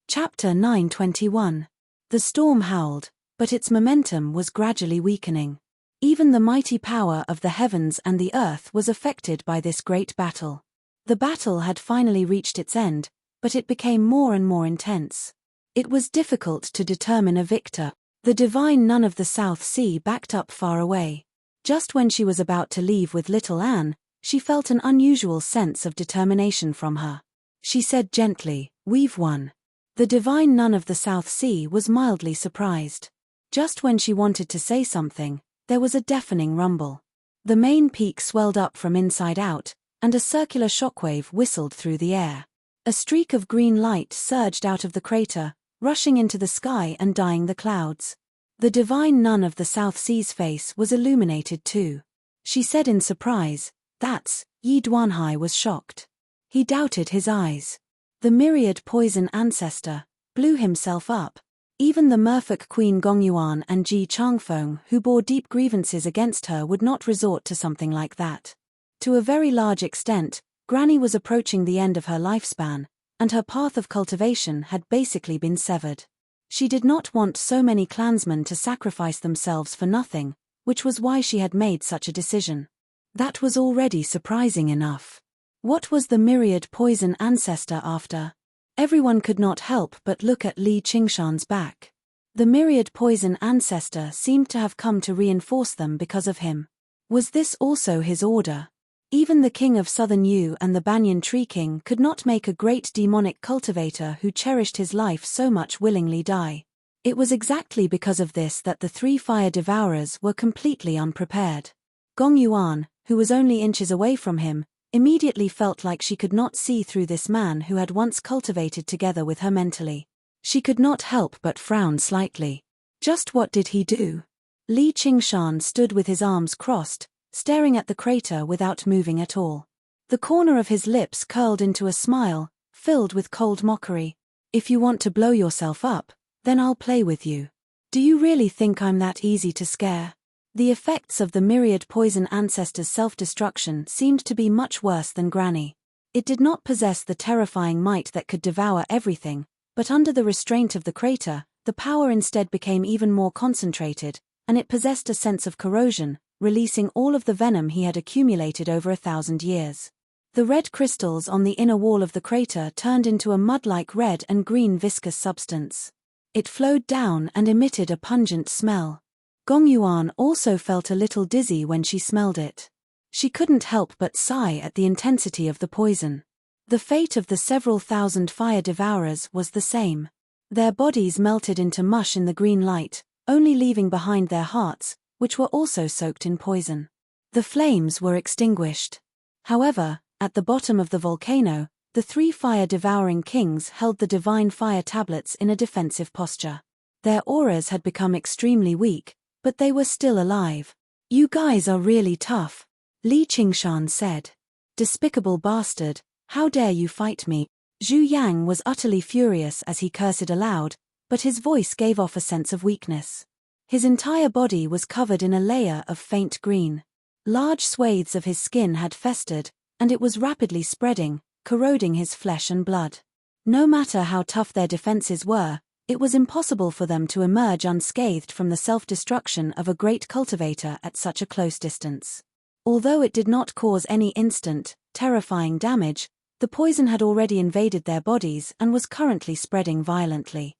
Chapter 9:21. The storm howled, but its momentum was gradually weakening. Even the mighty power of the heavens and the earth was affected by this great battle. The battle had finally reached its end, but it became more and more intense. It was difficult to determine a victor. The divine nun of the South Sea backed up far away. Just when she was about to leave with little Anne, she felt an unusual sense of determination from her. She said gently, "We've won." The divine nun of the South Sea was mildly surprised. Just when she wanted to say something, there was a deafening rumble. The main peak swelled up from inside out, and a circular shockwave whistled through the air. A streak of green light surged out of the crater, rushing into the sky and dyeing the clouds. The divine nun of the South Sea's face was illuminated too. She said in surprise, "That's..." Yi Duanhai was shocked. He doubted his eyes. The myriad poison ancestor blew himself up. Even the merfolk Queen Gongyuan and Ji Changfeng, who bore deep grievances against her, would not resort to something like that. To a very large extent, Granny was approaching the end of her lifespan, and her path of cultivation had basically been severed. She did not want so many clansmen to sacrifice themselves for nothing, which was why she had made such a decision. That was already surprising enough. What was the myriad poison ancestor after? Everyone could not help but look at Li Qingshan's back. The myriad poison ancestor seemed to have come to reinforce them because of him. Was this also his order? Even the king of Southern Yu and the Banyan Tree King could not make a great demonic cultivator who cherished his life so much willingly die. It was exactly because of this that the 3 fire devourers were completely unprepared. Gong Yuan, who was only inches away from him, immediately felt like she could not see through this man who had once cultivated together with her mentally. She could not help but frown slightly. Just what did he do? Li Qingshan stood with his arms crossed, staring at the crater without moving at all. The corner of his lips curled into a smile, filled with cold mockery. "If you want to blow yourself up, then I'll play with you. Do you really think I'm that easy to scare?" The effects of the myriad poison ancestor's self-destruction seemed to be much worse than Granny. It did not possess the terrifying might that could devour everything, but under the restraint of the crater, the power instead became even more concentrated, and it possessed a sense of corrosion, releasing all of the venom he had accumulated over 1,000 years. The red crystals on the inner wall of the crater turned into a mud-like red and green viscous substance. It flowed down and emitted a pungent smell. Gong Yuan also felt a little dizzy when she smelled it. She couldn't help but sigh at the intensity of the poison. The fate of the several thousand fire devourers was the same. Their bodies melted into mush in the green light, only leaving behind their hearts, which were also soaked in poison. The flames were extinguished. However, at the bottom of the volcano, the 3 fire-devouring kings held the divine fire tablets in a defensive posture. Their auras had become extremely weak, but they were still alive. "You guys are really tough," Li Qingshan said. "Despicable bastard, how dare you fight me?" Zhu Yang was utterly furious as he cursed aloud, but his voice gave off a sense of weakness. His entire body was covered in a layer of faint green. Large swathes of his skin had festered, and it was rapidly spreading, corroding his flesh and blood. No matter how tough their defenses were, it was impossible for them to emerge unscathed from the self-destruction of a great cultivator at such a close distance. Although it did not cause any instant, terrifying damage, the poison had already invaded their bodies and was currently spreading violently.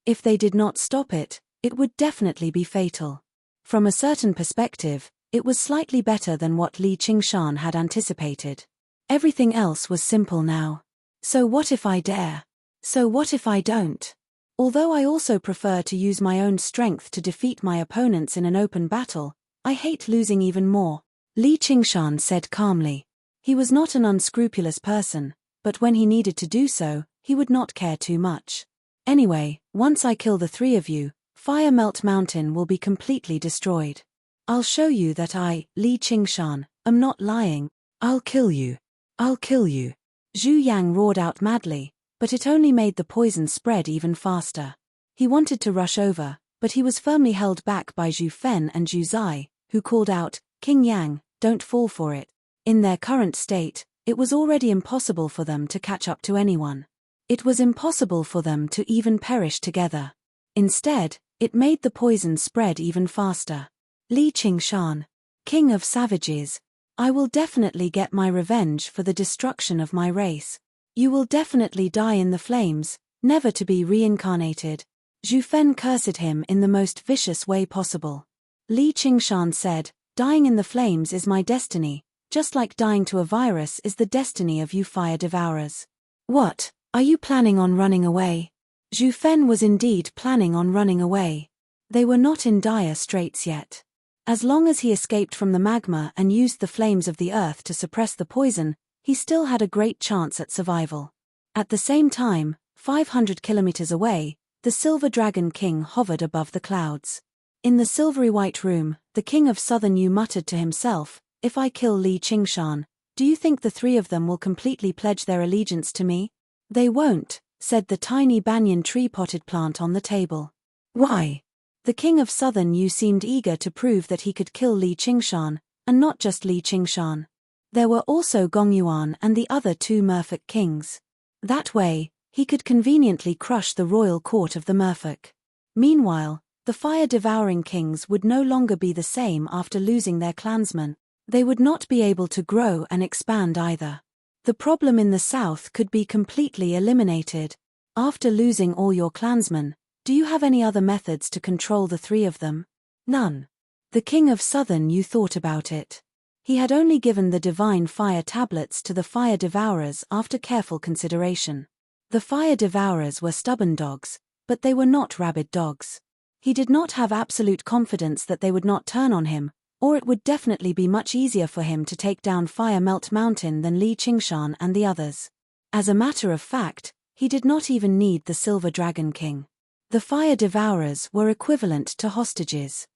If they did not stop it, it would definitely be fatal. From a certain perspective, it was slightly better than what Li Qingshan had anticipated. Everything else was simple now. So what if I dare? So what if I don't? Although I also prefer to use my own strength to defeat my opponents in an open battle, I hate losing even more, Li Qingshan said calmly. He was not an unscrupulous person, but when he needed to do so, he would not care too much. Anyway, once I kill the three of you, Fire Melt Mountain will be completely destroyed. I'll show you that I, Li Qingshan, am not lying. I'll kill you. I'll kill you. Zhu Yang roared out madly, but it only made the poison spread even faster. He wanted to rush over, but he was firmly held back by Zhu Fen and Zhu Zai, who called out, King Yang, don't fall for it. In their current state, it was already impossible for them to catch up to anyone. It was impossible for them to even perish together. Instead, it made the poison spread even faster. Li Qingshan, King of Savages, I will definitely get my revenge for the destruction of my race. You will definitely die in the flames, never to be reincarnated. Zhu Fen cursed him in the most vicious way possible. Li Qingshan said, dying in the flames is my destiny, just like dying to a virus is the destiny of you fire devourers. What, are you planning on running away? Zhu Fen was indeed planning on running away. They were not in dire straits yet. As long as he escaped from the magma and used the flames of the earth to suppress the poison, he still had a great chance at survival. At the same time, 500 kilometers away, the Silver Dragon King hovered above the clouds. In the silvery white room, the King of Southern Yu muttered to himself, if I kill Li Qingshan, do you think the three of them will completely pledge their allegiance to me? They won't, said the tiny banyan tree potted plant on the table. Why? The King of Southern Yu seemed eager to prove that he could kill Li Qingshan, and not just Li Qingshan. There were also Gongyuan and the other two merfolk kings. That way, he could conveniently crush the royal court of the merfolk. Meanwhile, the fire-devouring kings would no longer be the same after losing their clansmen. They would not be able to grow and expand either. The problem in the south could be completely eliminated. After losing all your clansmen, do you have any other methods to control the three of them? None. The King of Southern Yu thought about it. He had only given the divine fire tablets to the fire devourers after careful consideration. The fire devourers were stubborn dogs, but they were not rabid dogs. He did not have absolute confidence that they would not turn on him, or it would definitely be much easier for him to take down Fire Melt Mountain than Li Qingshan and the others. As a matter of fact, he did not even need the Silver Dragon King. The fire devourers were equivalent to hostages.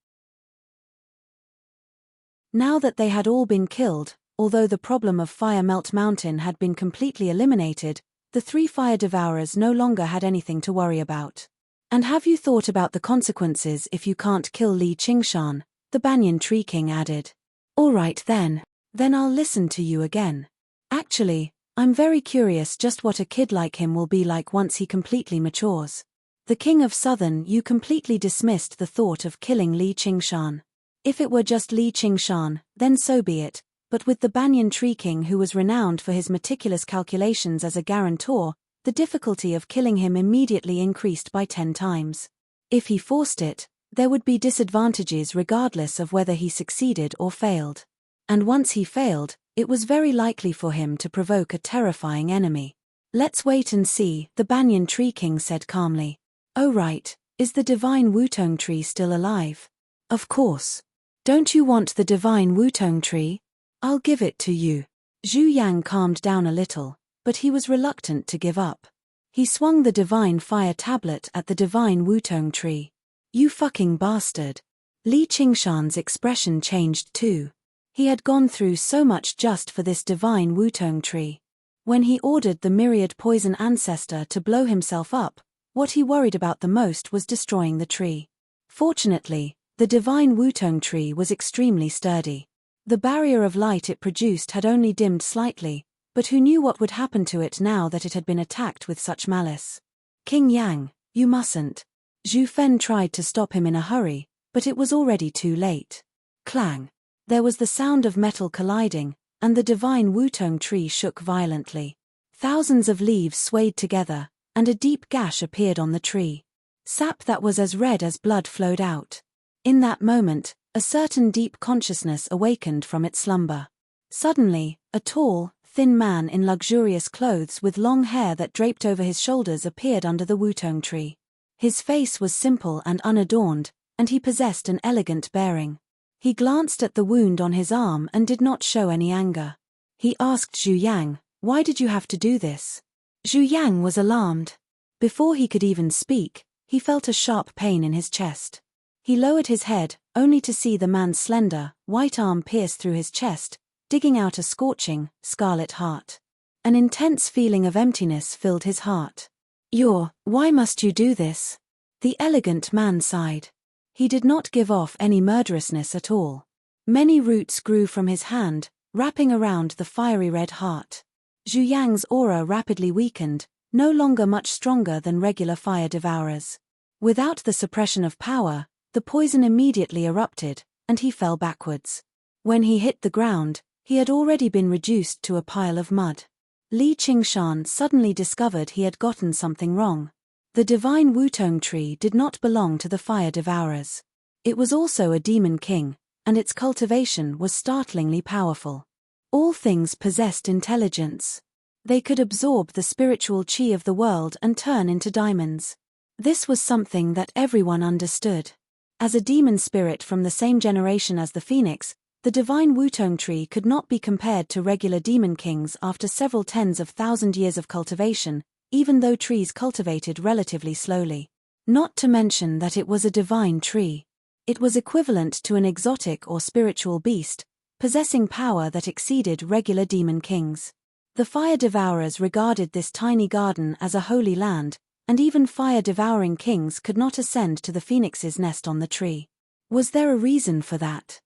Now that they had all been killed, although the problem of Fire Melt Mountain had been completely eliminated, the three fire devourers no longer had anything to worry about. And have you thought about the consequences if you can't kill Li Qingshan? The Banyan Tree King added. All right then I'll listen to you again. Actually, I'm very curious just what a kid like him will be like once he completely matures. The King of Southern Yu completely dismissed the thought of killing Li Qingshan. If it were just Li Qingshan, then so be it, but with the Banyan Tree King who was renowned for his meticulous calculations as a guarantor, the difficulty of killing him immediately increased by 10 times. If he forced it, there would be disadvantages regardless of whether he succeeded or failed. And once he failed, it was very likely for him to provoke a terrifying enemy. Let's wait and see, the Banyan Tree King said calmly. Oh right, is the divine Wutong tree still alive? Of course. Don't you want the divine Wutong tree? I'll give it to you. Zhu Yang calmed down a little, but he was reluctant to give up. He swung the divine fire tablet at the divine Wutong tree. You fucking bastard. Li Qingshan's expression changed too. He had gone through so much just for this divine Wutong tree. When he ordered the myriad poison ancestor to blow himself up, what he worried about the most was destroying the tree. Fortunately, the divine Wutong tree was extremely sturdy. The barrier of light it produced had only dimmed slightly, but who knew what would happen to it now that it had been attacked with such malice? King Yang, you mustn't. Zhu Fen tried to stop him in a hurry, but it was already too late. Clang. There was the sound of metal colliding, and the divine Wutong tree shook violently. Thousands of leaves swayed together, and a deep gash appeared on the tree. Sap that was as red as blood flowed out. In that moment, a certain deep consciousness awakened from its slumber. Suddenly, a tall, thin man in luxurious clothes with long hair that draped over his shoulders appeared under the Wutong tree. His face was simple and unadorned, and he possessed an elegant bearing. He glanced at the wound on his arm and did not show any anger. He asked Zhu Yang, "Why did you have to do this?" Zhu Yang was alarmed. Before he could even speak, he felt a sharp pain in his chest. He lowered his head, only to see the man's slender, white arm pierce through his chest, digging out a scorching, scarlet heart. An intense feeling of emptiness filled his heart. Why must you do this?" The elegant man sighed. He did not give off any murderousness at all. Many roots grew from his hand, wrapping around the fiery red heart. Zhu Yang's aura rapidly weakened, no longer much stronger than regular fire devourers. Without the suppression of power, the poison immediately erupted, and he fell backwards. When he hit the ground, he had already been reduced to a pile of mud. Li Qingshan suddenly discovered he had gotten something wrong. The divine Wutong tree did not belong to the fire devourers. It was also a demon king, and its cultivation was startlingly powerful. All things possessed intelligence. They could absorb the spiritual qi of the world and turn into diamonds. This was something that everyone understood. As a demon spirit from the same generation as the phoenix, the divine Wutong tree could not be compared to regular demon kings after several tens of thousand years of cultivation, even though trees cultivated relatively slowly. Not to mention that it was a divine tree. It was equivalent to an exotic or spiritual beast, possessing power that exceeded regular demon kings. The fire devourers regarded this tiny garden as a holy land, and even fire-devouring kings could not ascend to the phoenix's nest on the tree. Was there a reason for that?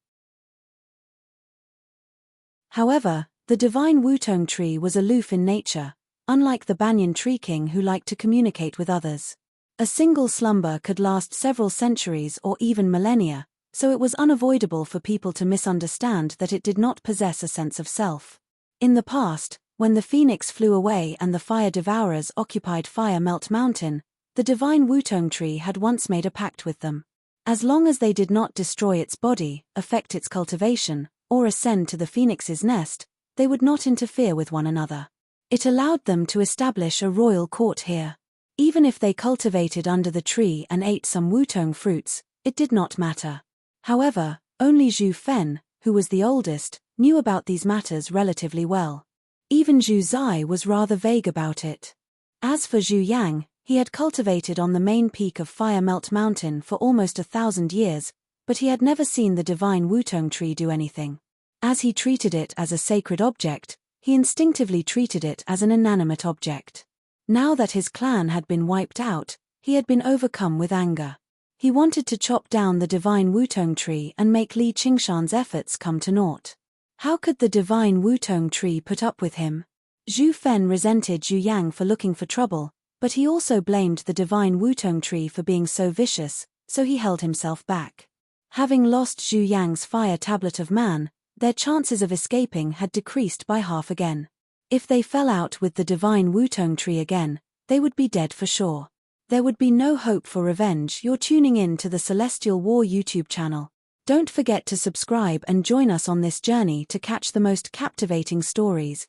However, the divine Wutong tree was aloof in nature, unlike the banyan tree king who liked to communicate with others. A single slumber could last several centuries or even millennia, so it was unavoidable for people to misunderstand that it did not possess a sense of self. In the past, when the phoenix flew away and the fire devourers occupied Fire Melt Mountain, the divine Wutong tree had once made a pact with them. As long as they did not destroy its body, affect its cultivation, or ascend to the phoenix's nest, they would not interfere with one another. It allowed them to establish a royal court here. Even if they cultivated under the tree and ate some Wutong fruits, it did not matter. However, only Zhu Fen, who was the oldest, knew about these matters relatively well. Even Zhu Zai was rather vague about it. As for Zhu Yang, he had cultivated on the main peak of Fire Melt Mountain for almost 1,000 years, but he had never seen the divine Wutong tree do anything. As he treated it as a sacred object, he instinctively treated it as an inanimate object. Now that his clan had been wiped out, he had been overcome with anger. He wanted to chop down the divine Wutong tree and make Li Qingshan's efforts come to naught. How could the divine Wutong tree put up with him? Zhu Fen resented Zhu Yang for looking for trouble, but he also blamed the divine Wutong tree for being so vicious, so he held himself back. Having lost Zhu Yang's fire tablet of man, their chances of escaping had decreased by half again. If they fell out with the divine Wutong tree again, they would be dead for sure. There would be no hope for revenge. You're tuning in to the Celestial War YouTube channel. Don't forget to subscribe and join us on this journey to catch the most captivating stories.